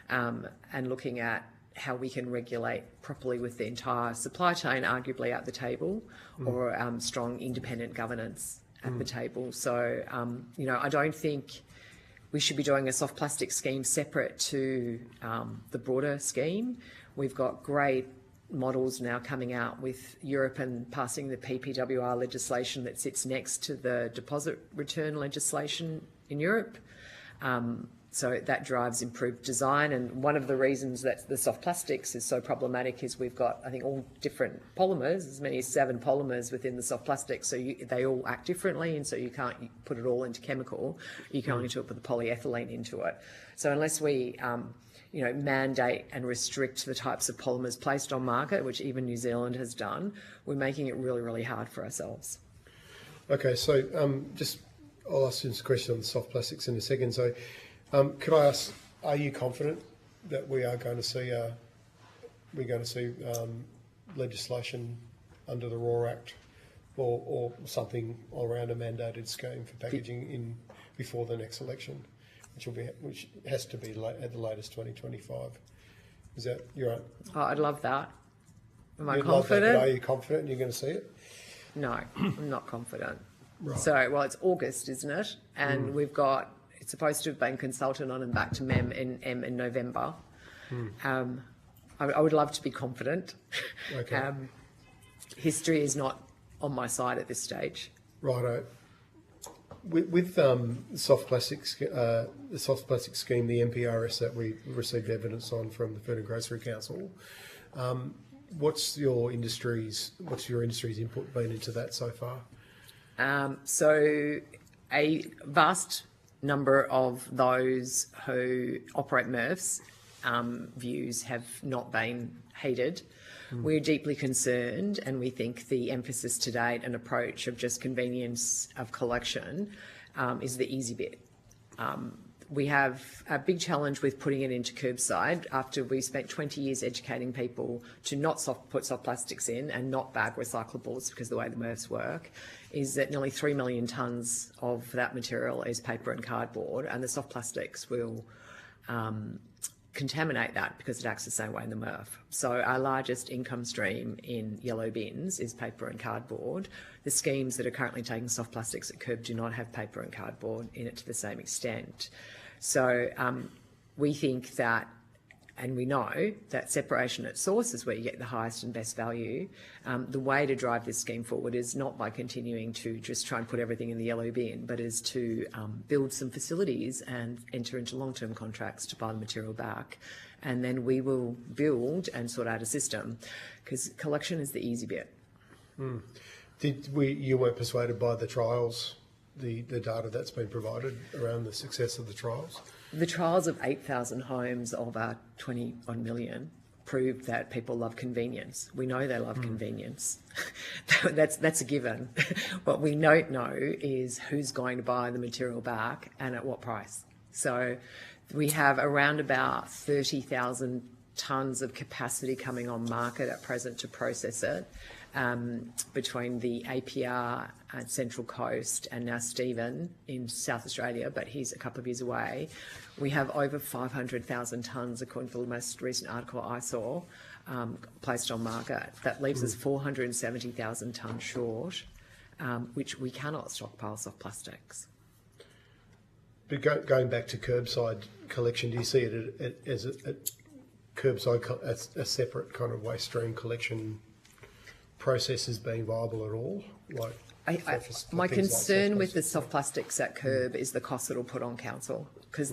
and looking at how we can regulate properly with the entire supply chain, arguably at the table, or strong independent governance at the table. So, you know, I don't think we should be doing a soft plastic scheme separate to the broader scheme. We've got great models now coming out with Europe and passing the PPWR legislation that sits next to the deposit return legislation in Europe. So that drives improved design, and one of the reasons that the soft plastics is so problematic is we've got, I think, all different polymers, as many as 7 polymers within the soft plastics, so they all act differently, and so you can't put it all into chemical. You can only put the polyethylene into it. So unless we you know, mandate and restrict the types of polymers placed on market, which even New Zealand has done, we're making it really, really hard for ourselves. Okay, so I'll ask you this question on the soft plastics in a second. So could I ask, are you confident that we are going to see legislation under the RAW Act or something around a mandated scheme for packaging before the next election, which has to be at the latest 2025? Is that you're right? Oh, I'd love that. Am I You'd confident? love that, but are you confident you're going to see it? No, I'm not confident. Right. So, well, it's August, isn't it? And we've got, it's supposed to have been consulted on and back to MEM in November. I would love to be confident. Okay. History is not on my side at this stage. Righto. With the soft plastic scheme, the MPRS that we received evidence on from the Food and Grocery Council, what's your industry's input been into that so far? So a vast number of those who operate MRFs views have not been heeded. We're deeply concerned, and we think the emphasis to date and approach of just convenience of collection is the easy bit. We have a big challenge with putting it into curbside after we spent 20 years educating people to not put soft plastics in and not bag recyclables because the way the MRFs work is that nearly 3 million tonnes of that material is paper and cardboard, and the soft plastics will contaminate that because it acts the same way in the MRF. So our largest income stream in yellow bins is paper and cardboard. The schemes that are currently taking soft plastics at curb do not have paper and cardboard in it to the same extent. So we think that, and we know that separation at source is where you get the highest and best value. The way to drive this scheme forward is not by continuing to just try and put everything in the yellow bin, but is to build some facilities and enter into long-term contracts to buy the material back. And then we will build and sort out a system, because collection is the easy bit. You weren't persuaded by the trials the data that's been provided around the success of the trials? The trials of 8,000 homes of our 21 million proved that people love convenience. We know they love convenience. That's a given. What we don't know is who's going to buy the material back and at what price. So we have around about 30,000 tonnes of capacity coming on market at present to process it, between the APR and Central Coast and now Stephen in South Australia, but he's a couple of years away. We have over 500,000 tonnes, according to the most recent article I saw, placed on market. That leaves us 470,000 tonnes short, which we cannot stockpile soft plastics. But going back to curbside collection, do you see it as a curbside, a separate kind of waste stream collection process as being viable at all? My concern with the soft plastics at curb is the cost it'll put on council, because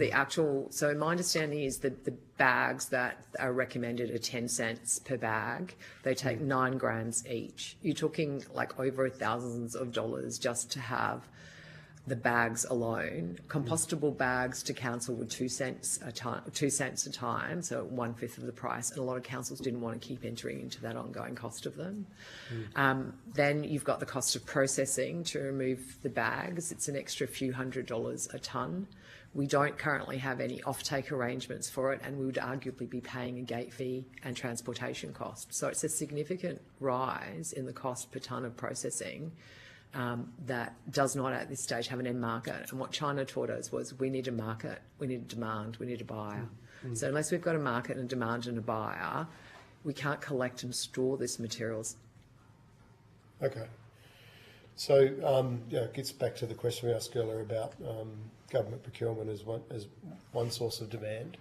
so my understanding is that the bags that are recommended are 10 cents per bag. They take 9 grams each. You're talking like over thousands of dollars just to have the bags alone. Compostable bags to council were 2 cents a time, so 1/5 of the price, and a lot of councils didn't want to keep entering into that ongoing cost of them. Then you've got the cost of processing to remove the bags. It's an extra few $100s a tonne. We don't currently have any offtake arrangements for it, and we would arguably be paying a gate fee and transportation cost. So it's a significant rise in the cost per tonne of processing that does not at this stage have an end market. And what China taught us was we need a market, we need a demand, we need a buyer. So unless we've got a market and a demand and a buyer, we can't collect and store this materials. Okay. So it gets back to the question we asked earlier about government procurement as one source of demand.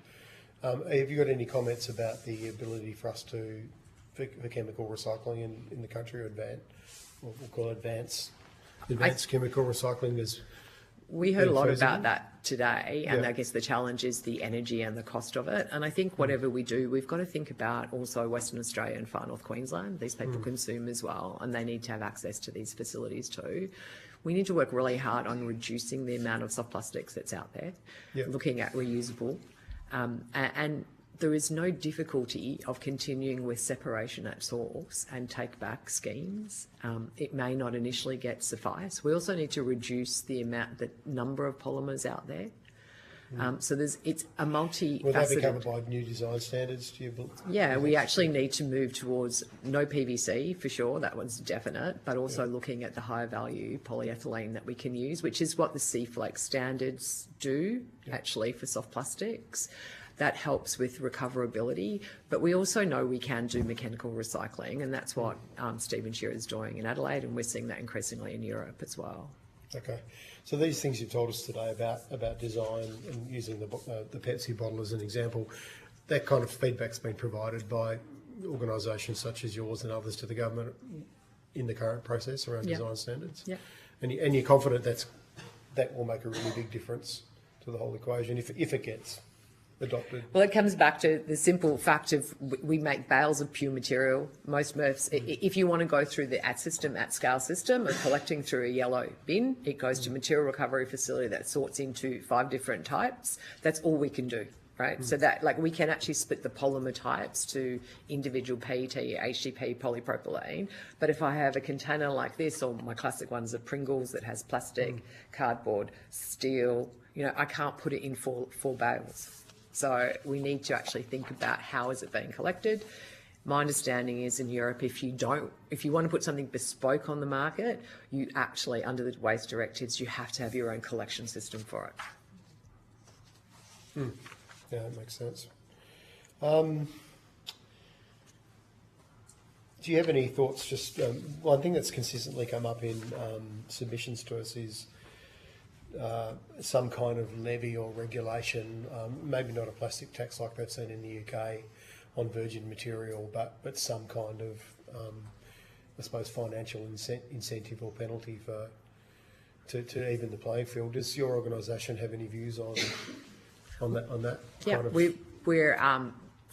Have you got any comments about the ability for us for chemical recycling in the country, or we'll call it advanced chemical recycling? We heard a lot about that today, and I guess the challenge is the energy and the cost of it. And I think whatever we do, we've got to think about also Western Australia and Far North Queensland. These people consume as well, and they need to have access to these facilities too. We need to work really hard on reducing the amount of soft plastics that's out there, looking at reusable. And there is no difficulty of continuing with separation at source and take-back schemes. It may not initially suffice. We also need to reduce the number of polymers out there. So it's a multifaceted... Will that be covered by new design standards, do you believe? Yeah, we actually need to move towards no PVC for sure, that one's definite, but also looking at the higher value polyethylene that we can use, which is what the C-Flex standards do actually for soft plastics. That helps with recoverability, but we also know we can do mechanical recycling, and that's what Stephen Shearer is doing in Adelaide, and we're seeing that increasingly in Europe as well. Okay, so these things you've told us today about design and using the Pepsi bottle as an example, that kind of feedback's been provided by organisations such as yours and others to the government in the current process around design standards. Yeah, and you're confident that will make a really big difference to the whole equation if it gets adopted? Well, it comes back to the simple fact of we make bales of pure material. Most MRFs, if you want to go through the at-scale system of collecting through a yellow bin, it goes to material recovery facility that sorts into 5 different types. That's all we can do, right? So that, we can actually split the polymer types to individual PET, HDP, polypropylene. But if I have a container like this, or my classic ones are Pringles that has plastic, cardboard, steel, I can't put it in four bales. So we need to actually think about how is it being collected. My understanding is in Europe, if you want to put something bespoke on the market, you actually, under the waste directives, you have to have your own collection system for it. Yeah, that makes sense. Do you have any thoughts? Just one thing that's consistently come up in submissions to us is some kind of levy or regulation, maybe not a plastic tax like they've seen in the UK on virgin material, but some kind of, I suppose, financial incentive or penalty to even the playing field. Does your organisation have any views on that? Yeah, kind of... we're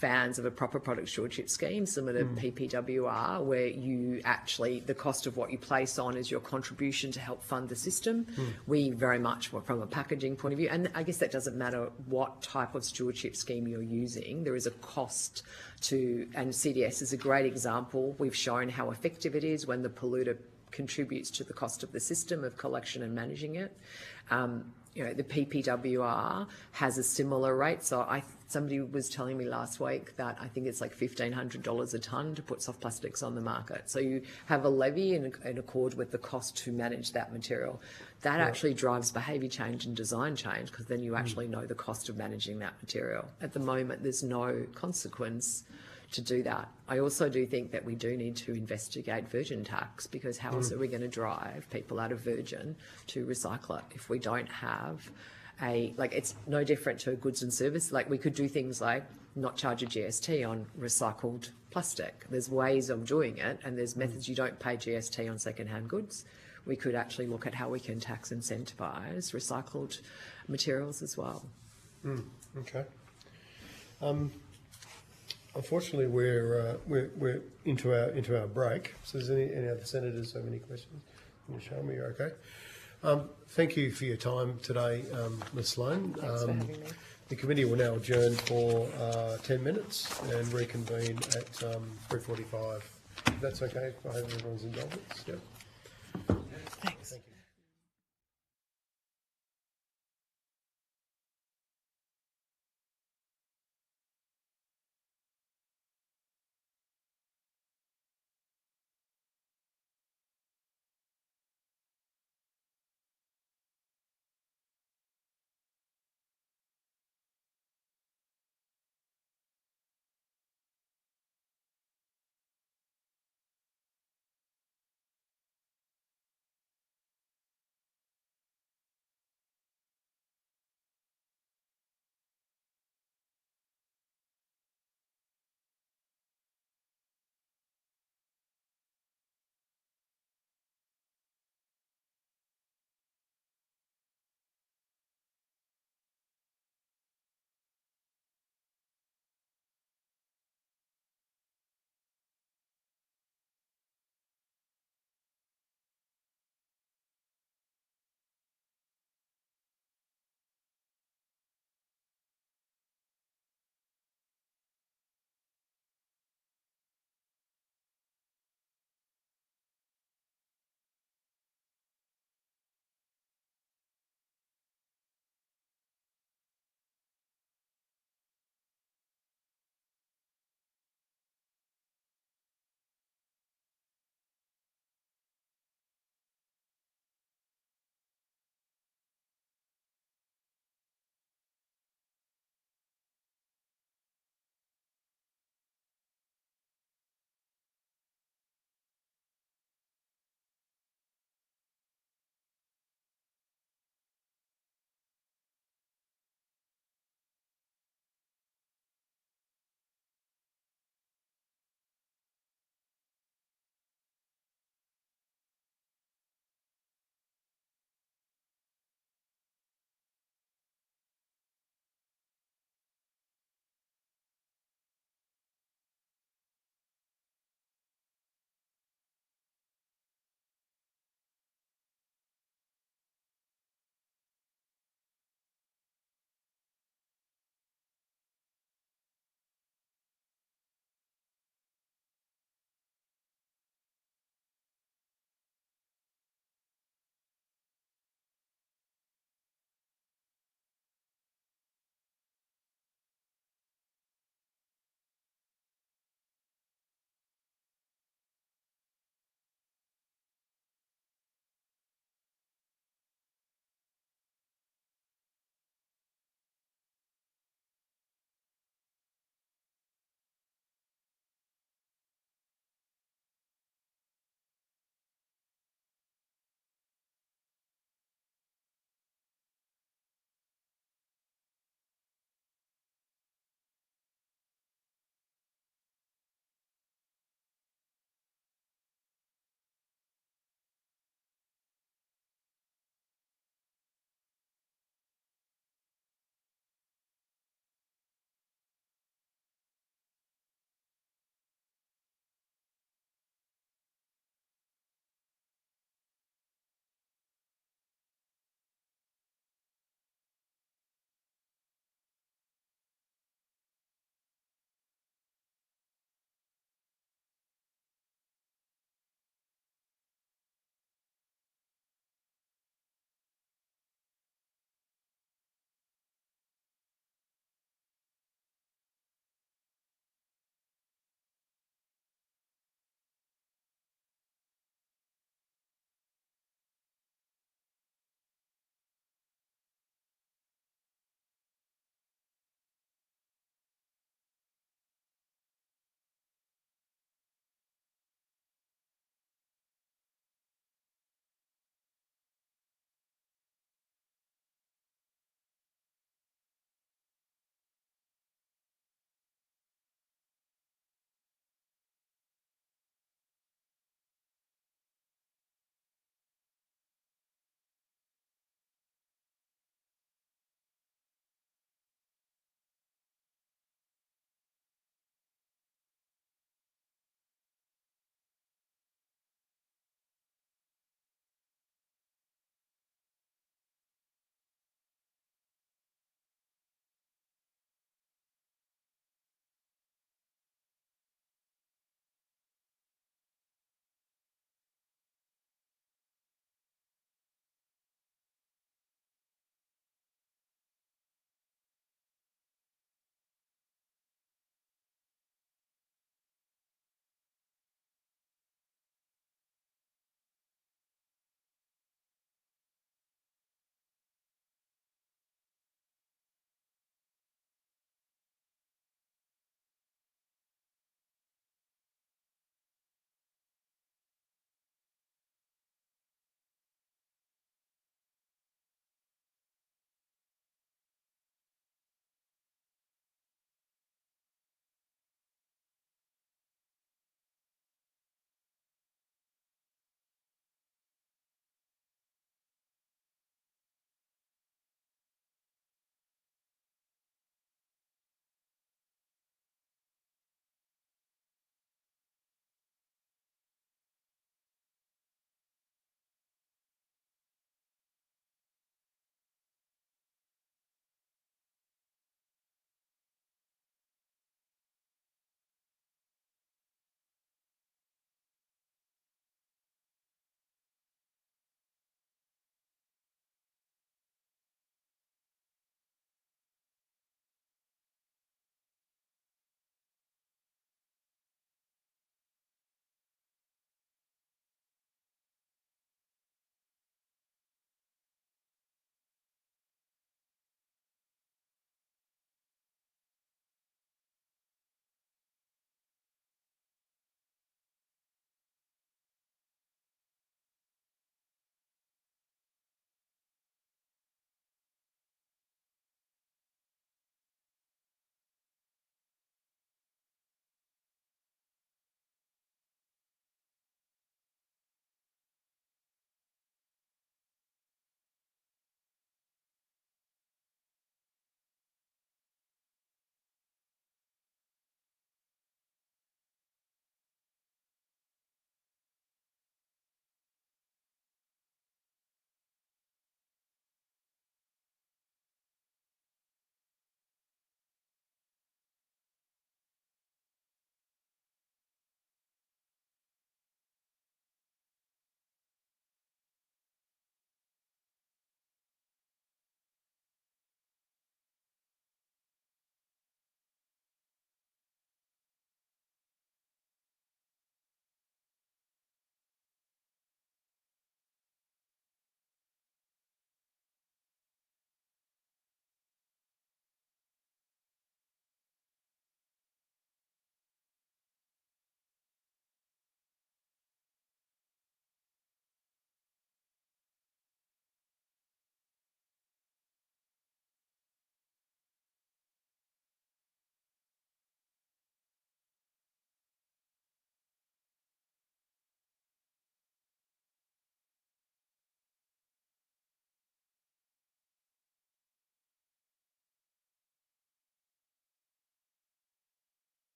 fans of a proper product stewardship scheme, similar to PPWR, where you actually, the cost of what you place on is your contribution to help fund the system. We very much, from a packaging point of view, and I guess that doesn't matter what type of stewardship scheme you're using, there is a cost to, and CDS is a great example. We've shown how effective it is when the polluter contributes to the cost of the system of collection and managing it. The PPWR has a similar rate. So somebody was telling me last week that I think it's like $1,500 a tonne to put soft plastics on the market. So you have a levy in accord with the cost to manage that material. That actually drives behaviour change and design change, because then you actually know the cost of managing that material. At the moment, there's no consequence to do that. I also do think that we do need to investigate virgin tax, because how else are we going to drive people out of virgin to recycle it if we don't have it's no different to a goods and service. Like, we could do things like not charge a GST on recycled plastic. There's ways of doing it, and there's methods. You don't pay GST on second-hand goods. We could actually look at how we can tax incentivise recycled materials as well. Okay. Unfortunately, we're into our break. So, does any other senators have any questions? Can you show me? You're okay. Thank you for your time today, Ms. Sloan. Thanks for having me. The committee will now adjourn for 10 minutes and reconvene at 3:45. If that's okay, I have everyone's indulgence. Yep. Thanks. Thank you.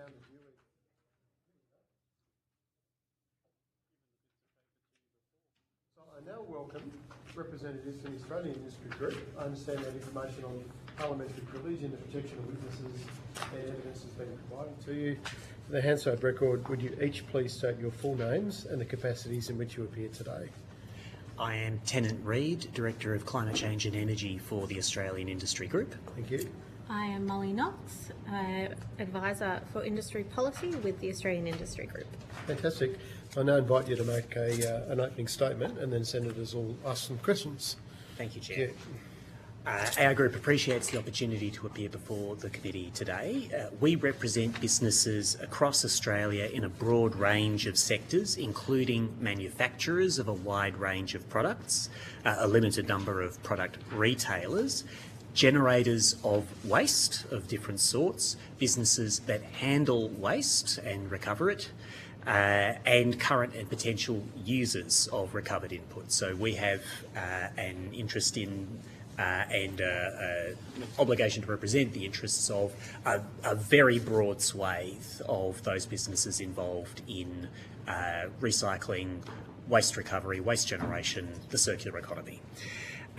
So I now welcome representatives from the Australian Industry Group. I understand that information on parliamentary privilege and the protection of witnesses and evidence has been provided to you. For the Hansard record, would you each please state your full names and the capacities in which you appear today? I am Tennant Reid, Director of Climate Change and Energy for the Australian Industry Group. Thank you. I am Molly Knox, Advisor for Industry Policy with the Australian Industry Group. Fantastic. I now invite you to make an opening statement, and then senators will ask some questions. Thank you, Chair. Our group appreciates the opportunity to appear before the committee today. We represent businesses across Australia in a broad range of sectors, including manufacturers of a wide range of products, a limited number of product retailers, generators of waste of different sorts, businesses that handle waste and recover it, and current and potential users of recovered input. So we have an interest in and obligation to represent the interests of a very broad swathe of those businesses involved in recycling, waste recovery, waste generation, the circular economy.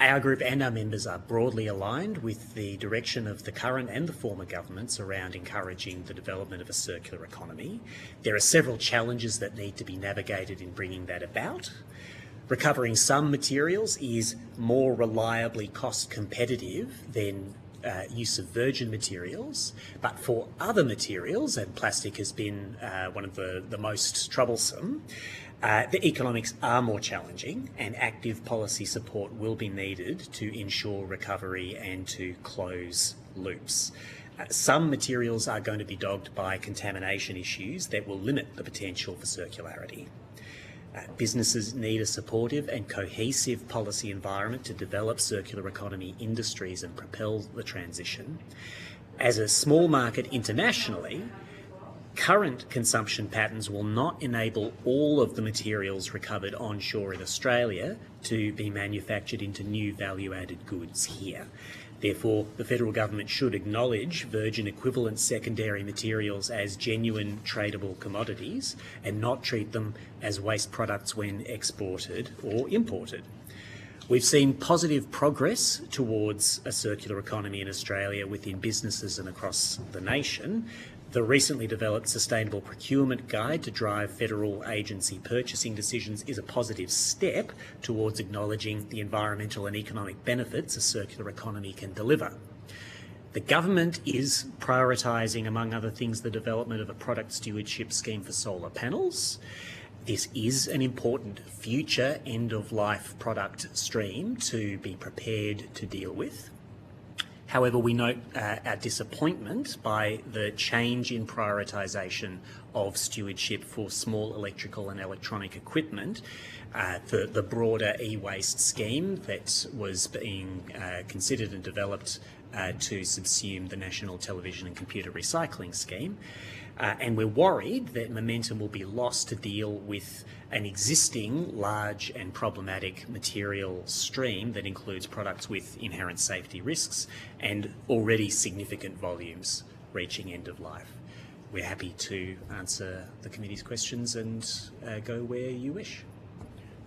Our group and our members are broadly aligned with the direction of the current and the former governments around encouraging the development of a circular economy. There are several challenges that need to be navigated in bringing that about. Recovering some materials is more reliably cost competitive than use of virgin materials, but for other materials, and plastic has been one of the most troublesome, the economics are more challenging, and active policy support will be needed to ensure recovery and to close loops. Some materials are going to be dogged by contamination issues that will limit the potential for circularity. Businesses need a supportive and cohesive policy environment to develop circular economy industries and propel the transition. As a small market internationally, current consumption patterns will not enable all of the materials recovered onshore in Australia to be manufactured into new value-added goods here. Therefore, the federal government should acknowledge virgin equivalent secondary materials as genuine tradable commodities and not treat them as waste products when exported or imported. We've seen positive progress towards a circular economy in Australia within businesses and across the nation. The recently developed Sustainable Procurement Guide to drive federal agency purchasing decisions is a positive step towards acknowledging the environmental and economic benefits a circular economy can deliver. The government is prioritising, among other things, the development of a product stewardship scheme for solar panels. This is an important future end-of-life product stream to be prepared to deal with. However, we note our disappointment by the change in prioritisation of stewardship for small electrical and electronic equipment. The broader e-waste scheme that was being considered and developed to subsume the National Television and Computer Recycling Scheme. And we're worried that momentum will be lost to deal with an existing large and problematic material stream that includes products with inherent safety risks and already significant volumes reaching end of life. We're happy to answer the committee's questions and go where you wish.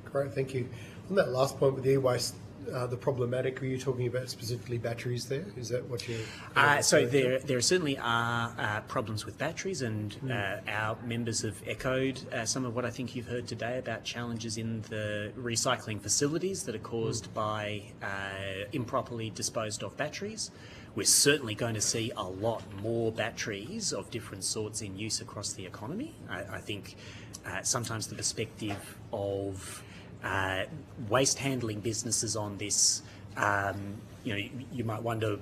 Great, thank you. On that last point with the e-waste, the problematic, were you talking about specifically batteries there? Is that what you're... So there certainly are problems with batteries, and our members have echoed some of what I think you've heard today about challenges in the recycling facilities that are caused by improperly disposed of batteries. We're certainly going to see a lot more batteries of different sorts in use across the economy. I think sometimes the perspective of waste handling businesses on this, you might wonder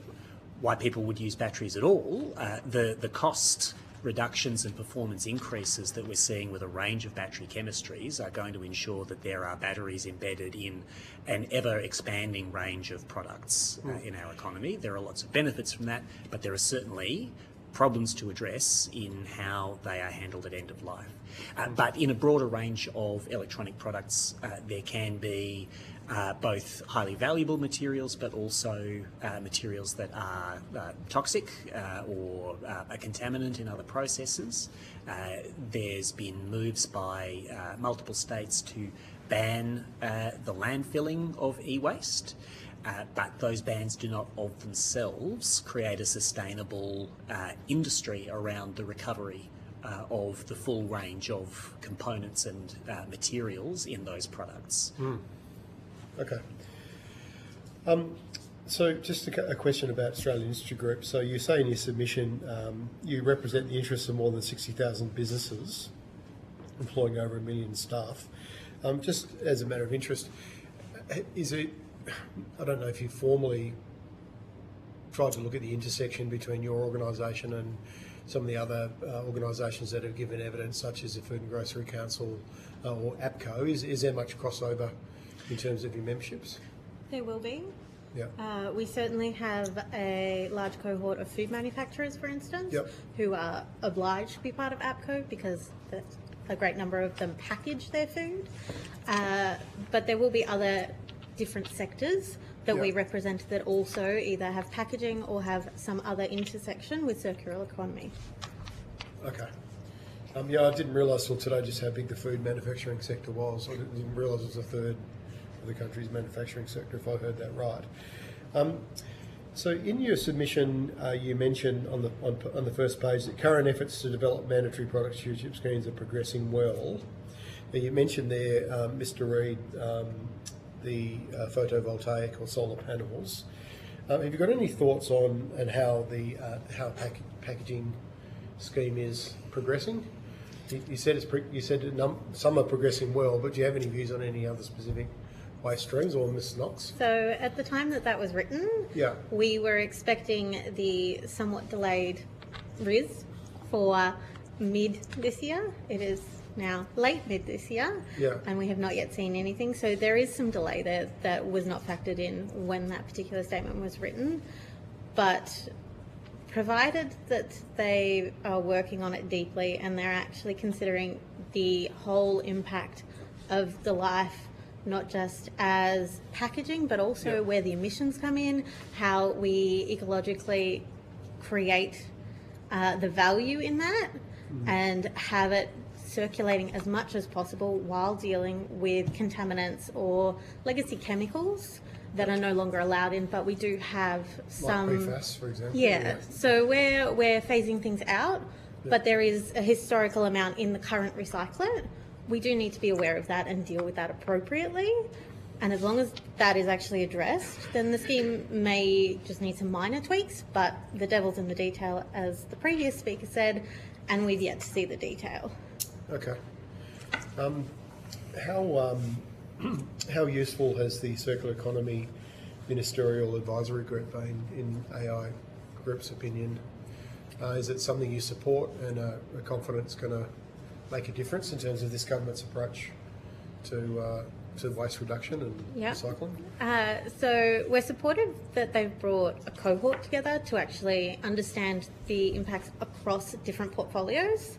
why people would use batteries at all. The cost reductions and performance increases that we're seeing with a range of battery chemistries are going to ensure that there are batteries embedded in an ever-expanding range of products in our economy. There are lots of benefits from that, but there are certainly problems to address in how they are handled at end of life. But in a broader range of electronic products, there can be both highly valuable materials, but also materials that are toxic or a contaminant in other processes. There's been moves by multiple states to ban the landfilling of e-waste, but those bans do not of themselves create a sustainable industry around the recovery of the full range of components and materials in those products. Okay. So just a question about Australian Industry Group. So you say in your submission you represent the interests of more than 60,000 businesses employing over 1 million staff. Just as a matter of interest, is it, I don't know if you formally tried to look at the intersection between your organisation and some of the other organisations that have given evidence, such as the Food and Grocery Council or APCO. Is there much crossover in terms of your memberships? There will be. Yeah. We certainly have a large cohort of food manufacturers, for instance, Yep. who are obliged to be part of APCO because a great number of them package their food. But there will be other different sectors that we Yep. represent that also either have packaging or have some other intersection with circular economy. Okay. Yeah, I didn't realise till today just how big the food manufacturing sector was. I didn't realise it was a third of the country's manufacturing sector, if I heard that right. So in your submission, you mentioned on the first page that current efforts to develop mandatory product stewardship schemes are progressing well. Now, you mentioned there, Mr. Reid, the photovoltaic or solar panels. Have you got any thoughts on and how the packaging scheme is progressing? You said some are progressing well, but do you have any views on any other specific waste streams, or Ms. Knox? So at the time that was written, Yeah. we were expecting the somewhat delayed RIS for mid this year. It is now late mid this year, Yeah. and we have not yet seen anything. So there is some delay there that was not factored in when that particular statement was written. But provided that they are working on it deeply and they're actually considering the whole impact of the life, not just as packaging, but also where the emissions come in, how we ecologically create the value in that and have it circulating as much as possible while dealing with contaminants or legacy chemicals that are no longer allowed in, but we do have some... Like PFAS, for example? Yeah, so we're phasing things out, but there is a historical amount in the current recycler. We do need to be aware of that and deal with that appropriately. And as long as that is actually addressed, then the scheme may just need some minor tweaks, but the devil's in the detail, as the previous speaker said, and we've yet to see the detail. Okay. How useful has the Circular Economy Ministerial Advisory Group been, in AI Group's opinion? Is it something you support and are confident it's going to make a difference in terms of this government's approach to waste reduction and recycling? So we're supportive that they've brought a cohort together to actually understand the impacts across different portfolios.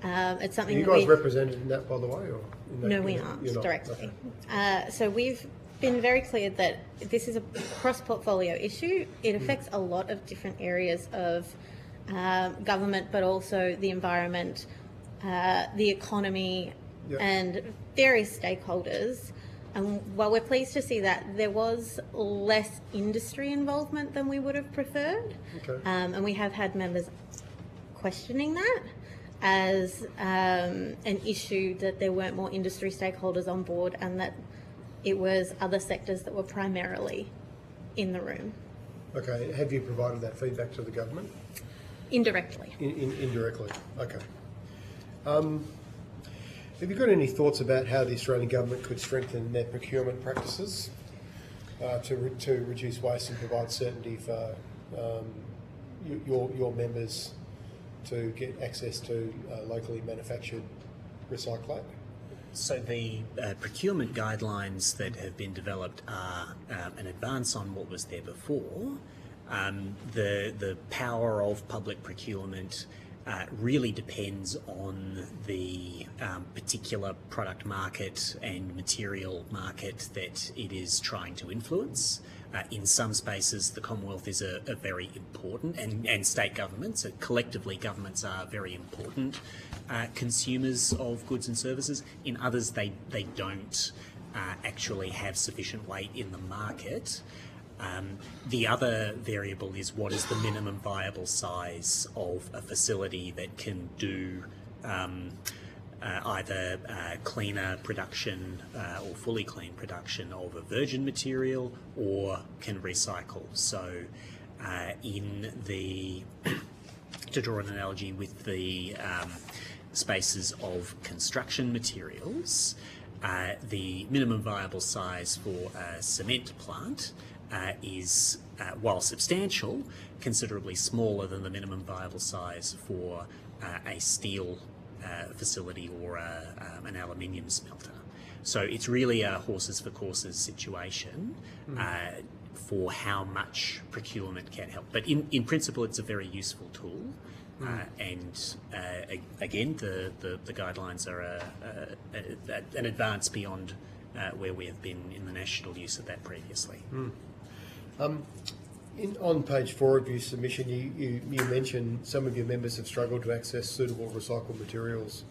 It's something Are you that guys represented in that, by the way? Or in that, No, we aren't you're not? directly. Okay. So we've been very clear that this is a cross-portfolio issue. It affects a lot of different areas of government, but also the environment, the economy, and various stakeholders. And while we're pleased to see that, there was less industry involvement than we would have preferred. Okay. And we have had members questioning that as an issue, that there weren't more industry stakeholders on board and that it was other sectors that were primarily in the room. Okay. Have you provided that feedback to the government? Indirectly. Indirectly. Okay. Have you got any thoughts about how the Australian government could strengthen their procurement practices to reduce waste and provide certainty for your members to get access to locally manufactured recyclate? So the procurement guidelines that have been developed are an advance on what was there before. The power of public procurement really depends on the particular product market and material market that it is trying to influence. In some spaces, the Commonwealth is a very important, and state governments, collectively governments are very important consumers of goods and services. In others, they don't actually have sufficient weight in the market. The other variable is what is the minimum viable size of a facility that can do either cleaner production or fully clean production of a virgin material, or can recycle. So to draw an analogy with the spaces of construction materials, the minimum viable size for a cement plant is, while substantial, considerably smaller than the minimum viable size for a steel facility or an aluminium smelter. So it's really a horses for courses situation for how much procurement can help. But in principle, it's a very useful tool. And again, the guidelines are an advance beyond where we have been in the national use of that previously. On page 4 of your submission, you mentioned some of your members have struggled to access suitable recycled materials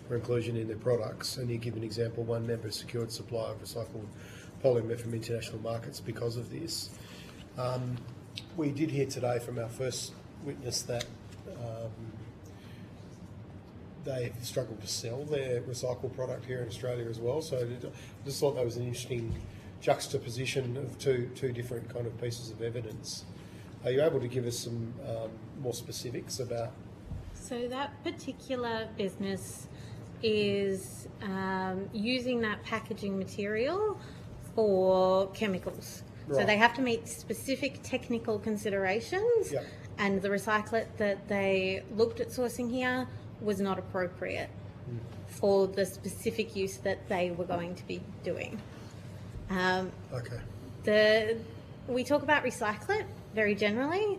for inclusion in their products, and you give an example. One member secured supply of recycled polymer from international markets because of this. We did hear today from our first witness that they struggled to sell their recycled product here in Australia as well. So I just thought that was an interesting juxtaposition of two different kind of pieces of evidence. Are you able to give us some more specifics about? So that particular business is using that packaging material for chemicals. Right. So they have to meet specific technical considerations, Yep. and the recyclate that they looked at sourcing here was not appropriate for the specific use that they were going to be doing. Okay. We talk about recyclate very generally,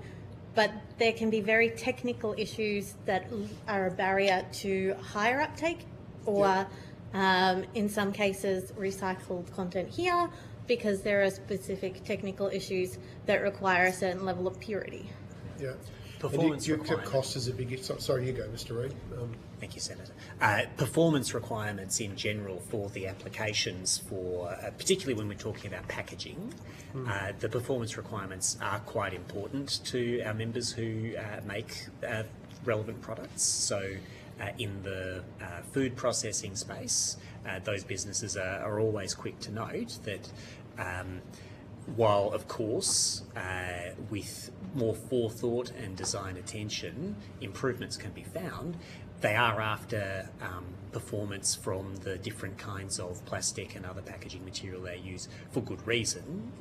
but there can be very technical issues that are a barrier to higher uptake, or in some cases recycled content here, because there are specific technical issues that require a certain level of purity. Yeah. Performance and your cost is a big. Sorry, you go, Mr. Reid. Thank you, Senator. Performance requirements in general for the applications for, particularly when we're talking about packaging, the performance requirements are quite important to our members who make relevant products. So in the food processing space, those businesses are always quick to note that while, of course, with more forethought and design attention, improvements can be found, they are after performance from the different kinds of plastic and other packaging material they use for good reason,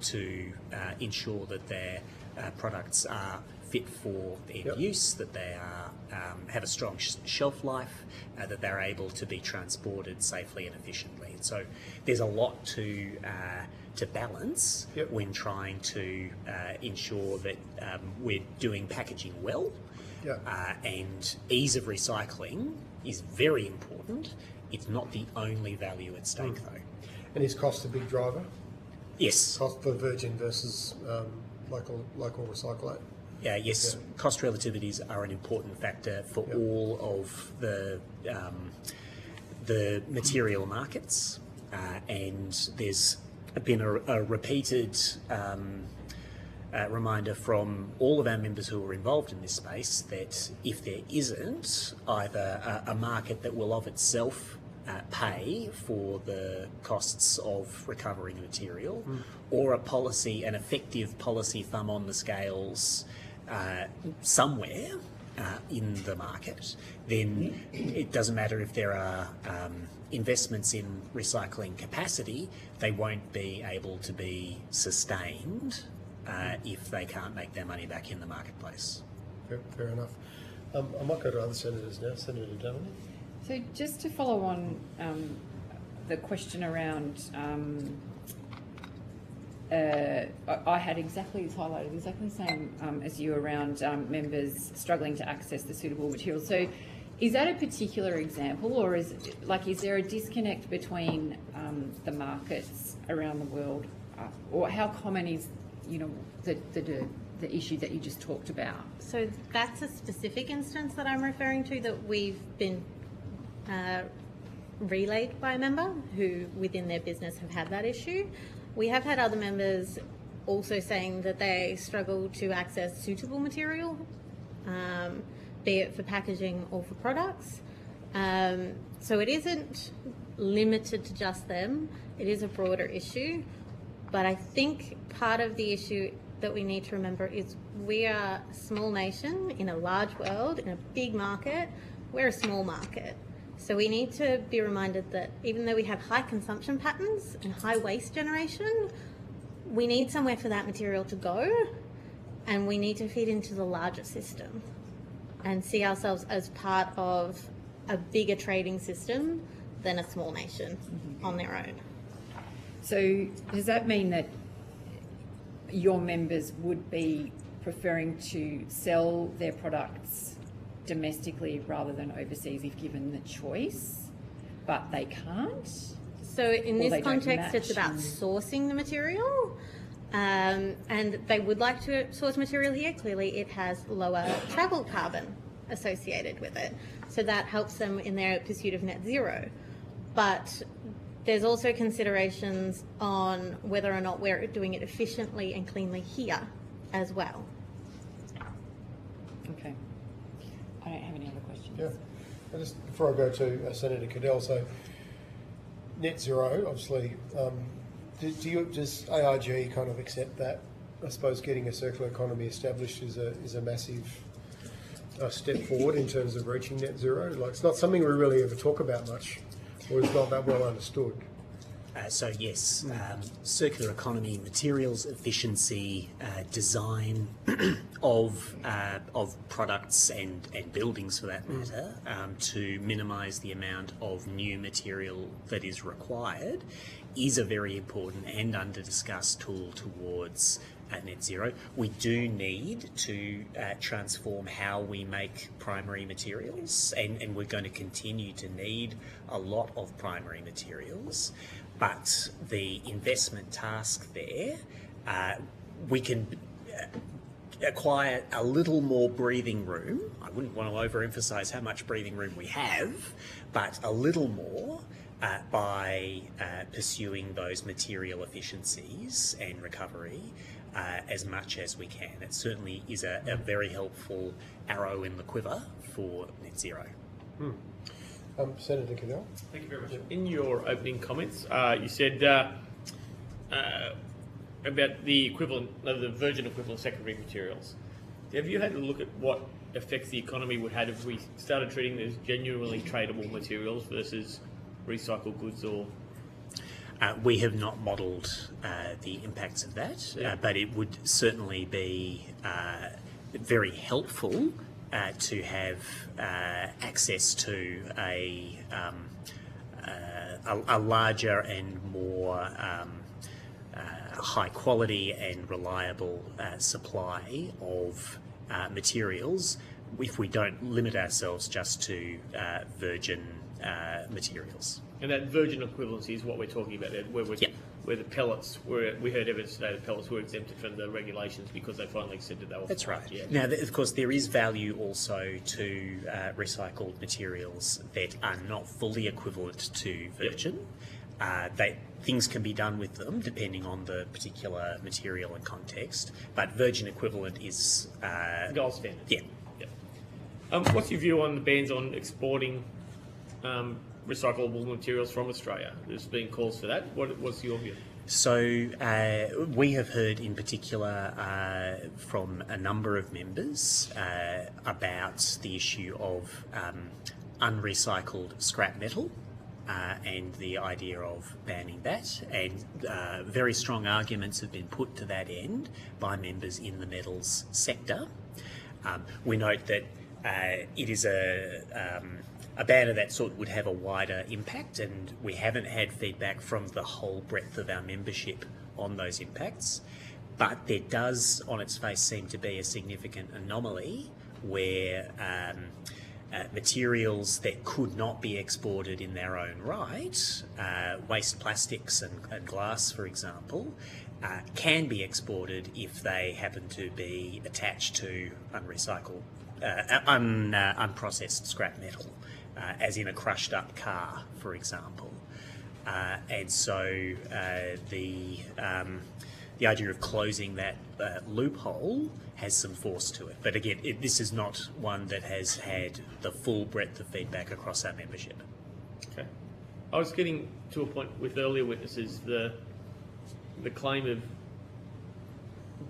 to ensure that their products are fit for end use, that they are have a strong shelf life, that they're able to be transported safely and efficiently. And so there's a lot to balance when trying to ensure that we're doing packaging well. And ease of recycling is very important. It's not the only value at stake, though. And is cost a big driver? Yes. Cost for virgin versus local recyclate? Yes. Cost relativities are an important factor for all of the material markets, and there's been a repeated reminder from all of our members who are involved in this space that if there isn't either a market that will of itself pay for the costs of recovering material, or a policy, an effective policy thumb on the scales somewhere in the market, then it doesn't matter if there are investments in recycling capacity, they won't be able to be sustained if they can't make their money back in the marketplace. Fair enough. I might go to other senators now. Senator Donnelly. So just to follow on the question around I had exactly as highlighted, exactly the same as you around members struggling to access the suitable materials. So is that a particular example, or is there a disconnect between the markets around the world, or how common is, the issue that you just talked about? So that's a specific instance that I'm referring to that we've been relayed by a member who within their business have had that issue. We have had other members also saying that they struggle to access suitable material, be it for packaging or for products. So it isn't limited to just them. It is a broader issue. But I think part of the issue that we need to remember is we are a small nation in a large world, in a big market. We're a small market. So we need to be reminded that even though we have high consumption patterns and high waste generation, we need somewhere for that material to go, and we need to feed into the larger system and see ourselves as part of a bigger trading system than a small nation on their own. So does that mean that your members would be preferring to sell their products domestically rather than overseas if given the choice, but they can't? So in this context, it's about sourcing the material, and they would like to source material here. Clearly, it has lower travel carbon associated with it, so that helps them in their pursuit of net zero. But there's also considerations on whether or not we're doing it efficiently and cleanly here as well. Okay. I don't have any other questions. Yeah. Just before I go to Senator Cadell, so net zero, obviously, does ARG kind of accept that? I suppose getting a circular economy established is a massive step forward in terms of reaching net zero. Like, it's not something we really ever talk about much, or it's not that well understood. So yes, circular economy, materials efficiency, design of products and buildings for that matter, to minimise the amount of new material that is required, is a very important and under-discussed tool towards net zero. We do need to transform how we make primary materials, and we're going to continue to need a lot of primary materials. But the investment task there, we can acquire a little more breathing room. I wouldn't want to overemphasise how much breathing room we have, but a little more by pursuing those material efficiencies and recovery as much as we can. It certainly is a very helpful arrow in the quiver for net zero. Senator Cadell. Thank you very much. In your opening comments, you said about the equivalent, the virgin equivalent secondary materials. Have you had a look at what effects the economy would have if we started treating those genuinely tradable materials versus recycled goods? Or we have not modelled the impacts of that, but it would certainly be very helpful to have access to a larger and more high quality and reliable supply of materials if we don't limit ourselves just to virgin materials. And that virgin equivalency is what we're talking about there, where the pellets we heard evidence today the pellets were exempted from the regulations because they finally accepted they were. That's right. Yeah. Now, of course, there is value also to recycled materials that are not fully equivalent to virgin. Things can be done with them depending on the particular material and context, but virgin equivalent is gold standard. Yeah. What's your view on the bans on exporting recyclable materials from Australia? There's been calls for that. What's your view? So we have heard in particular from a number of members about the issue of unrecycled scrap metal and the idea of banning that, and very strong arguments have been put to that end by members in the metals sector. We note that it is a ban of that sort would have a wider impact, and we haven't had feedback from the whole breadth of our membership on those impacts. But there does, on its face, seem to be a significant anomaly where materials that could not be exported in their own right, waste plastics and glass, for example, can be exported if they happen to be attached to unprocessed scrap metal, as in a crushed up car, for example. And so the idea of closing that loophole has some force to it. But again, this is not one that has had the full breadth of feedback across our membership. Okay. I was getting to a point with earlier witnesses, the claim of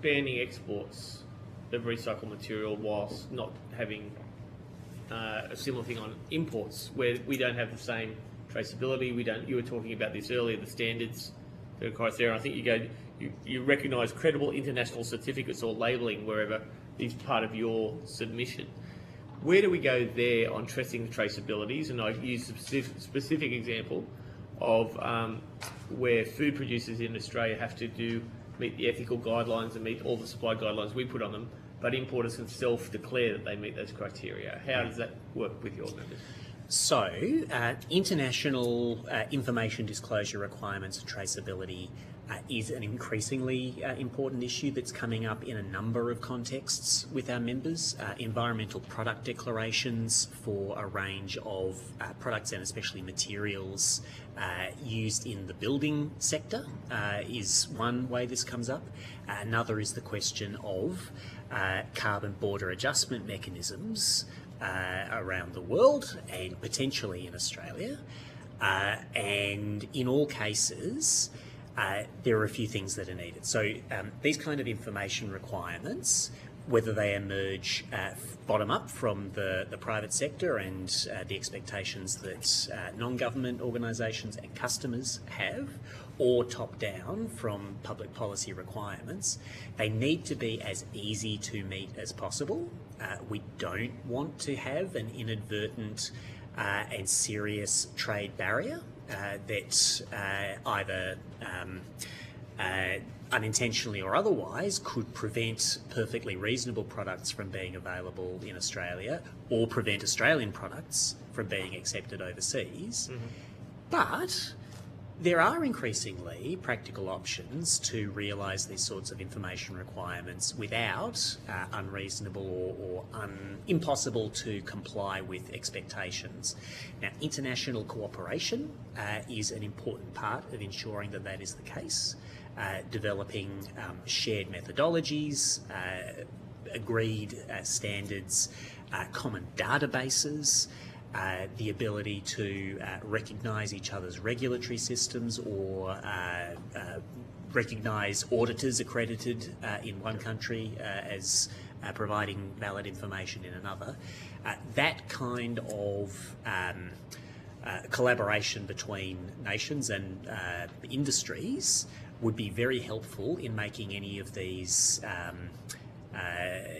banning exports of recycled material whilst not having a similar thing on imports, where we don't have the same traceability. You were talking about this earlier, the standards that are required there. I think you recognise credible international certificates or labelling wherever is part of your submission. Where do we go there on testing the traceabilities? And I use a specific example of where food producers in Australia have to meet the ethical guidelines and meet all the supply guidelines we put on them, but importers can self-declare that they meet those criteria. How does that work with your members? So, international information disclosure requirements and traceability is an increasingly important issue that's coming up in a number of contexts with our members. Environmental product declarations for a range of products and especially materials used in the building sector is one way this comes up. Another is the question of carbon border adjustment mechanisms around the world and potentially in Australia. And in all cases, there are a few things that are needed. So these kind of information requirements, whether they emerge bottom up from the private sector and the expectations that non-government organisations and customers have, or top down from public policy requirements, they need to be as easy to meet as possible. We don't want to have an inadvertent and serious trade barrier that either unintentionally or otherwise could prevent perfectly reasonable products from being available in Australia or prevent Australian products from being accepted overseas. Mm-hmm. But there are increasingly practical options to realise these sorts of information requirements without unreasonable or impossible to comply with expectations. Now, international cooperation is an important part of ensuring that that is the case. Developing shared methodologies, agreed standards, common databases, the ability to recognise each other's regulatory systems or recognise auditors accredited in one country as providing valid information in another. That kind of collaboration between nations and industries would be very helpful in making any of these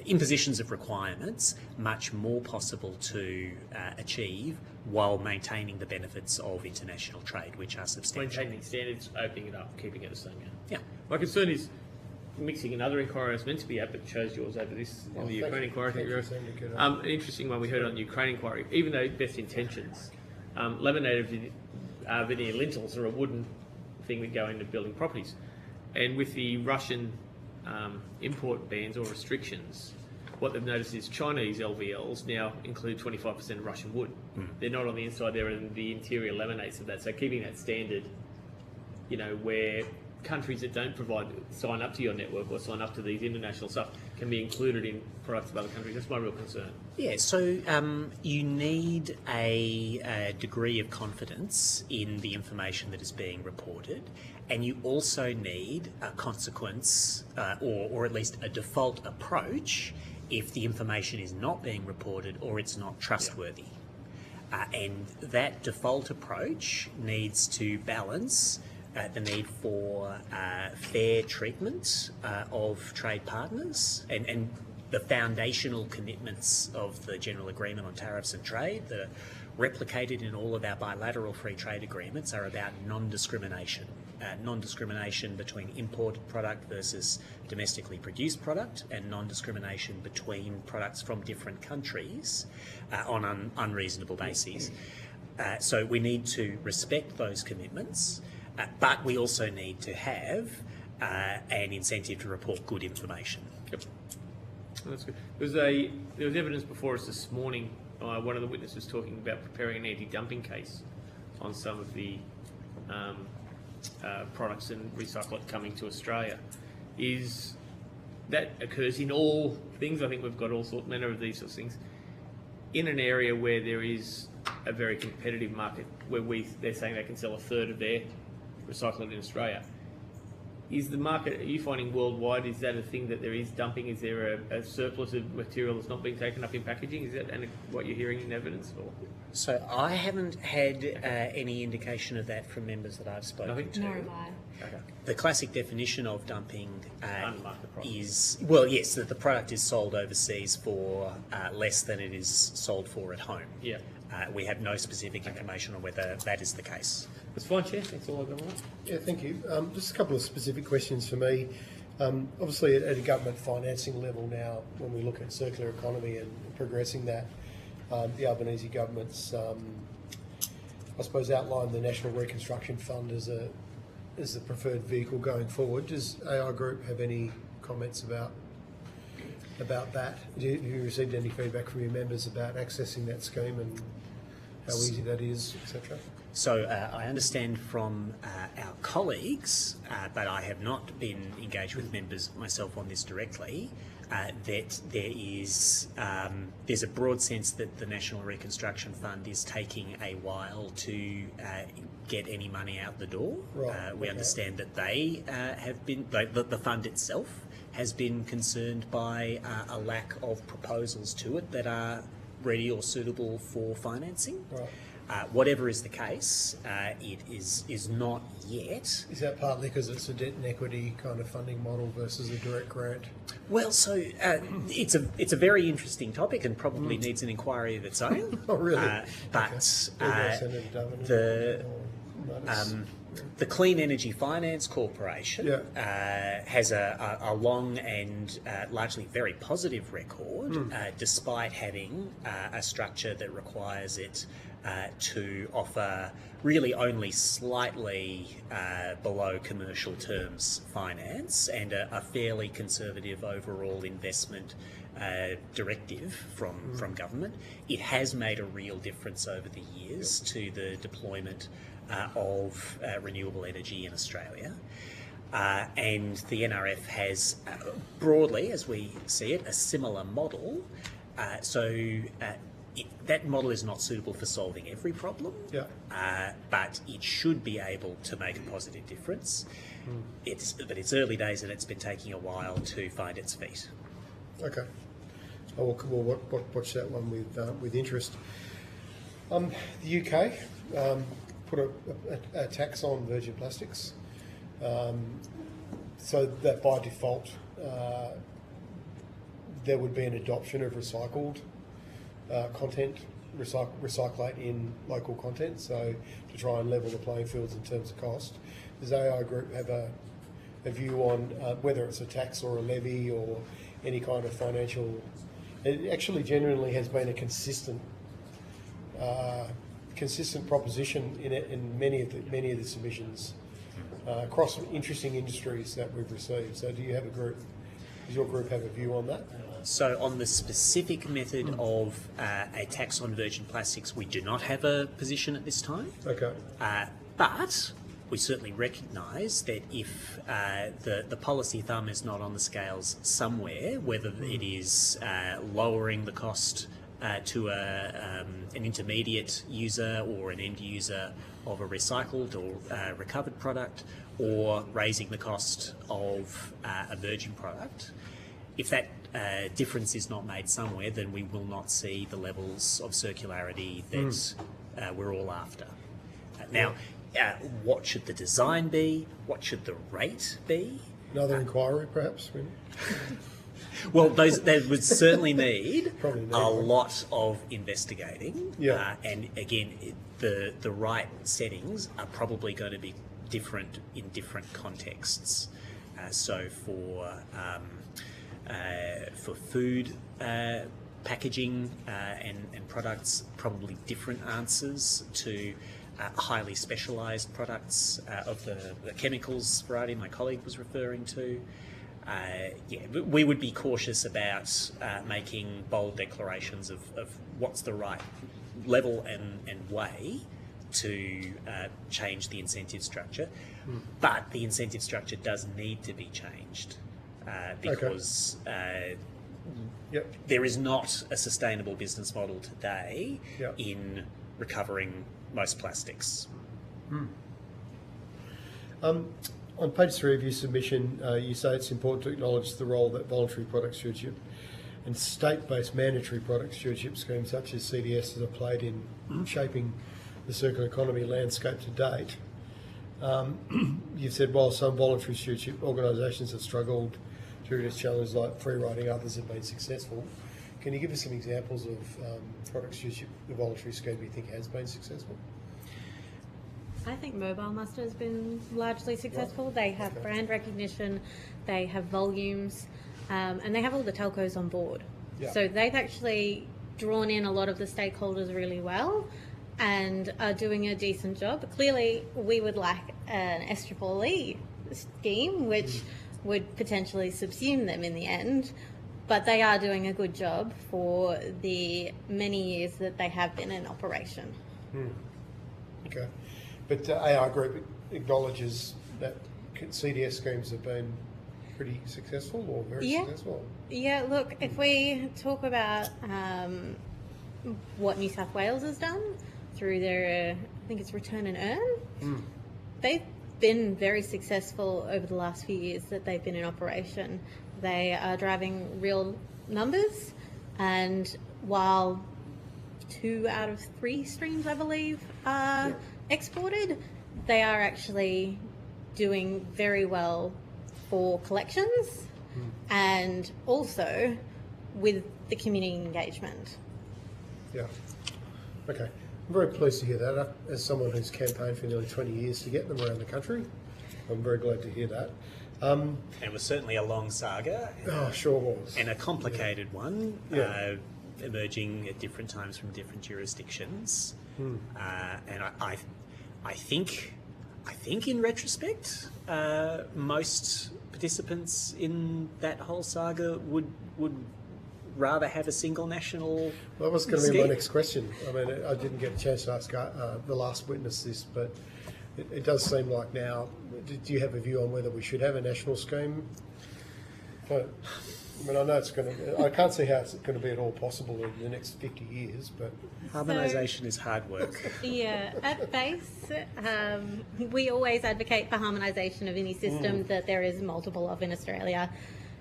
impositions of requirements much more possible to achieve while maintaining the benefits of international trade, which are substantial. Maintaining standards, opening it up, keeping it the same. Yeah. My concern is mixing another inquiry I was meant to be at, but chose yours over this on the Ukraine inquiry. An interesting one we heard on the Ukraine inquiry. Even though best intentions, laminated veneer lintels are a wooden thing that go into building properties, and with the Russian import bans or restrictions, what they've noticed is Chinese LVLs now include 25% Russian wood. They're not on the inside, they're in the interior laminates of that. So keeping that standard, where countries that don't sign up to your network or sign up to these international stuff can be included in products of other countries. That's my real concern. Yeah, so you need a degree of confidence in the information that is being reported, and you also need a consequence or at least a default approach if the information is not being reported or it's not trustworthy. And that default approach needs to balance the need for fair treatment of trade partners and the foundational commitments of the General Agreement on Tariffs and Trade, the replicated in all of our bilateral free trade agreements are about non-discrimination. Non-discrimination between imported product versus domestically produced product, and non-discrimination between products from different countries on unreasonable bases. So we need to respect those commitments, but we also need to have an incentive to report good information. Yep. That's good. There was evidence before us this morning. One of the witnesses talking about preparing an anti-dumping case on some of the products and recyclate coming to Australia. Is that occurs in all things? I think we've got all manner of these sorts of things in an area where there is a very competitive market, where they're saying they can sell a third of their recyclate in Australia. Is the market, are you finding worldwide, is that a thing that there is dumping? Is there a surplus of material that's not being taken up in packaging? Is that what you're hearing in evidence? Or? So I haven't had any indication of that from members that I've spoken to. Nor have I. Okay. The classic definition of dumping is, well, yes, that the product is sold overseas for less than it is sold for at home. Yeah. We have no specific information on whether that is the case. That's fine, Chair. Thanks all over. Yeah, thank you. Just a couple of specific questions for me. Obviously, at a government financing level now, when we look at circular economy and progressing that, the Albanese government's, I suppose, outlined the National Reconstruction Fund as the preferred vehicle going forward. Does AI Group have any comments about that? Have you received any feedback from your members about accessing that scheme and how easy that is, etc.? So I understand from our colleagues, but I have not been engaged with members myself on this directly, that there's a broad sense that the National Reconstruction Fund is taking a while to get any money out the door. Right, we understand that they have been, the fund itself has been concerned by a lack of proposals to it that are ready or suitable for financing. Right. Whatever is the case, it is not yet. Is that partly because it's a debt and equity kind of funding model versus a direct grant? Well, so it's a very interesting topic and probably needs an inquiry of its own. Oh, really? But Okay. the Clean Energy Finance Corporation has a long and largely very positive record, despite having a structure that requires it to offer really only slightly below commercial terms finance and a fairly conservative overall investment directive from government. It has made a real difference over the years to the deployment of renewable energy in Australia. And the NRF has broadly, as we see it, a similar model. That model is not suitable for solving every problem, but it should be able to make a positive difference. But it's early days and it's been taking a while to find its feet. Okay. We'll watch that one with interest. The UK put a tax on virgin plastics, so that by default there would be an adoption of recycled content, recyclate in local content, so to try and level the playing fields in terms of cost. Does AI Group have a view on whether it's a tax or a levy or any kind of financial? It actually genuinely has been a consistent proposition in many of the submissions across interesting industries that we've received. So, does your group have a view on that? So on the specific method of a tax on virgin plastics, we do not have a position at this time. Okay. But we certainly recognise that if the policy thumb is not on the scales somewhere, whether it is lowering the cost to an intermediate user or an end user of a recycled or recovered product, or raising the cost of a virgin product, if that difference is not made somewhere, then we will not see the levels of circularity that we're all after. Now, what should the design be? What should the rate be? Another inquiry, perhaps? Well, they would certainly need Probably need a one. lot of investigating. Yeah. And again, the right settings are probably going to be different in different contexts. So for food packaging and products, probably different answers to highly specialised products of the chemicals variety my colleague was referring to. But we would be cautious about making bold declarations of what's the right level and way to change the incentive structure. But the incentive structure does need to be changed because there is not a sustainable business model today in recovering most plastics. On page 3 of your submission, you say it's important to acknowledge the role that voluntary product stewardship and state-based mandatory product stewardship schemes such as CDS have played in shaping the circular economy landscape to date. You've said while some voluntary stewardship organisations have struggled through this challenge like free riding, others have been successful. Can you give us some examples of product stewardship, the voluntary scheme you think has been successful? I think Mobile Muster has been largely successful. They have brand recognition, they have volumes, and they have all the telcos on board. So they've actually drawn in a lot of the stakeholders really well and are doing a decent job. Clearly, we would like an SEEE scheme, which would potentially subsume them in the end, but they are doing a good job for the many years that they have been in operation. Okay. But AR Group acknowledges that CDS schemes have been pretty successful or very successful. Yeah, look, if we talk about what New South Wales has done through their, I think it's Return and Earn, they've been very successful over the last few years that they've been in operation. They are driving real numbers, and while 2 out of 3 streams, I believe, are exported, they are actually doing very well for collections and also with the community engagement. Yeah. Okay. I'm very pleased to hear that. As someone who's campaigned for nearly 20 years to get them around the country, I'm very glad to hear that. It was certainly a long saga. Oh, sure was. And a complicated one, emerging at different times from different jurisdictions. And I think in retrospect, most participants in that whole saga would rather have a single national. That was going to be scheme. my next question. I mean, I didn't get a chance to ask the last witness this, but it does seem like now. Do you have a view on whether we should have a national scheme? But, I mean, I know it's going to. I can't see how it's going to be at all possible in the next 50 years. But harmonisation is hard work. Yeah, at base, we always advocate for harmonisation of any system that there is multiple of in Australia.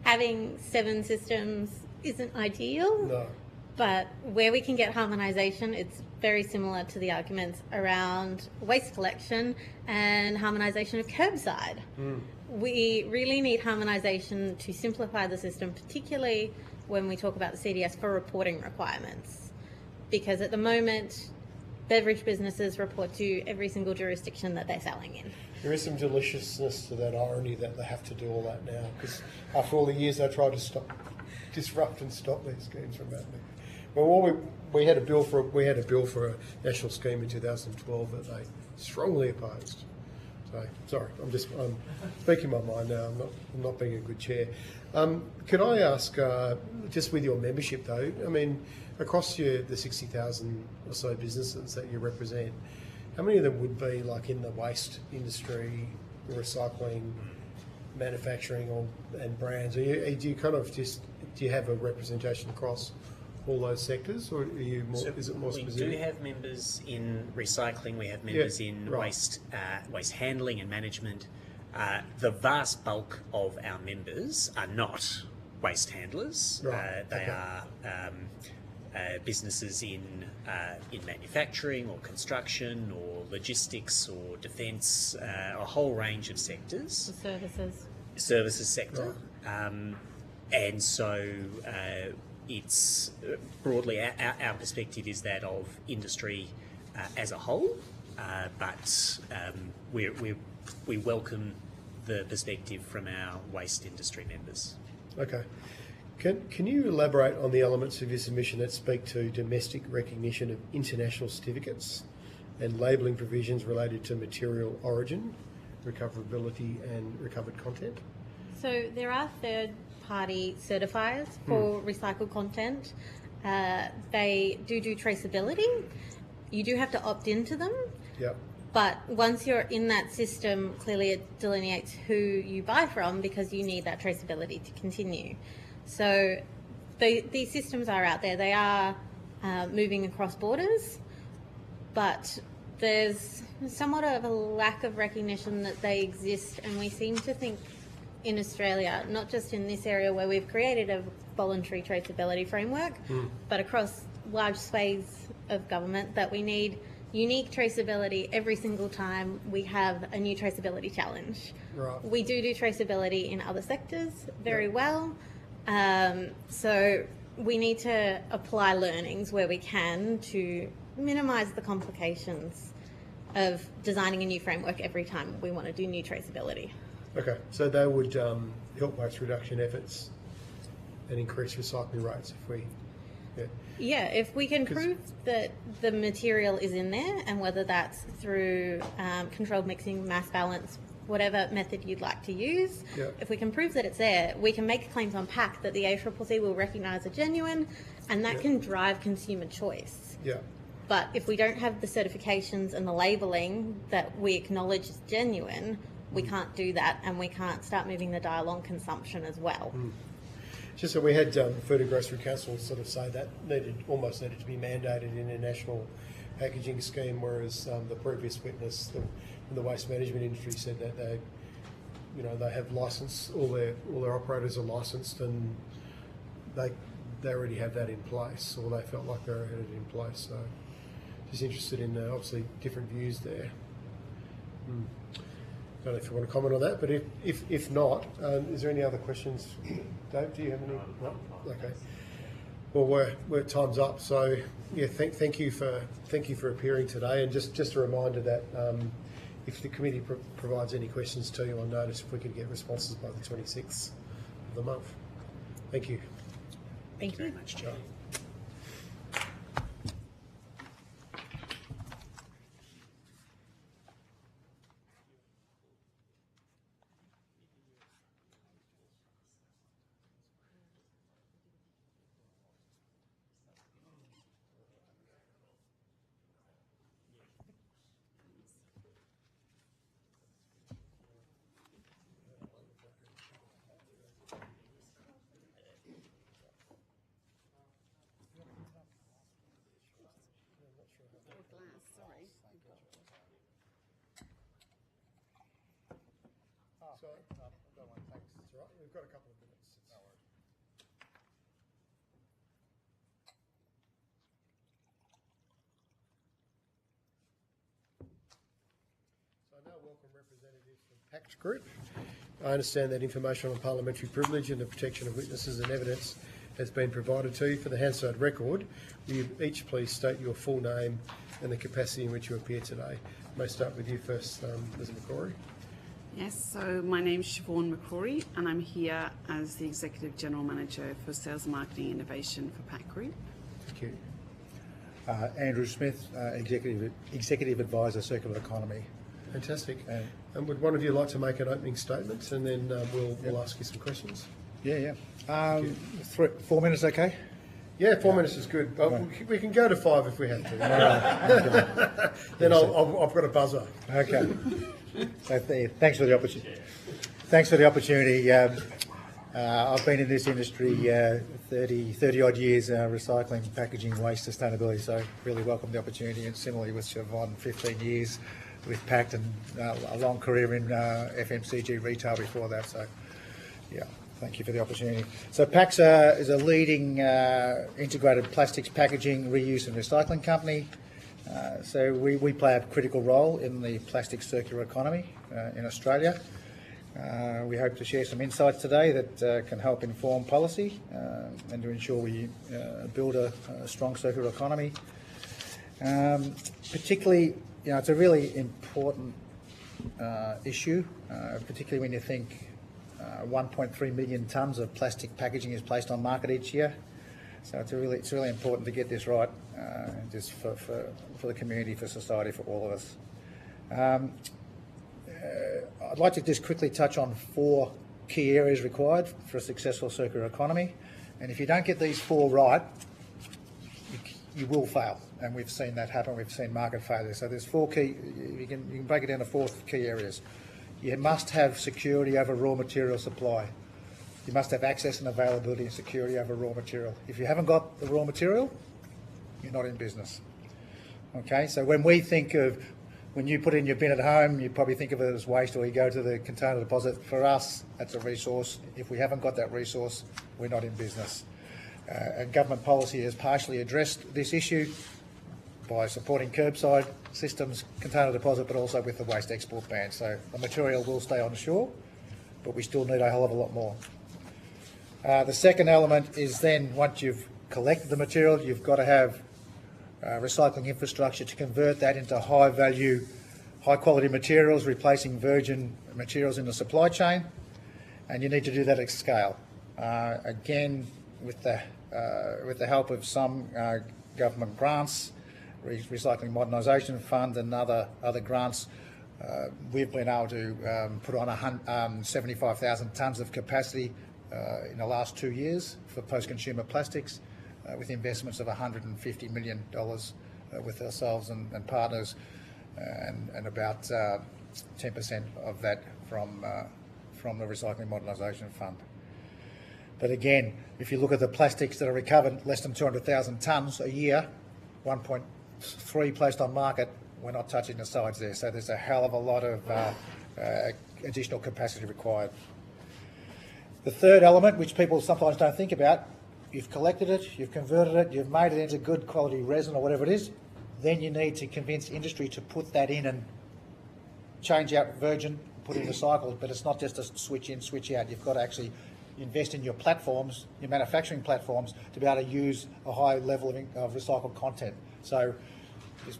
Having 7 systems isn't ideal, no. But where we can get harmonisation, it's very similar to the arguments around waste collection and harmonisation of curbside. We really need harmonisation to simplify the system, particularly when we talk about the CDS for reporting requirements. Because at the moment, beverage businesses report to every single jurisdiction that they're selling in. There is some deliciousness to that irony that they have to do all that now, because after all the years they tried to disrupt and stop these schemes from happening. Well, we had a bill for a national scheme in 2012 that they strongly opposed. So sorry, I'm speaking my mind now. I'm not being a good chair. Could I ask, just with your membership though? I mean, across the 60,000 or so businesses that you represent, how many of them would be like in the waste industry, recycling, manufacturing, and brands? Do you have a representation across all those sectors, or is it more specific? We do have members in recycling. We have members in waste handling and management. The vast bulk of our members are not waste handlers. They are businesses in manufacturing or construction or logistics or defence, a whole range of sectors. The services. Services sector. and so it's broadly our perspective is that of industry as a whole, but we welcome the perspective from our waste industry members. Okay. Can you elaborate on the elements of your submission that speak to domestic recognition of international certificates and labelling provisions related to material origin, recoverability and recovered content? So there are third-party certifiers for recycled content. They do traceability. You do have to opt into them. Yep. But once you're in that system, clearly it delineates who you buy from because you need that traceability to continue. So these systems are out there. They are moving across borders, but there's somewhat of a lack of recognition that they exist, and we seem to think in Australia, not just in this area where we've created a voluntary traceability framework, but across large swathes of government, that we need unique traceability every single time we have a new traceability challenge. Right. We do traceability in other sectors very well. So we need to apply learnings where we can to minimise the complications of designing a new framework every time we want to do new traceability. Okay, so they would help waste reduction efforts and increase recycling rates if we... Yeah, if we can prove that the material is in there, and whether that's through controlled mixing, mass balance, whatever method you'd like to use, if we can prove that it's there, we can make claims on pack that the ACCC will recognise are genuine, and that can drive consumer choice. Yeah. But if we don't have the certifications and the labelling that we acknowledge is genuine, we can't do that, and we can't start moving the dial on consumption as well. Just that we had Food and Grocery Council sort of say that almost needed to be mandated in a national packaging scheme, whereas the previous witness from the waste management industry said that they have license, all their operators are licensed, and they already have that in place, or they felt like they already had it in place. So just interested in obviously different views there. I don't know if you want to comment on that, but if not, is there any other questions? Dave, do you have any? No? Okay. Well, we're time's up. So yeah, thank you for appearing today, and just a reminder that if the committee provides any questions to you on notice, if we could get responses by the 26th of the month. Thank you. Thank you very much, Chair. Sorry, no, don't worry, thanks. It's all right. We've got a couple of minutes. No worries. So I now welcome representatives from PACT Group. I understand that information on parliamentary privilege and the protection of witnesses and evidence has been provided to you. For the Hansard record, will you each please state your full name and the capacity in which you appear today? I may start with you first, Ms McCrory. Yes, so my name is Siobhan McCrory, and I'm here as the Executive General Manager for Sales Marketing Innovation for PACT Group. Thank you. Andrew Smith, Executive Advisor, Circular Economy. Fantastic. And would one of you like to make an opening statement, and then we'll ask you some questions? Yeah. 4 minutes, okay? Yeah, 4 minutes is good. We can go to 5 if we have to. Right. Then I've got a buzzer. Okay. So thanks for the opportunity. Thanks for the opportunity. I've been in this industry 30 odd years, recycling, packaging, waste, sustainability. So really welcome the opportunity. And similarly with Siobhan, 15 years with PACT and a long career in FMCG retail before that. So yeah, thank you for the opportunity. So PACT is a leading integrated plastics packaging, reuse and recycling company. So we play a critical role in the plastic circular economy in Australia. We hope to share some insights today that can help inform policy and to ensure we build a strong circular economy. Particularly, it's a really important issue, particularly when you think 1.3 million tonnes of plastic packaging is placed on market each year. So it's really important to get this right, just for the community, for society, for all of us. I'd like to just quickly touch on 4 key areas required for a successful circular economy. And if you don't get these 4 right, you will fail. And we've seen that happen. We've seen market failure. So there's 4 key, you can break it down to 4 key areas. You must have security over raw material supply. You must have access and availability and security over raw material. If you haven't got the raw material, you're not in business. Okay, so when we think of, when you put in your bin at home, you probably think of it as waste, or you go to the container deposit. For us, that's a resource. If we haven't got that resource, we're not in business. And government policy has partially addressed this issue by supporting curbside systems, container deposit, but also with the waste export ban. So the material will stay on shore, but we still need a hell of a lot more. The second element is then, once you've collected the material, you've got to have recycling infrastructure to convert that into high-value, high-quality materials, replacing virgin materials in the supply chain, and you need to do that at scale. Again, with the help of some government grants, Recycling Modernisation Fund and other grants, we've been able to put on 75,000 tonnes of capacity in the last 2 years for post-consumer plastics, with investments of $150 million with ourselves and partners, and about 10% of that from the Recycling Modernisation Fund. But again, if you look at the plastics that are recovered, less than 200,000 tonnes a year, 1.3 placed on market, we're not touching the sides there. So there's a hell of a lot of additional capacity required. The third element, which people sometimes don't think about, you've collected it, you've converted it, you've made it into good quality resin or whatever it is, then you need to convince industry to put that in and change out virgin, put in recycled, but it's not just a switch in, switch out. You've got to actually invest in your platforms, your manufacturing platforms, to be able to use a high level of recycled content. So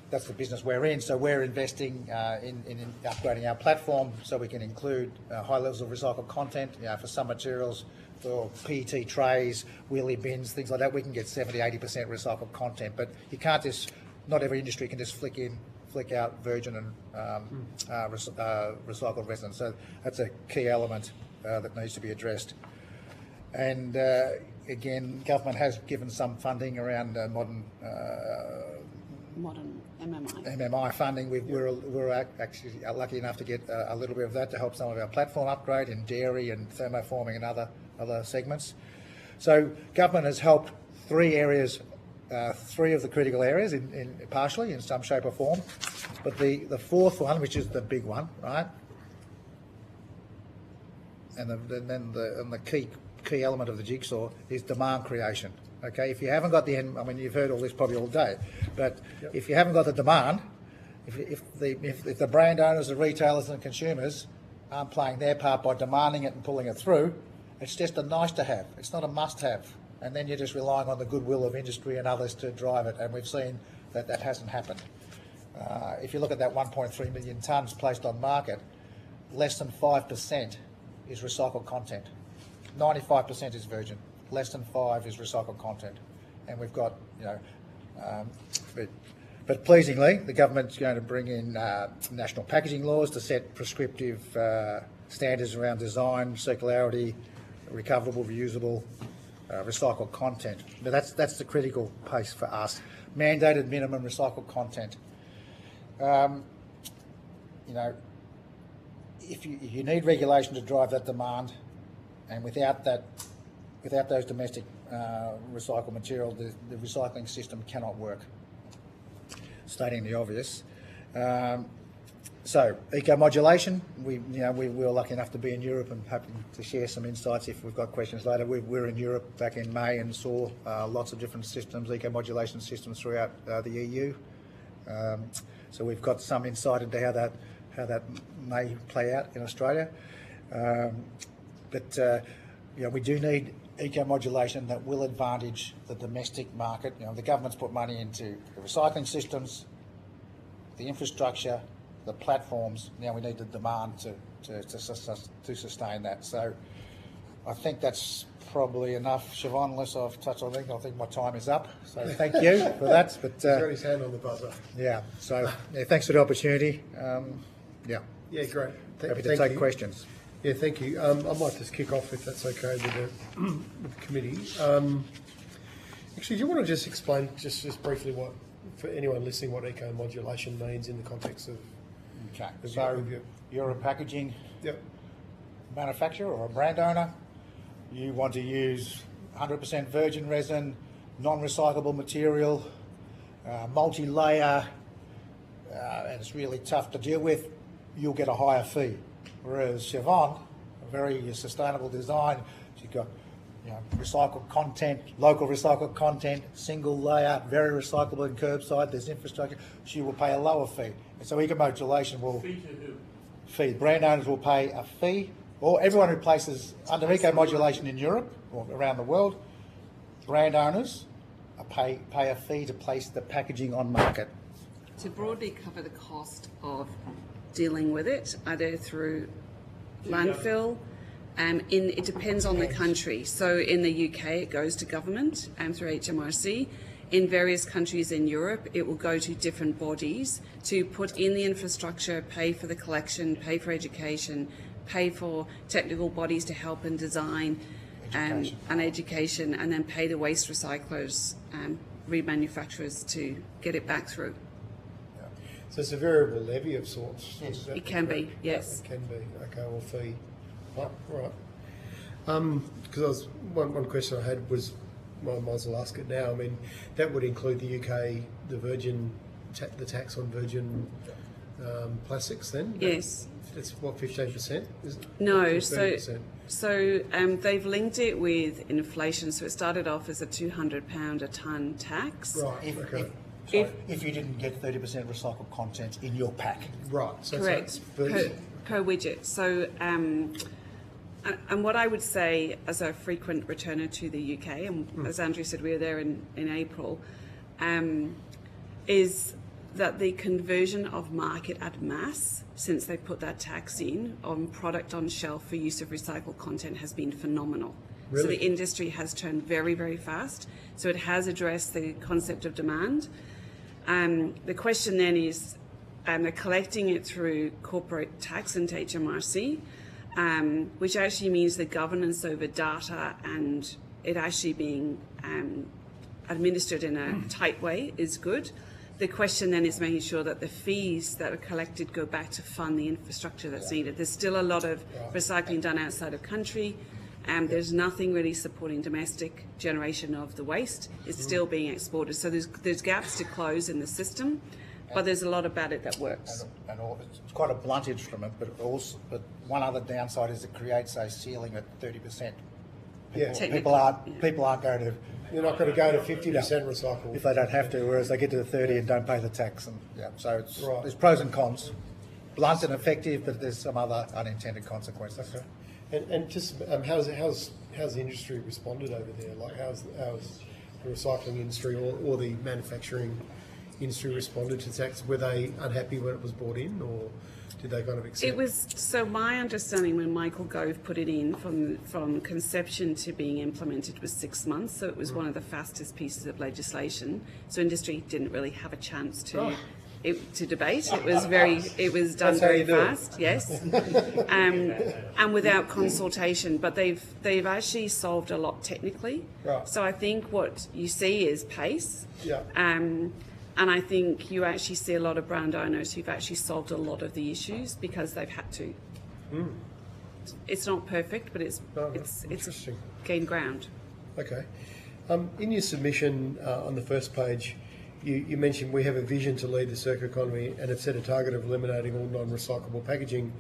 that's the business we're in. So we're investing in upgrading our platform so we can include high levels of recycled content. For some materials, for PET trays, wheelie bins, things like that, we can get 70-80% recycled content. But you can't just, not every industry can just flick in, flick out virgin and recycled resin. So that's a key element that needs to be addressed. And again, government has given some funding around modern MMI funding. We're actually lucky enough to get a little bit of that to help some of our platform upgrade in dairy and thermoforming and other segments. So government has helped 3 areas, 3 of the critical areas partially in some shape or form. But the 4th one, which is the big one, right? And then the key element of the jigsaw is demand creation. Okay, if you haven't got you've heard all this probably all day, but if you haven't got the demand, if the brand owners, the retailers and the consumers aren't playing their part by demanding it and pulling it through, it's just a nice to have. It's not a must have. And then you're just relying on the goodwill of industry and others to drive it. And we've seen that hasn't happened. If you look at that 1.3 million tonnes placed on market, less than 5% is recycled content. 95% is virgin. Less than 5 is recycled content. And we've got, but pleasingly, the government's going to bring in national packaging laws to set prescriptive standards around design, circularity, recoverable, reusable, recycled content. But that's the critical pace for us. Mandated minimum recycled content. If you need regulation to drive that demand, and without those domestic recycled material, the recycling system cannot work. Stating the obvious. So eco-modulation, we were lucky enough to be in Europe and happy to share some insights if we've got questions later. We were in Europe back in May and saw lots of different systems, eco-modulation systems throughout the EU. So we've got some insight into how that may play out in Australia. We do need eco-modulation that will advantage the domestic market. The government's put money into the recycling systems, the infrastructure, the platforms. Now we need the demand to sustain that. So I think that's probably enough, Siobhan, unless I've touched on anything. I think my time is up. So thank you for that. But He's got his hand on the buzzer. Yeah. So thanks for the opportunity. Yeah, great. Happy to take questions. Yeah, thank you. I might just kick off, if that's okay, with the committee. Actually, do you want to just explain, just briefly, what, for anyone listening, what eco-modulation means in the context of... Okay. So you're a packaging manufacturer or a brand owner. You want to use 100% virgin resin, non-recyclable material, multi-layer, and it's really tough to deal with. You'll get a higher fee. Whereas Siobhan, a very sustainable design, she's got recycled content, local recycled content, single layer, very recyclable and curbside, there's infrastructure, she will pay a lower fee. And so eco-modulation will... Fee to who? Fee. Brand owners will pay a fee, or everyone who places under eco-modulation in Europe or around the world, brand owners pay a fee to place the packaging on market. To broadly cover the cost of dealing with it, either through landfill, it depends on the country. So in the UK it goes to government through HMRC. In various countries in Europe it will go to different bodies to put in the infrastructure, pay for the collection, pay for education, pay for technical bodies to help in design and education, and then pay the waste recyclers, remanufacturers to get it back through. So it's a variable levy of sorts. Yes. It can be, yes. It can be, okay, or fee. Oh, right. Because one question I had was, well, I might as well ask it now. I mean, that would include the UK, the tax on virgin plastics then? Yes. That's what, 15%? No, so they've linked it with inflation. So it started off as a £200 a tonne tax. Right, okay. If you didn't get 30% recycled content in your pack. Right. So correct. Per widget. So, and what I would say as a frequent returner to the UK, and as Andrew said, we were there in April, is that the conversion of market at mass since they put that tax in on product on shelf for use of recycled content has been phenomenal. Really? So the industry has turned very, very fast. So it has addressed the concept of demand. The question then is, they're collecting it through corporate tax into HMRC, which actually means the governance over data and it actually being administered in a tight way is good. The question then is making sure that the fees that are collected go back to fund the infrastructure that's needed. There's still a lot of recycling done outside of country. There's nothing really supporting domestic generation of the waste. It's still being exported. So there's gaps to close in the system, but there's a lot about it that works. And it's quite a blunt instrument, but one other downside is it creates a ceiling at 30%. People aren't going to... You're not going to go to 50% recycled. If they don't have to, whereas they get to the 30 and don't pay the tax. And so there's pros and cons. Blunt and effective, but there's some other unintended consequences. Okay. And just how's the industry responded over there? Like how's the recycling industry or the manufacturing industry responded to tax? Were they unhappy when it was brought in, or did they kind of accept? It was, so my understanding when Michael Gove put it in from conception to being implemented was 6 months. So it was one of the fastest pieces of legislation. So industry didn't really have a chance to debate. It was done very fast, yes, and without consultation. But they've actually solved a lot technically. Right. So I think what you see is pace. Yeah. And I think you actually see a lot of brand owners who've actually solved a lot of the issues because they've had to. It's not perfect, but it's gained ground. Okay. In your submission on the first page, you mentioned we have a vision to lead the circular economy and have set a target of eliminating all non-recyclable packaging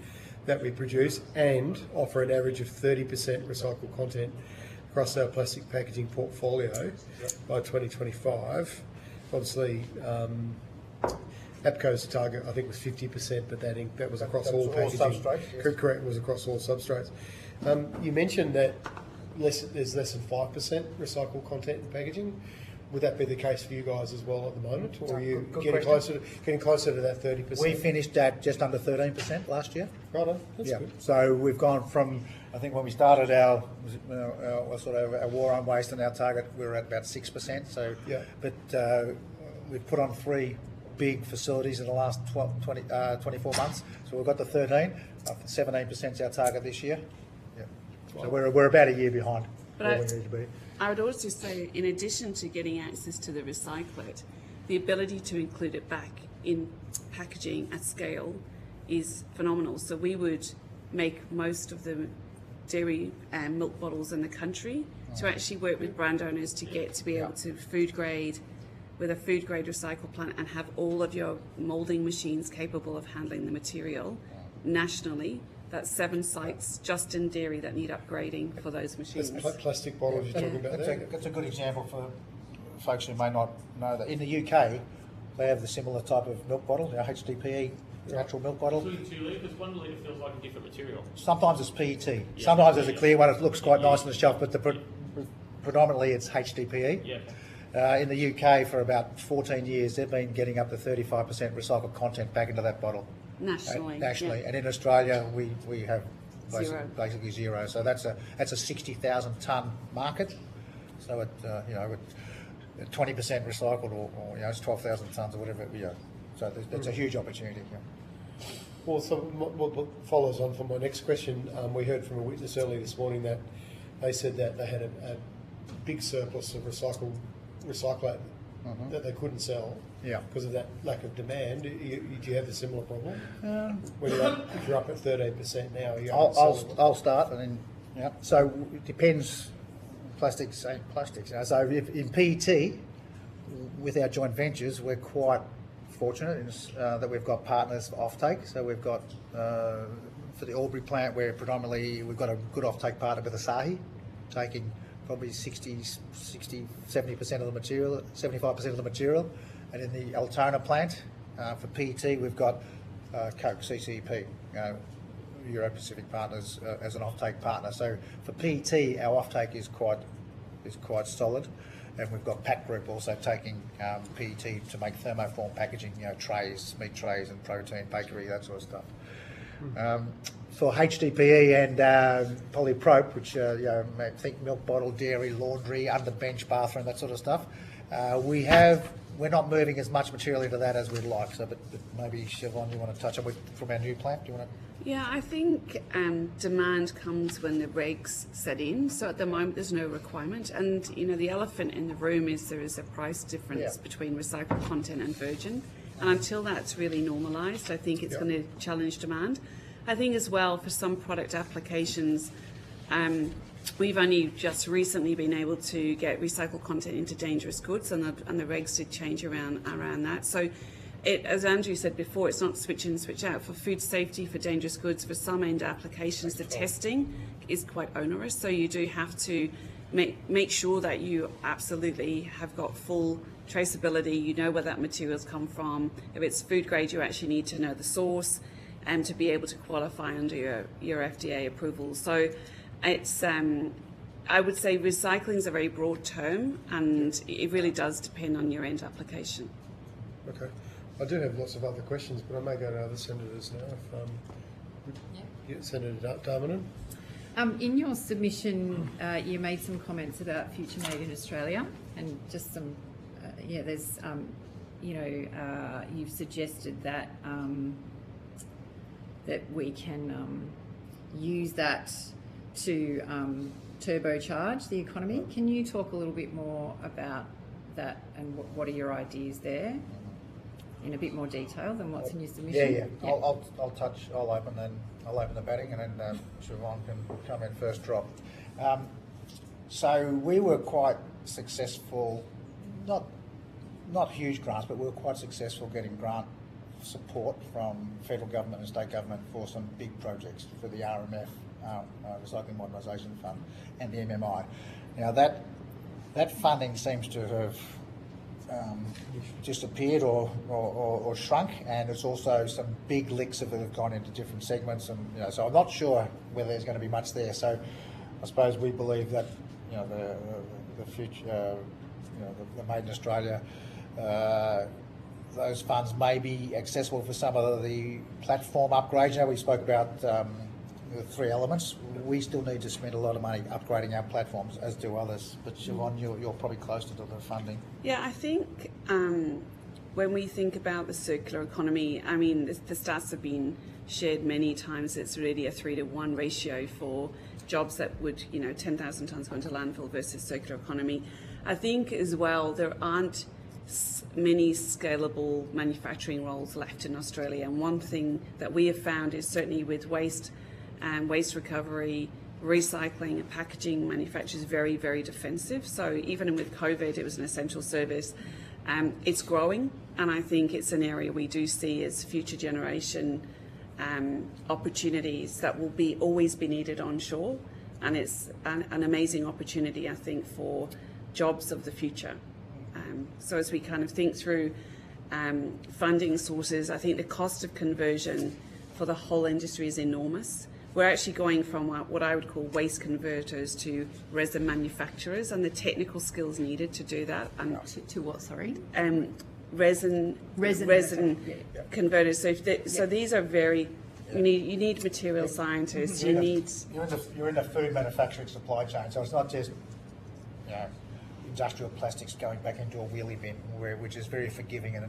that we produce and offer an average of 30% recycled content across our plastic packaging portfolio by 2025. Obviously, APCO's target, I think, was 50%, but that was across all all packaging. substrates, yes. Correct, was across all substrates. You mentioned that there's less than 5% recycled content in packaging. Would that be the case for you guys as well at the moment, or are you Good getting closer to that 30%? We finished at just under 13% last year. Right on, that's good. So we've gone from, I think when we started our war on waste and our target, we were at about 6%. So, yeah. But we've put on 3 big facilities in the last 24 months. So we've got to 13. 17% is our target this year. Yeah. So we're about a year behind where we need to be. I would also say, in addition to getting access to the recyclate, the ability to include it back in packaging at scale is phenomenal. So we would make most of the dairy and milk bottles in the country to actually work with brand owners to be able to food grade with a food grade recycle plant and have all of your moulding machines capable of handling the material nationally. That's 7 sites just in dairy that need upgrading for those machines. That's plastic bottles you're talking about there? That's a good example for folks who may not know that. In the UK, they have the similar type of milk bottle, HDPE natural milk bottle. 2 litres, 1 litre feels like a different material. Sometimes it's PET. Sometimes there's a clear one. It looks quite nice on the shelf, but predominantly it's HDPE. Yeah. In the UK, for about 14 years, they've been getting up to 35% recycled content back into that bottle. Nationally. Nationally. Yeah. And in Australia, we have Zero. basically zero. So that's a 60,000 tonne market. So at 20% recycled, or it's 12,000 tonnes or whatever. So that's a huge opportunity. Yeah. Well, so what follows on from my next question, we heard from a witness earlier this morning that they said that they had a big surplus of recyclate that they couldn't sell because of that lack of demand. Do you have a similar problem? If you're up at 13% now, I'll start and then So it depends. Plastics ain't plastics. So if in PET, with our joint ventures, we're quite fortunate that we've got partners for offtake. So we've got for the Albury plant, where predominantly we've got a good offtake partner with Asahi, taking probably 70% of the material, 75% of the material. And in the Altona plant, for PET, we've got Coke, CCEP, Euro Pacific Partners as an offtake partner. So for PET, our offtake is quite solid. And we've got Pack Group also taking PET to make thermoform packaging, trays, meat trays and protein, bakery, that sort of stuff. For HDPE and polyprop, which think milk bottle, dairy, laundry, underbench, bathroom, that sort of stuff, we're not moving as much material into that as we'd like. So, but maybe Siobhan, you want to touch on from our new plant? Do you want to? Yeah, I think demand comes when the regs set in. So at the moment, there's no requirement. And, the elephant in the room is there is a price difference between recycled content and virgin. And until that's really normalised, I think it's going to challenge demand. I think as well, for some product applications, we've only just recently been able to get recycled content into dangerous goods, and the regs did change around that. So, as Andrew said before, it's not switch in, switch out. For food safety, for dangerous goods, for some end applications, the testing is quite onerous. So you do have to make sure that you absolutely have got full traceability. You know where that material's come from. If it's food grade, you actually need to know the source and to be able to qualify under your FDA approval. So it's I would say recycling is a very broad term, and it really does depend on your end application. Okay. I do have lots of other questions, but I may go to other senators now. Senator Darmanin. In your submission, you made some comments about Future Made in Australia, and just some, there's, you've suggested that that we can use that to turbocharge the economy. Can you talk a little bit more about that, and what are your ideas there in a bit more detail than what's in your submission? Yeah. I'll open the batting, and then Siobhan can come in first drop. So we were quite successful, not huge grants, but we were quite successful getting grant support from federal government and state government for some big projects for the RMF, Recycling Modernisation Fund, and the MMI. Now that funding seems to have disappeared or shrunk, and it's also some big licks of it have gone into different segments, and so I'm not sure whether there's going to be much there. So I suppose we believe that the future, the Made in Australia, those funds may be accessible for some of the platform upgrades. We spoke about the 3 elements. We still need to spend a lot of money upgrading our platforms, as do others. But Siobhan, you're probably closer to the funding. Yeah, I think when we think about the circular economy, I mean, the stats have been shared many times. It's really a 3-to-1 ratio for jobs that would, 10,000 tonnes going to landfill versus circular economy. I think as well, there aren't many scalable manufacturing roles left in Australia. And one thing that we have found is certainly with waste and waste recovery, recycling and packaging manufacture is very, very defensive. So even with COVID, it was an essential service. It's growing, and I think it's an area we do see as future generation opportunities that will always be needed onshore. And it's an amazing opportunity, I think, for jobs of the future. So as we kind of think through funding sources, I think the cost of conversion for the whole industry is enormous. We're actually going from what I would call waste converters to resin manufacturers, and the technical skills needed to do that. To what, sorry? Resin converters. So these are very. You need material scientists. You're in the food manufacturing supply chain, so it's not just industrial plastics going back into a wheelie bin, which is very forgiving, and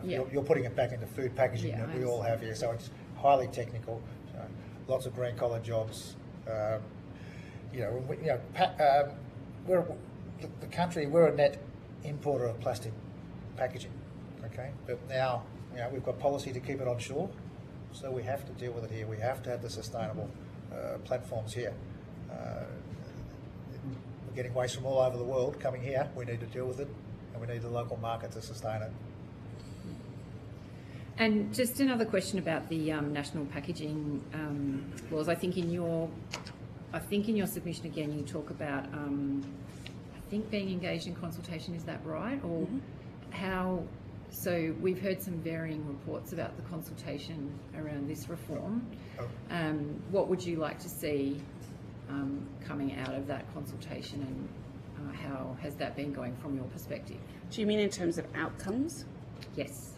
you're putting it back into food packaging that we all have here. So it's highly technical. Lots of green collar jobs. We're the country. We're a net importer of plastic packaging. Okay, but now we've got policy to keep it onshore, so we have to deal with it here. We have to have the sustainable platforms here. We're getting waste from all over the world coming here. We need to deal with it, and we need the local market to sustain it. And just another question about the national packaging laws. I think in your submission again, you talk about being engaged in consultation. Is that right? Or how? So we've heard some varying reports about the consultation around this reform. What would you like to see coming out of that consultation, and how has that been going from your perspective? Do you mean in terms of outcomes? Yes.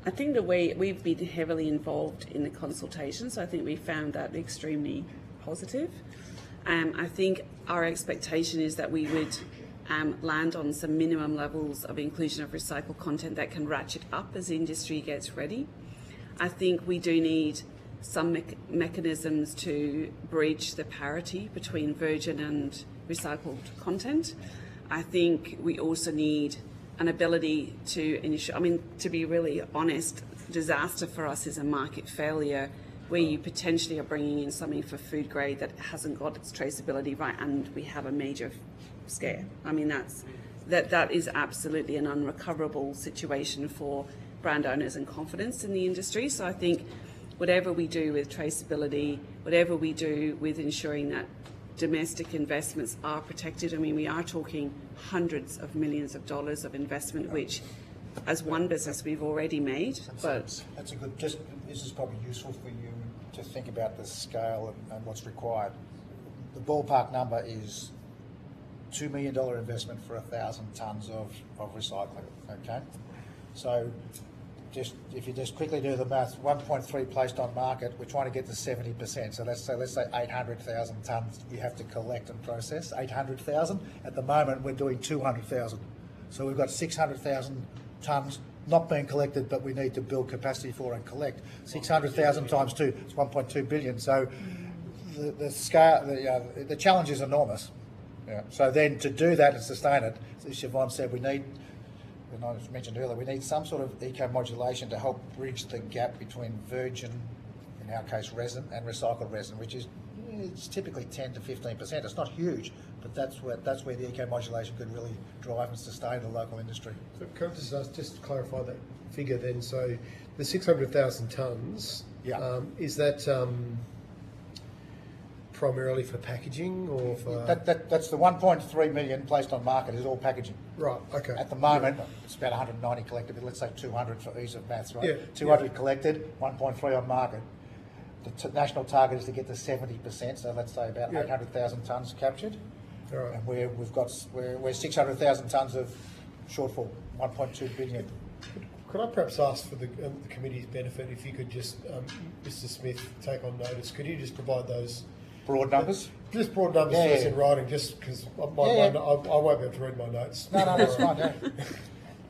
I think the way we've been heavily involved in the consultation, so I think we found that extremely positive. I think our expectation is that we would land on some minimum levels of inclusion of recycled content that can ratchet up as the industry gets ready. I think we do need some mechanisms to bridge the parity between virgin and recycled content. I think we also need an ability to ensure, to be really honest, disaster for us is a market failure where you potentially are bringing in something for food grade that hasn't got its traceability right, and we have a major scare. That is absolutely an unrecoverable situation for brand owners and confidence in the industry. So I think whatever we do with traceability, whatever we do with ensuring that domestic investments are protected. We are talking hundreds of millions of dollars of investment, which, as one business, we've already made. But that's a good. This is probably useful for you to think about the scale and what's required. The ballpark number is $2 million investment for 1,000 tonnes of recycling. Okay, so if you just quickly do the math, 1.3 placed on market, we're trying to get to 70%. So let's say 800,000 tonnes we have to collect and process. 800,000. At the moment, we're doing 200,000. So we've got 600,000 tonnes not being collected, but we need to build capacity for and collect. 600,000 times 2, it's 1.2 billion. So the scale, the challenge is enormous. Yeah. So then to do that and sustain it, as Siobhan said, we need, and I mentioned earlier, we need some sort of eco-modulation to help bridge the gap between virgin, in our case resin, and recycled resin, which is it's typically 10 to 15%. It's not huge, but that's where the eco-modulation could really drive and sustain the local industry. So can I just clarify that figure then? So the 600,000 tonnes, is that primarily for packaging or for? That's the 1.3 million placed on market is all packaging. Right, okay. At the moment, it's about 190 collected, but let's say 200 for ease of maths, right? Yeah, 200 collected, 1.3 on market. The national target is to get to 70%, so let's say about 800,000 tonnes captured. All right. And we're 600,000 tonnes of shortfall, 1.2 billion. Could I perhaps ask for the committee's benefit if you could just, Mr. Smith, take on notice? Could you just provide those broad numbers? Just broad numbers Yeah, to us yeah. in writing, just because I won't be able to read my notes. No, that's fine. Yeah.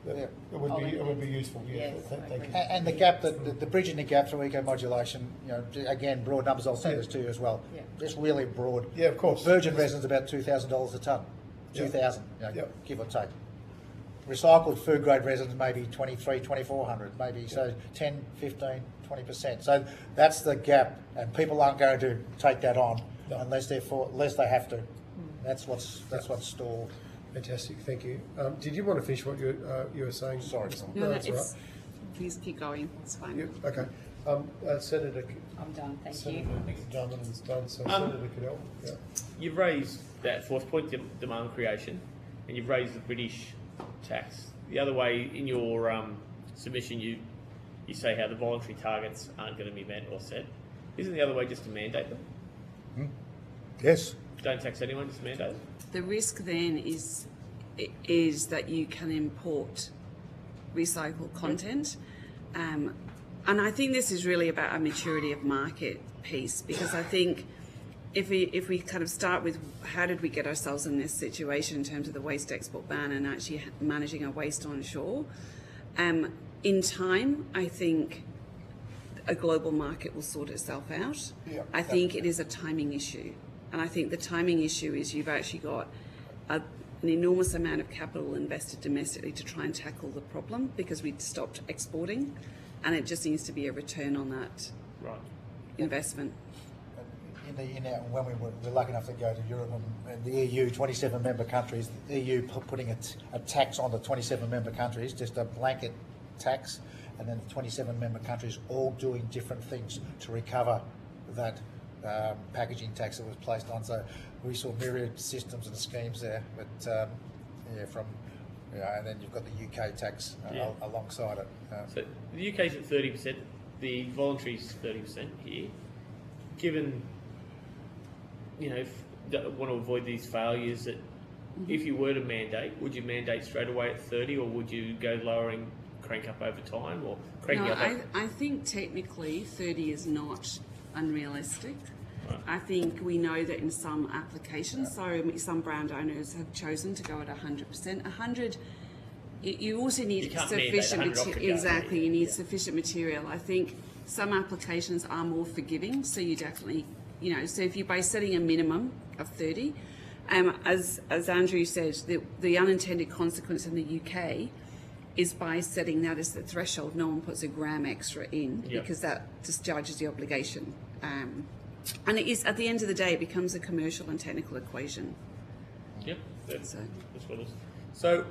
It would be useful. Yeah, thank you. And the gap, the bridging the gap through eco-modulation, again, broad numbers, I'll send this to you as well. Yeah. Just really broad. Yeah, of course. Virgin resin's about $2,000 a tonne, Yeah. 2,000, give or take. Recycled food grade resins maybe 2,400, maybe, so 10, 15, 20%. So that's the gap, and people aren't going to take that on unless they have to. That's what's stalled. Fantastic, thank you. Did you want to finish what you were saying? Sorry. No, that's all right. Please keep going. It's fine. Yeah, okay. Senator. I'm done, thank Senator you. Drummond's done, so Senator Cadell. Yeah. You've raised that fourth point, demand creation, and you've raised the British tax. The other way in your submission, you say how the voluntary targets aren't going to be met or set. Isn't the other way just to mandate them? Yes. Don't tax anyone, just mandate it? The risk then is that you can import recycled content. And I think this is really about a maturity of market piece, because I think if we kind of start with how did we get ourselves in this situation in terms of the waste export ban and actually managing our waste on shore, in time, I think a global market will sort itself out. Yeah, I think it is a timing issue. And I think the timing issue is you've actually got an enormous amount of capital invested domestically to try and tackle the problem because we'd stopped exporting, and it just needs to be a return on that investment. When we were lucky enough to go to Europe and the EU, 27 member countries, the EU putting a tax on the 27 member countries, just a blanket tax, and then the 27 member countries all doing different things to recover that packaging tax that was placed on. So we saw myriad systems and schemes there, but and then you've got the UK tax alongside it. So the UK's at 30%, the voluntary's 30% here. Given, want to avoid these failures, that if you were to mandate, would you mandate straight away at 30, or would you go lowering, crank up over time, or cranking up? I think technically 30 is not unrealistic. Right. I think we know that in some applications, some brand owners have chosen to go at 100%. 100, you also need sufficient material. Exactly, you need sufficient material. I think some applications are more forgiving, so you definitely, so if you by setting a minimum of 30, as Andrew said, the unintended consequence in the UK is by setting that as the threshold, no one puts a gram extra in because that discharges the obligation. And it is, at the end of the day, it becomes a commercial and technical equation. Yep, that's what it is. So,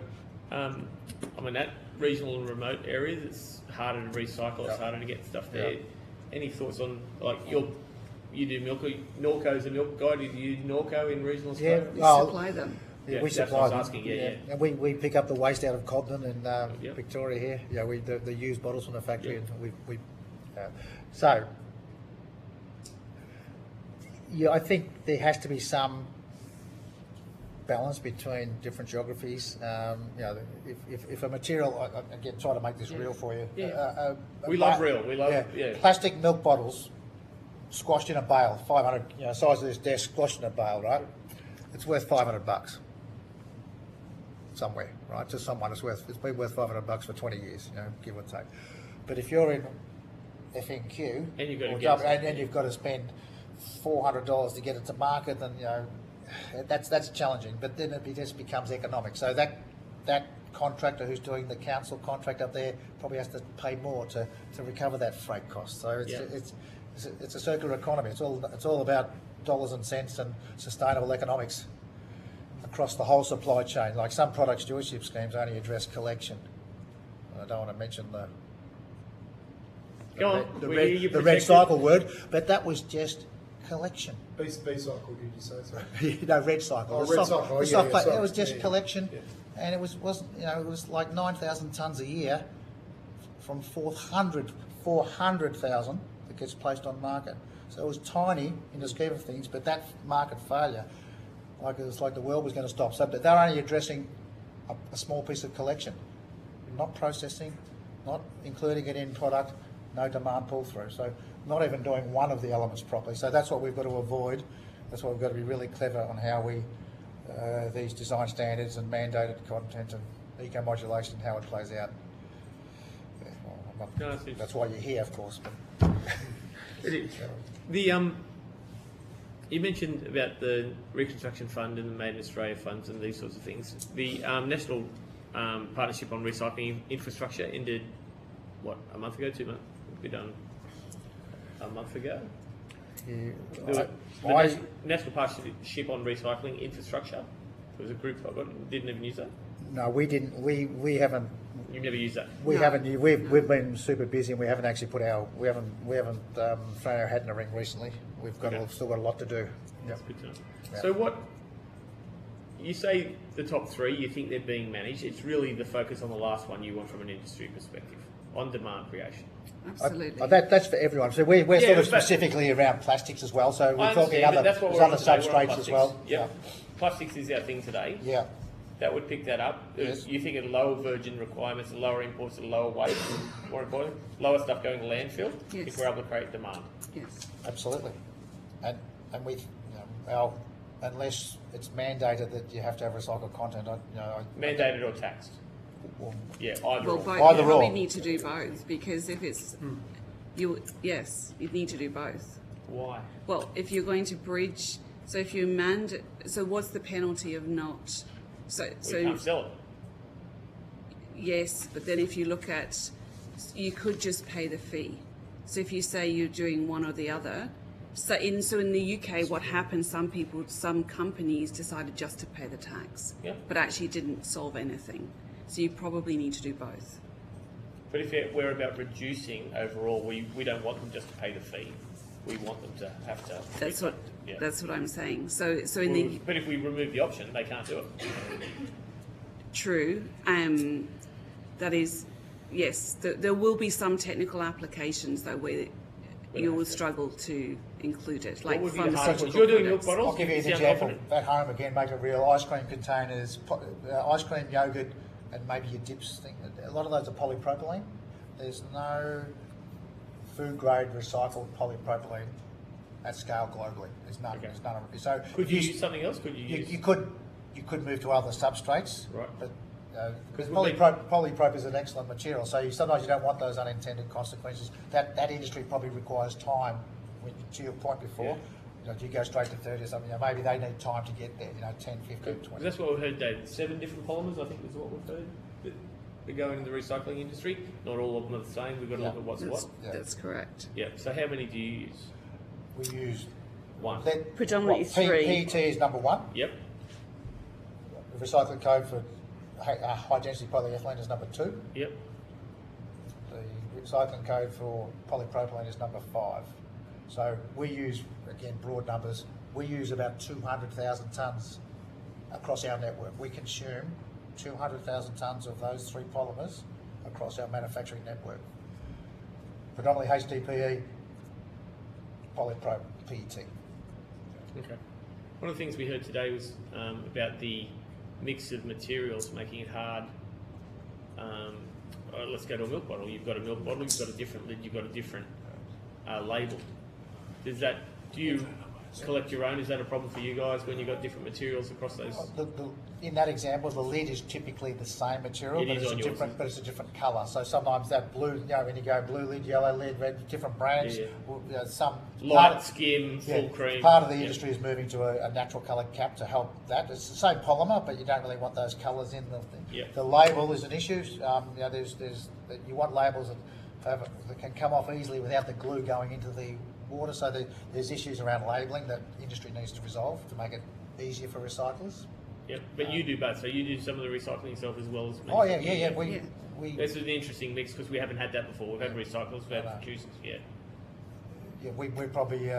that regional and remote areas, it's harder to recycle, it's harder to get stuff there. Any thoughts on, you do Milko, Norco's a milk guy, do you do Norco in regional Australia? We supply them. Yeah, we that's supply what I them. was asking, And we pick up the waste out of Cobden and Victoria here. Yeah, the used bottles from the factory, and so. Yeah, I think there has to be some balance between different geographies. If a material, again, try to make this real for you. We love real. We love plastic milk bottles squashed in a bale, 500, size of this desk, squashed in a bale, right? It's worth $500 somewhere, right? To someone, it's been worth $500 for 20 years, give or take. But if you're in FNQ and you've got to spend $400 to get it to market, then that's challenging. But then it just becomes economic. So that contractor who's doing the council contract up there probably has to pay more to recover that freight cost. So it's a circular economy. It's all about dollars and cents and sustainable economics across the whole supply chain. Like some product stewardship schemes only address collection. I don't want to mention the red cycle word, but that was just collection. B-cycle, did you say? Sorry. No, red cycle. Oh, The red soft- cycle. Oh, the yeah, soft yeah, plate. sorry. It was just Yeah. collection, Yeah. and it wasn't, it was like 9,000 tonnes a year from 400,000 that gets placed on market. So it was tiny in the scheme of things, but that market failure, like it was like the world was going to stop. So they're only addressing a small piece of collection, not processing, not including it in product, no demand pull through. So not even doing one of the elements properly. So that's what we've got to avoid. That's why we've got to be really clever on how we, these design standards and mandated content and eco-modulation, how it plays out. Yeah, well, that's why you're here, of course. But it is. You mentioned about the Reconstruction Fund and the Made in Australia funds and these sorts of things. The National Partnership on Recycling Infrastructure ended, what, a month ago, 2 months? We've done a month ago. The National Partnership on Recycling Infrastructure. It was a group I didn't even use that. no, we didn't. We haven't. You've never used that. We haven't. We've been super busy, and we haven't actually put our. We haven't thrown our hat in the ring recently. We've got still got a lot to do. That's good to know. So what you say the top three, you think they're being managed. It's really the focus on the last one you want from an industry perspective, on demand creation. Absolutely. That's for everyone. So we're sort of specifically around plastics as well. So we're talking other substrates as well. Yeah. Plastics is our thing today. Yeah. That would pick that up. Yes. You think at lower virgin requirements, lower imports, and lower waste, more important, lower stuff going to landfill, if we're able to create demand. Yes. Absolutely. And we, unless it's mandated that you have to have recycled content, Mandated or taxed? Yeah, either Well, or. both. You probably need to do both, because if it's you need to do both. Why? Well, if you're going to bridge, so if you so what's the penalty of not? So We can't sell it. Yes, but then if you look at, you could just pay the fee. So if you say you're doing one or the other, so in the UK, what happened? Some companies decided just to pay the tax, but actually didn't solve anything. So you probably need to do both. But if we're about reducing overall, we don't want them just to pay the fee. We want them to have to. That's what I'm saying. So But if we remove the option, they can't do it. True. That is, yes. There will be some technical applications though where you will struggle to include it, like pharmaceutical You're doing milk products. bottles. I'll give you an example. At home again, make it real. Ice cream containers, ice cream yogurt, and maybe your dips thing. A lot of those are polypropylene. There's no food grade recycled polypropylene at scale globally. There's none. There's none of it. So could you use something else? Could you use? You could move to other substrates. Right. But because polyprop is an excellent material, so sometimes you don't want those unintended consequences. That industry probably requires time. To your point before, do you go straight to 30 or something? Maybe they need time to get there. 10, 15, 20. That's what we've heard, David. 7 different polymers, I think, is what we've heard. That go into the recycling industry. Not all of them are the same. We've got to look at what's what. That's correct. Yeah. So how many do you use? We use one. Predominantly three. PET is number one. Yep. The recycling code for high density polyethylene is number 2. Yep. The recycling code for polypropylene is number 5. So we use, again, broad numbers, we use about 200,000 tonnes across our network. We consume 200,000 tonnes of those 3 polymers across our manufacturing network. Predominantly HDPE, polypropylene, PET. Okay. One of the things we heard today was about the mix of materials making it hard. Let's go to a milk bottle. You've got a milk bottle, you've got a different lid, you've got a different label. Do you collect your own? Is that a problem for you guys when you've got different materials across those? In that example, the lid is typically the same material, but it's a different colour. So sometimes that blue, when you go blue lid, yellow lid, red, different brands. Some light skim, full cream. Part of the industry is moving to a natural coloured cap to help that. It's the same polymer, but you don't really want those colours in the thing. The label is an issue. You want labels that can come off easily without the glue going into the water. So there's issues around labelling that industry needs to resolve to make it easier for recyclers. Yep, but you do both. So you do some of the recycling yourself as well as. Oh yeah. This is an interesting mix because we haven't had that before. We've had recyclers, we've had producers. Yeah, we're probably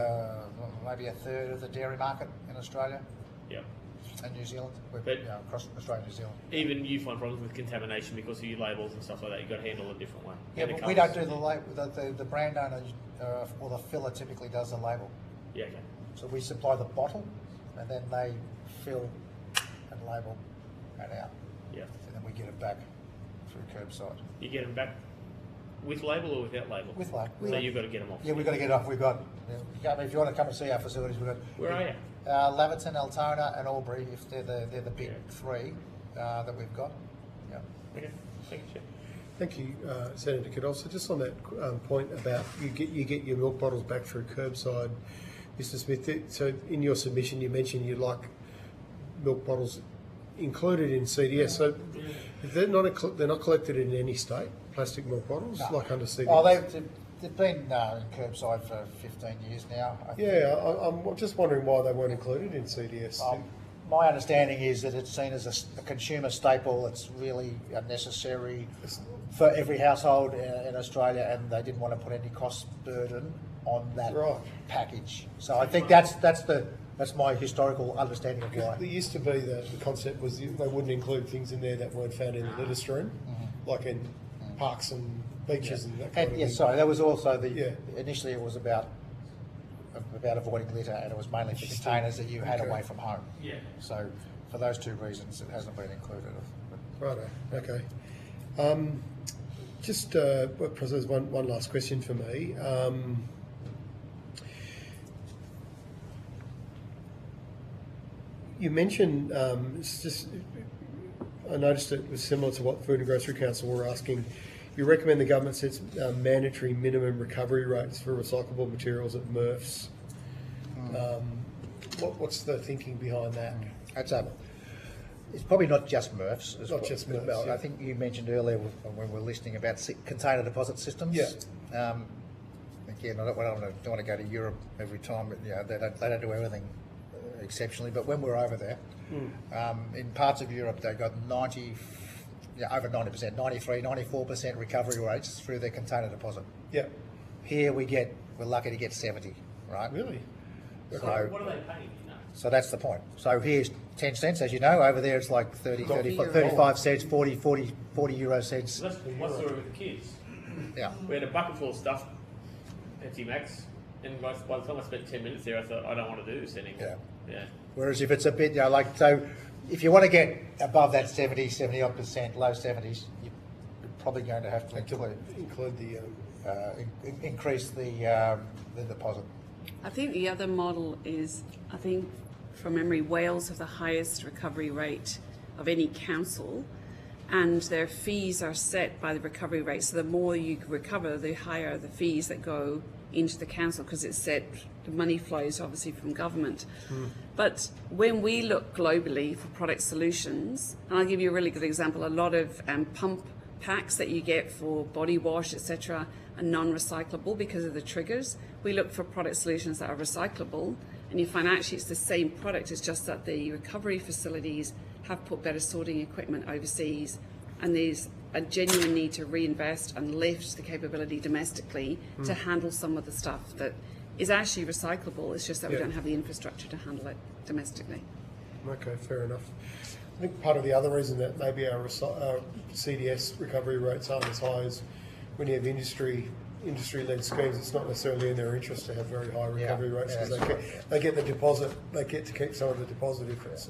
maybe a third of the dairy market in Australia. Yeah. And New Zealand. We're, But across Australia and New Zealand. even you find problems with contamination because of your labels and stuff like that. You've got to handle it a different way. Yeah, And but the we colours. don't do the label. The brand owner or the filler typically does the label. Yeah, okay. So we supply the bottle, and then they fill and label and out. Yeah. And then we get it back through curbside. You get them back with label or without label? With label. So you've got to get them off. Yeah, we've got to get it off. We've got. If you want to come and see our facilities, we've got. Where are you? Laverton, Altona, and Albury. If they're the big three that we've got. Yeah. Okay. Thank you, Chair. Thank you, Senator Cadolso. Just on that point about you get your milk bottles back through curbside, Mr. Smith. So in your submission, you mentioned you'd like milk bottles included in CDS. So they're not collected in any state. Plastic milk bottles, No. like under CDS. Oh, they've been in curbside for 15 years now. I think. Yeah, I'm just wondering why they weren't included in CDS. My understanding is that it's seen as a consumer staple. It's really necessary for every household in Australia, and they didn't want to put any cost burden on that package. So I think that's my historical understanding of why. There used to be the concept was they wouldn't include things in there that weren't found in the litter stream, like in parks and beaches and that kind of thing. Sorry, that was also initially it was about avoiding litter, and it was mainly for containers that you had away from home. Yeah. So for those two reasons, it hasn't been included. Righto, okay. Just there's one last question for me. You mentioned, it's just, I noticed it was similar to what Food and Grocery Council were asking. You recommend the government sets mandatory minimum recovery rates for recyclable materials at MRFs. What's the thinking behind that? It's probably not just MRFs. Not just MRFs, Well, yeah. I think you mentioned earlier when we were listening about container deposit systems. Yeah. Again, I don't want to go to Europe every time, but they don't do everything exceptionally. But when we're over there, in parts of Europe, they've got over 90%, 93, 94% recovery rates through their container deposit. Yeah. Here we're lucky to get 70, right? Really? So, What are they paying? You know? so that's the point. So here's 10 cents, as you know. Over there it's like 35 cents, 40 euro cents. That's my story with the kids. Yeah. We had a bucket full of stuff, Pepsi Max, and by the time I spent 10 minutes there, I thought, I don't want to do this anymore. Yeah. Whereas if it's a bit, if you want to get above that 70 odd percent, low 70s, you're probably going to have to include the increase the deposit. I think the other model is, I think from memory, Wales have the highest recovery rate of any council, and their fees are set by the recovery rate. So the more you recover, the higher the fees that go into the council, because it's set, the money flows obviously from government. But when we look globally for product solutions, and I'll give you a really good example, a lot of pump packs that you get for body wash, etc., are non-recyclable because of the triggers. We look for product solutions that are recyclable, and you find actually it's the same product, it's just that the recovery facilities have put better sorting equipment overseas, and there's a genuine need to reinvest and lift the capability domestically to handle some of the stuff that is actually recyclable. It's just that we don't have the infrastructure to handle it domestically. Okay, fair enough. I think part of the other reason that maybe our CDS recovery rates aren't as high is when you have industry-led schemes, it's not necessarily in their interest to have very high recovery rates because they get the deposit, they get to keep some of the deposit if it's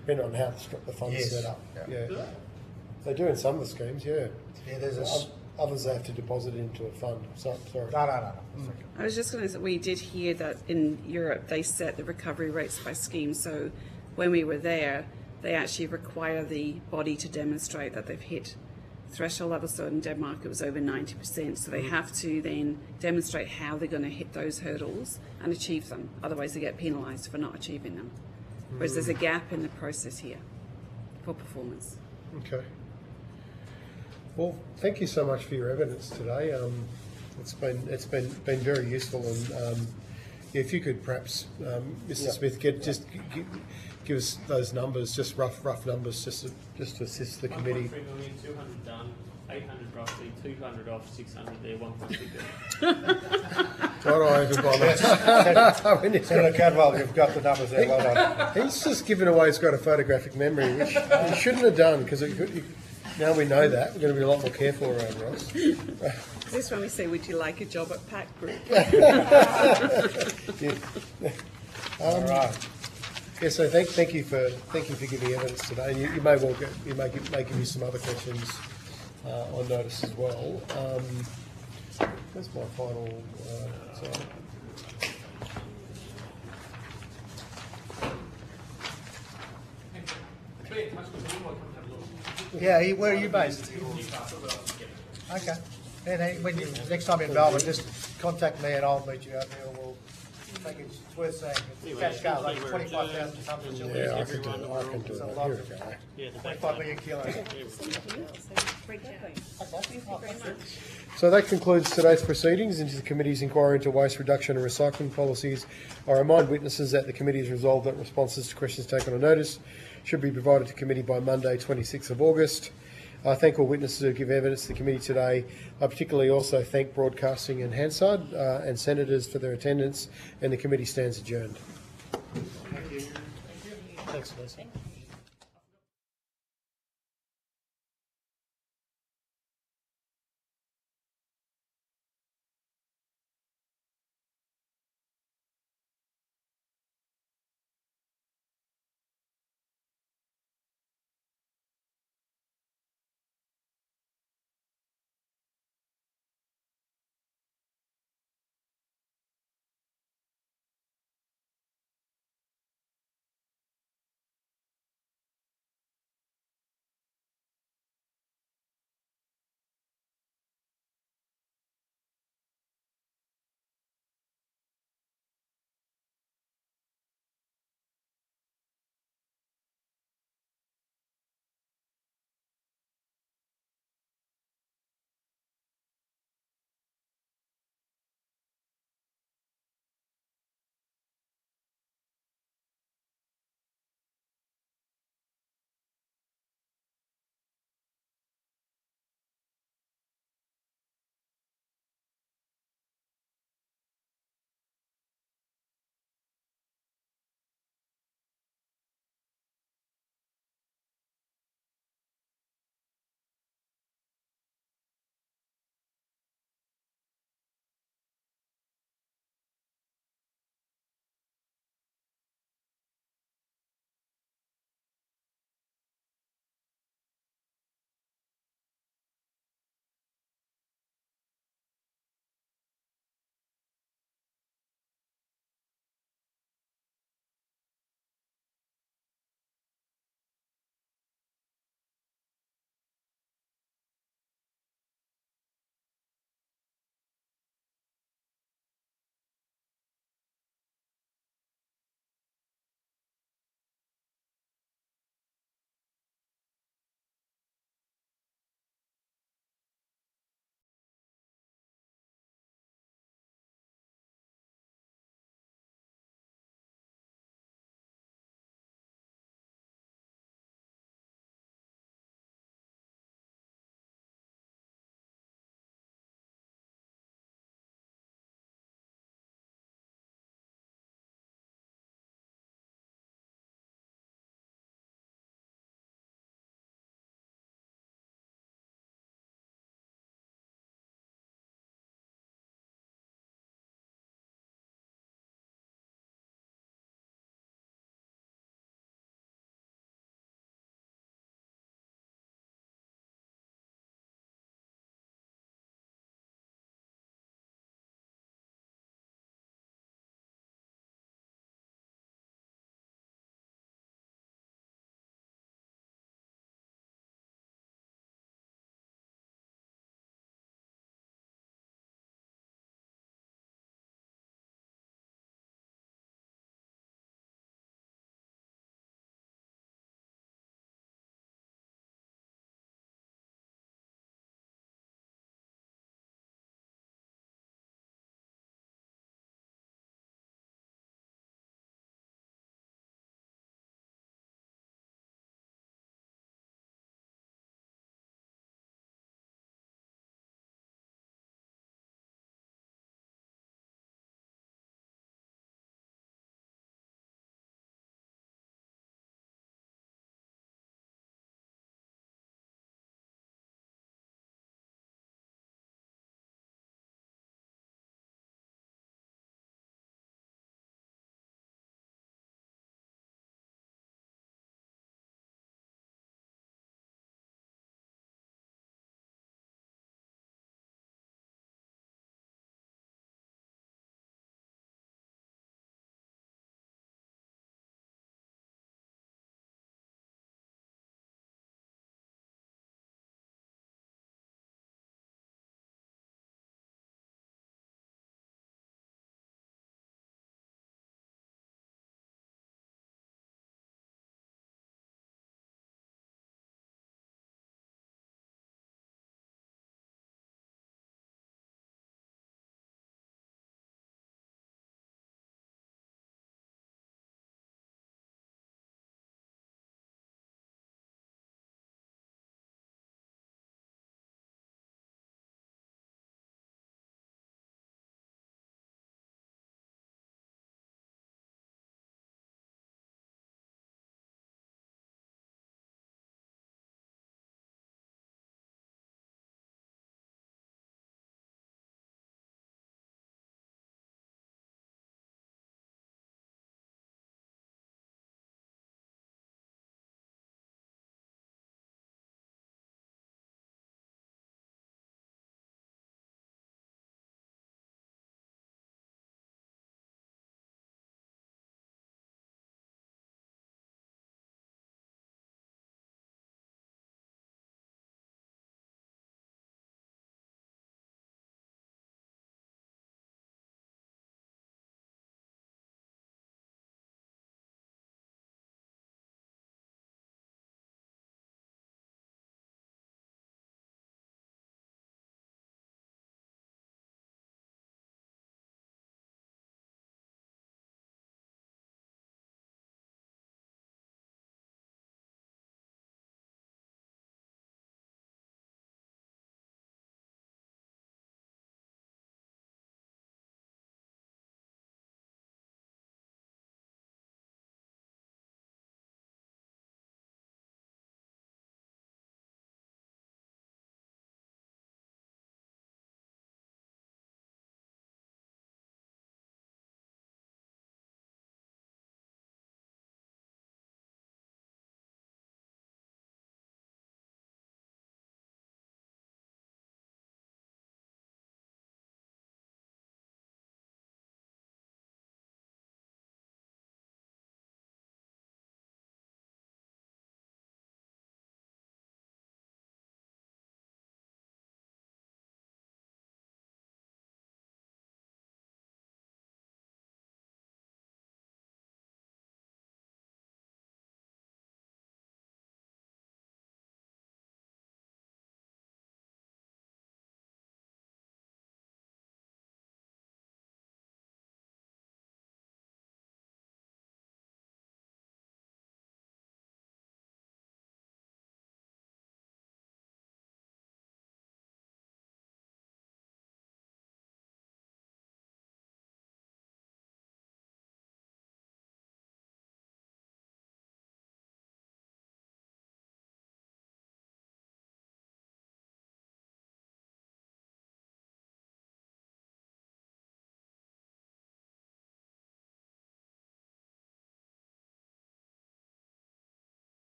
depending on how the fund's set up. Yeah. They do in some of the schemes, yeah. There's others they have to deposit into a fund. Sorry. No. I was just going to say, we did hear that in Europe they set the recovery rates by scheme. So when we were there, they actually require the body to demonstrate that they've hit threshold levels. So in Denmark it was over 90%. So they have to then demonstrate how they're going to hit those hurdles and achieve them. Otherwise they get penalised for not achieving them. Whereas there's a gap in the process here for performance. Okay. Well, thank you so much for your evidence today. It's been very useful, and if you could perhaps, Mr. Smith, give us those numbers, just rough numbers, just to assist the committee. 1.3 million, 200 done, 800 roughly, 200 off, 600 there, 1.6 Senator Cadwell, you've got the numbers there. Well done. He's just given away he's got a photographic memory, which he shouldn't have done, because now we know that. We're going to be a lot more careful around Ross. Is this when we say, would you like a job at Pact Group? All right. Yeah, so thank you for giving evidence today. And you may well may give you some other questions on notice as well. That's my final. Yeah, where are you based? Okay. And when next time in Melbourne, just contact me and I'll meet you out there. I think it's worth saying. Cash scale, like 25,000 tonnes of chili. Yeah, I can do it. It's a lot. Here we go. 25 million kilos. So that concludes today's proceedings into the committee's inquiry into waste reduction and recycling policies. I remind witnesses that the committee has resolved that responses to questions taken on notice should be provided to committee by Monday, 26th of August. I thank all witnesses who give evidence to the committee today. I particularly also thank Broadcasting and Hansard and senators for their attendance, and the committee stands adjourned. Thank you. Thanks, Liz.